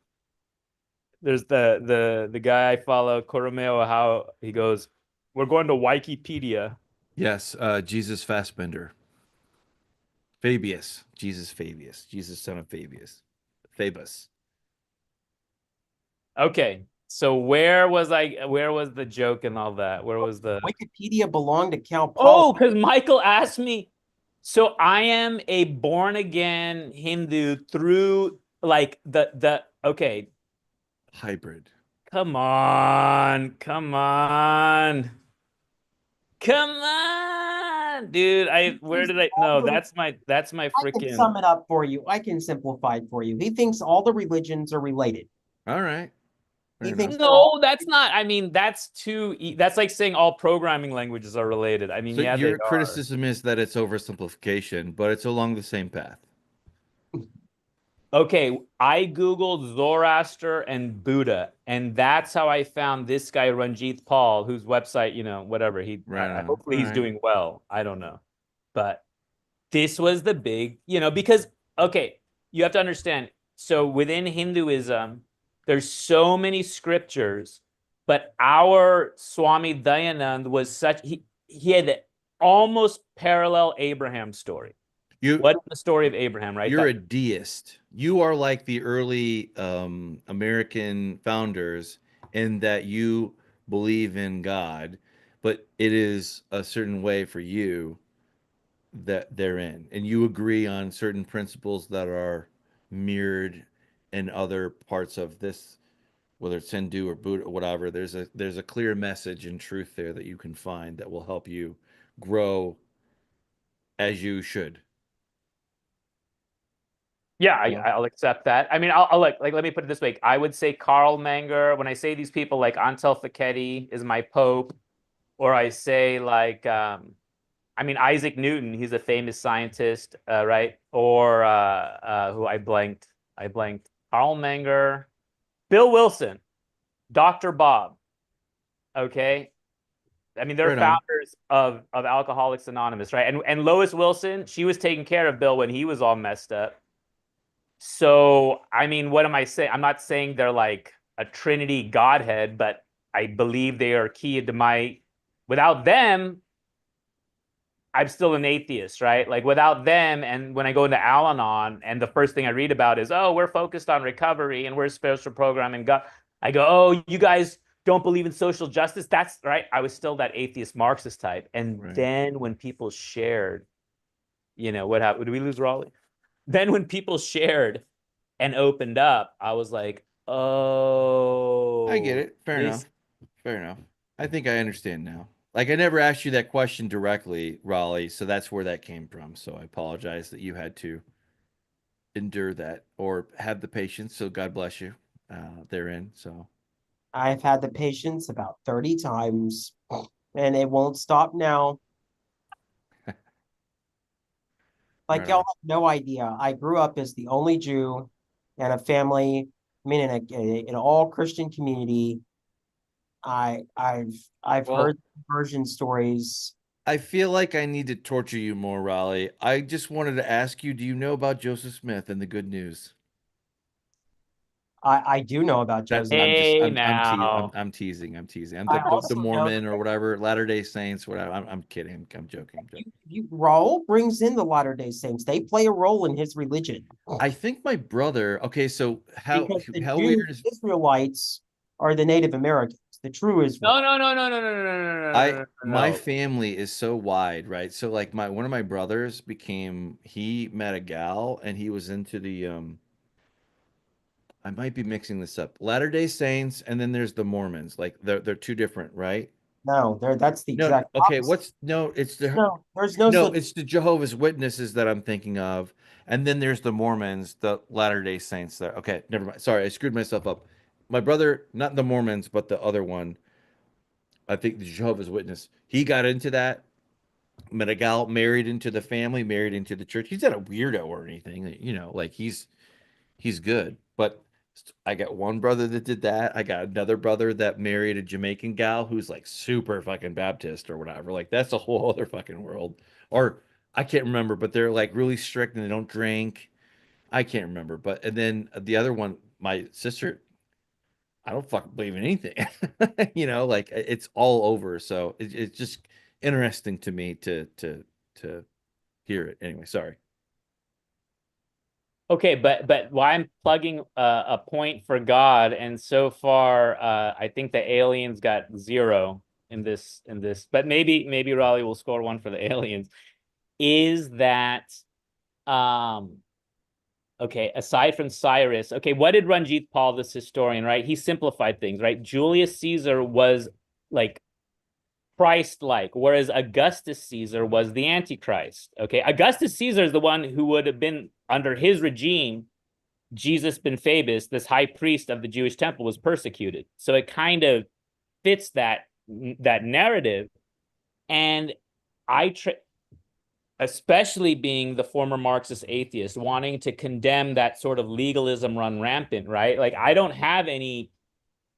There's the guy I follow, Coromeo, how he goes, we're going to Wikipedia. Yes, Jesus Fastbender. Fabius. Jesus Fabius. Jesus son of Fabius. Phabus. Okay. So where was the joke and all that? Where was the Wikipedia belonged to Cal Oh, Poly. because Michael asked me. So I am a born again Hindu through like the okay. Hybrid. Come on, dude. Where did I? No, that's my I can freaking. sum it up for you. I can simplify it for you. He thinks all the religions are related. All right. He Fair thinks enough. No, that's not. I mean, that's that's like saying all programming languages are related. I mean, So yeah, your they are. criticism is that it's oversimplification, but it's along the same path. Okay, I Googled Zoroaster and Buddha, and that's how I found this guy, Ranjit Paul, whose website, whatever, Right on. hopefully he's Alright. doing well. I don't know. But this was the big, because, okay, you have to understand. So within Hinduism, there's so many scriptures, but our Swami Dayanand was he had the almost parallel Abraham story. What's the story of Abraham, right? You're a deist. You are like the early American founders in that you believe in God, but it is a certain way for you that they're in. And you agree on certain principles that are mirrored in other parts of this, whether it's Hindu or Buddha or whatever. There's a clear message and truth there that you can find that will help you grow as you should. Yeah, Yeah. I'll accept that. I mean, I'll like let me put it this way. I would say Karl Menger. When I say these people, like Antel Fekete is my pope, or I say like, I mean Isaac Newton. He's a famous scientist, right? Or who I blanked. Karl Menger, Bill Wilson, Dr. Bob. Okay. I mean, they're Right on. founders of Alcoholics Anonymous, right? And Lois Wilson, she was taking care of Bill when he was all messed up. So, I mean, what am I saying? I'm not saying they're like a Trinity Godhead, but I believe they are key to my. Without them, I'm still an atheist, right? Like without them, and when I go into Al-Anon, and the first thing I read about is, oh, we're focused on recovery and we're spiritual programming. God, I go, oh, you guys don't believe in social justice. That's right. I was still that atheist Marxist type. And Right. then when people shared, what happened? Did we lose Raleigh? Then when people shared and opened up, I was like, oh, I get it. Fair enough. Fair enough. I think I understand now. Like I never asked you that question directly, Raleigh, so that's where that came from. So I apologize that you had to endure that or have the patience. So God bless you therein. So I've had the patience about 30 times and it won't stop now. Like right y'all on. have no idea. I grew up as the only Jew in a family, I mean, in an all Christian community. I've Well, heard conversion stories. I feel like I need to torture you more, Raleigh. I just wanted to ask you, do you know about Joseph Smith and the good news? I do know about That's Joseph. I'm just Hey I'm now. teasing. I'm teasing. I'm I the also know Mormon or that whatever, Latter-day Saints, whatever. I'm kidding. I'm joking. Raul brings in the Latter-day Saints. They play a role in his religion I think my brother. Okay, so because the how Jews, weird is Israelites are the Native Americans, the true No, Israel. no, no, no, no, no, no, no, no, no, I no, my no. family is so wide, right? So like my one of my brothers he met a gal and he was into the I might be mixing this up. Latter-day Saints and then there's the Mormons. Like they're two different, right? No, that's the No, exact okay, opposite. There's no no, such. it's the Jehovah's Witnesses that I'm thinking of. And then there's the Mormons, the Latter-day Saints there. Okay, never mind. Sorry, I screwed myself up. My brother, not the Mormons, but the other one, I think the Jehovah's Witness. He got into that. Met a gal, married into the family, married into the church. He's not a weirdo or anything, like he's good. But I got one brother that did that. I got another brother that married a Jamaican gal who's like super fucking Baptist or whatever. Like that's a whole other fucking world. Or I can't remember, but they're like really strict and they don't drink. I can't remember. But and then the other one, my sister, I don't fucking believe in anything. Like it's all over. So it's just interesting to me to hear it. Anyway, sorry. Okay, but why I'm plugging a point for God, and so far, I think the aliens got 0 in this. But maybe Raleigh will score 1 for the aliens. Is that okay? Aside from Cyrus, okay, what did Ranjit Paul, this historian, right? He simplified things, right? Julius Caesar was like Christ-like, whereas Augustus Caesar was the Antichrist. Okay, Augustus Caesar is the one who would have been under his regime. Jesus ben Phabus, this high priest of the Jewish temple, was persecuted. So it kind of fits that narrative. And especially being the former Marxist atheist, wanting to condemn that sort of legalism run rampant, right? Like I don't have any.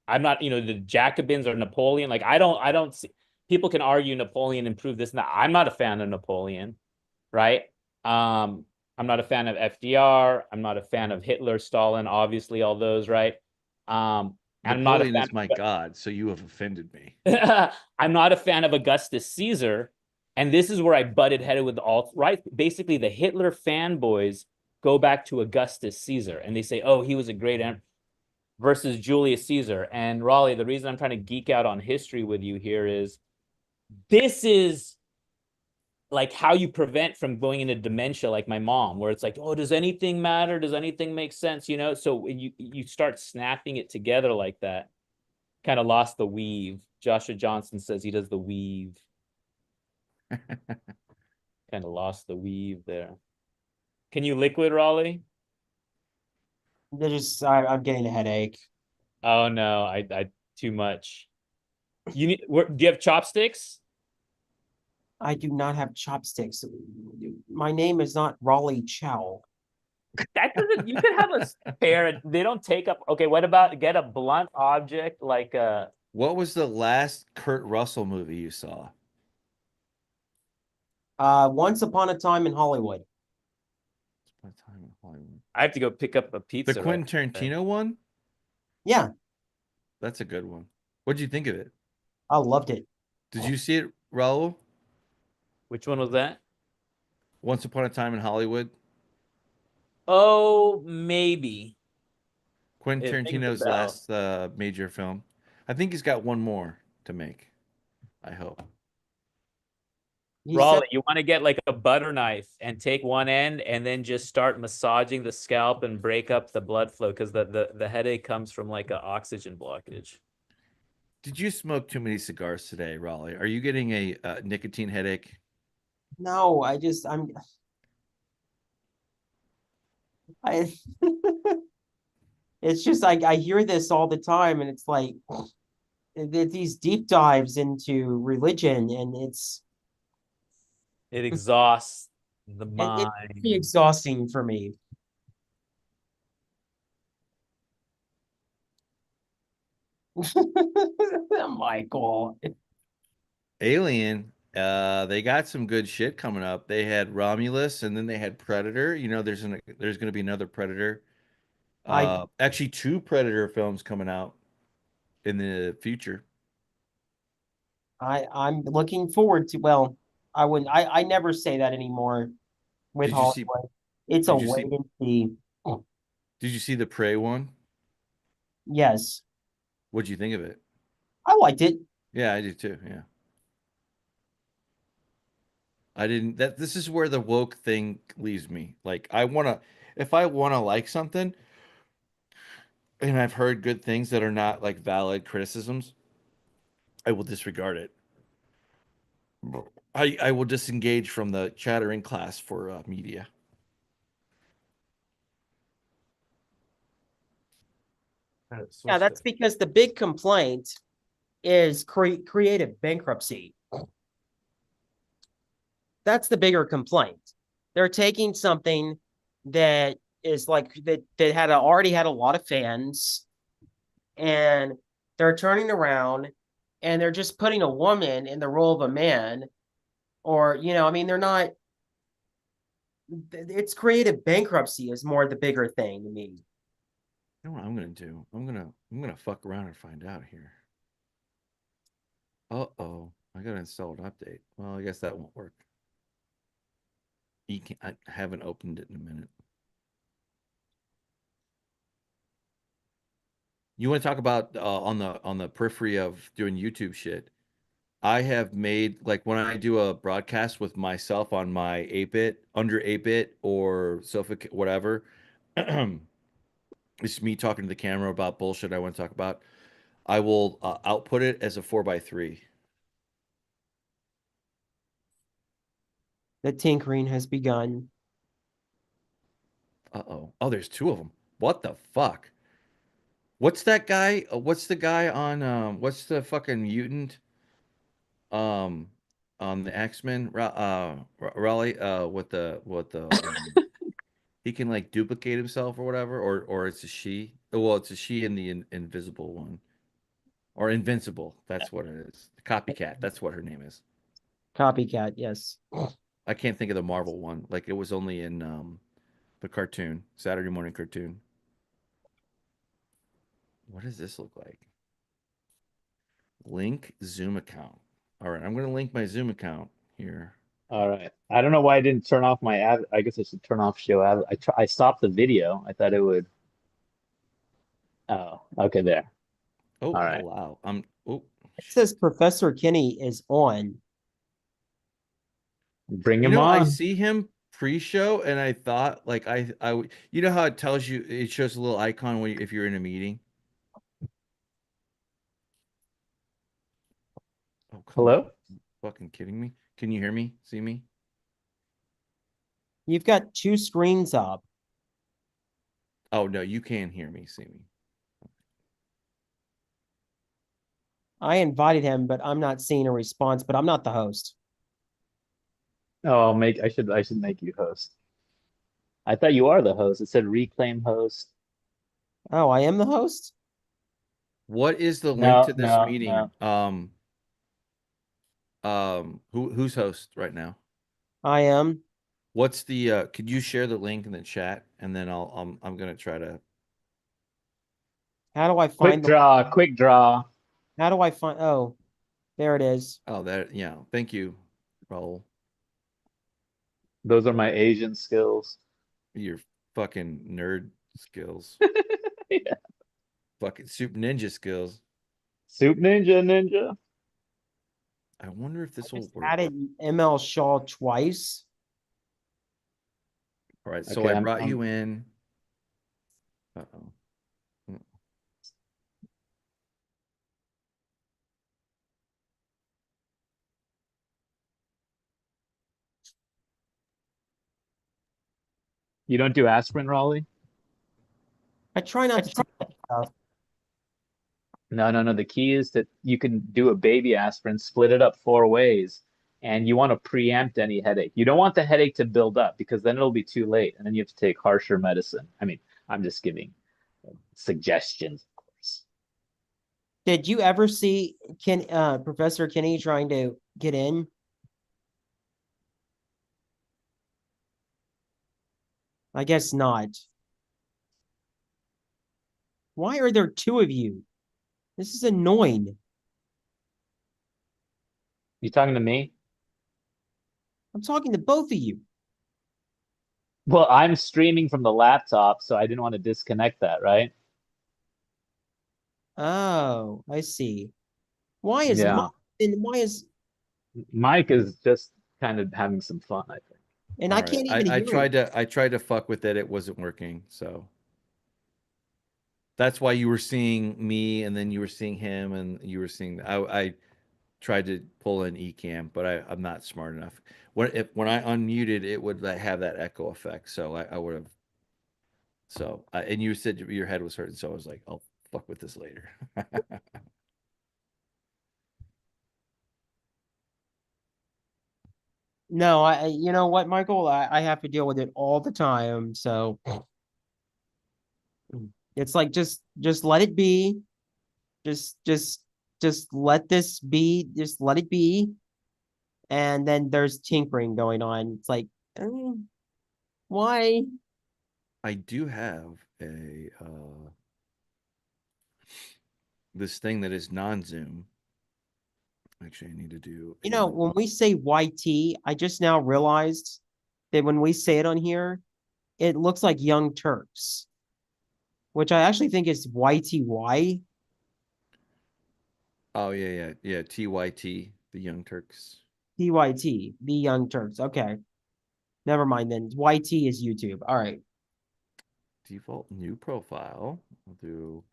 I'm not, the Jacobins or Napoleon. Like I don't see. People can argue Napoleon improved this and that. I'm not a fan of Napoleon, right? I'm not a fan of FDR. I'm not a fan of Hitler, Stalin, obviously all those, right? And I'm not a Napoleon fan is my god, so you have offended me. I'm not a fan of Augustus Caesar. And this is where I butted headed with the alt right. Basically, the Hitler fanboys go back to Augustus Caesar and they say, oh, he was a great emperor versus Julius Caesar. And Raleigh, the reason I'm trying to geek out on history with you here is this is like how you prevent from going into dementia like my mom, where it's like, oh, does anything matter? Does anything make sense? So when you start snapping it together like that, kind of lost the weave. Joshua Johnson says he does the weave. Kind of lost the weave there. Can you liquid, Raleigh? I'm getting a headache. Oh no, I too much. You need, do you have chopsticks? I do not have chopsticks. My name is not Raleigh Chow. That doesn't, you could have a spare, they don't take up, okay, what about get a blunt object like a, What was the last Kurt Russell movie you saw? Once Upon a Time in Hollywood. What time in Hollywood? I have to go pick up a pizza. The right Quentin now. Tarantino one? Yeah, That's a good one. What'd you think of it? I loved it. Did you see it, Raul? Which one was that? Once Upon a Time in Hollywood? Oh, maybe. Quentin It rings a Tarantino's bell. last major film. I think he's got one more to make. I hope. He Raleigh, said, you want to get like a butter knife and take one end and then just start massaging the scalp and break up the blood flow because the headache comes from like an oxygen blockage. Did you smoke too many cigars today, Raleigh? Are you getting a nicotine headache? no, I, it's just I hear this all the time, and it's like these deep dives into religion, and It exhausts the it's mind. pretty exhausting for me. Michael. Alien, they got some good shit coming up. They had Romulus, and then they had Predator. You know, there's going to be another Predator. I Actually, two Predator films coming out in the future. I'm looking forward to, well, I wouldn't I never say that anymore with Did you see? Hollywood. It's a Did you wait see? and see. Did you see the Prey one? Yes, What'd you think of it? I liked it. Yeah, I do too. Yeah. I didn't that this is where the woke thing leaves me. Like if I want to like something and I've heard good things that are not like valid criticisms, I will disregard it. I will disengage from the chattering class for media. Yeah, that's because the big complaint is creative bankruptcy. That's the bigger complaint. They're taking something that is like that already had a lot of fans, and they're turning around and they're just putting a woman in the role of a man, or I mean, they're not. It's creative bankruptcy is more the bigger thing to me. You know what I'm gonna do? I'm gonna fuck around and find out here. Uh-oh. I gotta install an update. Well, I guess that won't work. I haven't opened it in a minute. You want to talk about on the periphery of doing YouTube shit? I have made like when I do a broadcast with myself on my 8-bit, under 8-bit or Sofa, whatever. It's me talking to the camera about bullshit I want to talk about. I will output it as a 4:3. The tinkering has begun. Uh-oh. Oh, there's two of them. What the fuck? What's that guy? What's the guy on what's the fucking mutant um on the X-Men Raleigh with the he can like duplicate himself or whatever or it's a she. Well, it's a she in the invisible one. Or invincible. That's what it is. The copycat. That's what her name is. Copycat, yes. I can't think of the Marvel one. Like it was only in the cartoon, Saturday morning cartoon. What does this look like? Link Zoom account. All right, I'm going to link my Zoom account here. All right. I don't know why I didn't turn off my ad. I guess I should turn off show ad. I stopped the video. I thought it would. Oh, okay, there. Oh, All right. allow. Oh, It says Professor Kenny is on. Bring you him know, I on. see him pre-show, and I thought like you know how it tells you it shows a little icon when if you're in a meeting. Oh, come Hello? on. Fucking kidding me? Can you hear me? See me? You've got two screens up. Oh no, you can hear me, see me. I invited him, but I'm not seeing a response, but I'm not the host. Oh, I should make you host. I thought you are the host. It said reclaim host. Oh, I am the host? What is the link No, to this no, meeting? no. Who's host right now? I am. What's the could you share the link in the chat and then I'm gonna try to How do I find the, Quick draw. how do I find, oh, there it is. oh that yeah, thank you, Raul. Those are my Asian skills. Your fucking nerd skills. Yeah. Fucking super ninja skills. Soup Ninja. I wonder if this will Just work. added ML Shaw twice. All right, so Okay, I I'm- brought I'm- you in. Uh-oh. You don't do aspirin, Raleigh? I try not to take that stuff. No. The key is that you can do a baby aspirin, split it up 4 ways, and you want to preempt any headache. You don't want the headache to build up because then it'll be too late, and then you have to take harsher medicine. I mean, I'm just giving suggestions, of course. Did you ever see Professor Kenny trying to get in? I guess not. Why are there two of you? This is annoying. You talking to me? I'm talking to both of you. Well, I'm streaming from the laptop, so I didn't want to disconnect that, right? Oh, I see. Why is Yeah. Mike is just kind of having some fun, I think. and All I right, can't even I hear tried it. I tried to fuck with it, it wasn't working, so that's why you were seeing me and then you were seeing him and you were seeing I tried to pull in Ecamm, but I'm not smart enough. When I unmuted, it would have that echo effect. So I would have. So and you said your head was hurting, so I was like, I'll fuck with this later. No, you know what, Michael? I have to deal with it all the time. So it's like just let it be. Just let this be. Just let it be. And then there's tinkering going on. It's like, why? I do have a this thing that is non-Zoom. Actually, I need to do. You know, when we say YT, I just now realized that when we say it on here, it looks like Young Turks, which I actually think is YTY. Oh yeah. TYT, the Young Turks. TYT, the Young Turks. Okay. Never mind then. YT is YouTube. All right. Default new profile. I'll do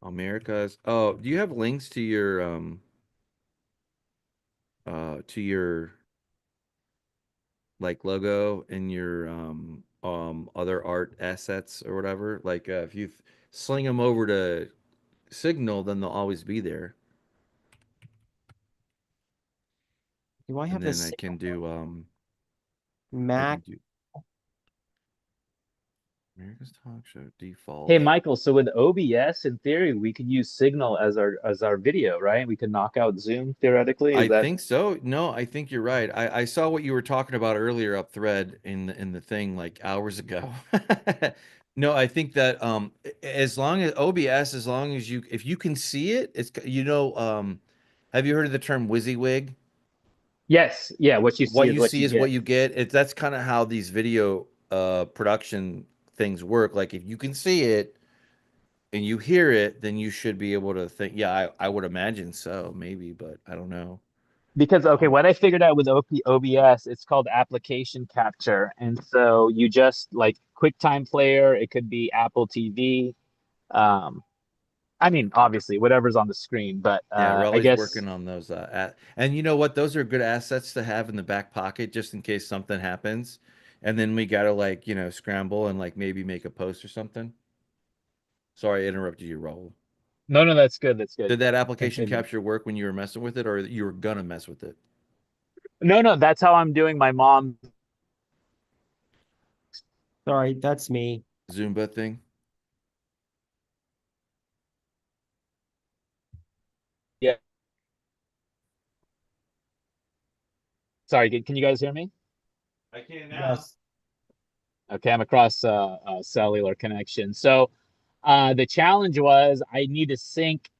America's. Oh, do you have links to your like logo and your other art assets or whatever? Like if you sling them over to Signal, then they'll always be there. Do I have And then this I can do I Mac? can do America's Talk Show default. Hey, Michael, so with OBS, in theory, we could use Signal as our video, right? We could knock out Zoom theoretically. I think so. No, I think you're right. I saw what you were talking about earlier up thread in the thing like hours ago. No, I think that as long as OBS, as long as you if you can see it, it's have you heard of the term WYSIWYG? Yes, yeah. What you see What is you what see you is get. what you get. That's kind of how these video production things work. Like if you can see it and you hear it, then you should be able to think, yeah, I would imagine so, maybe, but I don't know. Because okay, what I figured out with OBS, it's called application capture, and so you just like QuickTime Player. It could be Apple TV. I mean, obviously, whatever's on the screen, but Yeah, I Raleigh's guess working on those. And you know what? Those are good assets to have in the back pocket just in case something happens. and then we gotta like, scramble and like maybe make a post or something. Sorry, I interrupted you, Raul. No, no, that's good. That's good. Did that application Continue. capture work when you were messing with it, or you were gonna mess with it? No, no, that's how I'm doing my mom. Sorry, that's me. Zumba thing? Yeah. Sorry, can you guys hear me? I can Yes. Okay, I'm across a cellular connection. So the challenge was I need to sync.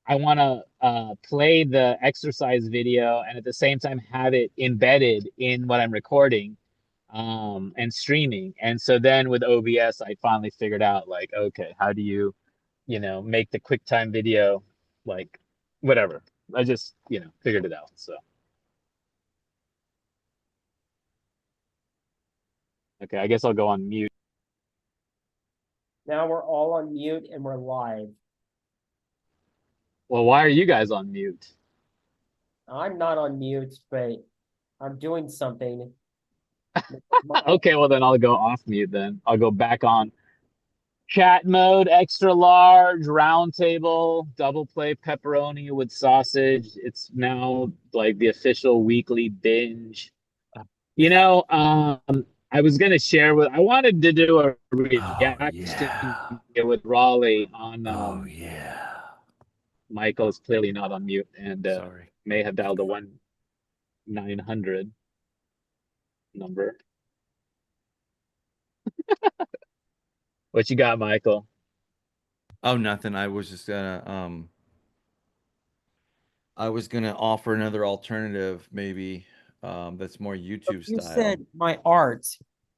I want to play the exercise video and at the same time have it embedded in what I'm recording and streaming. And so then with OBS, I finally figured out like, okay, how do you, make the QuickTime video, like whatever. I just, figured it out. So, okay, I guess I'll go on mute. Now we're all on mute and we're live. Well, why are you guys on mute? I'm not on mute, but I'm doing something. Okay, well then I'll go off mute then. I'll go back on chat mode, extra large, round table, double play pepperoni with sausage. It's now like the official weekly binge. You know, I was gonna share I wanted to do a reaction with Raleigh on yeah. Michael is clearly not on mute and Sorry. may have dialed a 1-900 number. What you got, Michael? Oh, nothing. I was gonna offer another alternative, maybe, that's more YouTube You style. said my art.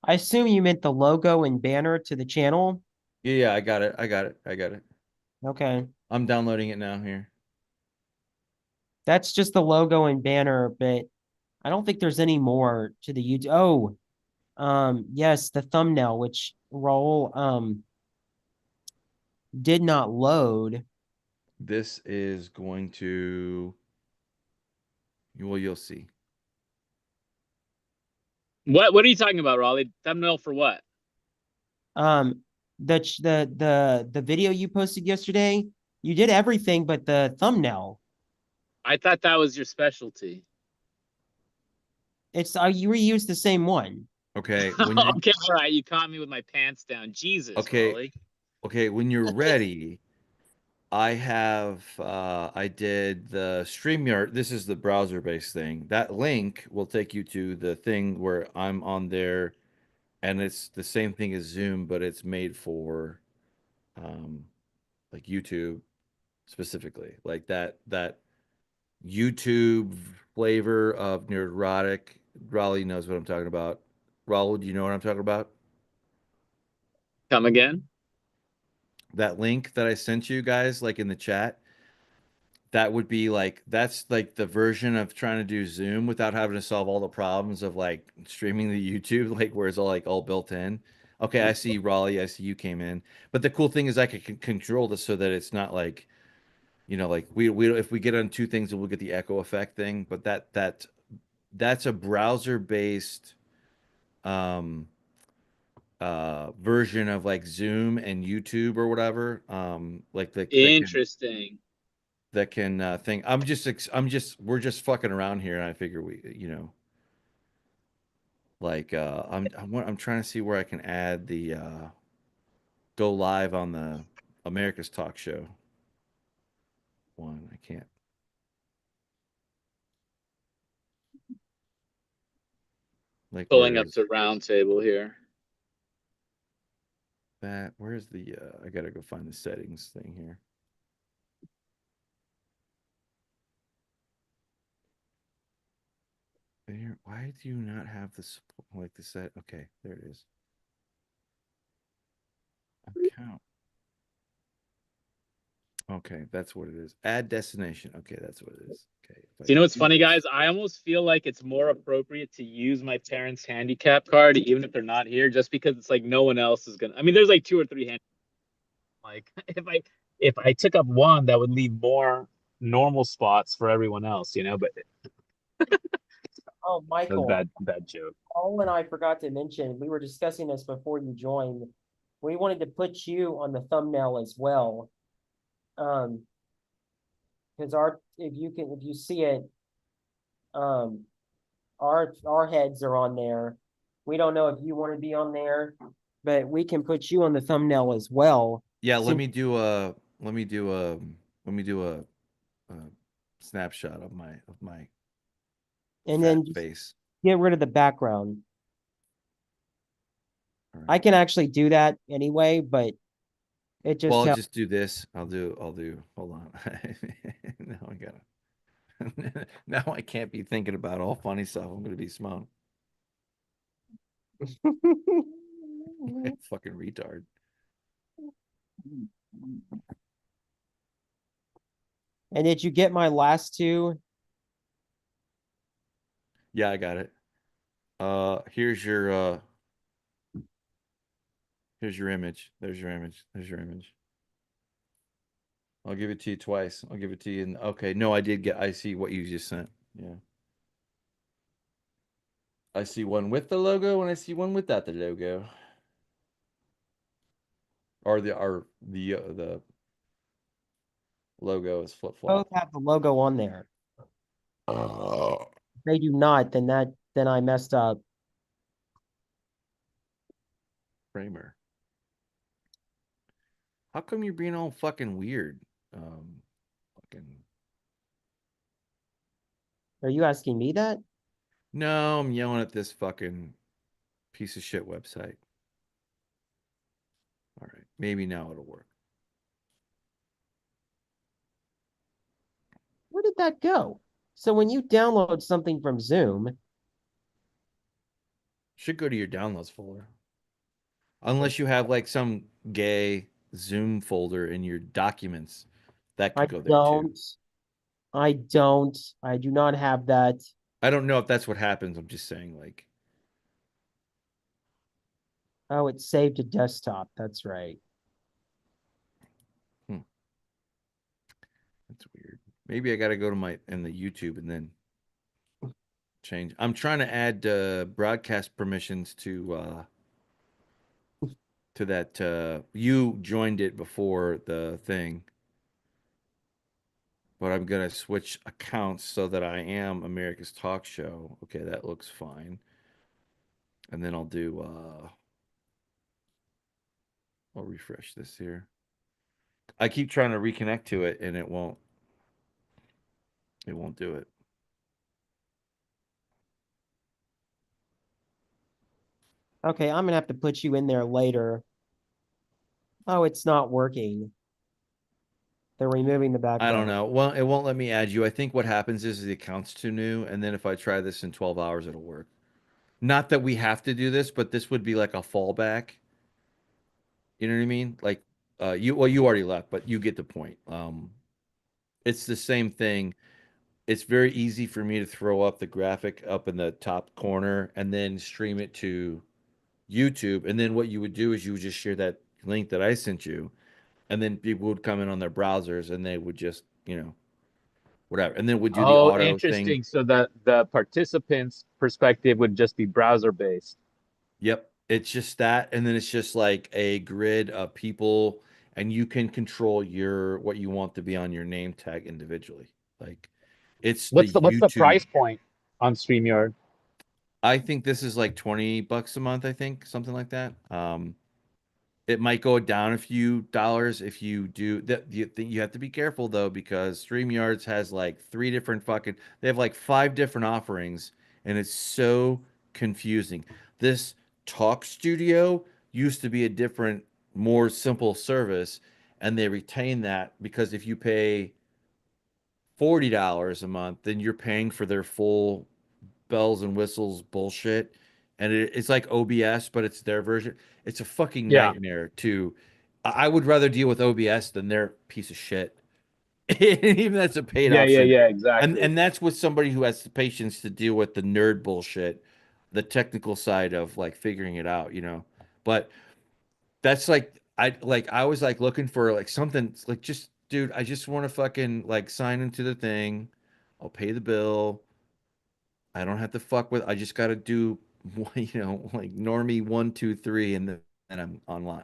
I assume you meant the logo and banner to the channel. Yeah, I got it. I got it. I got it. Okay. I'm downloading it now here. That's just the logo and banner, but I don't think there's any more to the YouTube. Oh, yes, the thumbnail, which Raul did not load. This is going to, well, you'll see. What are you talking about, Raleigh? Thumbnail for what? The video you posted yesterday, you did everything but the thumbnail. I thought that was your specialty. It's you reused the same one. Okay. When you, Okay, all right. You caught me with my pants down. Jesus, okay. Raleigh. Okay. When you're ready, I did the StreamYard. This is the browser-based thing. That link will take you to the thing where I'm on there, and it's the same thing as Zoom, but it's made for, like YouTube specifically, like that YouTube flavor of neurotic. Raleigh knows what I'm talking about. Raul, do you know what I'm talking about? Come again? That link that I sent you guys, like in the chat, that would be like, that's like the version of trying to do Zoom without having to solve all the problems of like streaming the YouTube, like where it's all built in. Okay, I see Raleigh. I see you came in. But the cool thing is I can control this so that it's not like, like we if we get on two things, we'll get the echo effect thing. But that's a browser based um version of like Zoom and YouTube or whatever. Like Interesting. that can thing. We're just fucking around here, and I figure like I'm trying to see where I can add the go live on the America's Talk Show one. I can't. Like, Pulling where up is to round table here. that? Where's the I gotta go find the settings thing here. There, why do you not have this like the set? Okay, there it is. Account. Okay, that's what it is. Add destination. Okay, that's what it is. Okay. So you know what's funny, guys? I almost feel like it's more appropriate to use my parents' handicap card, even if they're not here, just because it's like no one else is gonna. I mean, there's like 2 or 3 hand. Like if I took up one, that would leave more normal spots for everyone else, But Oh, That was Michael, bad joke. Paul and I forgot to mention, we were discussing this before you joined. We wanted to put you on the thumbnail as well. Because if you see it, um, our heads are on there. We don't know if you want to be on there, but we can put you on the thumbnail as well. Yeah, let Since- me do a snapshot of my And fat then just face. get rid of the background. All I right. can actually do that anyway, but it just Well, I'll helps. just do this. Hold on. Now I gotta now I can't be thinking about all funny stuff. I'm gonna be smart. Fucking retard. And did you get my last two? Yeah, I got it. Here's your image. There's your image. There's your image. I'll give it to you twice. I'll give it to you. And okay, no, I see what you just sent. Yeah. I see one with the logo and I see one without the logo. Or the logo is flip Both flop. have the logo on there. Oh. If they do not, then I messed up. Kramer. How come you're being all fucking weird? Fucking. Are you asking me that? No, I'm yelling at this fucking piece of shit website. All right, maybe now it'll work. Where did that go? So when you download something from Zoom, Should go to your downloads folder. Unless you have like some gay Zoom folder in your documents, that I could go there too. I do not have that. I don't know if that's what happens. I'm just saying, like, Oh, it's saved to desktop. That's right. that's weird. Maybe I got to go to in the YouTube and then change. I'm trying to add broadcast permissions to that. You joined it before the thing, but I'm gonna switch accounts so that I am America's Talk Show. Okay, that looks fine. And then I'll refresh this here. I keep trying to reconnect to it and it won't do it. Okay, I'm gonna have to put you in there later. Oh, it's not working. They're removing the I background. don't know. Well, it won't let me add you. I think what happens is the account's too new, and then if I try this in 12 hours, it'll work. Not that we have to do this, but this would be like a fallback. You know what I mean? Like, you already left, but you get the point. It's the same thing. It's very easy for me to throw up the graphic up in the top corner and then stream it to YouTube. And then what you would do is you would just share that link that I sent you, and then people would come in on their browsers and they would just, whatever. And then we'd do the Oh, auto thing. interesting. So that the participants' perspective would just be browser based. Yep. It's just that. And then it's just like a grid of people, and you can control what you want to be on your name tag individually. Like it's What's the the YouTube. price point on StreamYard? I think this is like $20 a month, I think, something like that. It might go down a few dollars if you do that. You have to be careful though, because StreamYards has like they have like 5 different offerings, and it's so confusing. This Talk Studio used to be a different, more simple service, and they retain that because if you pay $40 a month, then you're paying for their full bells and whistles bullshit. And it's like OBS, but it's their version. It's a fucking Yeah. nightmare to. I would rather deal with OBS than their piece of shit. Even that's a paid option. Yeah, exactly. And that's with somebody who has the patience to deal with the nerd bullshit, the technical side of like figuring it out. But that's like I was like looking for like something like just dude, I just want to fucking like sign into the thing. I'll pay the bill. I don't have to fuck with. I just got to do, like normie 1, 2, 3, and then I'm online.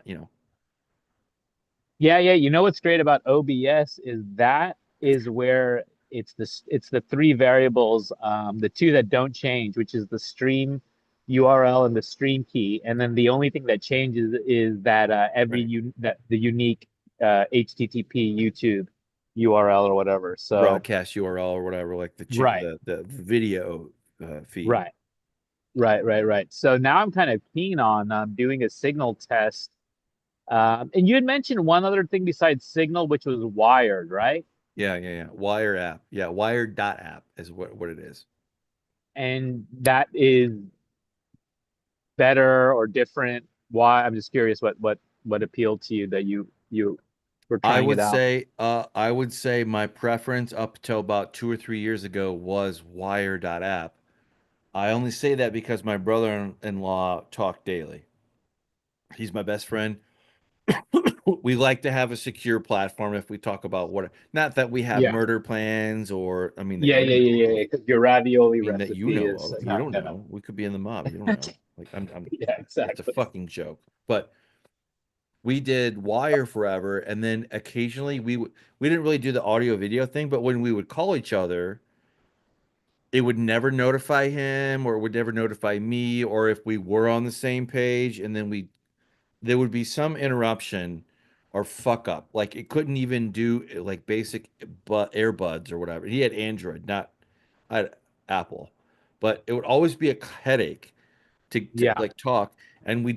Yeah, yeah. You know what's great about OBS is that is where it's the three variables, the two that don't change, which is the stream URL and the stream key, and then the only thing that changes is that Right. that the unique HTTP YouTube URL or whatever. So Broadcast URL or whatever, like right, the video feed. right, right. So now I'm kind of keen on doing a signal test. And you had mentioned one other thing besides Signal, which was Wired, right? Yeah. Wire app. Yeah, Wire.app is what it is. And that is better or different. Why? I'm just curious what appealed to you that you were trying it out. I would say my preference up till about 2 or 3 years ago was Wire.app. I only say that because my brother-in-law talk daily. He's my best friend. We like to have a secure platform if we talk about not that we have Yeah. murder plans or, I mean, that Yeah, you yeah, know, yeah, yeah. Because your ravioli that you recipe know is of. You no, don't no, no. know. We could be in the mob. You don't know. Like Yeah, it's a exactly. fucking joke. But we did Wire forever, and then occasionally we didn't really do the audio video thing, but when we would call each other, it would never notify him or it would never notify me, or if we were on the same page, and then there would be some interruption or fuck up. Like it couldn't even do like basic but earbuds or whatever. He had Android, not I had Apple, but it would always be a headache to Yeah. like talk. And we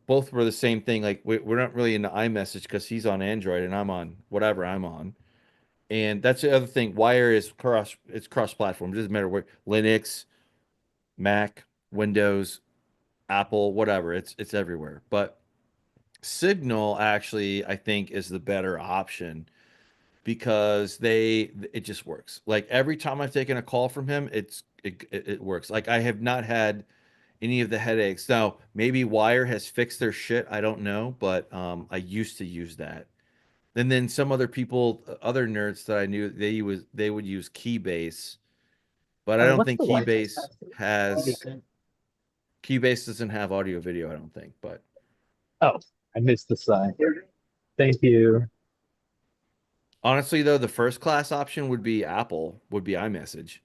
both were the same thing. Like we're not really into iMessage because he's on Android and I'm on whatever I'm on. And that's the other thing. Wire is it's cross platform. It doesn't matter where Linux, Mac, Windows, Apple, whatever. It's everywhere. But Signal actually, I think, is the better option because it just works. Like every time I've taken a call from him, it works. Like I have not had any of the headaches. Now, maybe Wire has fixed their shit. I don't know, but I used to use that. And then some other people, other nerds that I knew, they would use Keybase, but I don't What's think the Wi-Fi password? Keybase doesn't have audio video, I don't think. But Oh, I missed the sign. Thank you. honestly, though, the first class option would be Apple, would be iMessage.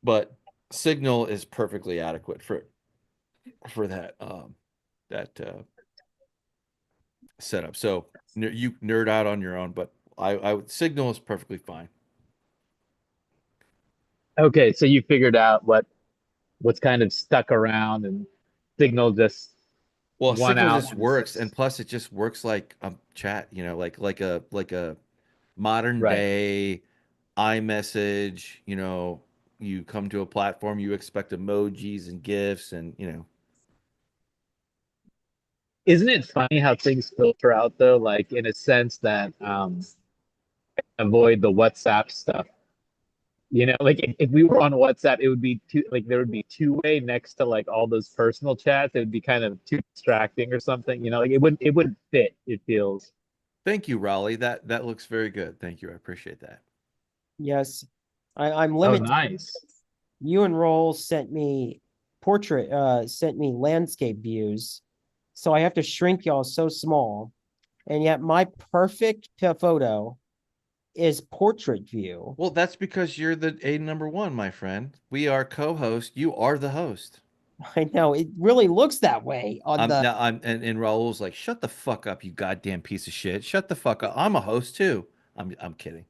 But Signal is perfectly adequate for that setup. So you nerd out on your own, but I would Signal is perfectly fine. Okay, so you figured out what's kind of stuck around and Signal just Well, won Signal out. just works, and plus it just works like a chat, like a modern Right. day iMessage. You come to a platform, you expect emojis and GIFs, and Isn't it funny how things filter out though? Like in a sense that avoid the WhatsApp stuff. Like if we were on WhatsApp, it would be there would be two-way next to like all those personal chats. It would be kind of too distracting or something. Like it wouldn't fit, it feels. thank you, Raleigh. That looks very good. Thank you. I appreciate that. Yes, I'm Oh, limited. nice. You and Roll sent me sent me landscape views. So I have to shrink y'all so small. And yet my perfect photo is portrait view. Well, that's because you're the A number one, my friend. We are co-host. You are the host. I know it really looks that way on the. Now and Raul's like, shut the fuck up, you goddamn piece of shit. Shut the fuck up. I'm a host too. I'm kidding.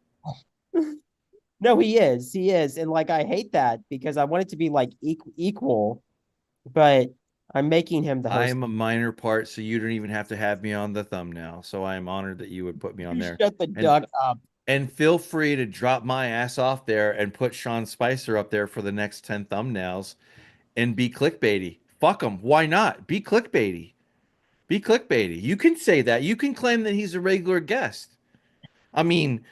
No, he is. He is. And like I hate that because I want it to be like equal, but I'm making him the I host. am a minor part, so you don't even have to have me on the thumbnail. So I am honored that you would put me on You there. shut the duck up. And feel free to drop my ass off there and put Sean Spicer up there for the next 10 thumbnails and be clickbaity. Fuck him. Why not? Be clickbaity. Be clickbaity. You can say that. You can claim that he's a regular guest. I mean,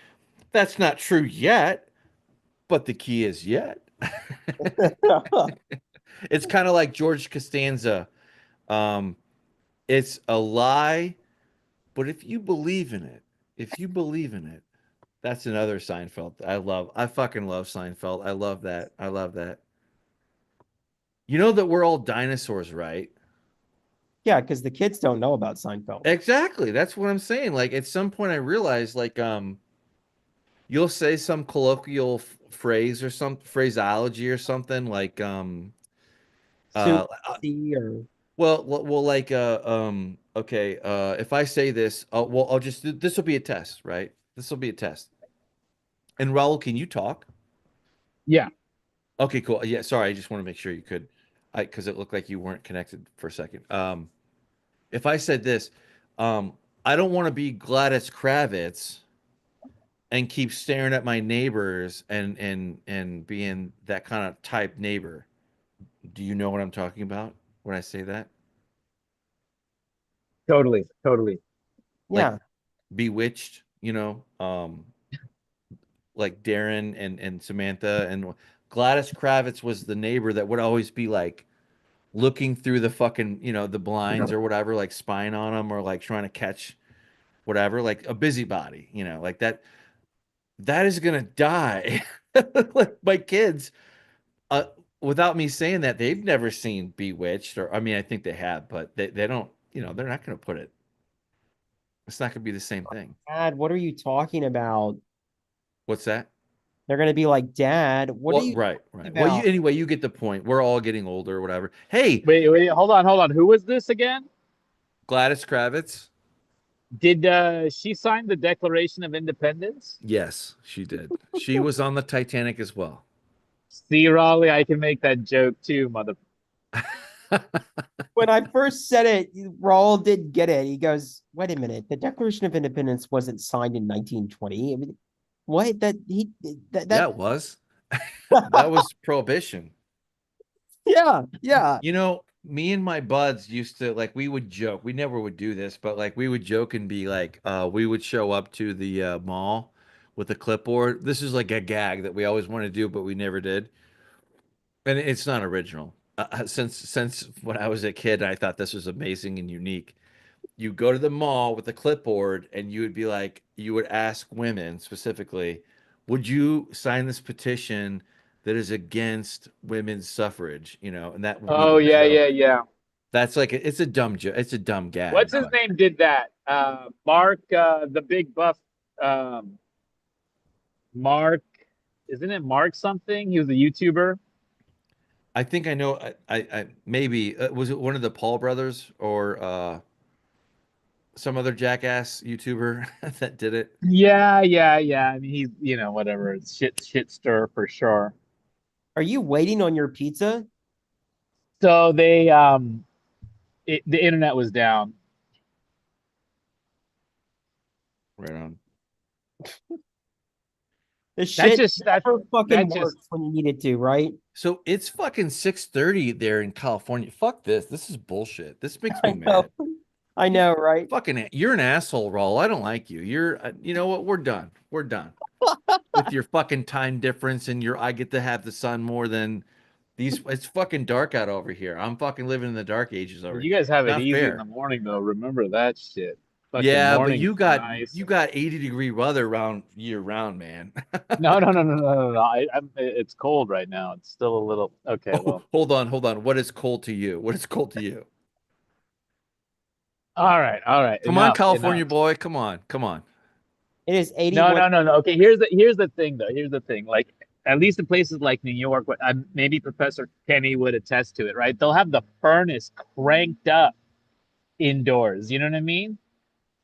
that's not true yet, but the key is yet. It's kind of like George Costanza. Um, it's a lie, but if you believe in it, That's another Seinfeld. I fucking love Seinfeld. I love that. I love that. You know that we're all dinosaurs, right? Yeah, because the kids don't know about Seinfeld. Exactly. That's what I'm saying. Like at some point I realized like you'll say some colloquial phrase or some phraseology or something like Soup, uh tea, or well like okay if I say this I'll just this will be a test, right? This will be a test. And Raul, can you talk? Yeah. Okay, cool. Yeah, sorry, I just want to make sure you could because it looked like you weren't connected for a second. If I said this, um I don't want to be Gladys Kravitz and keep staring at my neighbors and being that kind of type neighbor. Do you know what I'm talking about when I say that? Totally. Totally. Like yeah. Bewitched, like Darren and Samantha and Gladys Kravitz was the neighbor that would always be like looking through the fucking, the blinds or whatever, like spying on them or like trying to catch whatever, like a busybody, like that. That is gonna die. Like my kids, uh, without me saying that, they've never seen Bewitched, or I mean, I think they have, but they don't, they're not gonna put it. It's not gonna be the same thing. Dad, what are you talking about? What's that? They're gonna be like, Dad, what are Well, you right, talking right. Well, about? you get the point. We're all getting older or whatever. Hey, Wait, hold on, hold on. Who was this again? Gladys Kravitz. Did she sign the Declaration of Independence? Yes, she did. She was on the Titanic as well. See, Raleigh, I can make that joke too, mother. When I first said it, Raul did get it. He goes, "Wait a minute, the Declaration of Independence wasn't signed in 1920. I mean, what? Yeah, it was. That was prohibition. yeah, yeah. Me and my buds used to like we would joke. We never would do this, but like we would joke and be like, we would show up to the mall with a clipboard. This is like a gag that we always wanted to do, but we never did. And it's not original. Since when I was a kid, I thought this was amazing and unique. You go to the mall with a clipboard, and you would be like, you would ask women specifically, would you sign this petition that is against women's suffrage? And that would be Oh the yeah, joke. yeah, yeah. It's a dumb joke. It's a dumb gag. What's his But name did that? Mark, the big buff, um, Mark, isn't it Mark something? He was a YouTuber. I think I know. I maybe was it one of the Paul brothers or some other jackass YouTuber that did it? Yeah, yeah, yeah. I mean, he's, whatever. It's shit stir for sure. Are you waiting on your pizza? So the internet was down. Right on. The shit That never fucking that just works when you need it to, right? So it's fucking 6:30 there in California. Fuck this. This is bullshit. This makes I me know. mad. I know, right? You're an asshole, Raul. I don't like you. You know what? We're done. We're done with your fucking time difference and I get to have the sun more than these. It's fucking dark out over here. I'm fucking living in the dark ages over you here. guys have it Not easy in the fair. morning though. Remember that shit. Fucking Yeah, but morning's nice. you got 80-degree weather around year round, man. No, no, no, no, no, no, no. It's cold right now. It's still a little. Okay, Oh, well. hold on, hold on. What is cold to you? What is cold to you? All right, all right. Come on, Enough, California enough. boy. Come on, come on. It is No, 81. no, no, no. Okay, here's the thing though. Here's the thing. Like at least in places like New York, maybe Professor Kenny would attest to it, right? They'll have the furnace cranked up indoors. You know what I mean?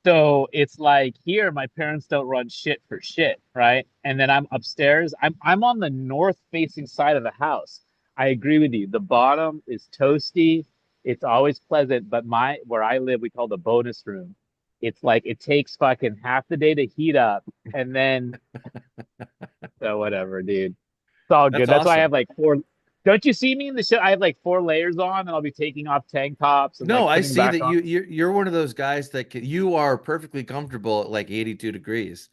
So it's like here, my parents don't run shit for shit, right? And then I'm upstairs. I'm on the north facing side of the house. I agree with you. The bottom is toasty. It's always pleasant, but where I live, we call the bonus room. It's like it takes fucking half the day to heat up, and then so whatever, dude. It's all That's good. That's why I awesome. have like four. Don't you see me in the show? I have like 4 layers on, and I'll be taking off tank tops and No, like I putting see back that on. you're one of those guys that you are perfectly comfortable at like 82 degrees.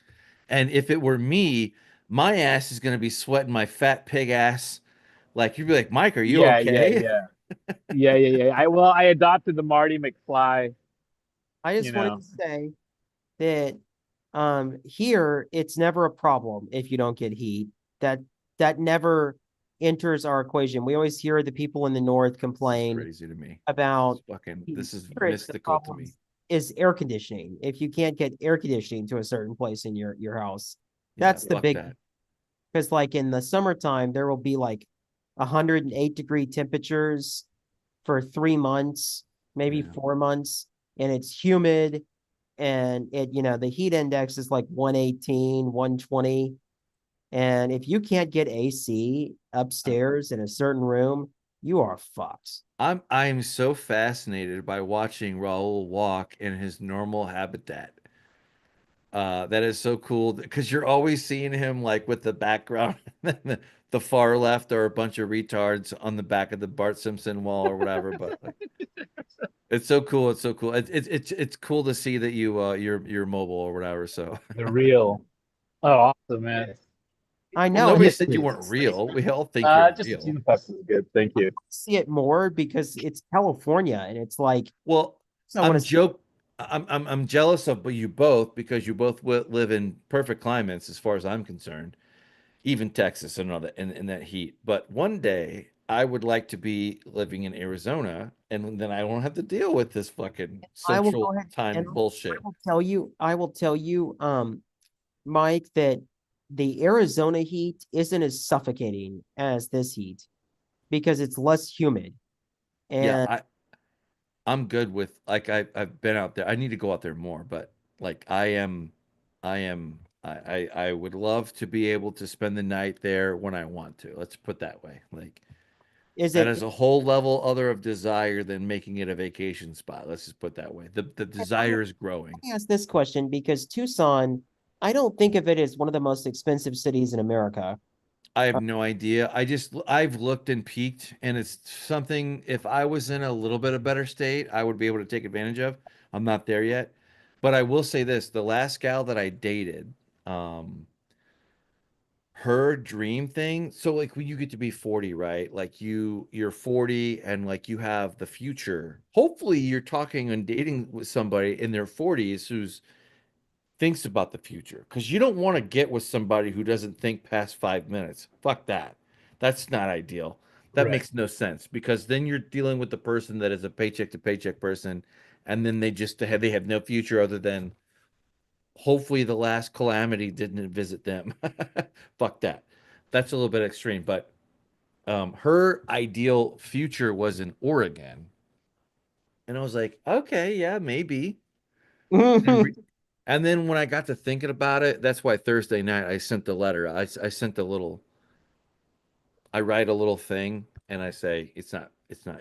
And if it were me, my ass is going to be sweating my fat pig ass. Like you'd be like, "Mike, are you Yeah, yeah, okay?" yeah. Yeah, yeah, yeah. I adopted the Marty McFly, I you just wanted know. to say that Here it's never a problem if you don't get heat. That never enters our equation. We always hear the people in the north This is complain crazy to me. about Fucking, this is here it's the mystical to problem me. is air conditioning. If you can't get air conditioning to a certain place in your house, Yeah, that's the fuck big, that. because like in the summertime, there will be like 108-degree temperatures for 3 months, maybe Yeah. 4 months, and it's humid. And the heat index is like 118, 120. And if you can't get AC upstairs in a certain room, you are fucked. I'm so fascinated by watching Raul walk in his normal habitat. That is so cool because you're always seeing him like with the background, the far left are a bunch of retards on the back of the Bart Simpson wall or whatever. But like, it's so cool. It's so cool. It's cool to see that you're mobile or whatever. So The real. Oh, awesome, man. I well, know. nobody And said you weren't real. We all think you're Just a real. team pucks is good. Thank you. see it more because it's California and it's like, Well, I want to see. I'm jealous of you both because you both live in perfect climates as far as I'm concerned, even Texas and all that in that heat. But one day I would like to be living in Arizona and then I won't have to deal with this fucking I will go central ahead time and bullshit. I will tell you, Mike, that the Arizona heat isn't as suffocating as this heat because it's less humid. Yeah, And I'm good with like I've been out there. I need to go out there more, but like I would love to be able to spend the night there when I want to. Let's put that way. Like is that it, is a whole level other of desire than making it a vacation spot. Let's just put that way. The desire is growing. let me ask this question because Tucson, I don't think of it as one of the most expensive cities in America. I have no idea. I've looked and peeked, and it's something if I was in a little bit of better state, I would be able to take advantage of. I'm not there yet. But I will say this, the last gal that I dated, um, her dream thing, so like when you get to be 40, right? Like you're 40 and like you have the future. Hopefully you're talking and dating with somebody in their 40s who's thinks about the future because you don't want to get with somebody who doesn't think past 5 minutes. Fuck that. That's not ideal. That Right. makes no sense because then you're dealing with the person that is a paycheck to paycheck person, and then they have no future other than hopefully the last calamity didn't visit them. Fuck that. That's a little bit extreme, but her ideal future was in Oregon, and I was like, okay, yeah, maybe. And And then when I got to thinking about it, that's why Thursday night I sent the letter. I sent a little, I write a little thing and I say, it's not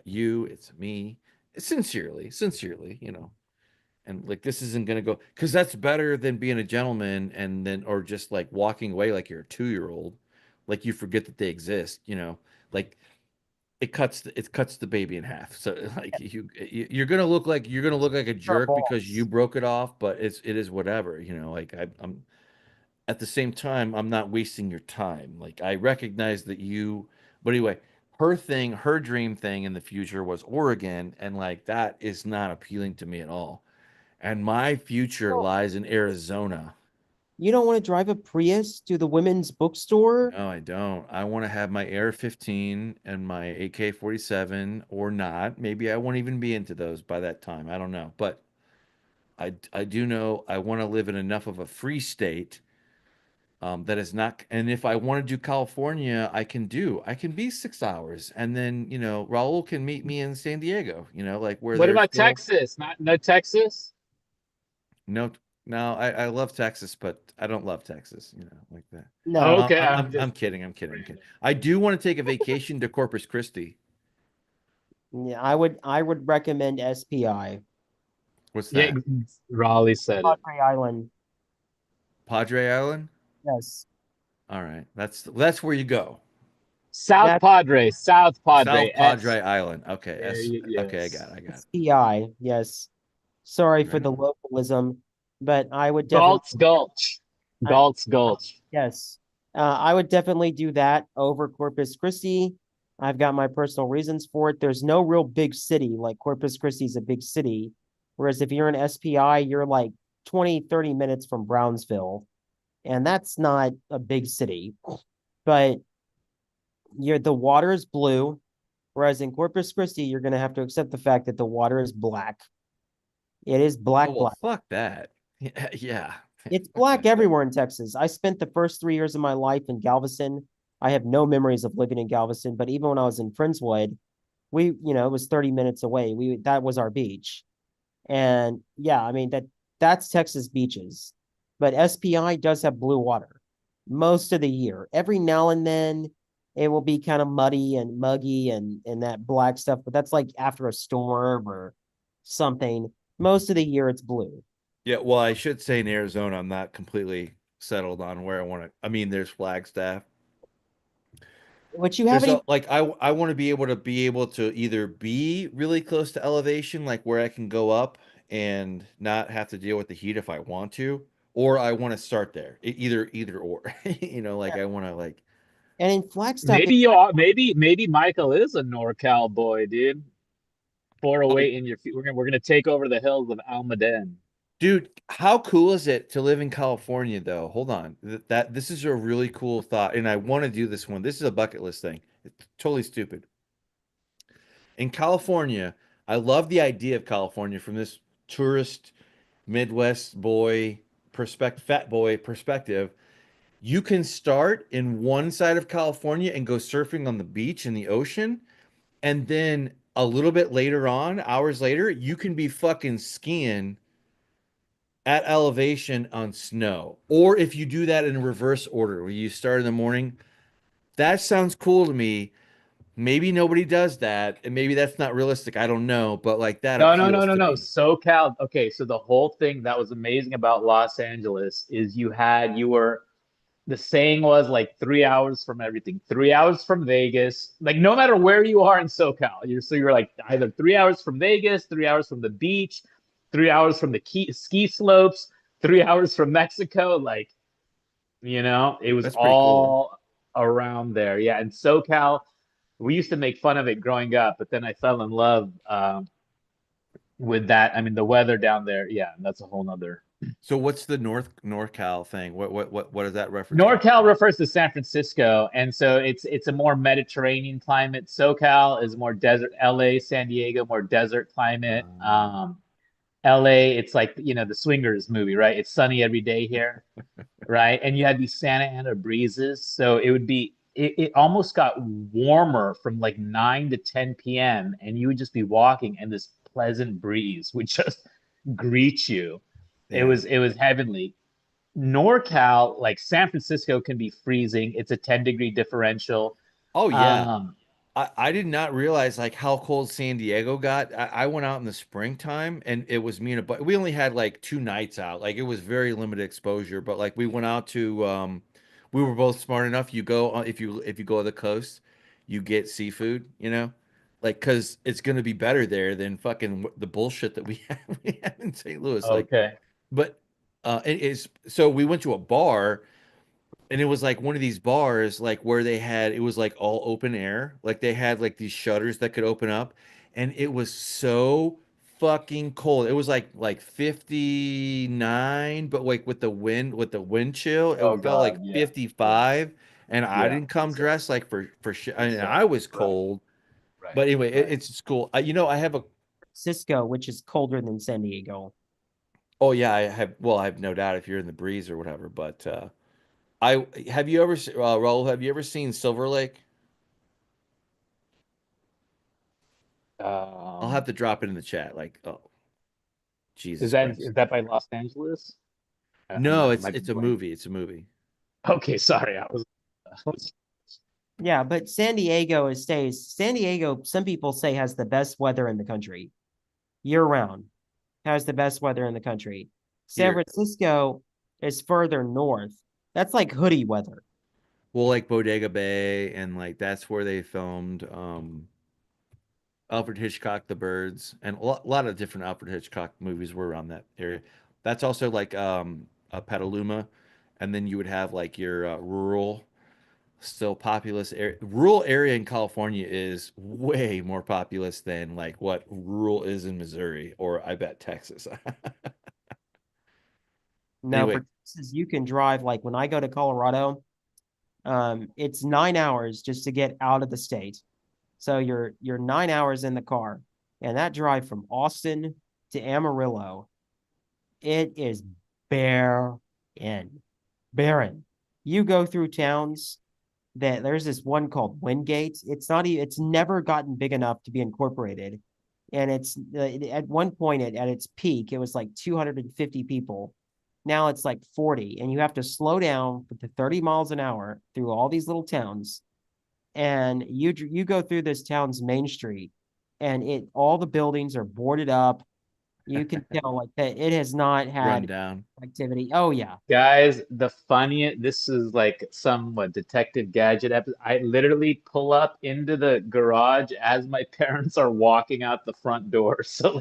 you, it's me. Sincerely, And like this isn't gonna go because that's better than being a gentleman and then or just like walking away like you're a 2-year-old, like you forget that they exist. Like it cuts the baby in half. So like you're gonna look like a Our jerk because you balls. broke it off, but it is whatever. Like I'm at the same time, I'm not wasting your time. Like I recognize that but anyway, her dream thing in the future was Oregon, and like that is not appealing to me at all. And my future Oh, lies in Arizona. you don't want to drive a Prius to the women's bookstore? No, I don't. I want to have my Air 15 and my AK-47 or not. Maybe I won't even be into those by that time. I don't know. But I do know I want to live in enough of a free state that is not. And if I want to do California, I can be 6 hours. And then, Raul can meet me in San Diego, like where What there's about still Texas? No Texas? no, no, I love Texas, but I don't love Texas, like that. Oh, No. okay, I'm I'm just kidding. I'm kidding. I do want to take a vacation to Corpus Christi. Yeah, I would recommend SPI, What's yeah. that? Raleigh said it. Padre Island. Padre Island? Yes. All right. That's where you go. South That's Padre, South Padre, South Padre Island. Okay. Okay, I Yes. got it. I got it. SPI. Yes. Sorry for Right the on. localism, but I would definitely, Galt's Gulch. I, Galt's Gulch. yes. I would definitely do that over Corpus Christi. I've got my personal reasons for it. There's no real big city like Corpus Christi is a big city. Whereas if you're in SPI, you're like 20, 30 minutes from Brownsville, and that's not a big city, but the water is blue, whereas in Corpus Christi, you're going to have to accept the fact that the water is black. It is black, Oh, well, black. fuck that. Yeah. It's black everywhere in Texas. I spent the first 3 years of my life in Galveston. I have no memories of living in Galveston, but even when I was in Friendswood, it was 30 minutes away. That was our beach. And yeah, I mean that's Texas beaches. But SPI does have blue water most of the year. Every now and then it will be kind of muddy and muggy and that black stuff, but that's like after a storm or something. Most of the year it's blue. Yeah, well, I should say in Arizona, I'm not completely settled on where I want to. I mean, there's Flagstaff. Which you There's haven't like I want to be able to either be really close to elevation, like where I can go up and not have to deal with the heat if I want to, or I want to start there. Either or. Like I want to like. and in Flagstaff, Maybe you are. Maybe Michael is a NorCal boy, dude. 408 in your feet. We're gonna take over the hills of Almaden. Dude, how cool is it to live in California though? Hold on. This is a really cool thought, and I want to do this one. This is a bucket list thing. It's totally stupid. In California, I love the idea of California from this tourist Midwest boy fat boy perspective. You can start in one side of California and go surfing on the beach in the ocean, and then a little bit later on, hours later, you can be fucking skiing at elevation on snow. Or if you do that in reverse order, where you start in the morning, that sounds cool to me. Maybe nobody does that, and maybe that's not realistic. I don't know, but like that No, no, no, appeals no, to no. me. SoCal. Okay, so the whole thing that was amazing about Los Angeles is you were the saying was like 3 hours from everything, 3 hours from Vegas. Like no matter where you are in SoCal, you're like either 3 hours from Vegas, 3 hours from the beach, 3 hours from the ski slopes, 3 hours from Mexico. Like, it was That's pretty cool. all around there. Yeah, and SoCal, we used to make fun of it growing up, but then I fell in love with that. I mean, the weather down there, yeah, that's a whole nother. So what's the NorCal thing? What is that reference to? NorCal refers to San Francisco, and so it's a more Mediterranean climate. SoCal is more desert. LA, San Diego, more desert climate. LA, it's like the Swingers movie, right? It's sunny every day here, right? And you had these Santa Ana breezes, so it almost got warmer from like 9 to 10 p.m. and you would just be walking and this pleasant breeze would just greet you. It Yeah. was heavenly. NorCal, like San Francisco, can be freezing. It's a 10-degree differential. Oh yeah. Um, I did not realize like how cold San Diego got. I went out in the springtime and it was me and but we only had like 2 nights out. Like it was very limited exposure, but like we went out to we were both smart enough. You go if you go to the coast, you get seafood, like because it's gonna be better there than fucking the bullshit that we have in St. Louis. Like, okay. but it is so we went to a bar and it was like one of these bars like where it was like all open air, like they had like these shutters that could open up, and it was so fucking cold. It was like 59, but like with the wind chill Oh it felt like God, yeah, yeah, 55. And I yeah. didn't come Exactly. dressed like for shit. I mean, I Exactly. was Right. cold, Right. but anyway, Right. it's just cool. I have a Cisco, which is colder than San Diego. oh yeah, I have no doubt if you're in the breeze or whatever, but I have you ever Raul, have you ever seen Silver Lake? I'll have Um, to drop it in the chat. Like, oh, is Jesus that Christ. is that by Los Angeles? No, I it's might be it's a blank. movie. It's a movie. Okay, sorry. I was Yeah, but San Diego, some people say has the best weather in the country year round, has the best weather in the country. San Here. Francisco is further north. That's like hoodie weather. Well, like Bodega Bay, and like that's where they filmed Alfred Hitchcock, The Birds, and a lot of different Alfred Hitchcock movies were around that area. That's also like Petaluma, and then you would have like your rural, still populous area. Rural area in California is way more populous than like what rural is in Missouri or I bet Texas. No, Anyway. for Texas, you can drive like when I go to Colorado, it's 9 hours just to get out of the state. So you're 9 hours in the car, and that drive from Austin to Amarillo, it is barren, barren. You go through towns that there's this one called Wingate. It's not even, it's never gotten big enough to be incorporated. And it's at one point at its peak, it was like 250 people. Now it's like 40, and you have to slow down to 30 miles an hour through all these little towns. And you go through this town's main street, and all the buildings are boarded up. You can tell like that it has not Run had down. activity. Oh yeah. Guys, the funniest, this is like some Detective Gadget episode. I literally pull up into the garage as my parents are walking out the front door. So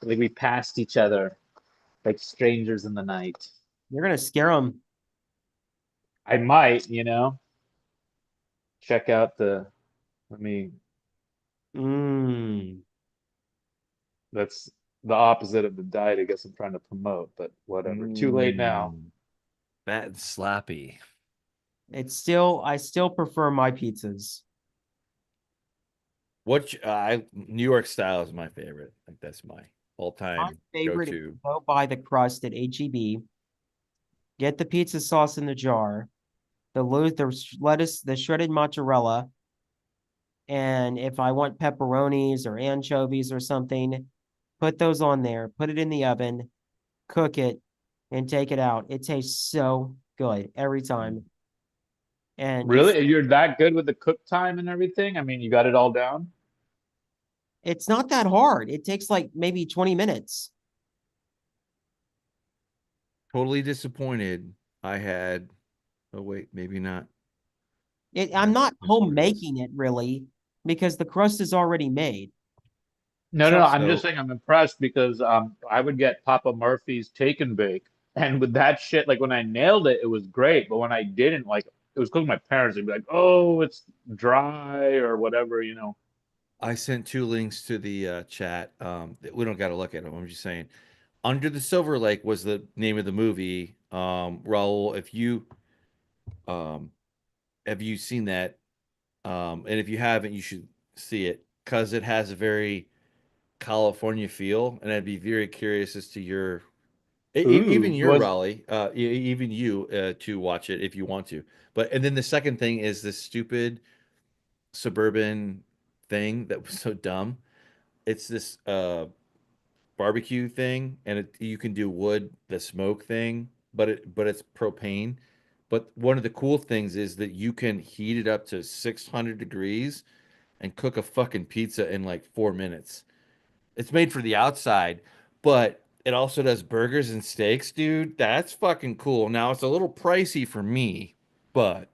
like we passed each other like strangers in the night. You're gonna scare them. I might, check out let me, Mm. that's the opposite of the diet I guess I'm trying to promote, but whatever. Too late now. Fat and sloppy. I still prefer my pizzas. New York style is my favorite. Like that's my My all-time favorite is go-to. to go buy the crust at HEB, get the pizza sauce in the jar, the lettuce, the shredded mozzarella, and if I want pepperonis or anchovies or something, put those on there, put it in the oven, cook it, and take it out. It tastes so good every time. And Really? You're that good with the cook time and everything? I mean, you got it all down? it's not that hard. It takes like maybe 20 minutes. Totally disappointed. I had. Oh wait, maybe not. I'm not That's home what it is. making it really because the crust is already made. No. I'm just So- saying I'm impressed because I would get Papa Murphy's take and bake, and with that shit, like when I nailed it, it was great. But when I didn't, like it was because my parents would be like, "Oh, it's dry" or whatever. I sent two links to the chat. We don't got to look at them. I'm just saying. Under the Silver Lake was the name of the movie. Raul, um, have you seen that? And if you haven't, you should see it because it has a very California feel, and I'd be very curious as to even Ooh, your was Raleigh, even you to watch it if you want to. But and then the second thing is this stupid suburban thing that was so dumb. It's this barbecue thing, and you can do wood, the smoke thing, but it's propane. But one of the cool things is that you can heat it up to 600 degrees and cook a fucking pizza in like 4 minutes. It's made for the outside, but it also does burgers and steaks, dude. That's fucking cool. Now it's a little pricey for me, but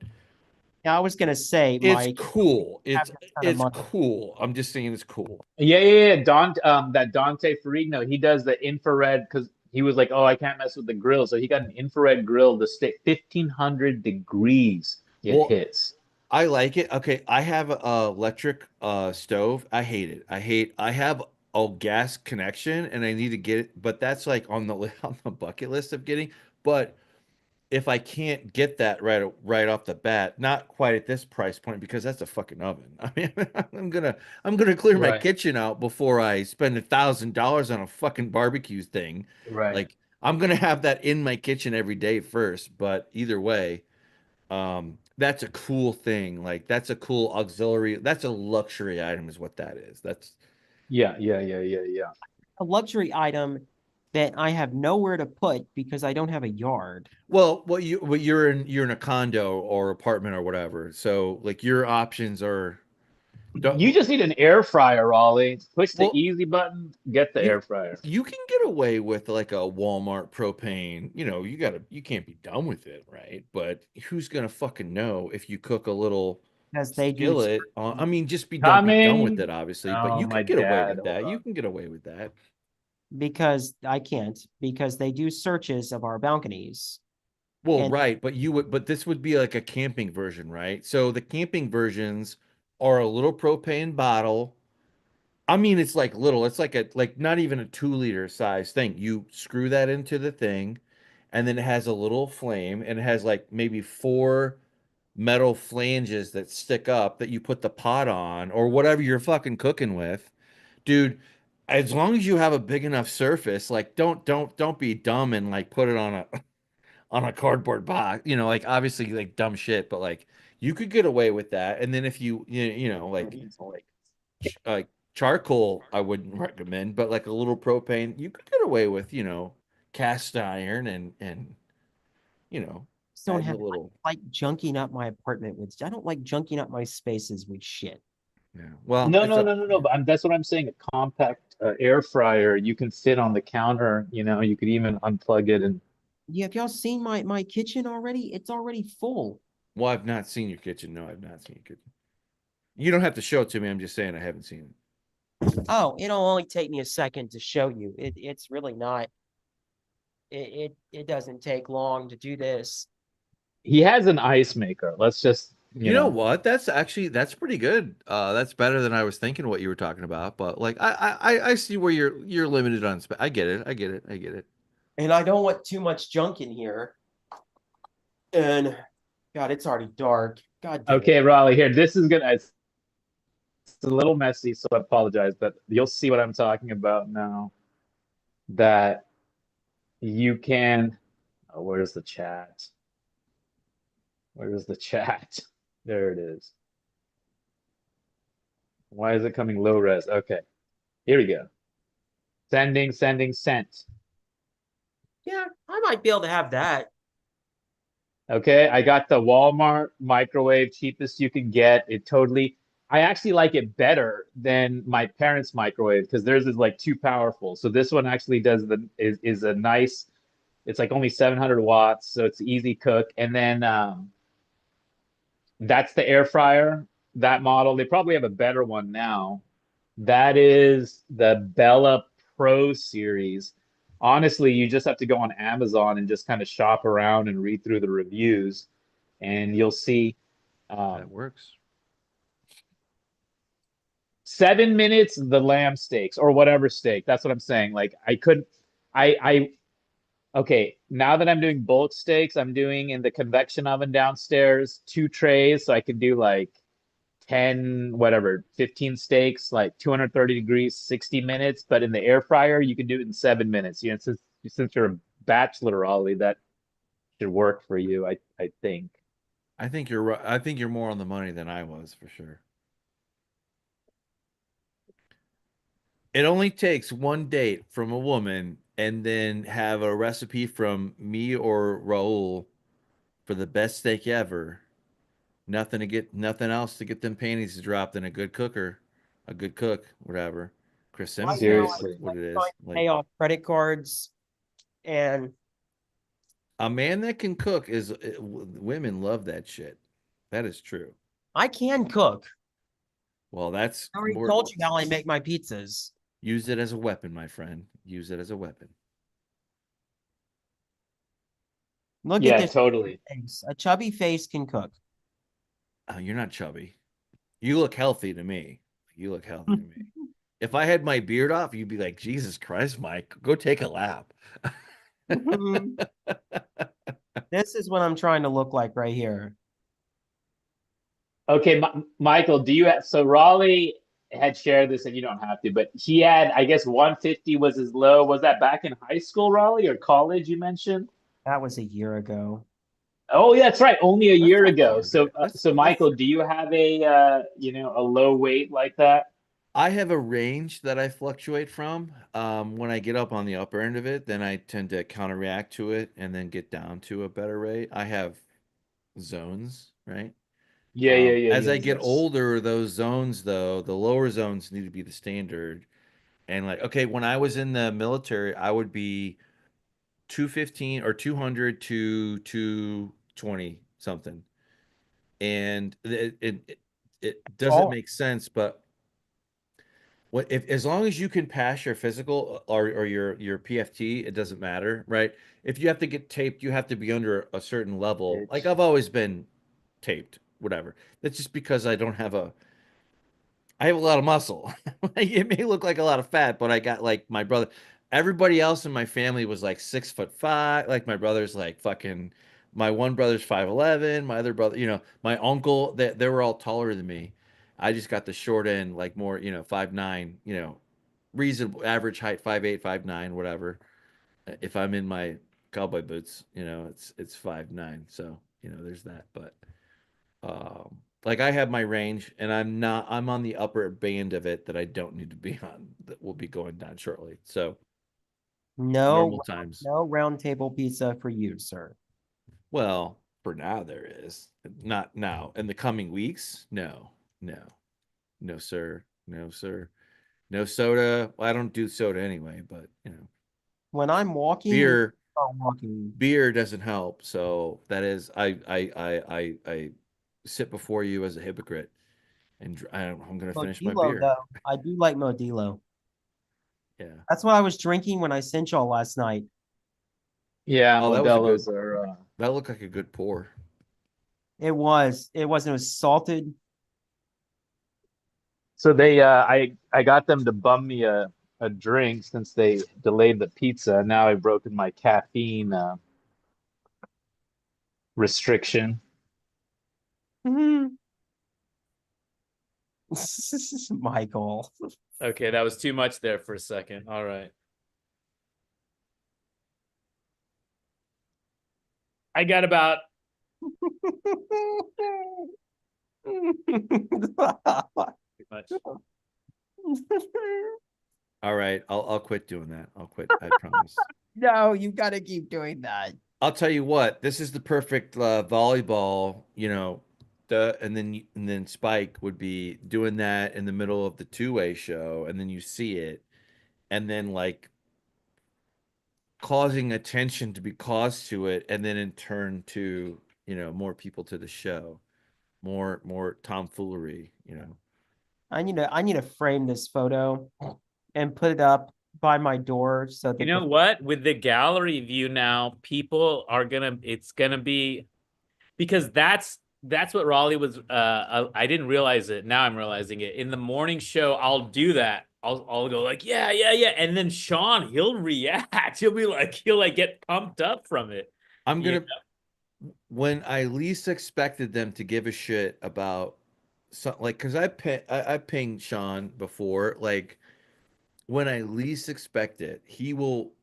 Yeah, I was gonna say, it's Mike, cool. have It's that kind of it's money. cool. I'm just saying it's cool. yeah. That Dante Ferrigno, he does the infrared because he was like, "Oh, I can't mess with the grill," so he got an infrared grill to stay 1,500 degrees. It Well, hits. I like it. Okay, I have a electric stove. I hate it. I have a gas connection and I need to get it, but that's like on the on the bucket list of getting. But if I can't get that right off the bat, not quite at this price point because that's a fucking oven. I mean, I'm gonna clear my Right. kitchen out before I spend $1,000 on a fucking barbecue thing. Right. Like I'm gonna have that in my kitchen every day first. But either way, that's a cool thing. Like that's a cool auxiliary. That's a luxury item, is what that is. That's Yeah. A luxury item that I have nowhere to put because I don't have a yard. you're in a condo or apartment or whatever. So like your options are don't You just need an air fryer, Ollie. Push the well easy button, get the you air fryer. you can get away with like a Walmart propane. You can't be done with it, right? But who's gonna fucking know if you cook a little Because they do skillet on, I mean, just don't be done with Coming. it, obviously, but Oh, you my can get away dad. with Hold that. You on. can get away with that. because I can't because they do searches of our balconies. Well, And right, but this would be like a camping version, right? So the camping versions are a little propane bottle. I mean, it's like little, it's like not even a 2 liter size thing. You screw that into the thing, and then it has a little flame, and it has like maybe 4 metal flanges that stick up that you put the pot on or whatever you're fucking cooking with. Dude, as long as you have a big enough surface, like don't be dumb and like put it on a on a cardboard box, you know, like obviously like dumb shit, but like you could get away with that. And then if you know like charcoal, I wouldn't recommend, but like a little propane, you could get away with, you know, cast iron and you know, Just don't adding a have little. like junking up my apartment with. I don't like junking up my spaces with shit. Yeah. Well, No, it's no, up. no, no, no. But that's what I'm saying. A compact air fryer, you can fit on the counter. You know, you could even unplug it and Yeah, have y'all seen my kitchen already? It's already full. Well, I've not seen your kitchen. No, I've not seen your kitchen. You don't have to show it to me. I'm just saying I haven't seen it. Oh, it'll only take me a second to show you. It's really not. It doesn't take long to do this. he has an ice maker. Let's just, You know what? That's pretty good. That's better than I was thinking what you were talking about. But like I see where you're limited on space. I get it. I get it. I get it. And I don't want too much junk in here. And God, it's already dark. God damn it. Okay, Raleigh, here. This is gonna. It's a little messy, so I apologize, but you'll see what I'm talking about now. That you can. Oh, where's the chat? Where's the chat? There it is. Why is it coming low res? Okay, here we go. Sending, sending, sent. Yeah, I might be able to have that. Okay, I got the Walmart microwave, cheapest you can get. I actually like it better than my parents' microwave because theirs is like too powerful. So this one actually is a nice, it's like only 700 watts, so it's easy cook. And then that's the air fryer, that model. They probably have a better one now. That is the Bella Pro series. Honestly, you just have to go on Amazon and just kind of shop around and read through the reviews, and you'll see. That works. 7 minutes, the lamb steaks or whatever steak. That's what I'm saying. Like okay, now that I'm doing bulk steaks, I'm doing in the convection oven downstairs, 2 trays, so I can do like 10, whatever, 15 steaks, like 230 degrees, 60 minutes. But in the air fryer, you can do it in 7 minutes. You know, since you're a bachelor, Ollie, that should work for you, I think. I think you're right. I think you're more on the money than I was for sure. It only takes one date from a woman and then have a recipe from me or Raul for the best steak ever. Nothing else to get them panties dropped in a good cooker, a good cook, whatever. Chris Simmons knows Seriously. what it is. Trying to pay Like off credit cards and a man that can cook is women love that shit. That is true. I can cook. Well, that's I already more- told you how I make my pizzas. Use it as a weapon, my friend. Use it as a weapon. Look Yeah, at this totally. face. A chubby face can cook. You're not chubby. You look healthy to me. You look healthy to me. If I had my beard off, you'd be like, Jesus Christ, Mike, go take a lap. This is what I'm trying to look like right here. Okay, Michael, do you have, so Raleigh had shared this and you don't have to, but he had, I guess 150 was his low. Was that back in high school, Raleigh, or college you mentioned? That was a year ago. Oh, yeah, that's right. Only a year not ago. bad. So, That's- so Michael, do you have a, a low weight like that? I have a range that I fluctuate from. When I get up on the upper end of it, then I tend to counteract to it and then get down to a better rate. I have zones, right? Yeah, As I get yes. older, those zones, though, the lower zones need to be the standard. And like, okay, when I was in the military, I would be 215 or 200 to 220 something. And it doesn't Oh. make sense, but what if as long as you can pass your physical or your PFT, it doesn't matter, right? If you have to get taped, you have to be under a certain level. Like I've always been taped, whatever. That's just because I have a lot of muscle. It may look like a lot of fat, but I got like my brother. everybody else in my family was like 6'5". Like my brother's like fucking, my one brother's 5'11". My other brother, my uncle, they were all taller than me. I just got the short end, like more, 5'9", reasonable average height, 5'8", 5'9", whatever. If I'm in my cowboy boots, it's 5'9". So, there's that. But like I have my range and I'm on the upper band of it that I don't need to be on, that will be going down shortly. So normal times. No round table pizza for you, sir. Well, for now there is. Not now. In the coming weeks, no. No, sir. No, sir. No soda. Well, I don't do soda anyway, but When I'm walking, beer I'm walking. beer doesn't help. So that is I sit before you as a hypocrite, and I'm gonna finish my Modelo, beer. though. I do like Modelo. Yeah. That's what I was drinking when I sent y'all last night. Yeah, Oh, that was a Modelo's good. are. That looked like a good pour. It was. It wasn't. It was salted. So I got them to bum me a drink since they delayed the pizza. Now I've broken my caffeine restriction. Michael. Okay, that was too much there for a second. All right. I got about too much. All right, I'll quit doing that. I'll quit. I promise. No, you got to keep doing that. I'll tell you what. This is the perfect volleyball. And then Spike would be doing that in the middle of the two-way show, and then you see it, and then like causing attention to be caused to it, and then in turn to more people to the show, more tomfoolery. I need to frame this photo and put it up by my door so that You know what? With the gallery view now, people are it's gonna be, because that's what Raleigh was. I didn't realize it. Now I'm realizing it. In the morning show, I'll do that. I'll go like, yeah, yeah, yeah, and then Sean, he'll react. He'll like get pumped up from it. I'm You gonna when I least expected them to give a shit about like, because I pinged Sean before, like when I least expect it, he will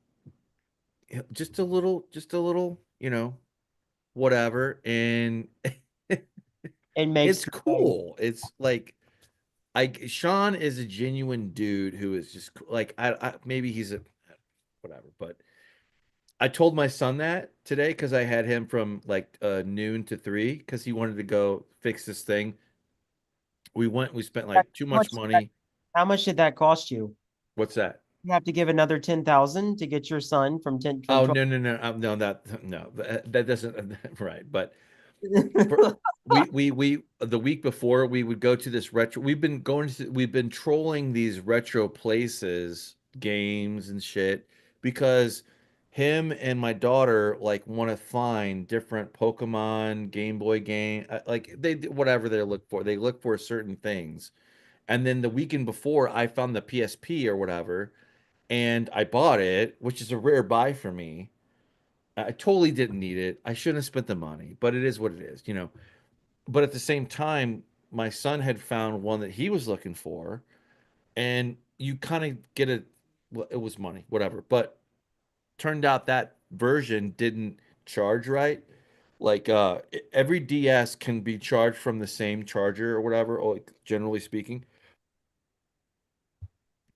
just a little, whatever, and it makes it's cool. It's like Sean is a genuine dude who is just like maybe he's a whatever, but I told my son that today because I had him from like noon to 3 because he wanted to go fix this thing. We spent like too much money. How much did that cost you? What's that? You have to give another 10,000 to get your son from 10 from Oh 12. no, that doesn't right. But we the week before we would go to this retro. We've been trolling these retro places, games and shit because him and my daughter like want to find different Pokemon Game Boy game, like whatever they look for. They look for certain things. And then the weekend before I found the PSP or whatever and I bought it, which is a rare buy for me. I totally didn't need it. I shouldn't have spent the money, but it is what it is. But at the same time, my son had found one that he was looking for, and you kind of get it. Well, it was money, whatever. But turned out that version didn't charge right. Like every DS can be charged from the same charger or whatever, or like, generally speaking.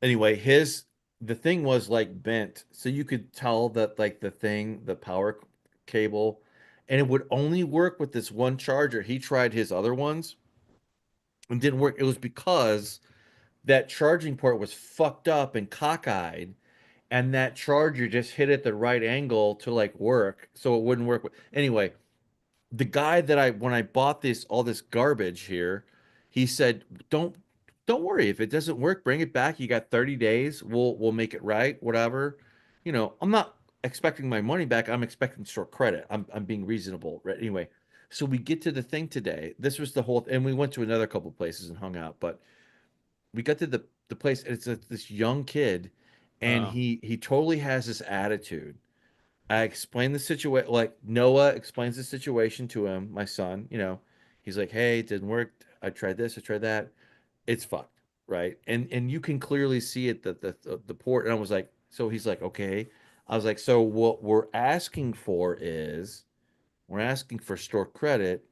Anyway, the thing was like bent, so you could tell that like the power cable, and it would only work with this one charger. He tried his other ones and didn't work. It was because that charging port was fucked up and cockeyed, and that charger just hit at the right angle to like work, so it wouldn't work. Anyway, the guy that when I bought all this garbage here, he said, "Don't worry if it doesn't work, bring it back. You got 30 days. We'll make it right, whatever." I'm not expecting my money back. I'm expecting short credit. I'm being reasonable, right? Anyway, so we get to the thing today. This was the whole, and we went to another couple places and hung out, but we got to the place, and it's this young kid, and Oh. he totally has this attitude. I explained the situation, like Noah explains the situation to him, my son, he's like, hey, it didn't work. I tried this, I tried that. It's fucked, right? And you can clearly see it that the port, and I was like, so he's like, okay. I was like, so what we're asking for store credit.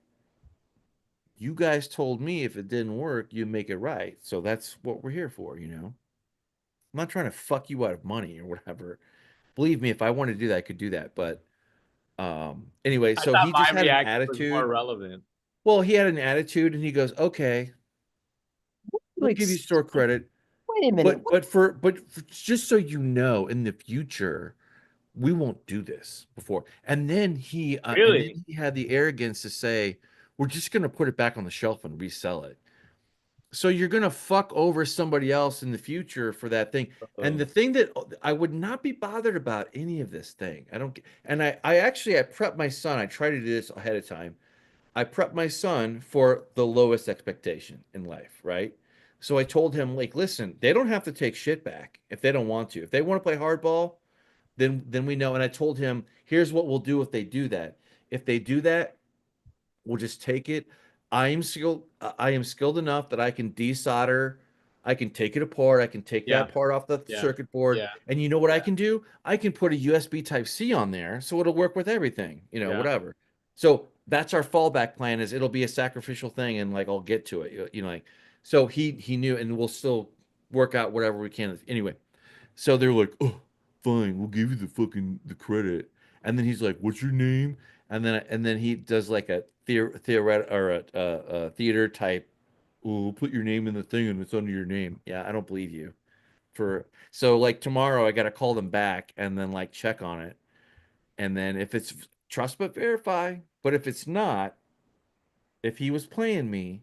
You guys told me if it didn't work, you make it right. So that's what we're here for, I'm not trying to fuck you out of money or whatever. Believe me, if I wanted to do that, I could do that. But anyway, I so thought he my just had an reaction was more attitude. relevant. Well, he had an attitude and he goes, okay, we'll give you Ex- store credit. Wait a minute. But just so you know, in the future, we won't do this before. And then Really? he had the arrogance to say, we're just gonna put it back on the shelf and resell it. So you're gonna fuck over somebody else in the future for that thing. And the thing that I would not be bothered about any of this thing. I don't. And I prepped my son. I tried to do this ahead of time. I prepped my son for the lowest expectation in life, right? So I told him, like, listen, they don't have to take shit back if they don't want to. If they want to play hardball, then we know. And I told him, here's what we'll do if they do that. If they do that, we'll just take it. I am skilled enough that I can desolder. I can take it apart. I can take Yeah. that part off the Yeah. circuit board. Yeah. And you know what I Yeah. can do? I can put a USB type C on there so it'll work with everything, Yeah. whatever. So that's our fallback plan, is it'll be a sacrificial thing, and like I'll get to it. Like, so he knew, and we'll still work out whatever we can. Anyway, so they're like, oh, fine, we'll give you the credit. And then he's like, what's your name? And then he does like a theoret or a theater type. Oh, we'll put your name in the thing and it's under your name. Yeah, I don't believe you. So like tomorrow I gotta call them back and then like check on it. And then if it's trust but verify, but if it's not, if he was playing me,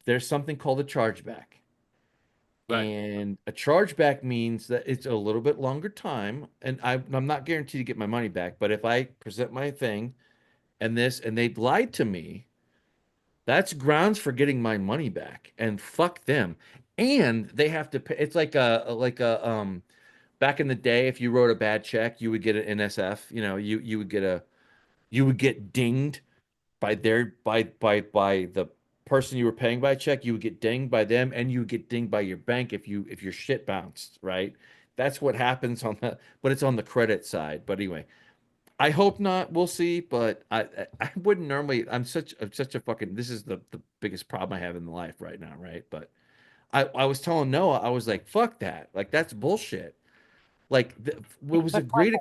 there's something called a chargeback. Right. And a chargeback means that it's a little bit longer time, and I'm not guaranteed to get my money back. But if I present my thing and they lied to me, that's grounds for getting my money back. And fuck them. And they have to pay. It's like back in the day, if you wrote a bad check, you would get an NSF. You would get dinged by the person you were paying by check. You would get dinged by them, and you would get dinged by your bank if your shit bounced, right? That's what happens but it's on the credit side. But anyway, I hope not. We'll see. But I wouldn't normally. I'm such a fucking. This is the biggest problem I have in life right now, right? But I was telling Noah, I was like, fuck that. Like, that's bullshit. Like, it was a But great.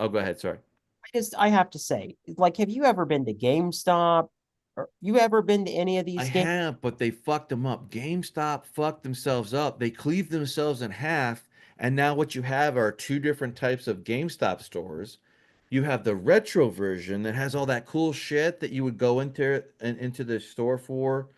Oh, go ahead. Sorry. I have to say, like, have you ever been to GameStop? Or you ever been to any of I these games? have, but they fucked them up. GameStop fucked themselves up. They cleaved themselves in half, and now what you have are two different types of GameStop stores. You have the retro version that has all that cool shit that you would go into the store for,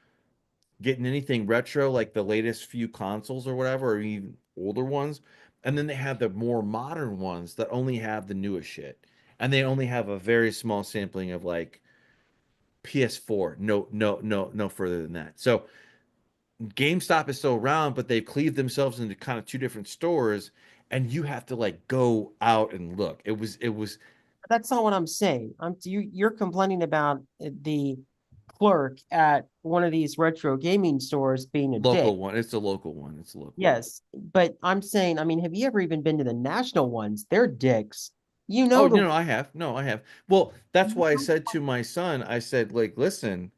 getting anything retro like the latest few consoles or whatever, or even older ones. And then they have the more modern ones that only have the newest shit. And they only have a very small sampling of like PS4. No, no, no, no further than that. So GameStop is still around, but they've cleaved themselves into kind of two different stores, and you have to like go out and look. It was That's not what I'm saying. You're complaining about the clerk at one of these retro gaming stores being a dick. local one. It's a local one. It's a local. Yes, but I'm saying, I mean, have you ever even been to the national ones? They're dicks. You One. know Oh, the no, I have. No, I have. Well, that's why I said to my son, I said, like, listen,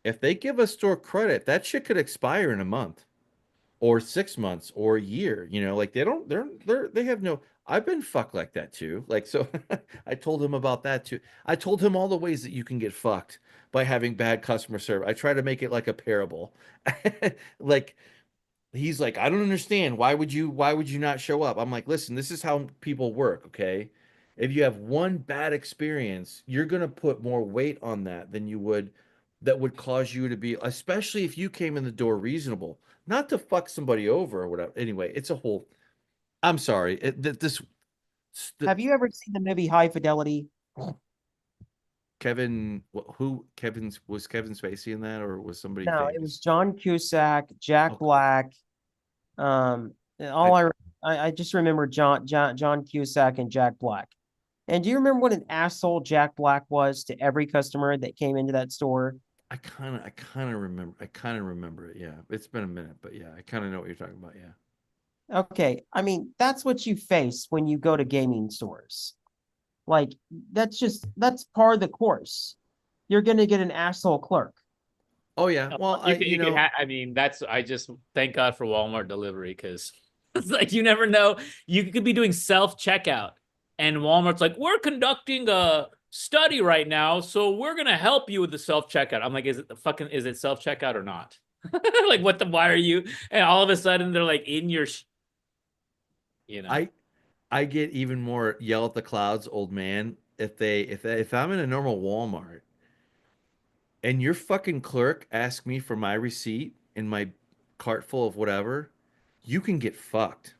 if they give us store credit, that shit could expire in a month or 6 months or a year. Like they have no. I've been fucked like that too. Like, so I told him about that too. I told him all the ways that you can get fucked by having bad customer service. I try to make it like a parable. Like, he's like, I don't understand. Why would you not show up? I'm like, listen, this is how people work, okay? If you have one bad experience, you're gonna put more weight on that would cause you to be, especially if you came in the door reasonable, not to fuck somebody over or whatever. Anyway, it's a whole. I'm sorry. Have you ever seen the movie High Fidelity? Was Kevin Spacey in that, or was somebody No, famous? it was John Cusack, Jack Okay. Black. And all I remember I just remember John Cusack and Jack Black. And do you remember what an asshole Jack Black was to every customer that came into that store? I kind of remember it. Yeah, it's been a minute, but yeah, I kind of know what you're talking about. Yeah. Okay, I mean, that's what you face when you go to gaming stores. Like, that's part of the course. You're gonna get an asshole clerk. Oh yeah. Well, I mean, I just thank God for Walmart delivery, because it's like you never know. You could be doing self checkout, and Walmart's like, we're conducting a study right now, so we're gonna help you with the self checkout. I'm like, is it self checkout or not? Like, why are you? And all of a sudden they're like in your, I get even more yell at the clouds, old man, if I'm in a normal Walmart and your fucking clerk asks me for my receipt in my cart full of whatever, you can get fucked.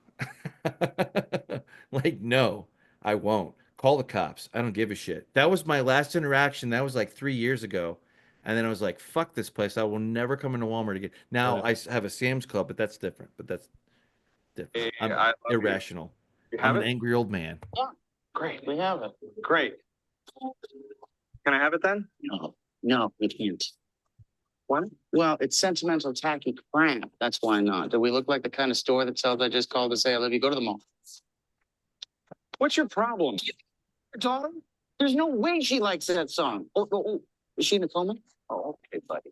Like, no, I won't. Call the cops. I don't give a shit. That was my last interaction. That was like 3 years ago. And then I was like, fuck this place. I will never come into Walmart again. Now Yeah. I have a Sam's Club, but that's different. Hey, I'm I love you. irrational. You I'm have an it? angry old man. Great, we have it. Great. Can I have it then? No, no, we can't. What? Well, it's sentimental, tacky crap. That's why not. Do we look like the kind of store that sells I just called to say I love you? Go to the mall. What's your problem? Your daughter? There's no way she likes that song. Oh. Is she in a coma? Oh, okay, buddy.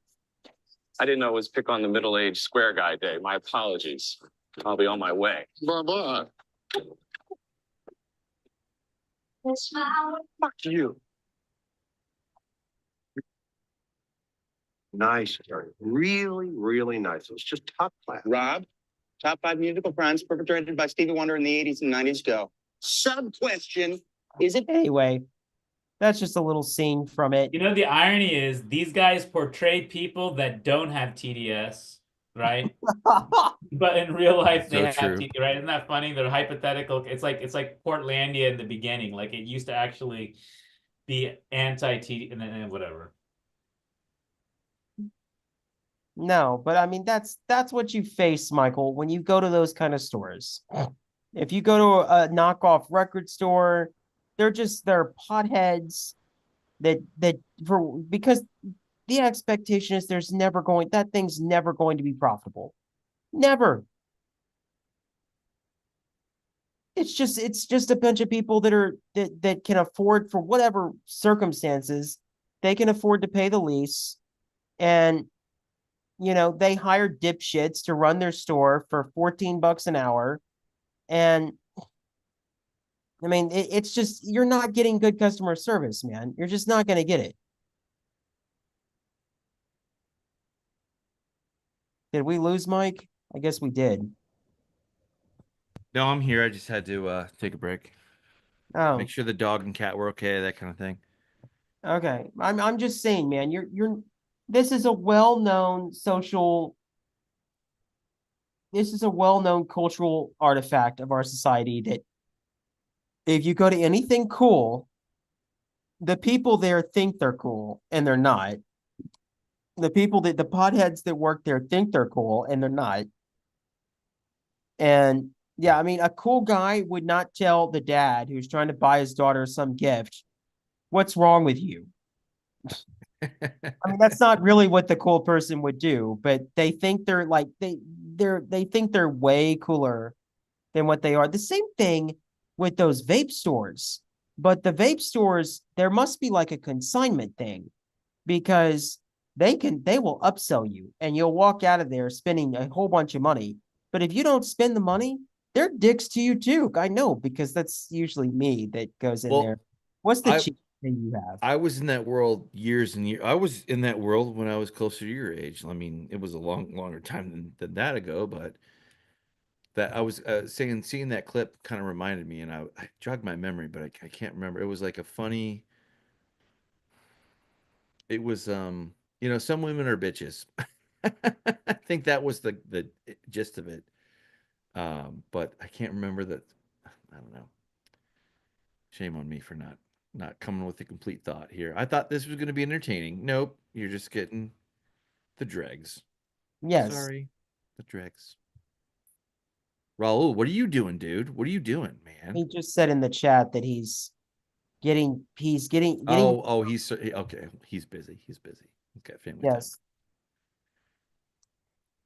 I didn't know it was pick on the middle-aged square guy day. My apologies. I'll be on my way. Blah, blah. Fuck you. Nice, Jerry. Really, really nice. It was just top class. Rob, top 5 musical friends perpetrated by Stevie Wonder in the 80s and 90s. Go. Sub question. Is it Anyway, that's just a little scene from it. The irony is these guys portray people that don't have TDS, right? But in real life they So have true. TDS, right? Isn't that funny? They're hypothetical. It's like Portlandia in the beginning. Like, it used to actually be anti-TD, and then whatever. No, but I mean that's what you face, Michael, when you go to those kind of stores. If you go to a knockoff record store, they're potheads because the expectation is that thing's never going to be profitable. Never. It's just a bunch of people that can afford, for whatever circumstances, they can afford to pay the lease, and they hire dipshits to run their store for $14 an hour. And I mean, it's just, you're not getting good customer service, man. You're just not going to get it. Did we lose Mike? I guess we did. No, I'm here. I just had to take a break. Oh, Make sure the dog and cat were okay, that kind of thing. okay. I'm just saying, man, this is a well-known cultural artifact of our society, that if you go to anything cool, the people there think they're cool and they're not. The potheads that work there think they're cool and they're not. And yeah, I mean, a cool guy would not tell the dad who's trying to buy his daughter some gift, "What's wrong with you?" I mean, that's not really what the cool person would do, but they think they're like they think they're way cooler than what they are. The same thing with those vape stores. But the vape stores, there must be like a consignment thing, because they will upsell you and you'll walk out of there spending a whole bunch of money. But if you don't spend the money, they're dicks to you too. I know, because that's usually me that goes in Well, there. What's the I- cheap thing you have? I was in that world years and years. I was in that world when I was closer to your age. I mean, it was a longer time than that ago, but that I was seeing that clip kind of reminded me, and I jogged my memory, but I can't remember. It was like a funny. It was some women are bitches. I think that was the gist of it. But I can't remember that. I don't know. Shame on me for not coming with a complete thought here. I thought this was going to be entertaining. Nope, you're just getting the dregs. Yes. Sorry, the dregs. Raul, what are you doing, dude? What are you doing, man? He just said in the chat that he's getting Oh, okay. He's busy. He's busy. Okay, family time. yes.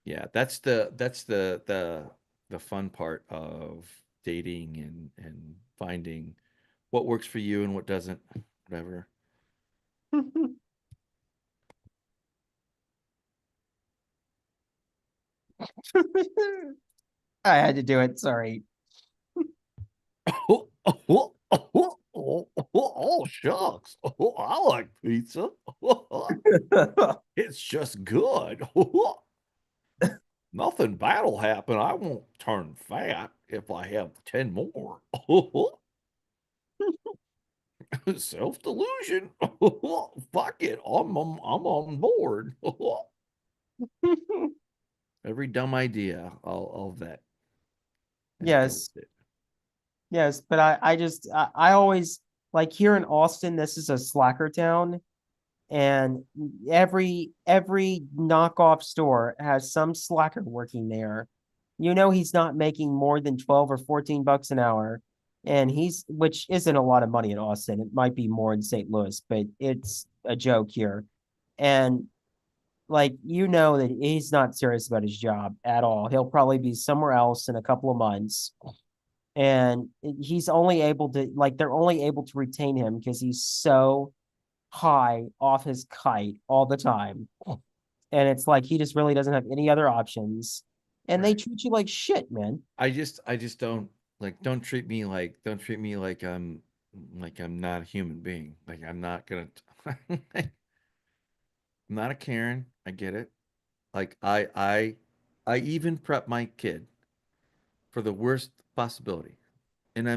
Yeah, that's the fun part of dating and finding what works for you and what doesn't, whatever. I had to do it. Sorry. Oh, shucks. I like pizza. It's just good. Nothing bad'll happen. I won't turn fat if I have 10 more. Self-delusion. Fuck it. I'm on board. Every dumb idea, I'll vet. and go Yes. with it. Yes, but I always like here in Austin, this is a slacker town, and every knockoff store has some slacker working there. You know he's not making more than 12 or 14 bucks an hour, and which isn't a lot of money in Austin. It might be more in St. Louis, but it's a joke here. And like you know that he's not serious about his job at all. He'll probably be somewhere else in a couple of months, and he's only able to like they're only able to retain him because he's so high off his kite all the time. And it's like he just really doesn't have any other options. And they treat you like shit, man. I just don't like don't treat me like I'm not a human being. Like I'm not gonna I'm not a Karen. I get it. Like I even prep my kid for the worst possibility. And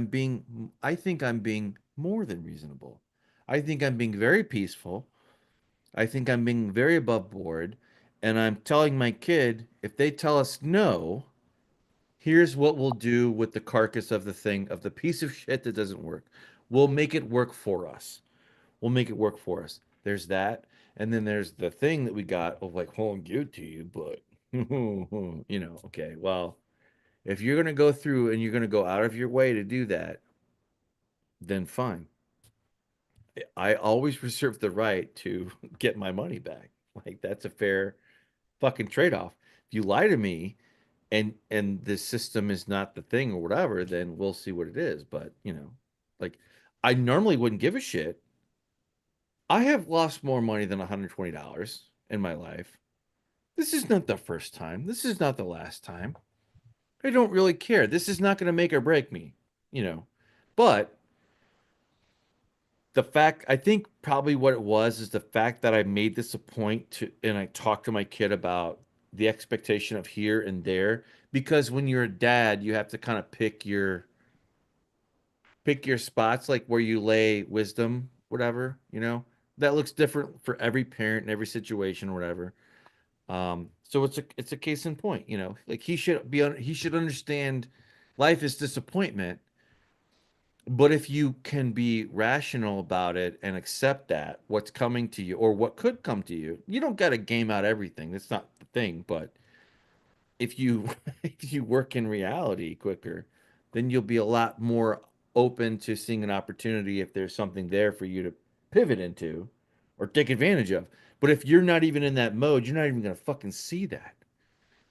I think I'm being more than reasonable. I think I'm being very peaceful. I think I'm being very above board. And I'm telling my kid, if they tell us no, here's what we'll do with the carcass of the thing, of the piece of shit that doesn't work. We'll make it work for us. We'll make it work for us. There's that. And then there's the thing that we got of like, well, I'll give it to you, but, okay, well, if you're going to go through and you're going to go out of your way to do that, then fine. I always reserve the right to get my money back. Like, that's a fair fucking trade-off. If you lie to me, and the system is not the thing or whatever, then we'll see what it is. But like I normally wouldn't give a shit. I have lost more money than $120 in my life. This is not the first time. This is not the last time. I don't really care. This is not going to make or break me, But the fact, I think probably what it was is the fact that I made this a point to, and I talked to my kid about the expectation of here and there, because when you're a dad, you have to kind of pick your spots, like where you lay wisdom, whatever, that looks different for every parent in every situation, whatever. So it's a case in point, like he should understand life is disappointment. But if you can be rational about it and accept that what's coming to you or what could come to you, you don't got to game out everything. That's not the thing. But if you if you work in reality quicker, then you'll be a lot more open to seeing an opportunity if there's something there for you to pivot into or take advantage of. But if you're not even in that mode, you're not even gonna fucking see that.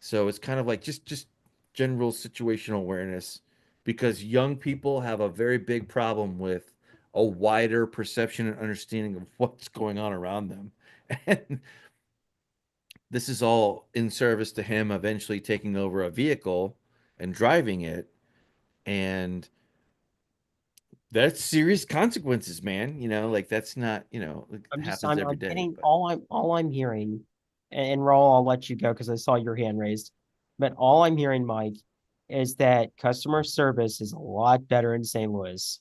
So it's kind of like just general situational awareness, because young people have a very big problem with a wider perception and understanding of what's going on around them. And this is all in service to him eventually taking over a vehicle and driving it. And that's serious consequences, man. Like that's not, it happens every I'm day. getting But all I'm hearing, and Raul, I'll let you go because I saw your hand raised. But all I'm hearing, Mike, is that customer service is a lot better in St. Louis.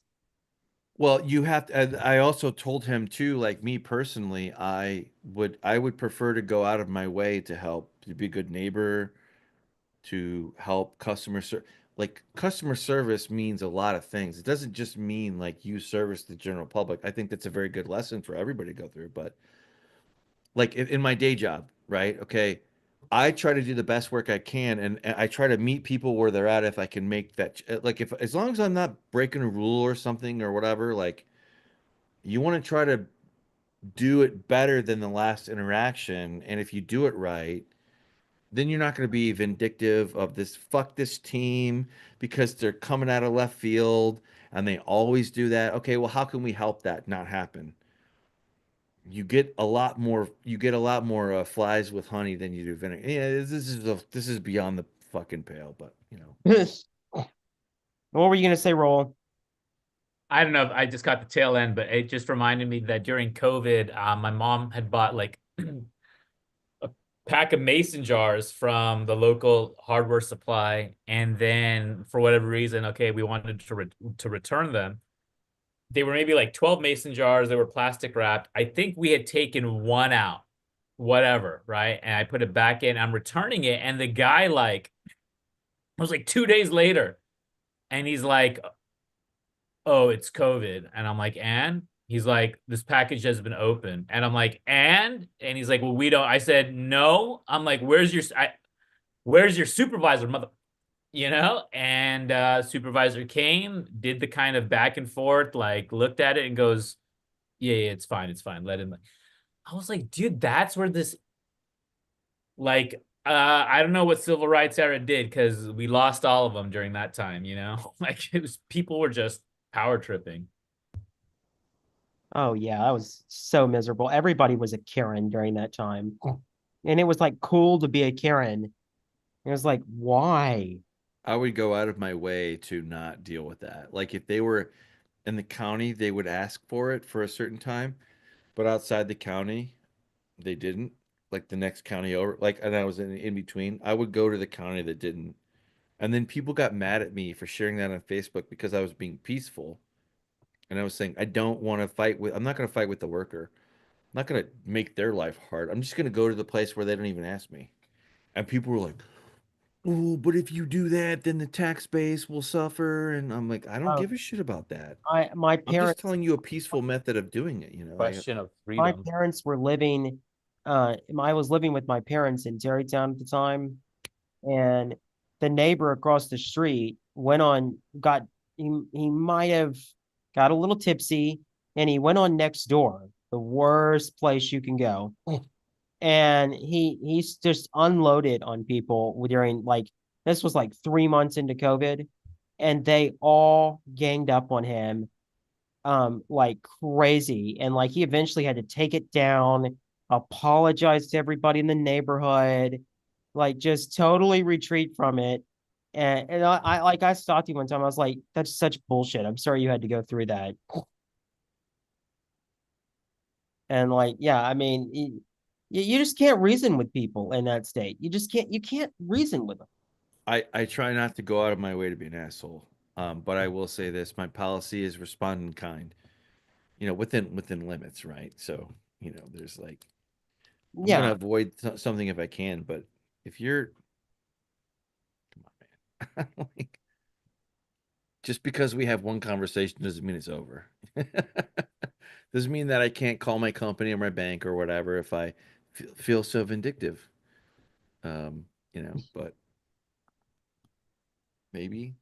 well, you have to, and I also told him too, like me personally, I would prefer to go out of my way to help, to be a good neighbor, to help like customer service means a lot of things. It doesn't just mean like you service the general public. I think that's a very good lesson for everybody to go through. But like in my day job, right? Okay, I try to do the best work I can, and I try to meet people where they're at if I can make that. Like, if as long as I'm not breaking a rule or something or whatever, like you want to try to do it better than the last interaction, and if you do it right, then you're not going to be vindictive of this fuck this team because they're coming out of left field and they always do that. Okay, well, how can we help that not happen? You get a lot more flies with honey than you do vinegar. Yeah, this is beyond the fucking pale, but you know. What were you gonna say, Roll? I don't know if I just got the tail end, but it just reminded me that during COVID, my mom had bought like a pack of mason jars from the local hardware supply, and then for whatever reason, okay, we wanted to return them. They were maybe like 12 mason jars. They were plastic wrapped. I think we had taken one out, whatever, right? And I put it back in. I'm returning it, and the guy like it was like 2 days later, and he's like, "Oh, it's COVID," and I'm like, "And?" He's like, "This package has been opened," and I'm like, "And?" And he's like, "Well, we don't." I said, "No." I'm like, where's your supervisor, mother?" And supervisor came, did the kind of back and forth, like looked at it and goes, yeah, it's fine, let him. I was like, dude, that's where this, like, I don't know what civil rights era did, because we lost all of them during that time, like it was, people were just power tripping. Oh yeah, that was so miserable. Everybody was a Karen during that time. And it was like cool to be a Karen. It was like, why? I would go out of my way to not deal with that. Like if they were in the county, they would ask for it for a certain time, but outside the county, they didn't. Like the next county over, like, and I was in between. I would go to the county that didn't, and then people got mad at me for sharing that on Facebook because I was being peaceful, and I was saying I don't want to fight with. I'm not going to fight with the worker. I'm not going to make their life hard. I'm just going to go to the place where they don't even ask me. And people were like, "Oh, but if you do that, then the tax base will suffer." And I'm like, I don't Oh, give a shit about that. my I'm just parents telling you a peaceful method of doing it. You know, Question of my freedom. parents were living I was living with my parents in Terrytown at the time, and the neighbor across the street went on got he might have got a little tipsy, and he went on Next Door, the worst place you can go. And he's just unloaded on people during, like, this was like 3 months into COVID, and they all ganged up on him like crazy, and like he eventually had to take it down, apologize to everybody in the neighborhood, like just totally retreat from it. And I stopped him one time. I was like, that's such bullshit. I'm sorry you had to go through that. And like, yeah, I mean, you just can't reason with people in that state. You can't reason with them. I try not to go out of my way to be an asshole. But I will say this: my policy is respond in kind. You know, within limits, right? So, you know, there's like I'm gonna Yeah. avoid something if I can, but if you're, come on, man, like just because we have one conversation doesn't mean it's over. Doesn't mean that I can't call my company or my bank or whatever if I feel so vindictive. You know, but maybe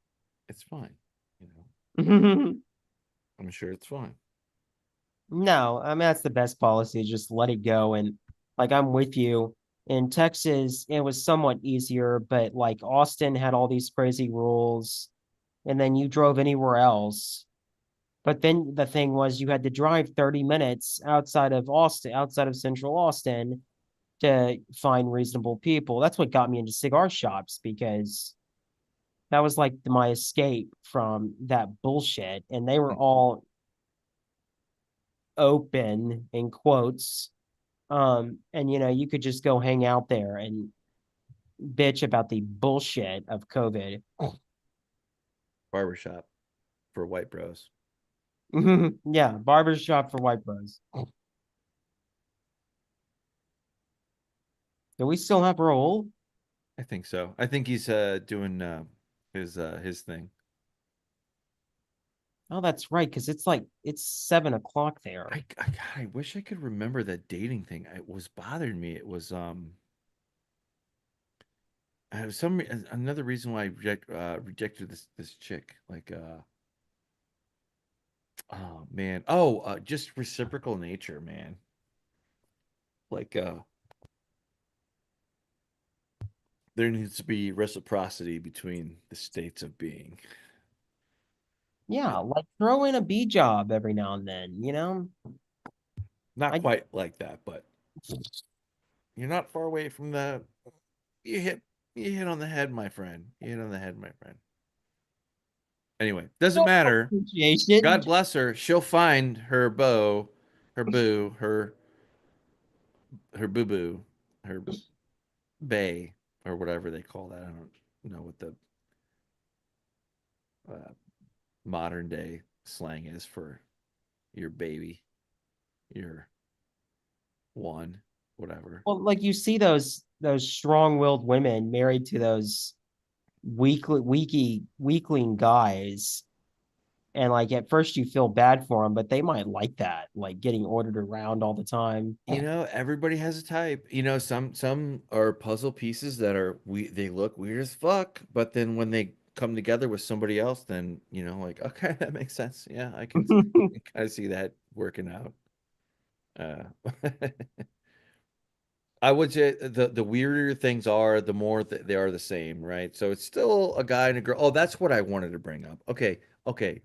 it's fine. You know, I'm sure it's fine. No, I mean that's the best policy. Just let it go. And like I'm with you. In Texas, it was somewhat easier, but like Austin had all these crazy rules, and then you drove anywhere else. But then the thing was you had to drive 30 minutes outside of Austin, outside of central Austin, to find reasonable people. That's what got me into cigar shops, because that was like my escape from that bullshit. And they were all open in quotes. And you could just go hang out there and bitch about the bullshit of COVID. Barbershop for white bros. Yeah, barbershop for white bros. Do we still have Raul? I think so. I think he's doing his thing. Oh, that's right, because it's 7 o'clock there. God, I wish I could remember that dating thing. It was bothering me. It was I have another reason why I rejected this chick. Like, oh man, just reciprocal nature, man. Like, there needs to be reciprocity between the states of being. Yeah, like throw in a B job every now and then, you know? Not I- quite like that, but you're not far away from the. You hit on the head, my friend. You hit on the head, my friend. Anyway, doesn't matter. Appreciation. God bless her. She'll find her beau, her boo, her boo boo, her bay, or whatever they call that. I don't know what the modern day slang is for your baby, your one, whatever. Well, like you see those strong-willed women married to those weakling guys, and like at first you feel bad for them, but they might like that, like getting ordered around all the time. You know, everybody has a type. You know, some are puzzle pieces that are they look weird as fuck, but then when they come together with somebody else, then you know, like, okay, that makes sense. Yeah, I can kind of see that working out. I would say the weirder things are, the more they are the same, right? So it's still a guy and a girl. Oh, that's what I wanted to bring up. Okay,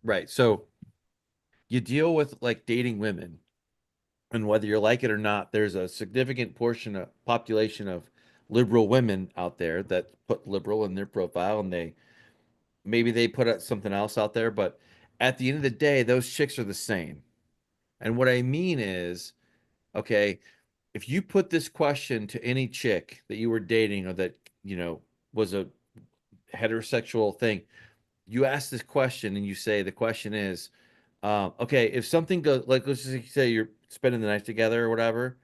right. So you deal with like dating women, and whether you like it or not, there's a significant portion of population of liberal women out there that put liberal in their profile, and maybe they put something else out there, but at the end of the day, those chicks are the same. And what I mean is, okay, if you put this question to any chick that you were dating or that, you know, was a heterosexual thing, you ask this question and you say, the question is, okay, if something goes, like, let's just say you're spending the night together or whatever,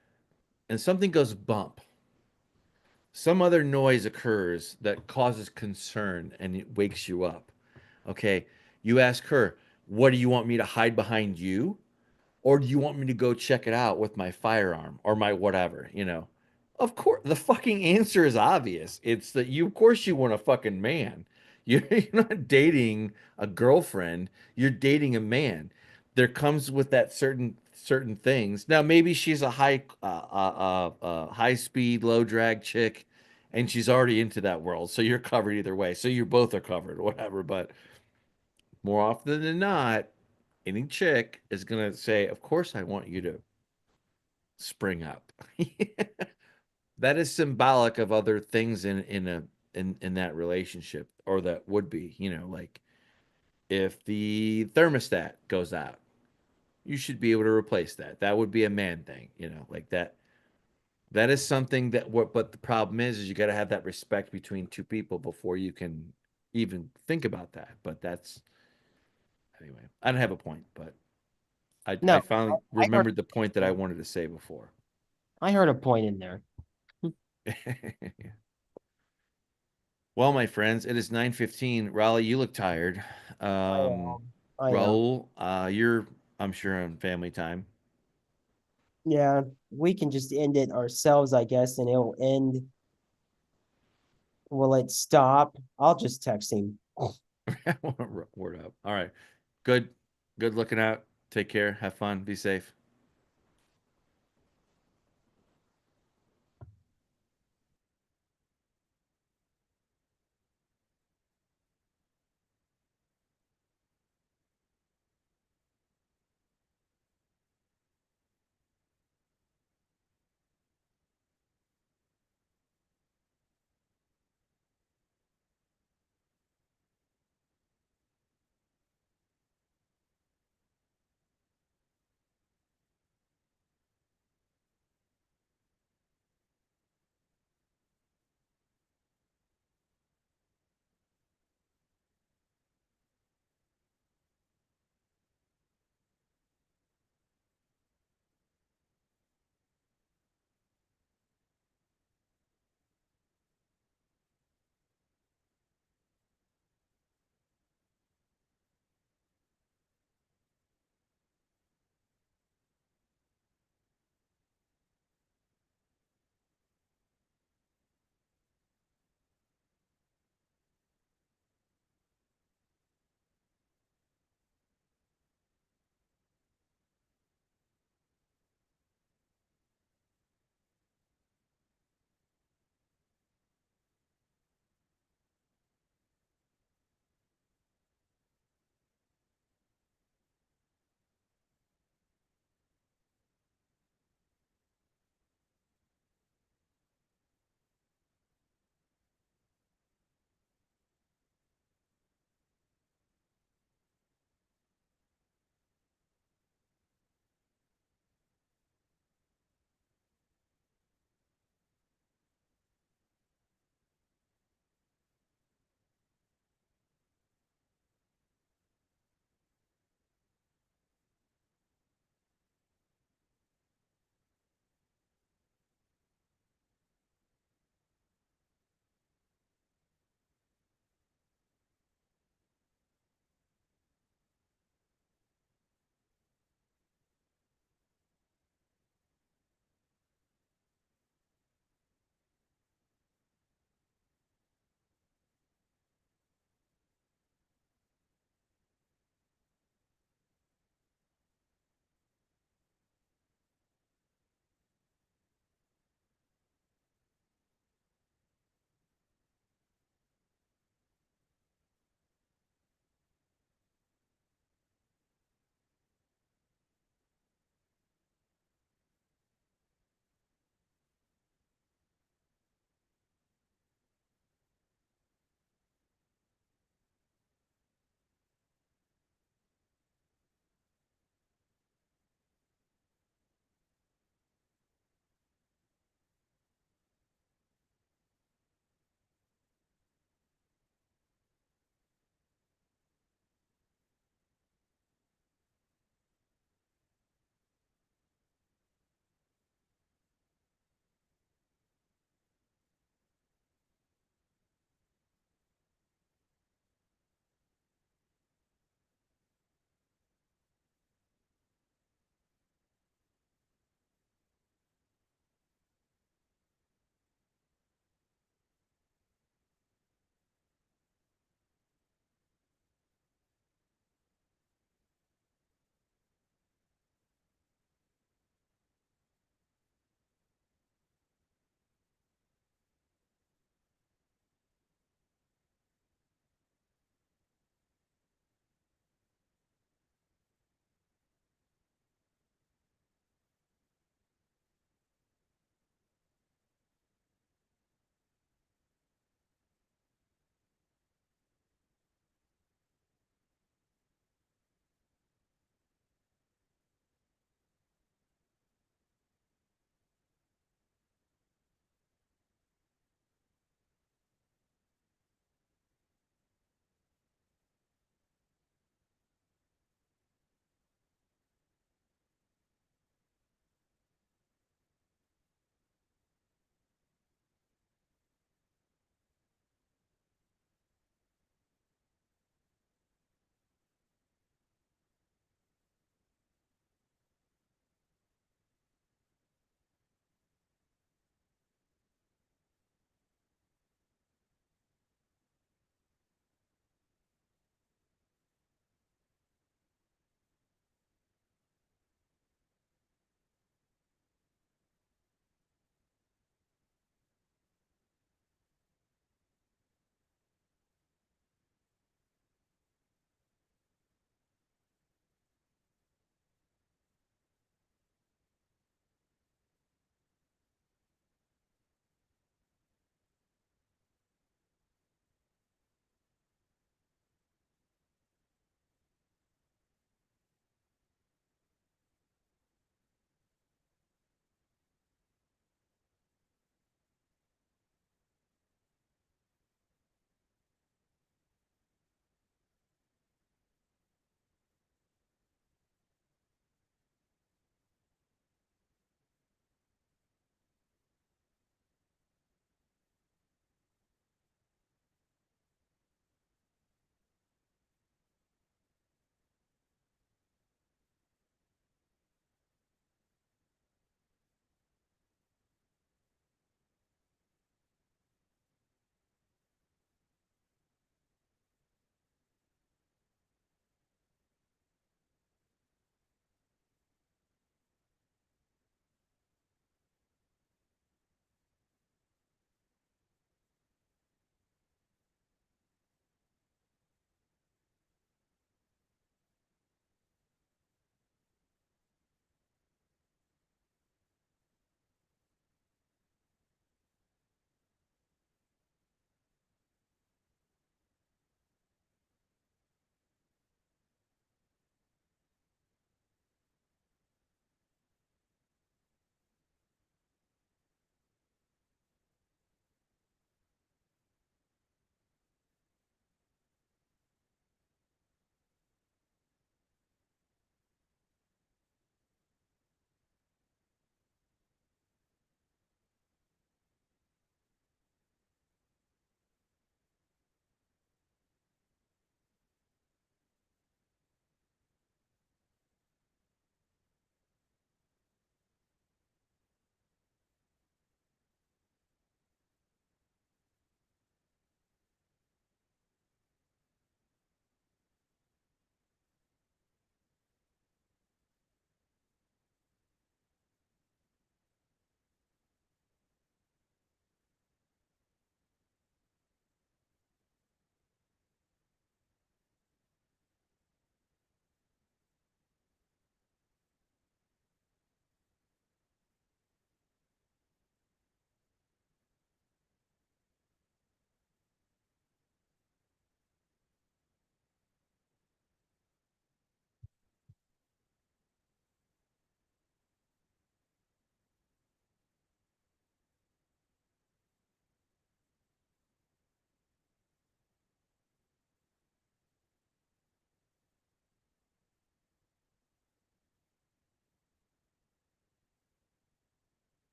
and something goes bump, some other noise occurs that causes concern and it wakes you up. Okay, you ask her, what do you want me to hide behind you? Or do you want me to go check it out with my firearm or my whatever, you know? Of course, the fucking answer is obvious. It's that of course, you want a fucking man. You're not dating a girlfriend. You're dating a man. There comes with that certain things. Now, maybe she's a high speed, low drag chick, and she's already into that world. So you're covered either way. So you both are covered, whatever. But more often than not, any chick is gonna say, "Of course, I want you to spring up." That is symbolic of other things in that relationship, or that would be, you know, like if the thermostat goes out, you should be able to replace that. That would be a man thing, you know, like that. That is something that what, but the problem is you got to have that respect between two people before you can even think about that. But that's anyway. I don't have a point, but I No, finally remembered the point that I wanted to say before. I heard a point in there. Well, my friends, it is 9:15. Raleigh, you look tired. I am. Raul, you're, I'm sure, on family time. Yeah, we can just end it ourselves, I guess, and it'll end. Will it stop? I'll just text him. Word up. All right. Good looking out. Take care. Have fun. Be safe.